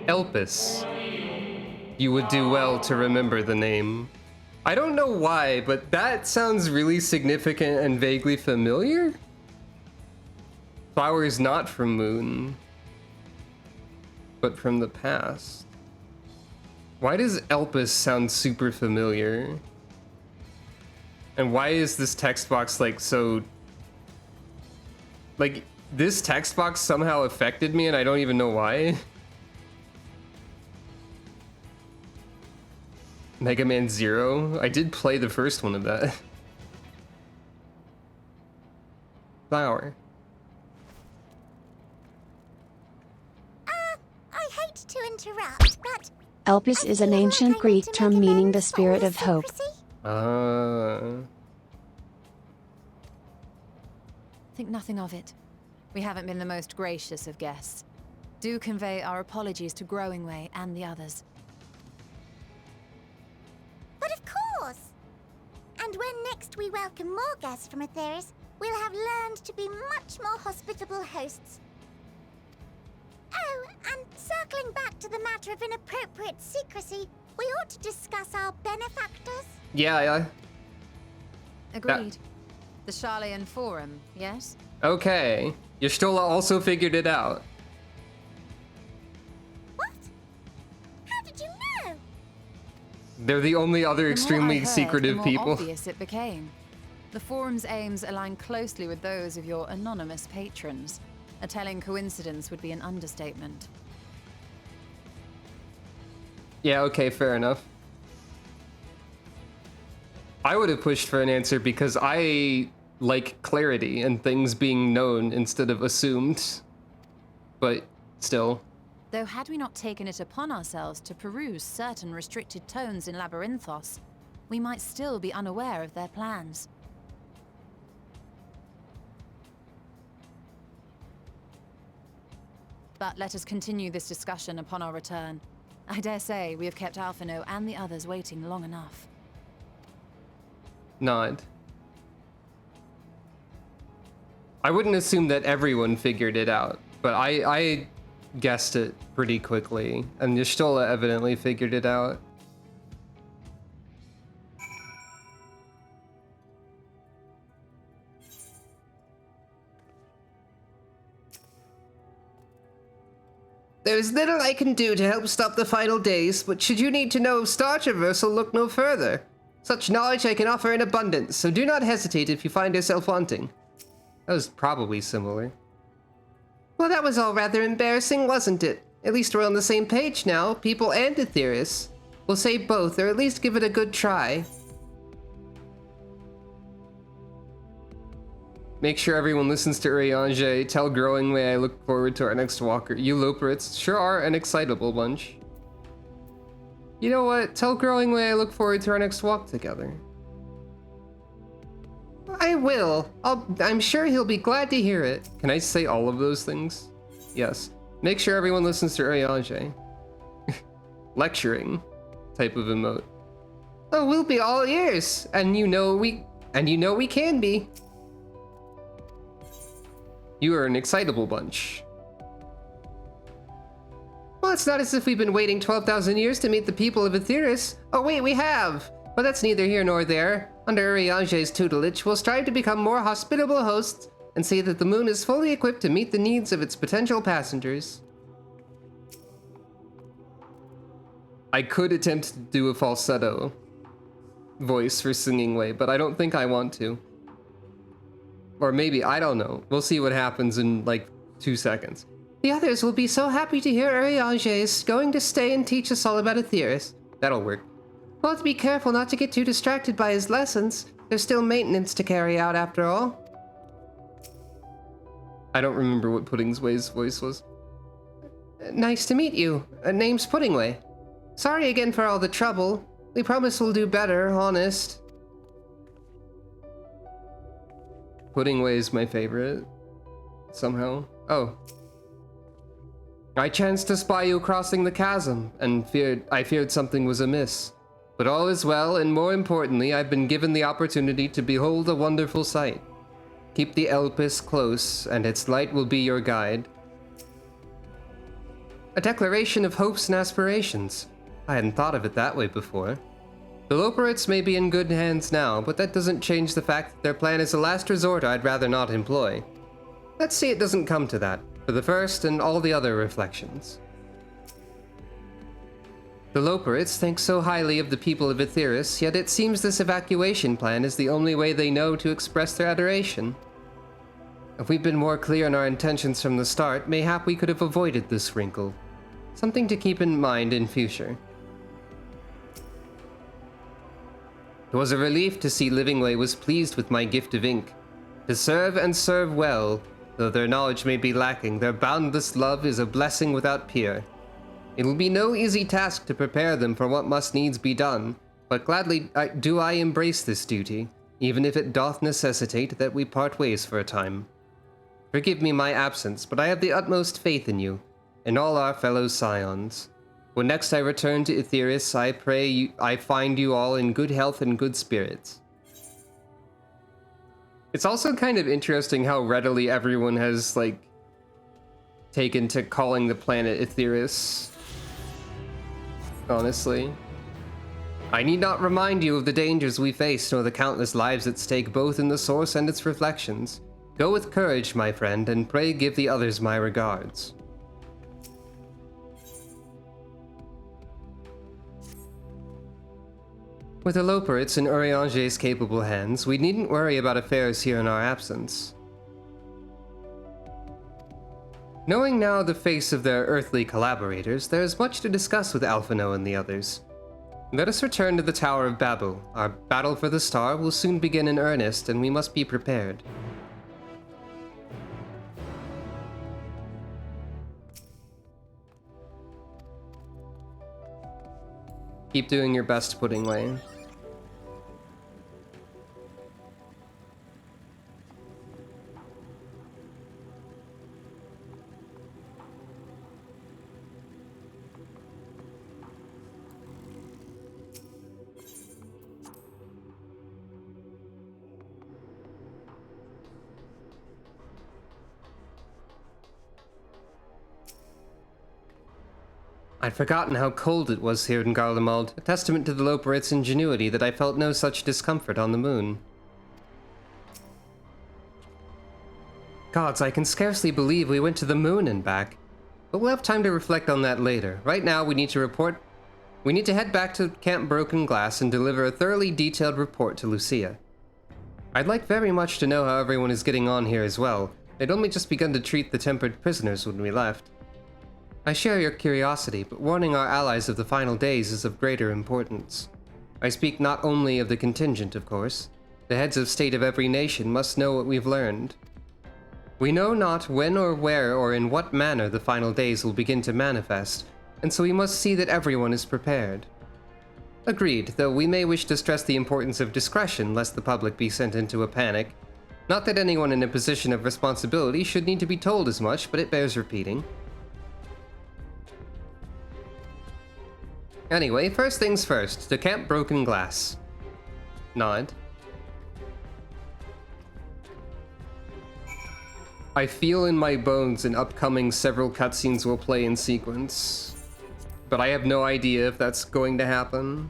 Elpis. You would do well to remember the name. I don't know why, but that sounds really significant and vaguely familiar. Flower is not from Moon, but from the past. Why does Elpis sound super familiar? And why is this text box like so... Like, this text box somehow affected me and I don't even know why. Mega Man Zero? I did play the first one of that. Flower. I hate to interrupt, but... Elpis is an ancient Greek term meaning the spirit of hope. Think nothing of it. We haven't been the most gracious of guests. Do convey our apologies to Growing Way and the others. But of course! And when next we welcome more guests from Aetheris, we'll have learned to be much more hospitable hosts. Oh, and circling back to the matter of inappropriate secrecy, we ought to discuss our benefactors. Yeah. Agreed. The Charlean Forum, yes? Okay. Y'shtola also figured it out. What? How did you know? They're the only other extremely secretive people. The more obvious it became. The Forum's aims align closely with those of your anonymous patrons. A telling coincidence would be an understatement. Yeah, okay, fair enough. I would have pushed for an answer because I like clarity and things being known instead of assumed. But still. Though had we not taken it upon ourselves to peruse certain restricted tones in Labyrinthos, we might still be unaware of their plans. But let us continue this discussion upon our return. I dare say we have kept Alphino and the others waiting long enough. Nod. I wouldn't assume that everyone figured it out, but I guessed it pretty quickly, and Y'shtola evidently figured it out. There's little I can do to help stop the final days, but should you need to know of star traversal, look no further. Such knowledge I can offer in abundance, so do not hesitate if you find yourself wanting. That was probably similar. Well, that was all rather embarrassing, wasn't it? At least we're on the same page now, people and Aetheris. We'll say both, or at least give it a good try. Make sure everyone listens to Urianger. Tell Growing Way I look forward to our next walker. You Loperits sure are an excitable bunch. You know what? Tell Growing Way I look forward to our next walk together. I will. I'm sure he'll be glad to hear it. Can I say all of those things? Yes. Make sure everyone listens to Urianger. Lecturing type of emote. Oh, we'll be all ears, and you know we can be. You are an excitable bunch. Well, it's not as if we've been waiting 12,000 years to meet the people of Aetheris. Oh wait, we have. But that's neither here nor there. Under Urianger's tutelage, we'll strive to become more hospitable hosts and see that the moon is fully equipped to meet the needs of its potential passengers. I could attempt to do a falsetto voice for Singing Way, but I don't think I want to. Or maybe, I don't know. We'll see what happens in like 2 seconds. The others will be so happy to hear Urianger is going to stay and teach us all about Aetheris. That'll work. We'll have to be careful not to get too distracted by his lessons. There's still maintenance to carry out after all. I don't remember what Puddingway's voice was. Nice to meet you. Name's Puddingway. Sorry again for all the trouble. We promise we'll do better, honest. Puddingway's my favorite. Somehow. Oh. I chanced to spy you crossing the chasm, and I feared something was amiss. But all is well, and more importantly, I've been given the opportunity to behold a wonderful sight. Keep the Elpis close, and its light will be your guide. A declaration of hopes and aspirations. I hadn't thought of it that way before. The Loperites may be in good hands now, but that doesn't change the fact that their plan is a last resort I'd rather not employ. Let's see it doesn't come to that, for the first and all the other reflections. The Loperites think so highly of the people of Aetheris, yet it seems this evacuation plan is the only way they know to express their adoration. If we'd been more clear in our intentions from the start, mayhap we could have avoided this wrinkle. Something to keep in mind in future. It was a relief to see Livingway was pleased with my gift of ink. To serve and serve well, though their knowledge may be lacking, their boundless love is a blessing without peer. It will be no easy task to prepare them for what must needs be done, but gladly do I embrace this duty, even if it doth necessitate that we part ways for a time. Forgive me my absence, but I have the utmost faith in you, and all our fellow scions. When next I return to Aetheris, I pray I find you all in good health and good spirits. It's also kind of interesting how readily everyone has, like, taken to calling the planet Aetheris. Honestly. I need not remind you of the dangers we face, nor the countless lives at stake both in the source and its reflections. Go with courage, my friend, and pray give the others my regards. With the Loperites in Urianger's capable hands, we needn't worry about affairs here in our absence. Knowing now the face of their earthly collaborators, there is much to discuss with Alphino and the others. Let us return to the Tower of Babel. Our battle for the star will soon begin in earnest, and we must be prepared. Keep doing your best, Puddingway. I'd forgotten how cold it was here in Garlemald, a testament to the Loperites' ingenuity that I felt no such discomfort on the moon. Gods, I can scarcely believe we went to the moon and back. But we'll have time to reflect on that later. Right now, we need to head back to Camp Broken Glass and deliver a thoroughly detailed report to Lucia. I'd like very much to know how everyone is getting on here as well. They'd only just begun to treat the tempered prisoners when we left. I share your curiosity, but warning our allies of the final days is of greater importance. I speak not only of the contingent, of course. The heads of state of every nation must know what we've learned. We know not when or where or in what manner the final days will begin to manifest, and so we must see that everyone is prepared. Agreed, though we may wish to stress the importance of discretion lest the public be sent into a panic. Not that anyone in a position of responsibility should need to be told as much, but it bears repeating. Anyway, first things first, to Camp Broken Glass. Nod. I feel in my bones in upcoming several cutscenes will play in sequence, but I have no idea if that's going to happen.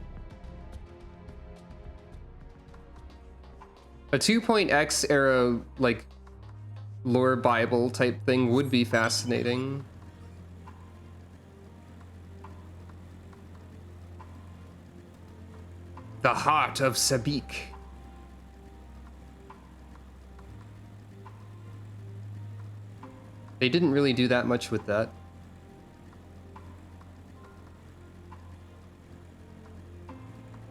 A 2.x era, like, lore Bible type thing would be fascinating. The Heart of Sabik. They didn't really do that much with that.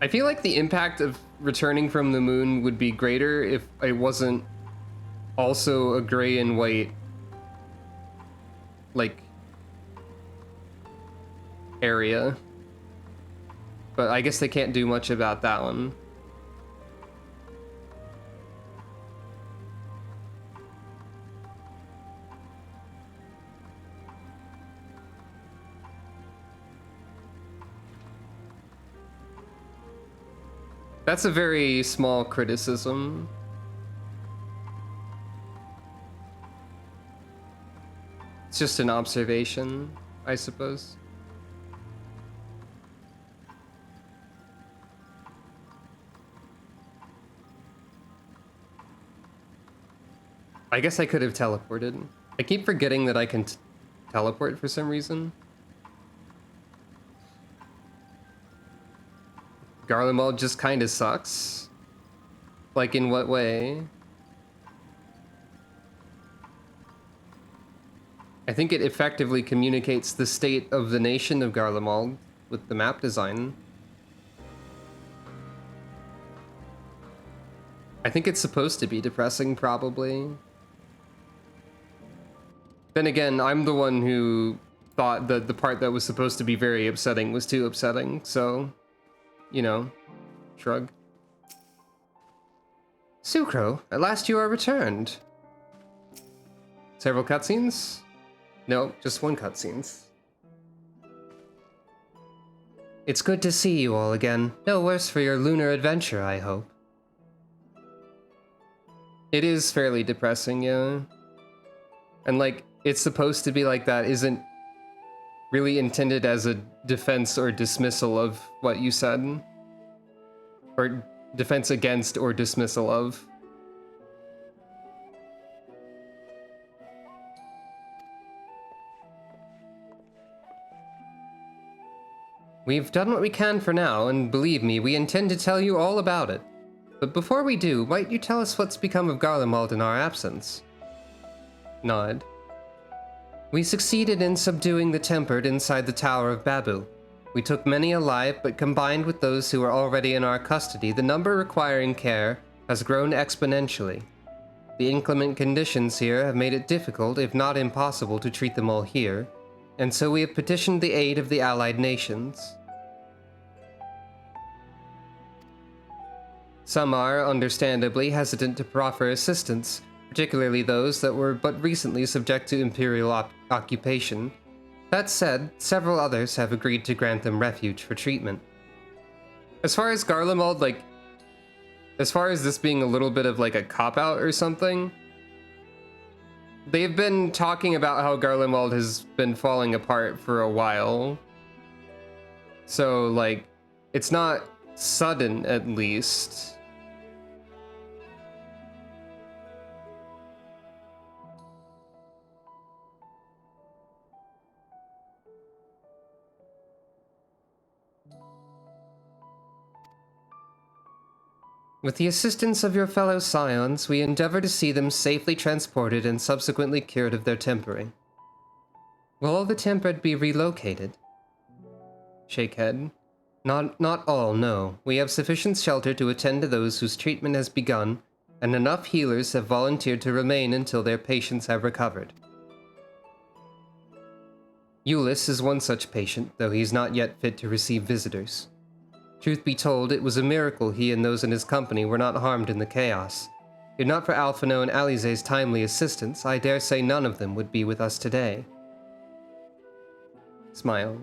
I feel like the impact of returning from the moon would be greater if I wasn't also a gray and white, like, area. But I guess they can't do much about that one. That's a very small criticism. It's just an observation, I suppose. I guess I could have teleported. I keep forgetting that I can teleport for some reason. Garlemald just kind of sucks. Like, in what way? I think it effectively communicates the state of the nation of Garlemald with the map design. I think it's supposed to be depressing, probably. Then again, I'm the one who thought that the part that was supposed to be very upsetting was too upsetting, so, you know, shrug. Sucro, at last you are returned. Several cutscenes? No, just one cutscenes. It's good to see you all again. No worse for your lunar adventure, I hope. It is fairly depressing, yeah. And like, it's supposed to be like that isn't really intended as a defense or dismissal of what you said. Or defense against or dismissal of. We've done what we can for now, and believe me, we intend to tell you all about it. But before we do, might you tell us what's become of Garlemald in our absence? Nod. We succeeded in subduing the Tempered inside the Tower of Babu. We took many alive, but combined with those who were already in our custody, the number requiring care has grown exponentially. The inclement conditions here have made it difficult, if not impossible, to treat them all here, and so we have petitioned the aid of the allied nations. Some are, understandably, hesitant to proffer assistance, particularly those that were but recently subject to imperial occupation. That said, several others have agreed to grant them refuge for treatment. As far as Garlemald, like, as far as this being a little bit of like a cop-out or something, they've been talking about how Garlemald has been falling apart for a while. So, like, it's not sudden, at least. With the assistance of your fellow scions, we endeavor to see them safely transported and subsequently cured of their tempering. Will all the tempered be relocated? Shake head. Not all, no. We have sufficient shelter to attend to those whose treatment has begun, and enough healers have volunteered to remain until their patients have recovered. Eulis is one such patient, though he is not yet fit to receive visitors. Truth be told, it was a miracle he and those in his company were not harmed in the chaos. If not for Alphino and Alize's timely assistance, I dare say none of them would be with us today. Smile.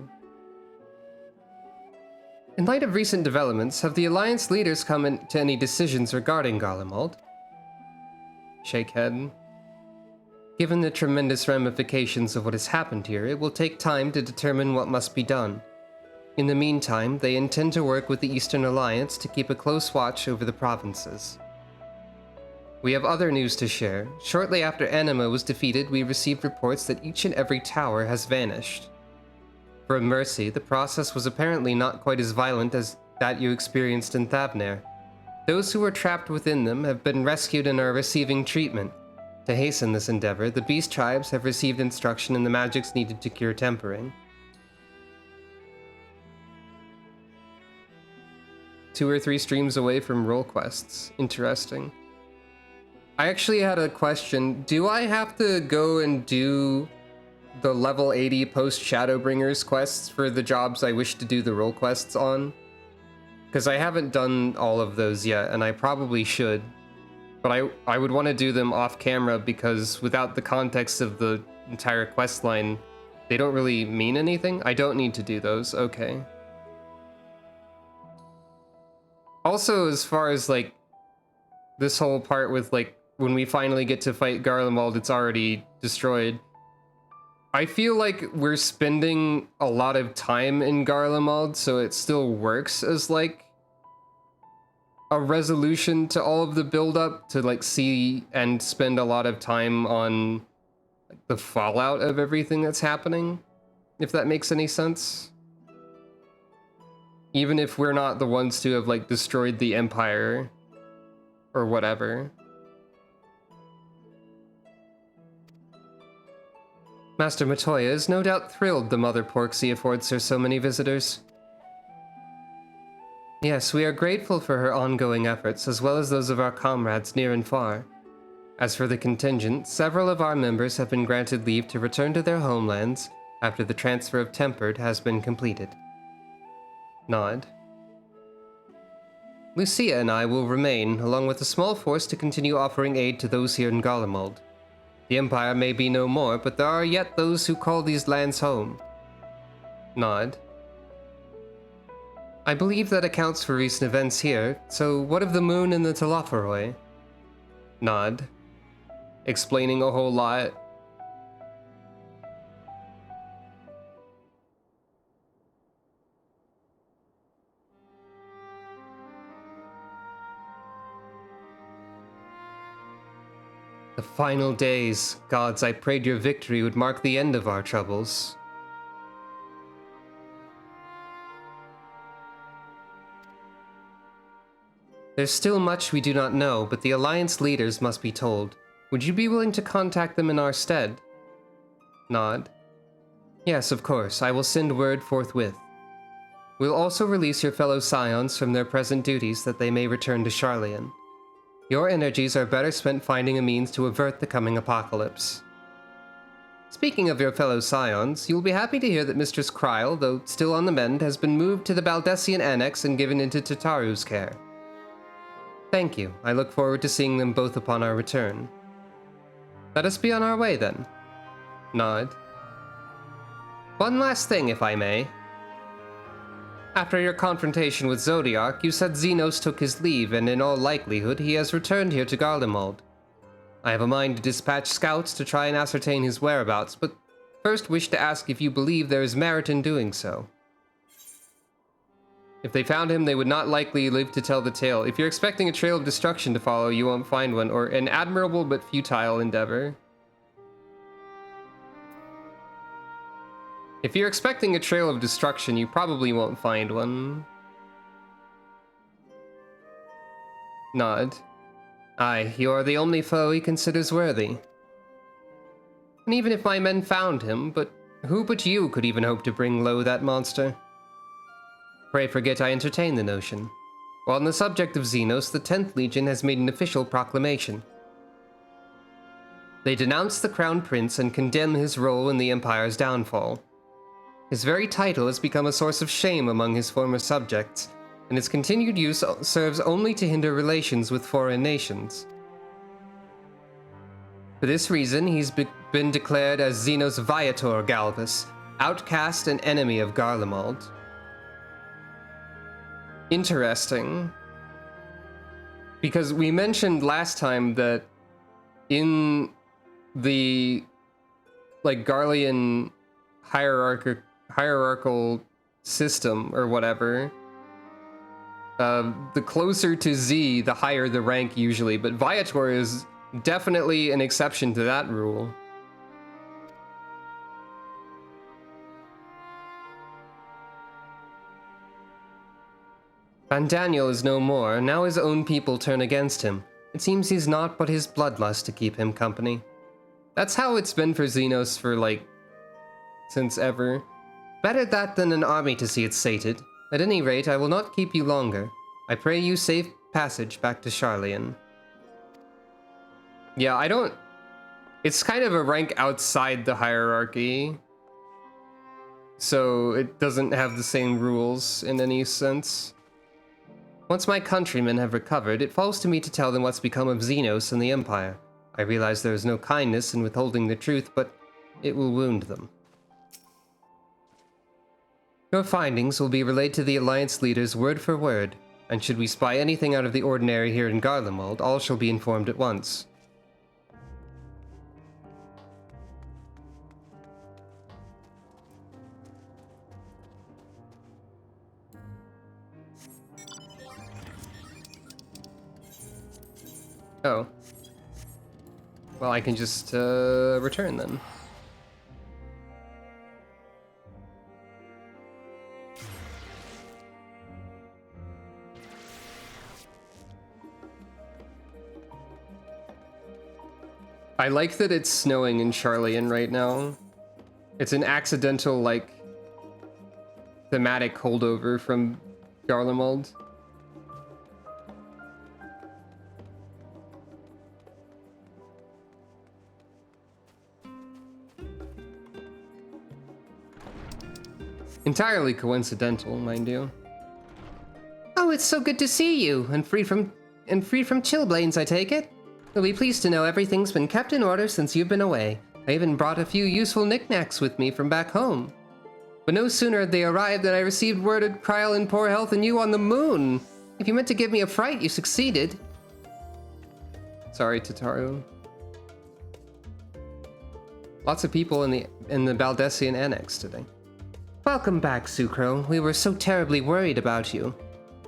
In light of recent developments, have the Alliance leaders come to any decisions regarding Garlemald? Shake head. Given the tremendous ramifications of what has happened here, it will take time to determine what must be done. In the meantime, they intend to work with the Eastern Alliance to keep a close watch over the provinces. We have other news to share. Shortly after Anima was defeated, we received reports that each and every tower has vanished. For Mercy, the process was apparently not quite as violent as that you experienced in Thavnair. Those who were trapped within them have been rescued and are receiving treatment. To hasten this endeavor, the Beast Tribes have received instruction in the magics needed to cure tempering. 2 or 3 streams away from role quests. Interesting. I actually had a question. Do I have to go and do the level 80 post Shadowbringers quests for the jobs I wish to do the role quests on? Because I haven't done all of those yet, and I probably should. But I would want to do them off camera because without the context of the entire quest line, they don't really mean anything. I don't need to do those. Okay. Also, as far as like this whole part with like when we finally get to fight Garlemald, it's already destroyed. I feel like we're spending a lot of time in Garlemald, so it still works as like a resolution to all of the build-up to like see and spend a lot of time on like, the fallout of everything that's happening, if that makes any sense. Even if we're not the ones to have like destroyed the Empire or whatever. Master Matoya is no doubt thrilled the Mother Porksy affords her so many visitors. Yes, we are grateful for her ongoing efforts, as well as those of our comrades near and far. As for the contingent, several of our members have been granted leave to return to their homelands after the transfer of Tempered has been completed. Nod. Lucia and I will remain, along with a small force to continue offering aid to those here in Garlemald. The Empire may be no more, but there are yet those who call these lands home. Nod. I believe that accounts for recent events here, so what of the moon and the Telophoroi? Nod. Explaining a whole lot. The final days. Gods, I prayed your victory would mark the end of our troubles. There's still much we do not know, but the Alliance leaders must be told. Would you be willing to contact them in our stead? Nod. Yes, of course. I will send word forthwith. We'll also release your fellow Scions from their present duties that they may return to Sharlayan. Your energies are better spent finding a means to avert the coming apocalypse. Speaking of your fellow Scions, you'll be happy to hear that Mistress Kryle, though still on the mend, has been moved to the Baldessian Annex and given into Tataru's care. Thank you. I look forward to seeing them both upon our return. Let us be on our way, then. Nod. One last thing, if I may. After your confrontation with Zodiark, you said Xenos took his leave, and in all likelihood, he has returned here to Garlemald. I have a mind to dispatch scouts to try and ascertain his whereabouts, but first wish to ask if you believe there is merit in doing so. If they found him, they would not likely live to tell the tale. If you're expecting a trail of destruction to follow, you won't find one, or an admirable but futile endeavor. If you're expecting a trail of destruction, you probably won't find one. Nod. Aye, you are the only foe he considers worthy. And even if my men found him, but who but you could even hope to bring low that monster? Pray forget I entertain the notion. While on the subject of Xenos, the 10th Legion has made an official proclamation. They denounce the Crown Prince and condemn his role in the Empire's downfall. His very title has become a source of shame among his former subjects, and its continued use serves only to hinder relations with foreign nations. For this reason, he's been declared as Xenos Viator Galvus, outcast and enemy of Garlemald. Interesting. Because we mentioned last time that in the Garlean hierarchical system or whatever, the closer to Z, the higher the rank usually, but Viator is definitely an exception to that rule. And Daniel is no more. Now his own people turn against him. It seems he's not but his bloodlust to keep him company. That's how it's been for Xenos for, since ever. Better that than an army to see it sated. At any rate, I will not keep you longer. I pray you safe passage back to Sharlayan. Yeah, I don't... It's kind of a rank outside the hierarchy. So it doesn't have the same rules in any sense. Once my countrymen have recovered, it falls to me to tell them what's become of Xenos and the Empire. I realize there is no kindness in withholding the truth, but it will wound them. Your findings will be relayed to the Alliance leaders word for word, and should we spy anything out of the ordinary here in Garlemald, all shall be informed at once. Oh. Well, I can just return then. I like that it's snowing in Sharlayan right now. It's an accidental, thematic holdover from Garlemald. Entirely coincidental, mind you. Oh, it's so good to see you, and free from chilblains, I take it? You'll be pleased to know everything's been kept in order since you've been away. I even brought a few useful knickknacks with me from back home. But no sooner had they arrived than I received word of Kryl in poor health and you on the moon. If you meant to give me a fright, you succeeded. Sorry, Tataru. Lots of people in the Baldessian Annex today. Welcome back, Sucro. We were so terribly worried about you.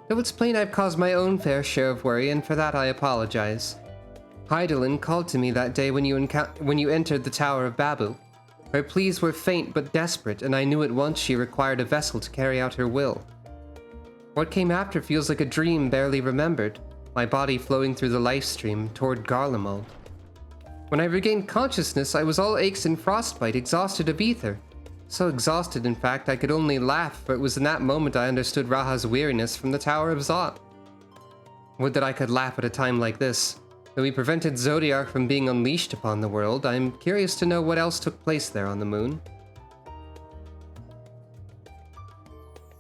Though it's plain I've caused my own fair share of worry, and for that I apologize. Hydaelyn called to me that day when you entered the Tower of Babu. Her pleas were faint but desperate, and I knew at once she required a vessel to carry out her will. What came after feels like a dream barely remembered, my body flowing through the life stream toward Garlemald. When I regained consciousness, I was all aches and frostbite, exhausted of ether. So exhausted, in fact, I could only laugh, for it was in that moment I understood Raha's weariness from the Tower of Zot. Would that I could laugh at a time like this. Though we prevented Zodiark from being unleashed upon the world, I am curious to know what else took place there on the moon.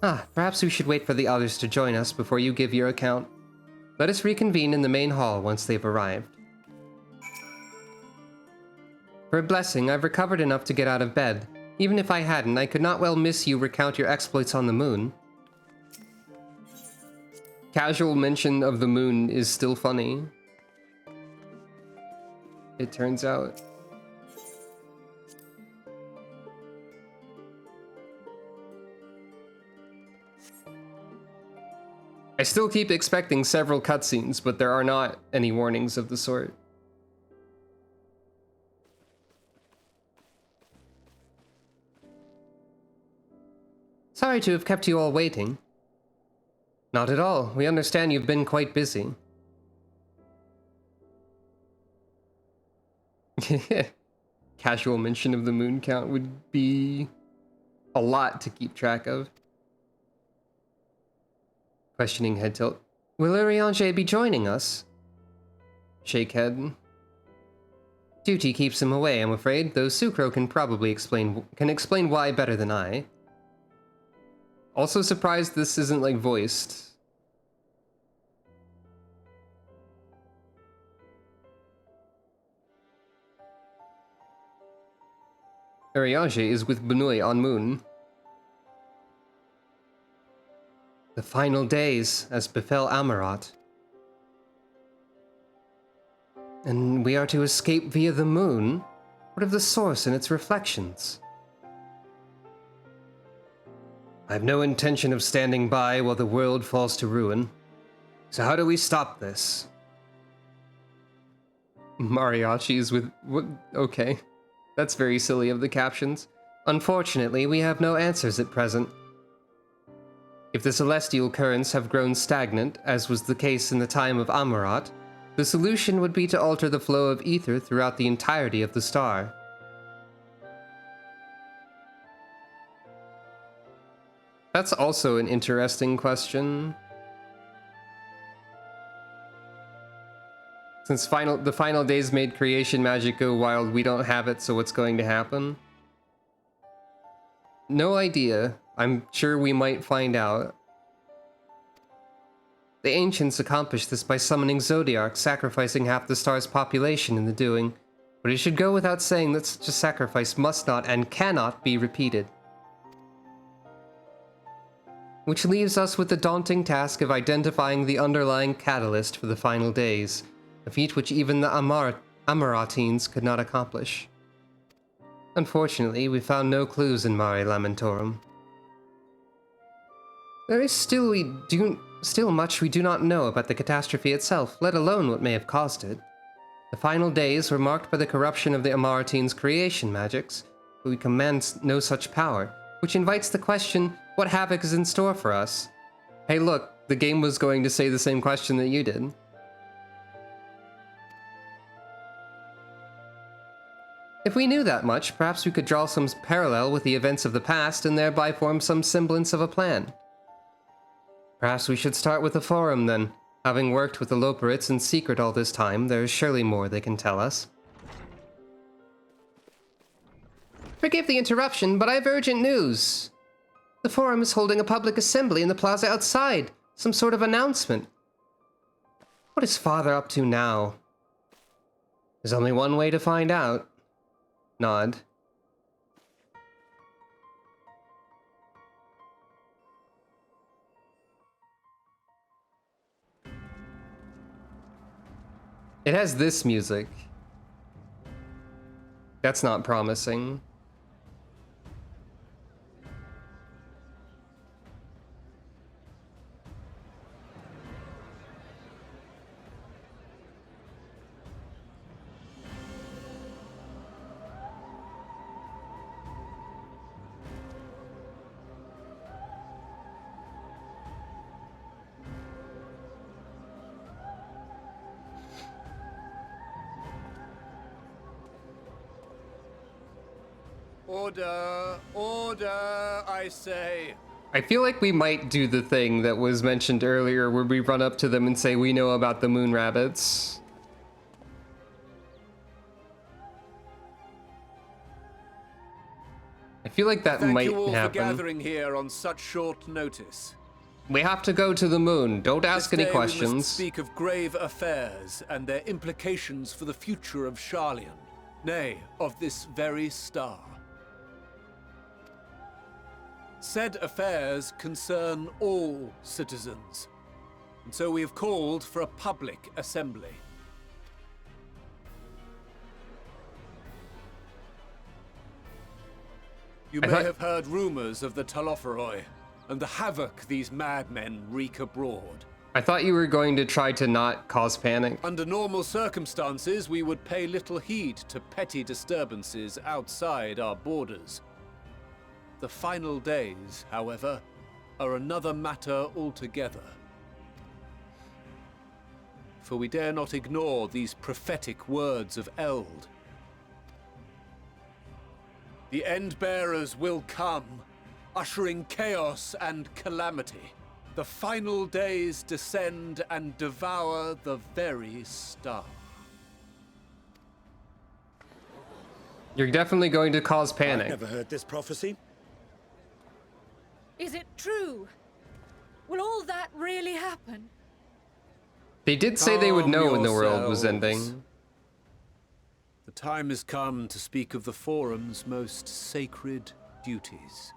Perhaps we should wait for the others to join us before you give your account. Let us reconvene in the main hall once they've arrived. For a blessing, I've recovered enough to get out of bed. Even if I hadn't, I could not well miss you recount your exploits on the moon. Casual mention of the moon is still funny. It turns out. I still keep expecting several cutscenes, but there are not any warnings of the sort. Sorry to have kept you all waiting. Not at all. We understand you've been quite busy. Casual mention of the moon count would be a lot to keep track of. Questioning head tilt. Will Urianger be joining us? Shake head. Duty keeps him away, I'm afraid, though Sucro can probably explain why better than I. Also surprised this isn't, voiced. Ariage is with Bunui on Moon. The final days, as befell Amarat. And we are to escape via the moon? What of the source and its reflections? I have no intention of standing by while the world falls to ruin. So how do we stop this? Mariachi is with... What? Okay. That's very silly of the captions. Unfortunately, we have no answers at present. If the celestial currents have grown stagnant, as was the case in the time of Amarat, the solution would be to alter the flow of ether throughout the entirety of the star. That's also an interesting question. Since the final days made creation magic go wild, we don't have it, so what's going to happen? No idea. I'm sure we might find out. The ancients accomplished this by summoning Zodiac, sacrificing half the star's population in the doing, but it should go without saying that such a sacrifice must not and cannot be repeated. Which leaves us with the daunting task of identifying the underlying catalyst for the final days, a feat which even the Amaratines could not accomplish. Unfortunately, we found no clues in Mare Lamentorum. There is still much we do not know about the catastrophe itself, let alone what may have caused it. The final days were marked by the corruption of the Amaratines' creation magics, but we command no such power, which invites the question, what havoc is in store for us? Hey look, the game was going to say the same question that you did. If we knew that much, perhaps we could draw some parallel with the events of the past and thereby form some semblance of a plan. Perhaps we should start with the Forum then. Having worked with the Loporits in secret all this time, there is surely more they can tell us. Forgive the interruption, but I have urgent news. The Forum is holding a public assembly in the plaza outside. Some sort of announcement. What is Father up to now? There's only one way to find out. Nod. It has this music. That's not promising. Order! Order, I say! I feel like we might do the thing that was mentioned earlier where we run up to them and say we know about the moon rabbits. I feel like that might Thank you all happen. for gathering here on such short notice. We have to go to the moon. Don't ask any We questions. must speak of grave affairs and their implications for the future of Sharlayan, nay, of this very star. Said affairs concern all citizens, and so we have called for a public assembly. You may have heard rumors of the Talopheroi and the havoc these madmen wreak abroad. I thought you were going to try to not cause panic. Under normal circumstances, we would pay little heed to petty disturbances outside our borders. The final days, however, are another matter altogether. For we dare not ignore these prophetic words of Eld. The Endbearers will come, ushering chaos and calamity. The final days descend and devour the very star. You're definitely going to cause panic. I've never heard this prophecy. Is it true? Will all that really happen? They did say they would know when the world was Calm ending. yourselves. The time has come to speak of the Forum's most sacred duties.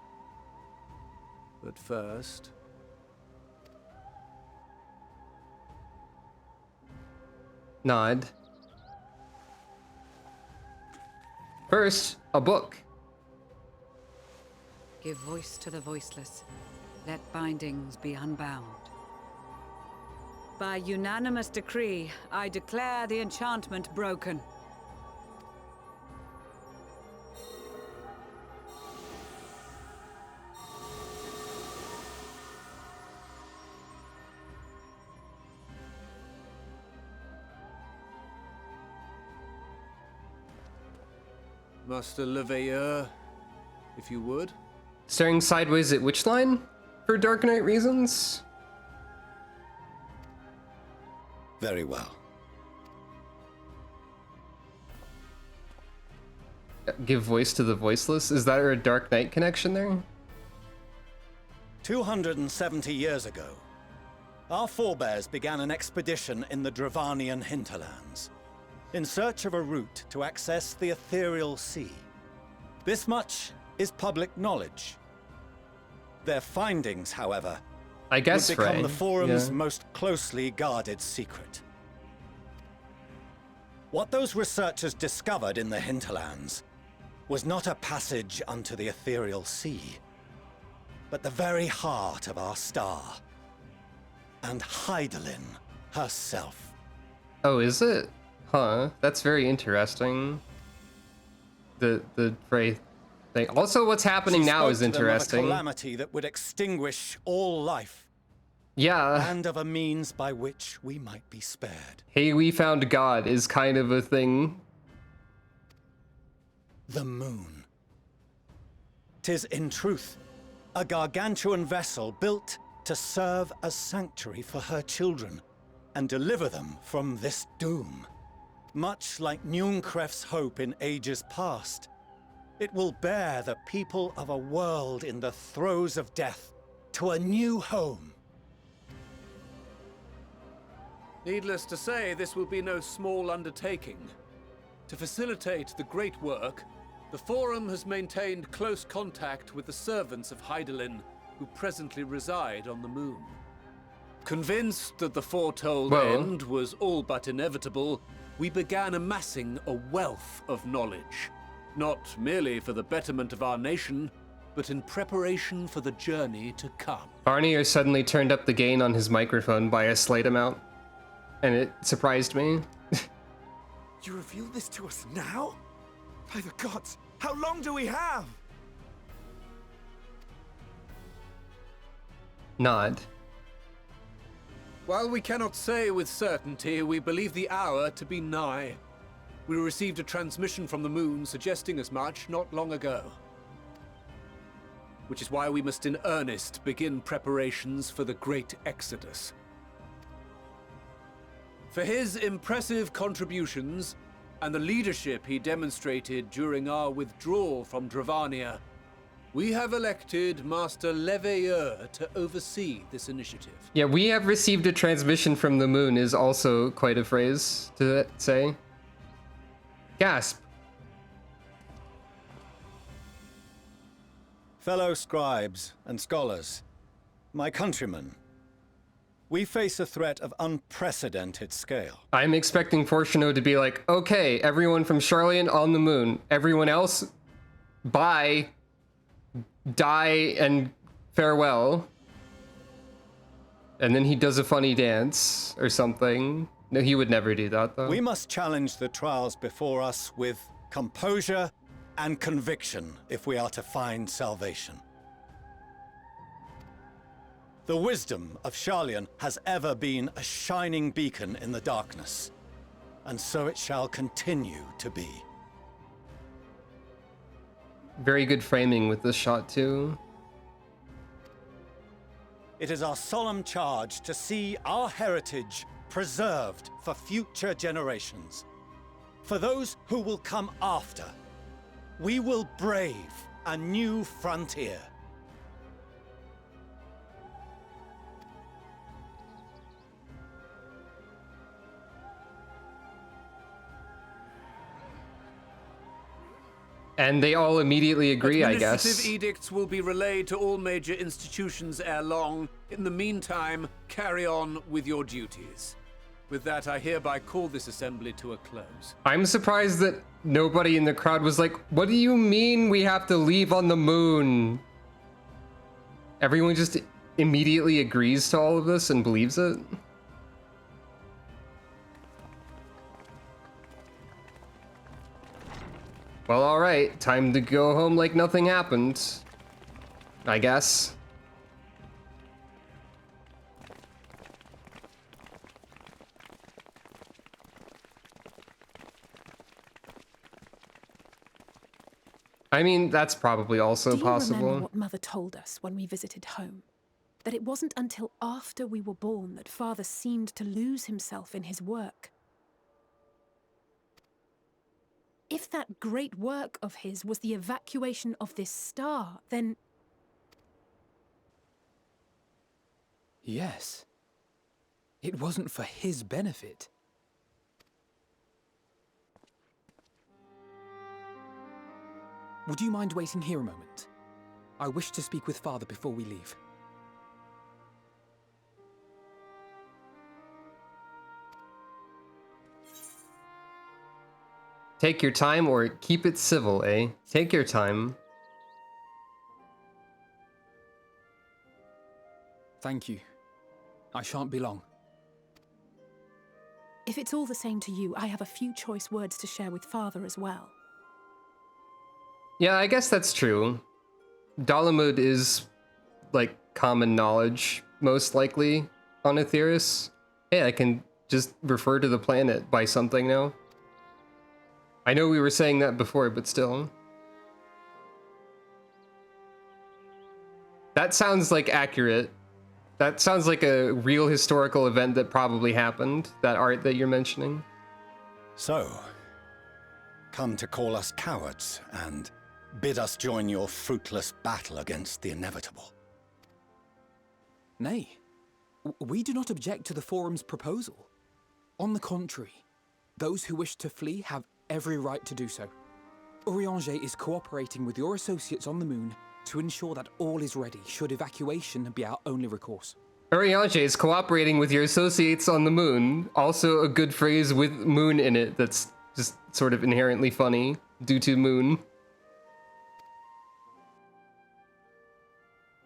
But first... Nod. First, a book. Give voice to the voiceless. Let bindings be unbound. By unanimous decree, I declare the enchantment broken. Master Leveilleur, if you would. Staring sideways at which line? For Dark Knight reasons? Very well. Give voice to the voiceless? Is that a Dark Knight connection there? 270 years ago, our forebears began an expedition in the Dravanian hinterlands, in search of a route to access the ethereal sea. This much is public knowledge. Their findings, however, I guess would become Frey, the Forum's yeah. most closely guarded secret. What those researchers discovered in the hinterlands was not a passage unto the ethereal sea, but the very heart of our star, and Hydaelyn herself. Oh, is it? Huh, that's very interesting. The Frey thing. Also, what's happening now is interesting. Of a calamity that would extinguish all life. Yeah. And of a means by which we might be spared. Hey, we found God is kind of a thing. The moon. 'Tis in truth a gargantuan vessel built to serve as sanctuary for her children and deliver them from this doom. Much like Nunkref's hope in ages past, it will bear the people of a world in the throes of death to a new home. Needless to say, this will be no small undertaking. To facilitate the great work, the Forum has maintained close contact with the servants of Hydaelyn, who presently reside on the moon. Convinced that the foretold end was all but inevitable, we began amassing a wealth of knowledge, not merely for the betterment of our nation, but in preparation for the journey to come. Arnier suddenly turned up the gain on his microphone by a slight amount, and it surprised me. You revealed this to us now? By the gods, how long do we have? Nod. While we cannot say with certainty, we believe the hour to be nigh. We received a transmission from the moon suggesting as much not long ago. Which is why we must in earnest begin preparations for the great exodus. For his impressive contributions and the leadership he demonstrated during our withdrawal from Dravania, we have elected Master Leveilleur to oversee this initiative. Yeah, we have received a transmission from the moon is also quite a phrase to say. Gasp. Fellow scribes and scholars, my countrymen, we face a threat of unprecedented scale. I'm expecting Fortuno to be like, okay, everyone from Charlian on the moon. Everyone else, bye, die, and farewell. And then he does a funny dance or something. No, he would never do that, though. We must challenge the trials before us with composure and conviction if we are to find salvation. The wisdom of Charlian has ever been a shining beacon in the darkness, and so it shall continue to be. Very good framing with this shot, too. It is our solemn charge to see our heritage preserved for future generations. For those who will come after, we will brave a new frontier. And they all immediately agree, I guess. Administrative edicts will be relayed to all major institutions ere long. In the meantime, carry on with your duties. With that, I hereby call this assembly to a close. I'm surprised that nobody in the crowd was like, what do you mean we have to leave on the moon? Everyone just immediately agrees to all of this and believes it. Well, all right, time to go home like nothing happened, I guess. I mean, that's probably also possible. Do you remember what Mother told us when we visited home? That it wasn't until after we were born that Father seemed to lose himself in his work. If that great work of his was the evacuation of this star, then... Yes. It wasn't for his benefit. Would you mind waiting here a moment? I wish to speak with Father before we leave. Take your time or keep it civil, eh? Take your time. Thank you. I shan't be long. If it's all the same to you, I have a few choice words to share with Father as well. Yeah, I guess that's true. Dalamud is, like, common knowledge, most likely, on Aetheris. Hey, I can just refer to the planet by something now. I know we were saying that before, but still. That sounds, like, accurate. That sounds like a real historical event that probably happened, that art that you're mentioning. So, come to call us cowards and bid us join your fruitless battle against the inevitable. Nay, we do not object to the Forum's proposal. On the contrary, those who wish to flee have every right to do so. Urianger is cooperating with your associates on the moon to ensure that all is ready should evacuation be our only recourse. Urianger is cooperating with your associates on the moon. Also a good phrase with moon in it that's just sort of inherently funny due to moon.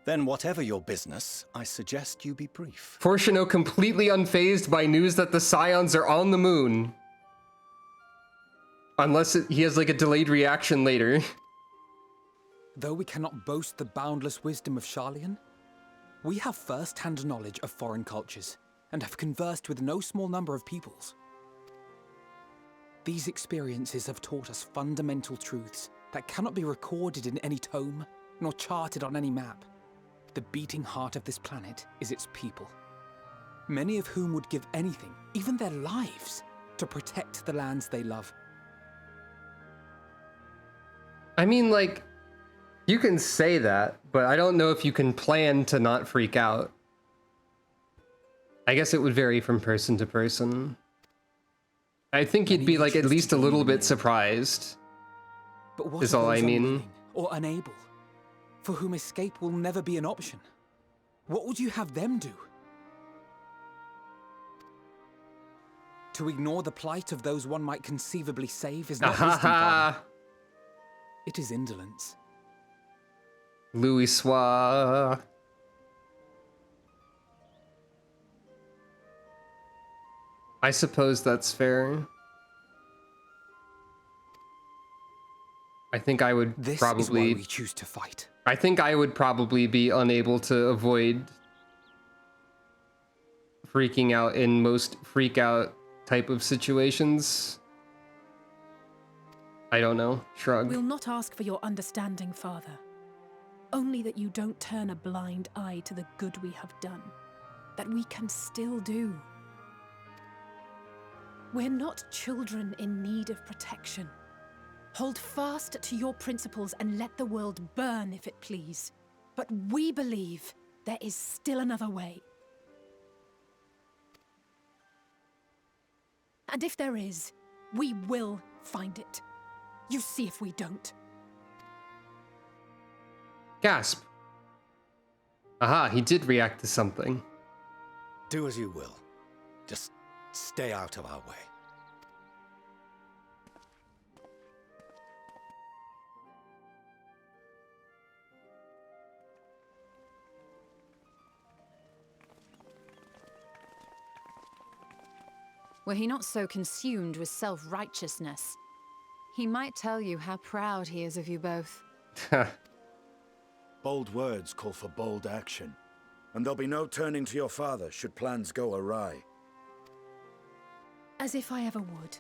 Then whatever your business, I suggest you be brief. Fortuno completely unfazed by news that the Scions are on the moon. Unless he has like a delayed reaction later. Though we cannot boast the boundless wisdom of Sharlayan, we have first-hand knowledge of foreign cultures and have conversed with no small number of peoples. These experiences have taught us fundamental truths that cannot be recorded in any tome nor charted on any map. The beating heart of this planet is its people, many of whom would give anything, even their lives, to protect the lands they love. I mean, like, you can say that, but I don't know if you can plan to not freak out. I guess it would vary from person to person. I think you'd be, like, at least a little bit surprised, But what is of all I those mean. unwilling or unable, for whom escape will never be an option? What would you have them do? To ignore the plight of those one might conceivably save is not wisdom, Father. It is indolence. Louis Soir. I suppose that's fair. I think I would This probably... is why we choose to fight. I think I would probably be unable to avoid freaking out in most freak-out type of situations. I don't know. Shrug. We'll not ask for your understanding, Father. Only that you don't turn a blind eye to the good we have done. That we can still do. We're not children in need of protection. Hold fast to your principles and let the world burn if it please. But we believe there is still another way. And if there is, we will find it. You see if we don't. Gasp. Aha, he did react to something. Do as you will. Just stay out of our way. Were he not so consumed with self-righteousness, he might tell you how proud he is of you both. Bold words call for bold action. And there'll be no turning to your father should plans go awry. As if I ever would.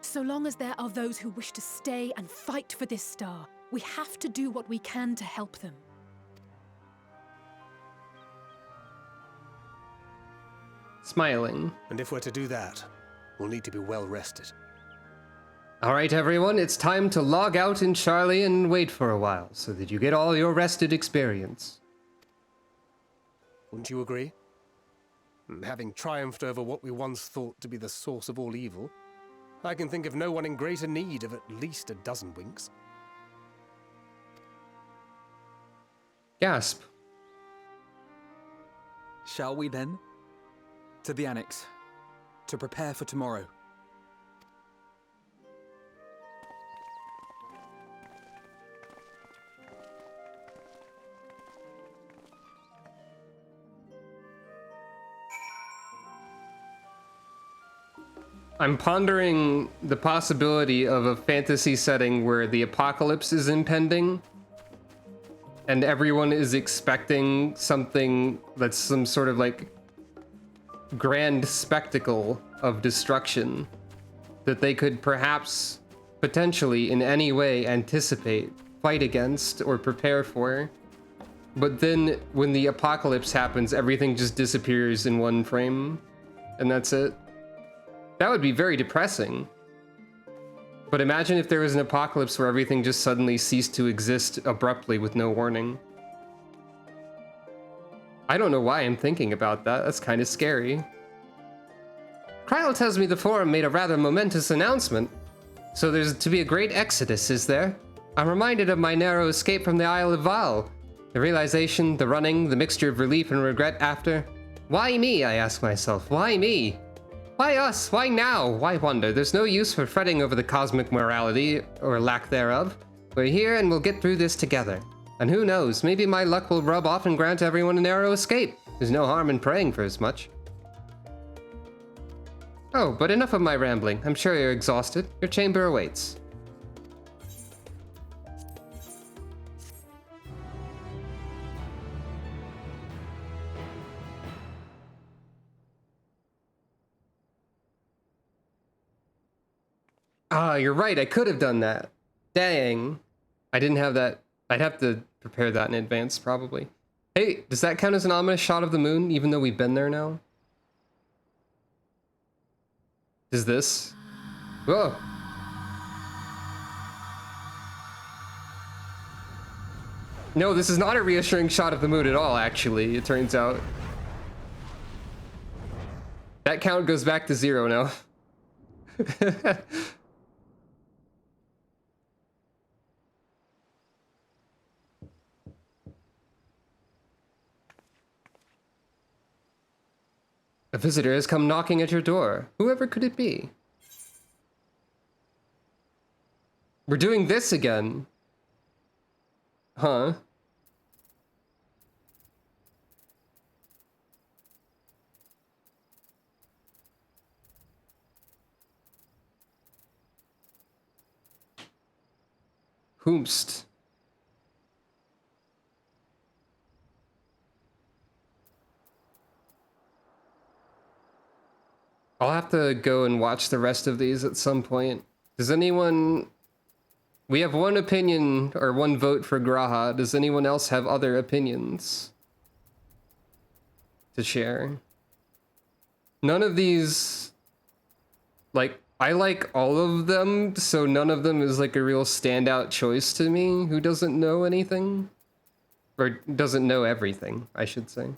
So long as there are those who wish to stay and fight for this star, we have to do what we can to help them. Smiling. And if we're to do that, we'll need to be well rested. All right, everyone, it's time to log out in Charlie and wait for a while so that you get all your rested experience. Wouldn't you agree? Having triumphed over what we once thought to be the source of all evil, I can think of no one in greater need of at least a dozen winks. Gasp. Shall we then? To the Annex. To prepare for tomorrow. I'm pondering the possibility of a fantasy setting where the apocalypse is impending and everyone is expecting something that's some sort of like grand spectacle of destruction that they could perhaps potentially in any way anticipate, fight against, or prepare for. But then when the apocalypse happens, everything just disappears in one frame and that's it. That would be very depressing. But imagine if there was an apocalypse where everything just suddenly ceased to exist abruptly with no warning. I don't know why I'm thinking about that. That's kind of scary. Kryl tells me the Forum made a rather momentous announcement. So there's to be a great exodus, is there? I'm reminded of my narrow escape from the Isle of Val. The realization, the running, the mixture of relief and regret after. Why me, I ask myself. Why me? Why us? Why now? Why wonder? There's no use for fretting over the cosmic morality, or lack thereof. We're here and we'll get through this together. And who knows, maybe my luck will rub off and grant everyone a narrow escape. There's no harm in praying for as much. Oh, but enough of my rambling. I'm sure you're exhausted. Your chamber awaits. Ah, you're right. I could have done that. Dang. I didn't have that. I'd have to prepare that in advance, probably. Hey, does that count as an ominous shot of the moon, even though we've been there now? Is this? Whoa. No, this is not a reassuring shot of the moon at all, actually, it turns out. That count goes back to 0 now. A visitor has come knocking at your door. Whoever could it be? We're doing this again. Huh? Whomst. I'll have to go and watch the rest of these at some point. Does anyone... We have one opinion, or one vote for Graha. Does anyone else have other opinions to share? None of these... Like, I like all of them, so none of them is like a real standout choice to me. Who doesn't know anything? Or doesn't know everything, I should say.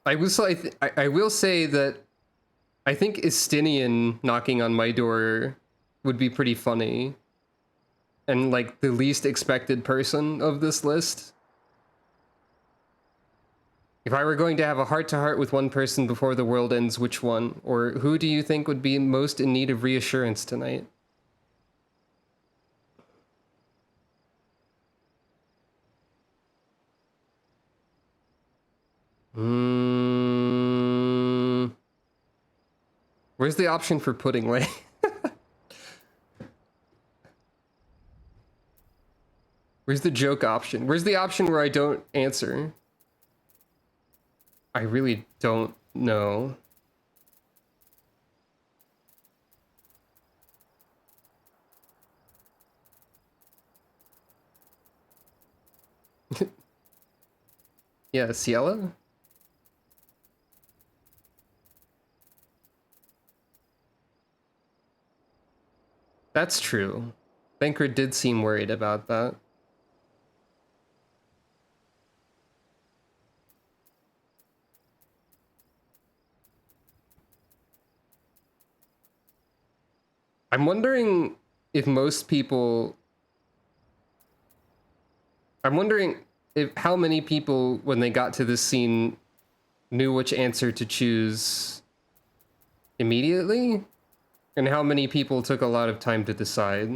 I will say that I think Estinian knocking on my door would be pretty funny. and like the least expected person of this list. If I were going to have a heart-to-heart with one person before the world ends, which one? Or who do you think would be most in need of reassurance tonight? Where's the option for pudding way? Where's the joke option? Where's the option where I don't answer? I really don't know. Yeah, Ciela? That's true. Banker did seem worried about that. I'm wondering if most people... I'm wondering if how many people, when they got to this scene, knew which answer to choose immediately? And how many people took a lot of time to decide?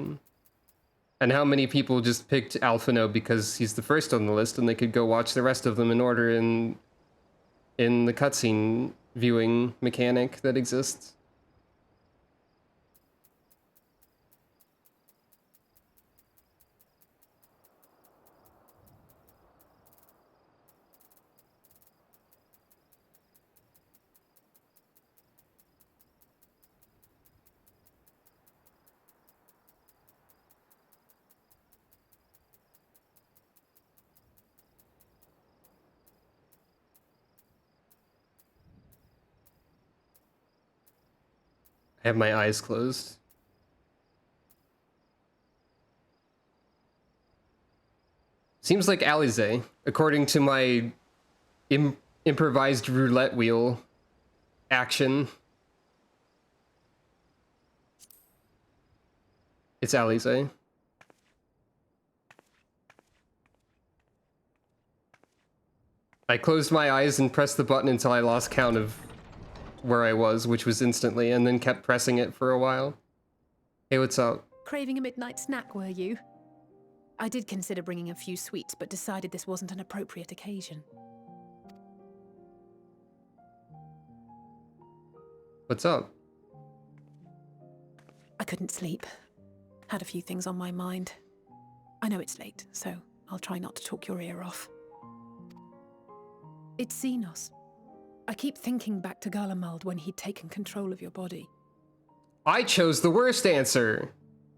And how many people just picked Alphino because he's the first on the list and they could go watch the rest of them in order in the cutscene viewing mechanic that exists? I have my eyes closed. Seems like Alize, according to my improvised roulette wheel action. It's Alize. I closed my eyes and pressed the button until I lost count of where I was, which was instantly, and then kept pressing it for a while. Hey, what's up? Craving a midnight snack, were you? I did consider bringing a few sweets, but decided this wasn't an appropriate occasion. What's up? I couldn't sleep. Had a few things on my mind. I know it's late, so I'll try not to talk your ear off. It's Xenos. I keep thinking back to Garlemald when he'd taken control of your body. I chose the worst answer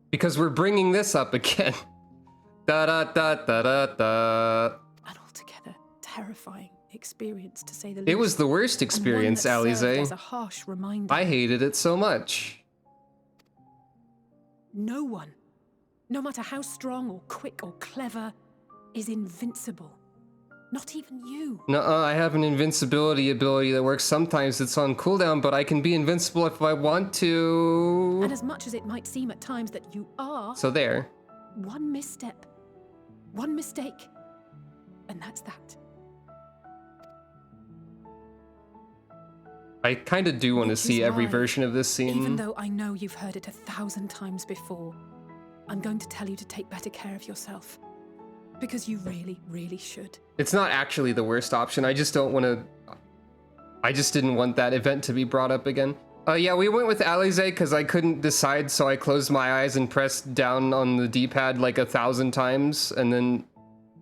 because we're bringing this up again. Da da da da da da. An altogether terrifying experience, to say the least. It was the worst experience, and one that served Alize. as a harsh reminder. I hated it so much. No one, no matter how strong or quick or clever, is invincible. Not even you. Nuh-uh, I have an invincibility ability that works sometimes. It's on cooldown, but I can be invincible if I want to. And as much as it might seem at times that you are... So there. One misstep. One mistake. And that's that. I kind of do want to see every version of this scene. Even though I know you've heard it 1,000 times before, I'm going to tell you to take better care of yourself. Because you really, really should. It's not actually the worst option. I just don't want to... I just didn't want that event to be brought up again. Yeah, we went with Alize because I couldn't decide, so I closed my eyes and pressed down on the D-pad like 1,000 times, and then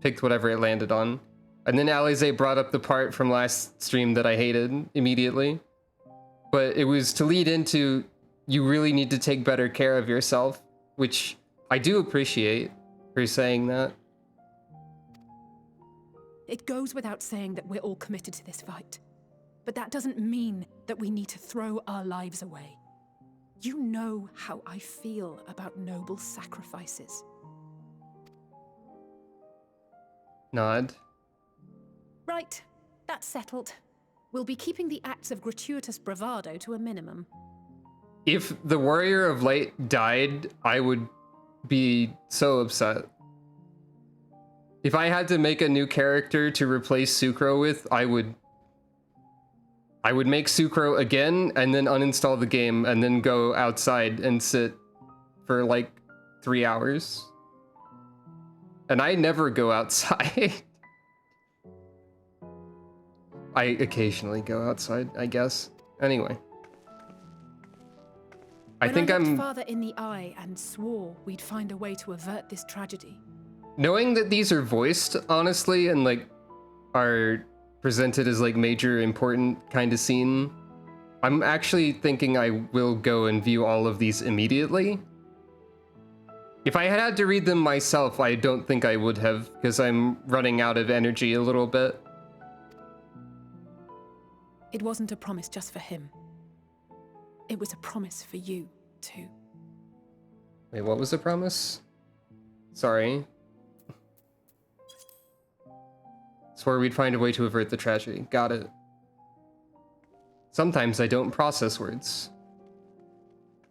picked whatever it landed on. And then Alize brought up the part from last stream that I hated immediately. But it was to lead into, you really need to take better care of yourself, which I do appreciate her saying that. It goes without saying that we're all committed to this fight. But that doesn't mean that we need to throw our lives away. You know how I feel about noble sacrifices. Nod. Right, that's settled. We'll be keeping the acts of gratuitous bravado to a minimum. If the Warrior of Light died, I would be so upset. If I had to make a new character to replace Sucro with, I would make Sucro again and then uninstall the game and then go outside and sit for like 3 hours. And I never go outside. I occasionally go outside, I guess. Anyway. I think I I'm... looked Father in the eye and swore we'd find a way to avert this tragedy. Knowing that these are voiced, honestly, and like are presented as like major important kind of scene, I'm actually thinking I will go and view all of these immediately. If I had to read them myself, I don't think I would have, because I'm running out of energy a little bit. It wasn't a promise just for him. It was a promise for you, too. Wait, what was the promise? Sorry. Swore we'd find a way to avert the tragedy. Got it. Sometimes I don't process words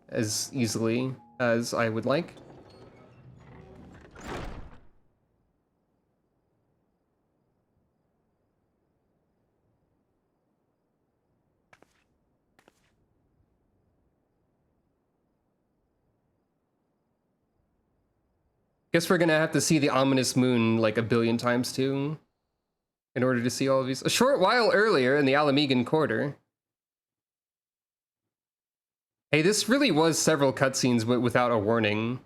as easily as I would like. Guess we're gonna have to see the ominous moon like a billion times too, in order to see all of these. A short while earlier in the Alamegan Quarter. Hey, this really was several cutscenes without a warning.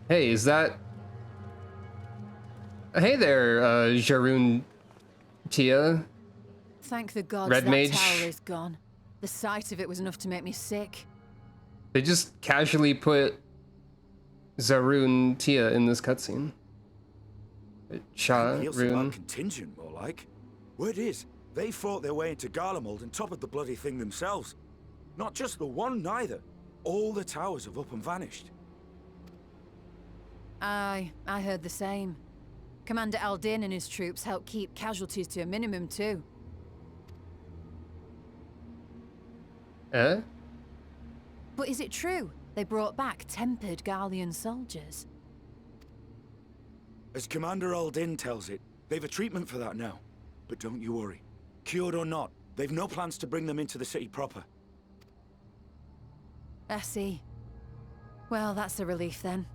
Hey, is that... Hey there, Jarun Tia. Thank the gods Red that Mage. tower is gone. The sight of it was enough to make me sick. They just casually put Zarun Tia in this cutscene. Rune. Contingent, more like. Word is, they fought their way into Garlemald and toppled the bloody thing themselves. Not just the one, neither. All the towers have up and vanished. Aye, I heard the same. Commander Aldin and his troops helped keep casualties to a minimum, too. Eh? But is it true? They brought back tempered Garlean soldiers. As Commander Aldin tells it, they've a treatment for that now. But don't you worry. Cured or not, they've no plans to bring them into the city proper. I see. Well, that's a relief then.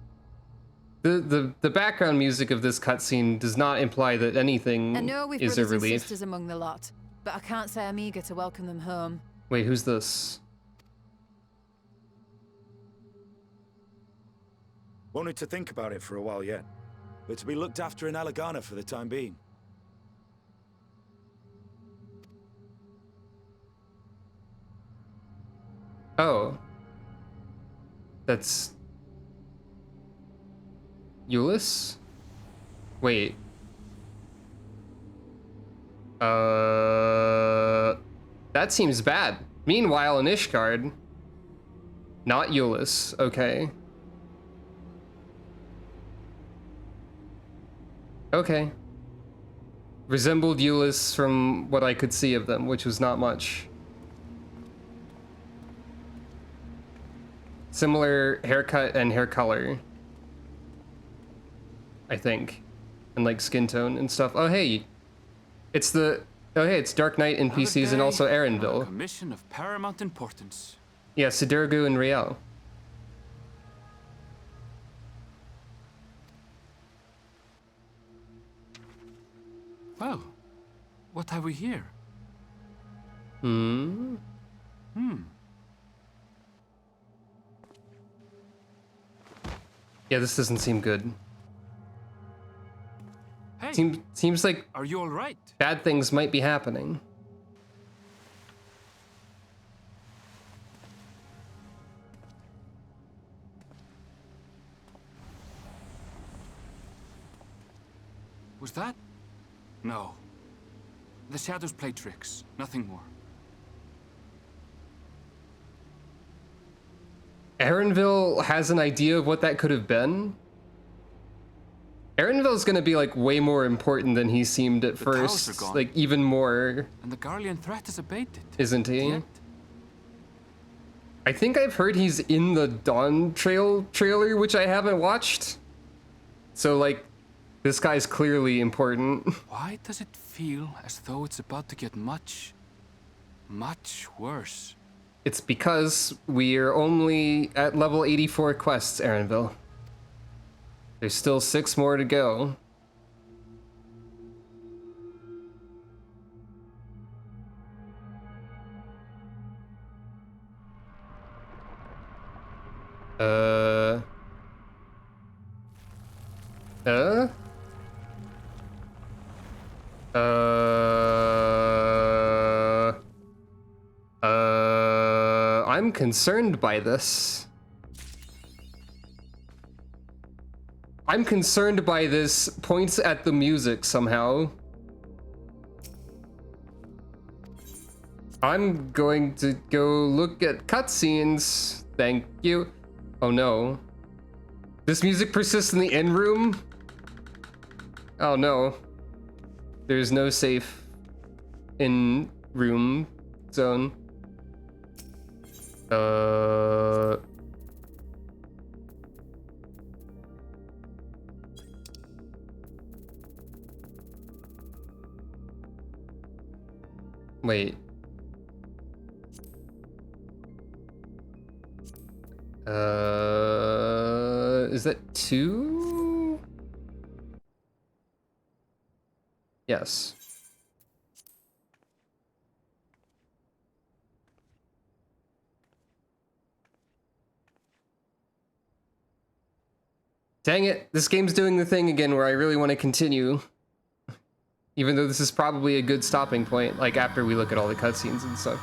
The background music of this cutscene does not imply that anything I know we've is a brothers and relief. sisters among the lot, but I can't say I'm eager to welcome them home. Wait, who's this? Won't need to think about it for a while yet. But to be looked after in Alagana for the time being. Oh. That's... Euless? Wait. That seems bad. Meanwhile, in Ishgard... Not Euless, okay. Okay. Resembled Euless from what I could see of them, which was not much. Similar haircut and hair color, I think, and like skin tone and stuff. Oh hey, it's Dark Knight NPCs and also Erenville. A mission of paramount importance. Yeah, Sidirgu and Riel. Well, what have we here? Hmm. Yeah, this doesn't seem good. Hey, seems like are you all right? Bad things might be happening. Was that? No. The shadows play tricks, nothing more. Erenville has an idea of what that could have been. Erenville's gonna be like way more important than he seemed at first. towers are gone. Like even more, And the Garlean threat is abated. isn't he? Yet, I think I've heard he's in the Dawn Trail trailer, which I haven't watched. So, like, this guy's clearly important. Why does it feel as though it's about to get much worse? It's because we're only at level 84 quests, Aaronville. There's still 6 more to go. I'm concerned by this. I'm concerned by this points at the music somehow. I'm going to go look at cutscenes. Thank you. Oh no. This music persists in the end room? Oh no. There's no safe in room zone. Wait. Is that 2? Yes. Dang it, this game's doing the thing again where I really want to continue. Even though this is probably a good stopping point, like after we look at all the cutscenes and stuff.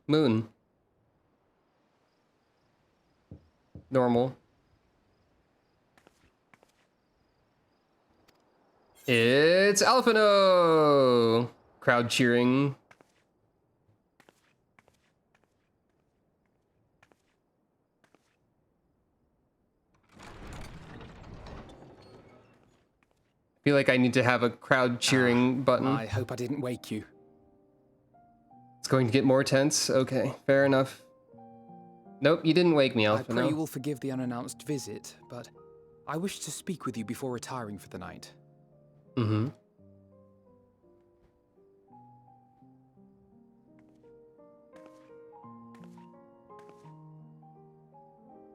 Moon. Normal. It's Alphino! Crowd cheering. I feel like I need to have a crowd cheering button. I hope I didn't wake you. It's going to get more tense? Okay, fair enough. Nope, you didn't wake me, Alphino. I pray you will forgive the unannounced visit, but I wish to speak with you before retiring for the night. Mm-hmm.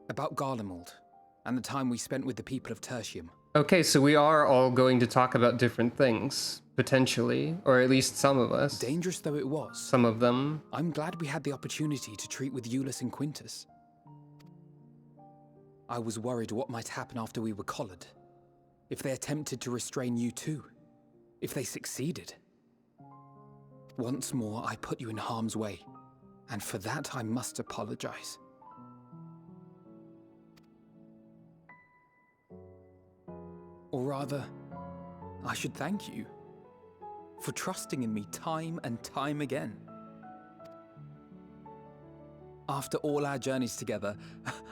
About Garlemald, and the time we spent with the people of Tertium. Okay, so we are all going to talk about different things, potentially, or at least some of us. Dangerous though it was. Some of them. I'm glad we had the opportunity to treat with Euless and Quintus. I was worried what might happen after we were collared. If they attempted to restrain you too. If they succeeded. Once more, I put you in harm's way, and for that I must apologize. Or rather, I should thank you for trusting in me time and time again. After all our journeys together,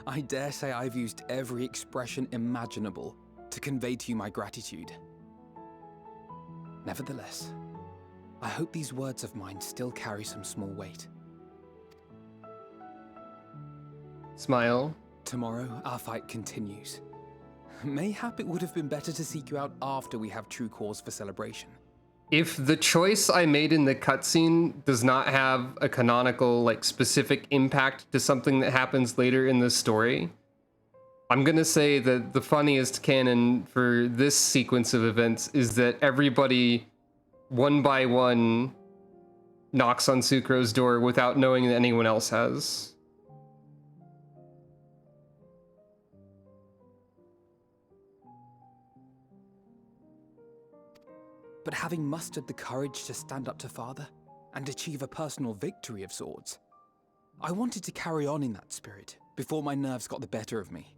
I dare say I've used every expression imaginable to convey to you my gratitude. Nevertheless, I hope these words of mine still carry some small weight. Smile. Tomorrow, our fight continues. Mayhap it would have been better to seek you out after we have true cause for celebration. If the choice I made in the cutscene does not have a canonical, like, specific impact to something that happens later in the story, I'm gonna say that the funniest canon for this sequence of events is that everybody, one by one, knocks on Sucro's door without knowing that anyone else has. But having mustered the courage to stand up to Father and achieve a personal victory of sorts, I wanted to carry on in that spirit before my nerves got the better of me.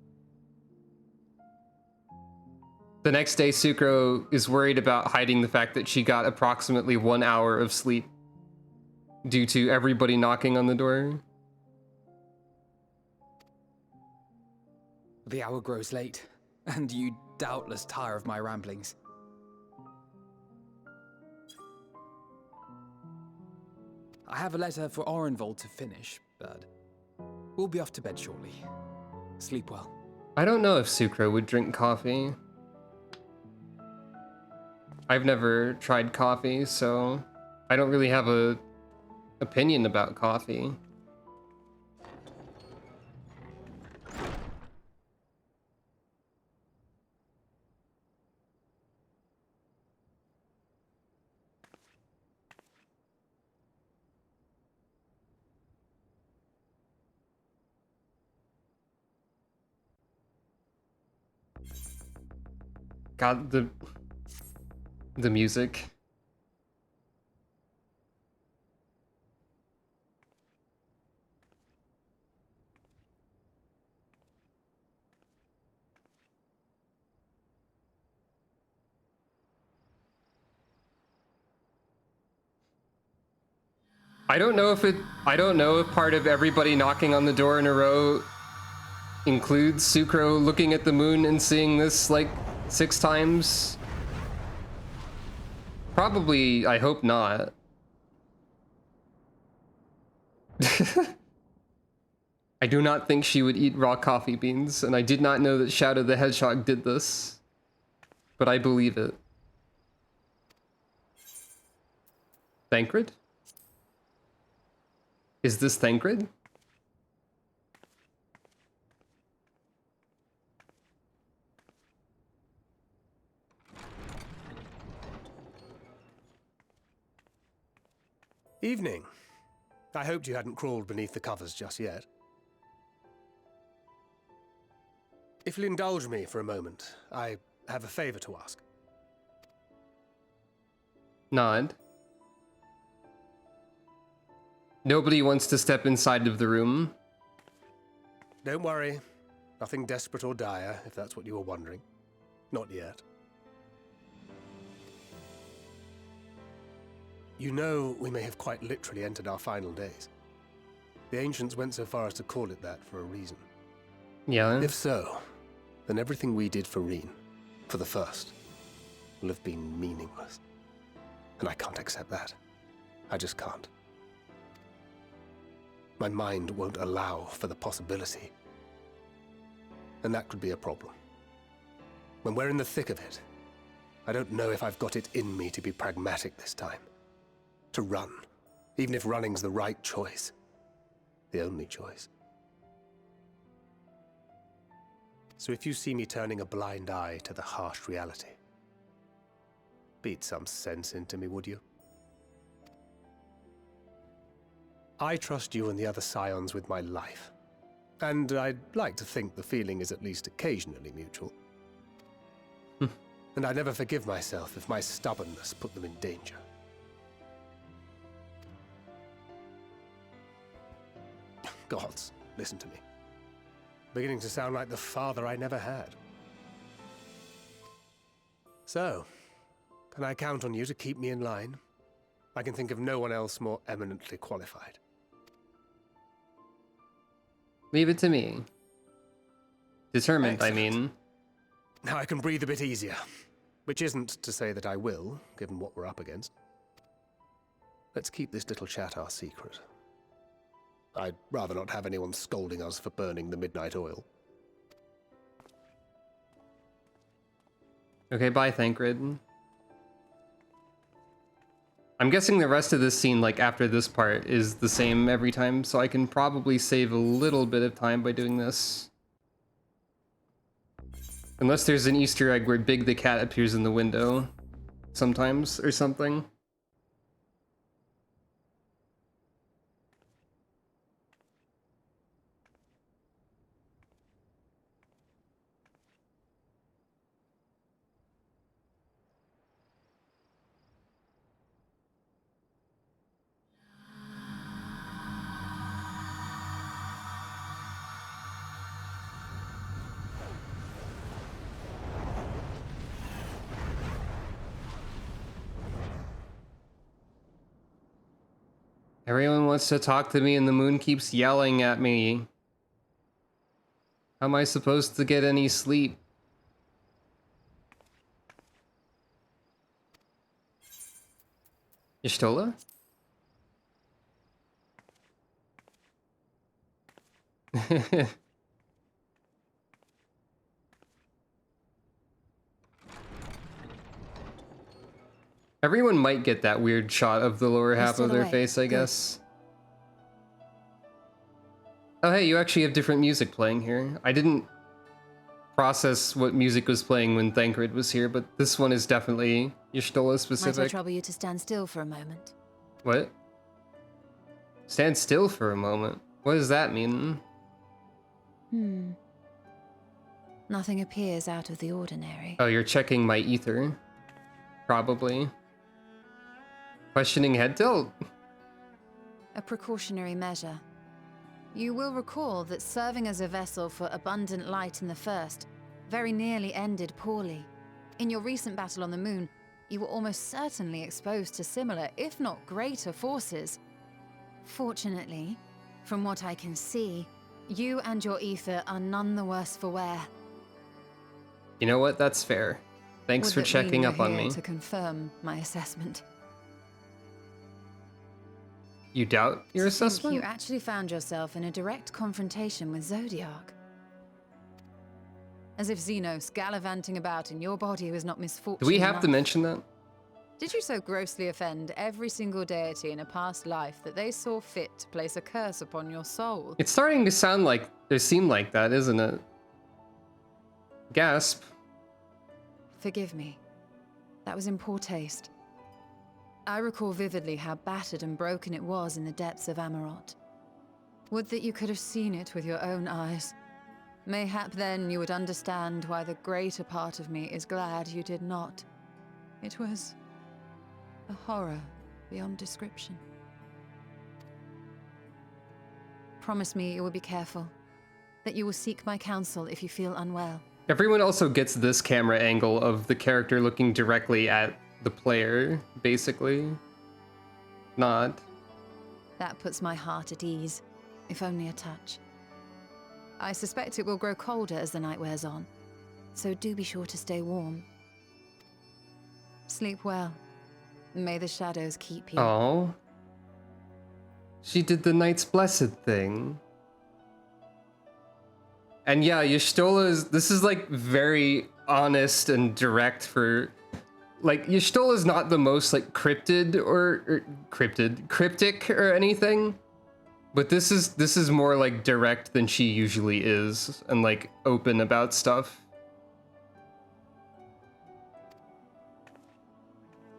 The next day, Sucro is worried about hiding the fact that she got approximately 1 hour of sleep due to everybody knocking on the door. The hour grows late, and you doubtless tire of my ramblings. I have a letter for Orenvold to finish, but we'll be off to bed shortly. Sleep well. I don't know if Sucro would drink coffee. I've never tried coffee, so I don't really have a opinion about coffee. God, the music. I don't know if part of everybody knocking on the door in a row includes Sucro looking at the moon and seeing this like 6 times. Probably, I hope not. I do not think she would eat raw coffee beans, and I did not know that Shadow the Hedgehog did this. But I believe it. Thancred? Is this Thancred? Evening. I hoped you hadn't crawled beneath the covers just yet. If you'll indulge me for a moment, I have a favor to ask. Nod. Nobody wants to step inside of the room. Don't worry. Nothing desperate or dire, if that's what you were wondering. Not yet. You know, we may have quite literally entered our final days. The ancients went so far as to call it that for a reason. Yeah. If so, then everything we did for Reen, for the first, will have been meaningless. And I can't accept that. I just can't. My mind won't allow for the possibility. And that could be a problem. When we're in the thick of it, I don't know if I've got it in me to be pragmatic this time. To run, even if running's the right choice. The only choice. So if you see me turning a blind eye to the harsh reality, beat some sense into me, would you? I trust you and the other Scions with my life. And I'd like to think the feeling is at least occasionally mutual. And I never forgive myself if my stubbornness put them in danger. Gods, listen to me. Beginning to sound like the father I never had. So, can I count on you to keep me in line? I can think of no one else more eminently qualified. Leave it to me. Determined, Excellent. I mean. Now I can breathe a bit easier. Which isn't to say that I will, given what we're up against. Let's keep this little chat our secret. I'd rather not have anyone scolding us for burning the midnight oil. Okay, bye, Thancred. I'm guessing the rest of this scene, like after this part, is the same every time, so I can probably save a little bit of time by doing this. Unless there's an Easter egg where Big the Cat appears in the window sometimes, or something. Everyone wants to talk to me and the moon keeps yelling at me. How am I supposed to get any sleep? Y'shtola? Everyone might get that weird shot of the lower half of their face, I guess. Oh hey, you actually have different music playing here. I didn't process what music was playing when Thancred was here, but this one is definitely Y'shtola specific. Might I trouble you to stand still for a moment? What? Stand still for a moment? What does that mean? Nothing appears out of the ordinary. Oh, you're checking my ether. Probably. Questioning head tilt? A precautionary measure. You will recall that serving as a vessel for abundant light in the First very nearly ended poorly. In your recent battle on the moon, you were almost certainly exposed to similar, if not greater, forces. Fortunately, from what I can see, you and your ether are none the worse for wear. You know what? That's fair. Thanks Would for that checking mean up you're on here me. to confirm my assessment. You doubt your You assessment? actually found yourself in a direct confrontation with Zodiark. As if Xenos gallivanting about in your body was not misfortune Do we have to enough. mention that? Did you so grossly offend every single deity in a past life that they saw fit to place a curse upon your soul? It's starting to sound like, or seem like that, isn't it? Gasp. Forgive me. That was in poor taste. I recall vividly how battered and broken it was in the depths of Amarot. Would that you could have seen it with your own eyes. Mayhap then you would understand why the greater part of me is glad you did not. It was a horror beyond description. Promise me you will be careful, that you will seek my counsel if you feel unwell. Everyone also gets this camera angle of the character looking directly at the player, basically. Not. That puts my heart at ease, if only a touch. I suspect it will grow colder as the night wears on, so do be sure to stay warm. Sleep well. May the shadows keep you. Oh. She did the Knight's Blessed thing. And yeah, Y'shtola this is like very honest and direct for, like, Y'shtola is not the most like cryptic or anything, but this is more like direct than she usually is and like open about stuff,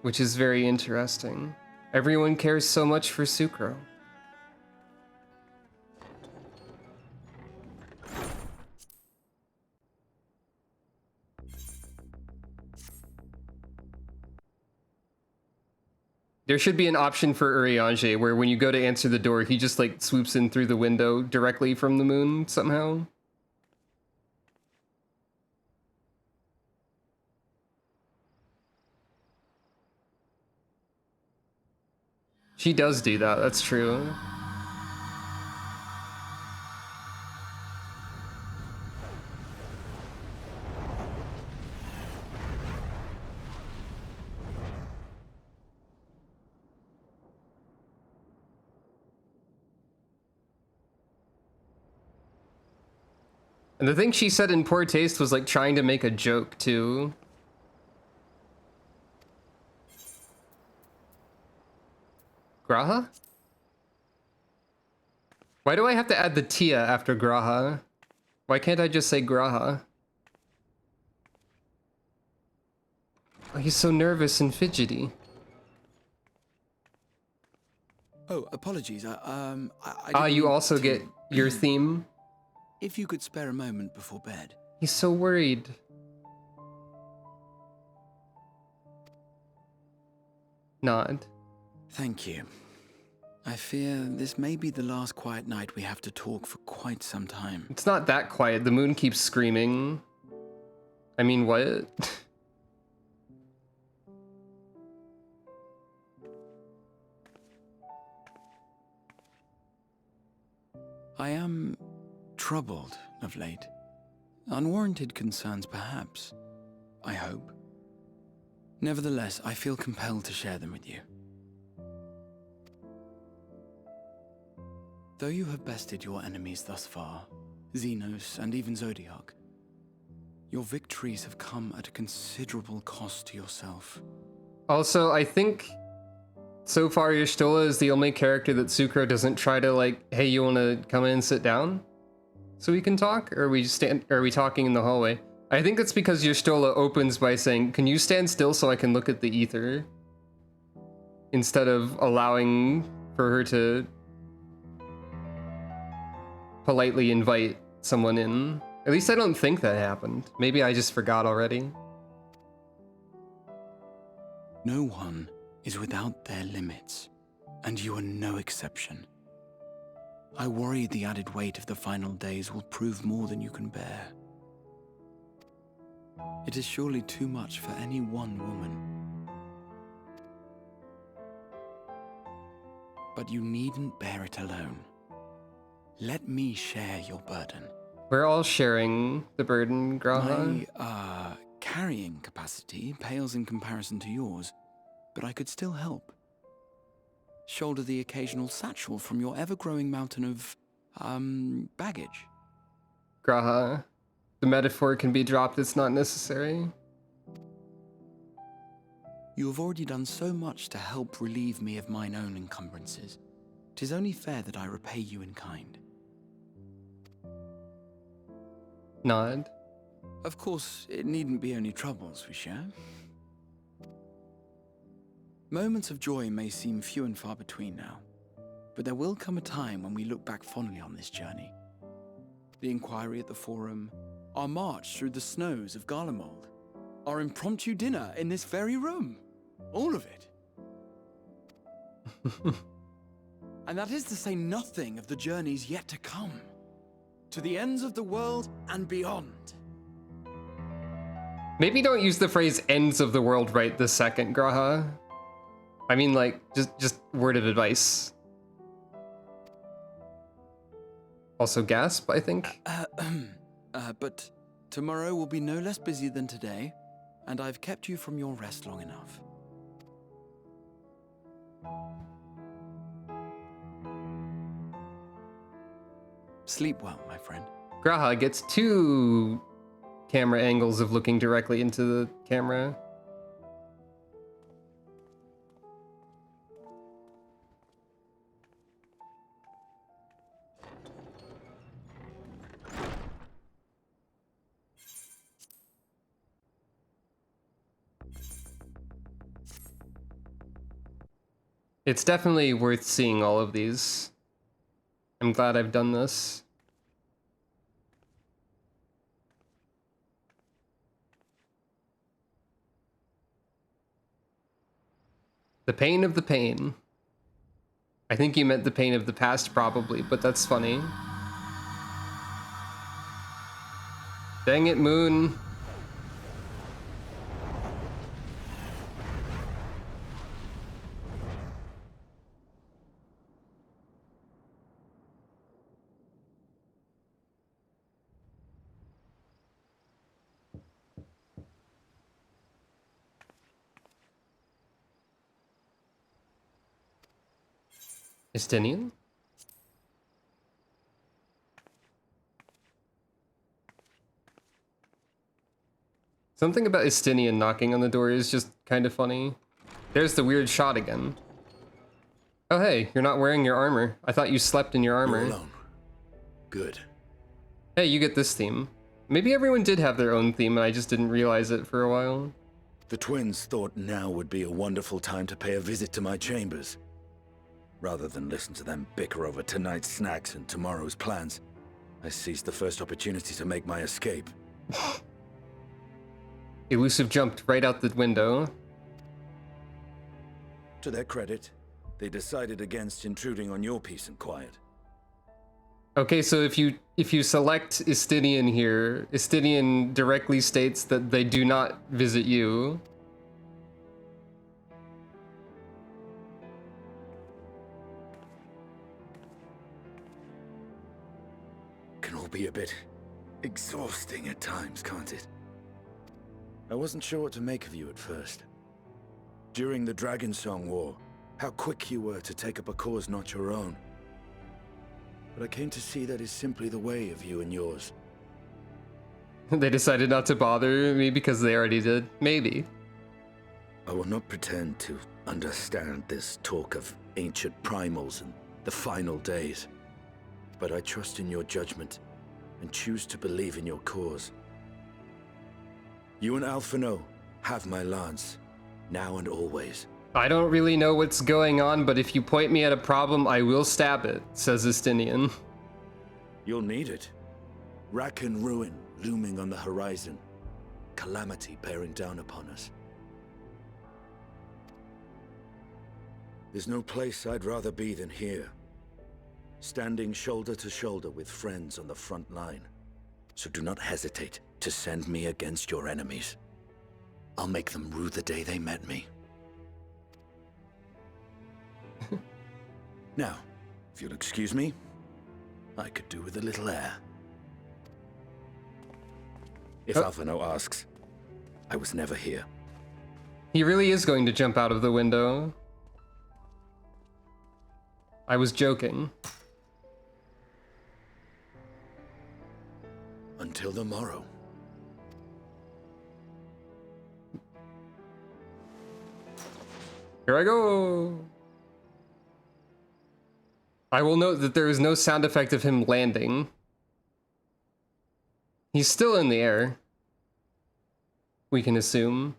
which is very interesting. Everyone cares so much for Sucro. There should be an option for Urianger where when you go to answer the door, he just like swoops in through the window directly from the moon somehow. She does do that, that's true. And the thing she said in poor taste was like trying to make a joke too. Graha? Why do I have to add the Tia after Graha? Why can't I just say Graha? Oh, he's so nervous and fidgety. Oh, apologies. I You also get your theme? If you could spare a moment before bed. He's so worried. Nod. Thank you. I fear this may be the last quiet night we have to talk for quite some time. It's not that quiet. The moon keeps screaming. I mean, what? I am troubled of late. Unwarranted concerns, perhaps. I hope. Nevertheless, I feel compelled to share them with you. Though you have bested your enemies thus far, Xenos and even Zodiac, your victories have come at a considerable cost to yourself. Also, I think so far Y'shtola is the only character that Sucro doesn't try to like, hey, you want to come in and sit down so we can talk? Or are we talking in the hallway? I think it's because Y'shtola opens by saying, can you stand still so I can look at the ether? Instead of allowing for her to politely invite someone in. At least I don't think that happened. Maybe I just forgot already. No one is without their limits, and you are no exception. I worry the added weight of the final days will prove more than you can bear. It is surely too much for any one woman. But you needn't bear it alone. Let me share your burden. We're all sharing the burden, Graha. My, carrying capacity pales in comparison to yours, but I could still help. Shoulder the occasional satchel from your ever-growing mountain of, baggage. Graha, the metaphor can be dropped, it's not necessary. You have already done so much to help relieve me of mine own encumbrances. 'Tis only fair that I repay you in kind. Nod. Of course, it needn't be only troubles we share. Moments of joy may seem few and far between now, but there will come a time when we look back fondly on this journey. The inquiry at the Forum, our march through the snows of Garlemald, our impromptu dinner in this very room. All of it. And that is to say nothing of the journeys yet to come. To the ends of the world and beyond. Maybe don't use the phrase ends of the world right this second, Graha. I mean, like, just word of advice. Also gasp, I think. But tomorrow will be no less busy than today, and I've kept you from your rest long enough. Sleep well, my friend. Graha gets 2 camera angles of looking directly into the camera. It's definitely worth seeing all of these. I'm glad I've done this. The pain of the pain. I think you meant the pain of the past probably, but that's funny. Dang it, Moon. Estinian? Something about Estinian knocking on the door is just kind of funny. There's the weird shot again. Oh hey, you're not wearing your armor. I thought you slept in your armor. You're alone. Good. Hey, you get this theme. Maybe everyone did have their own theme and I just didn't realize it for a while. The twins thought now would be a wonderful time to pay a visit to my chambers. Rather than listen to them bicker over tonight's snacks and tomorrow's plans, I seized the first opportunity to make my escape. Elusive jumped right out the window. To their credit, they decided against intruding on your peace and quiet. Okay, so if you select Estinian here, Estinian directly states that they do not visit you. Can all be a bit exhausting at times, can't it? I wasn't sure what to make of you at first. During the Dragon Song War, how quick you were to take up a cause not your own. But I came to see that is simply the way of you and yours. They decided not to bother me because they already did. Maybe. I will not pretend to understand this talk of ancient primals and the final days. But I trust in your judgment and choose to believe in your cause. You and Alphino have my lance, now and always. I don't really know what's going on, but if you point me at a problem, I will stab it, says Estinian. You'll need it. Rack and ruin looming on the horizon. Calamity bearing down upon us. There's no place I'd rather be than here. Standing shoulder to shoulder with friends on the front line. So do not hesitate to send me against your enemies. I'll make them rue the day they met me. Now, if you'll excuse me, I could do with a little air. If Alphino asks, I was never here. He really is going to jump out of the window. I was joking. Until the morrow. Here I go. I will note that there is no sound effect of him landing. He's still in the air. We can assume.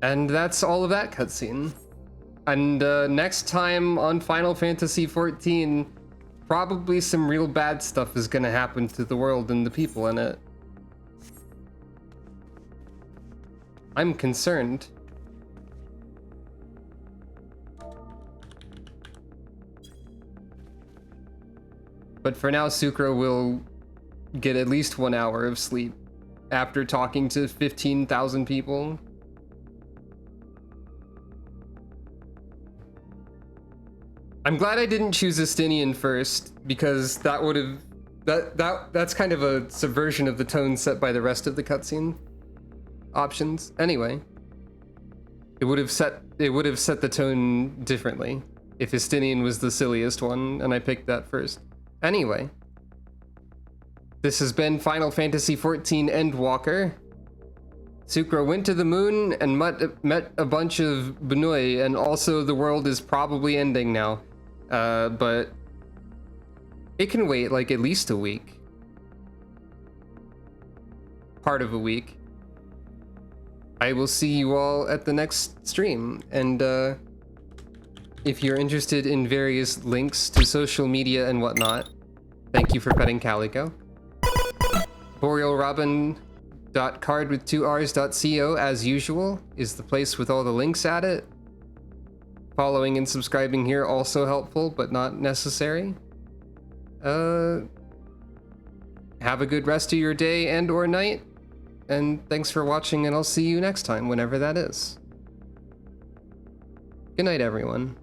And that's all of that cutscene. And next time on Final Fantasy XIV, probably some real bad stuff is gonna happen to the world and the people in it. I'm concerned. But for now, Sucro will get at least 1 hour of sleep after talking to 15,000 people. I'm glad I didn't choose Estinian first, because that would have that's kind of a subversion of the tone set by the rest of the cutscene options. Anyway, it would have set the tone differently if Estinian was the silliest one and I picked that first. Anyway, this has been Final Fantasy XIV Endwalker. Sucro went to the moon and met a bunch of Benoi, and also the world is probably ending now. But it can wait like at least a week. Part of a week. I will see you all at the next stream, and if you're interested in various links to social media and whatnot, thank you for petting Calico. BorealRobin.card.co as usual is the place with all the links at it. Following and subscribing here also helpful, but not necessary. Have a good rest of your day and or night, and thanks for watching, and I'll see you next time, whenever that is. Good night, everyone.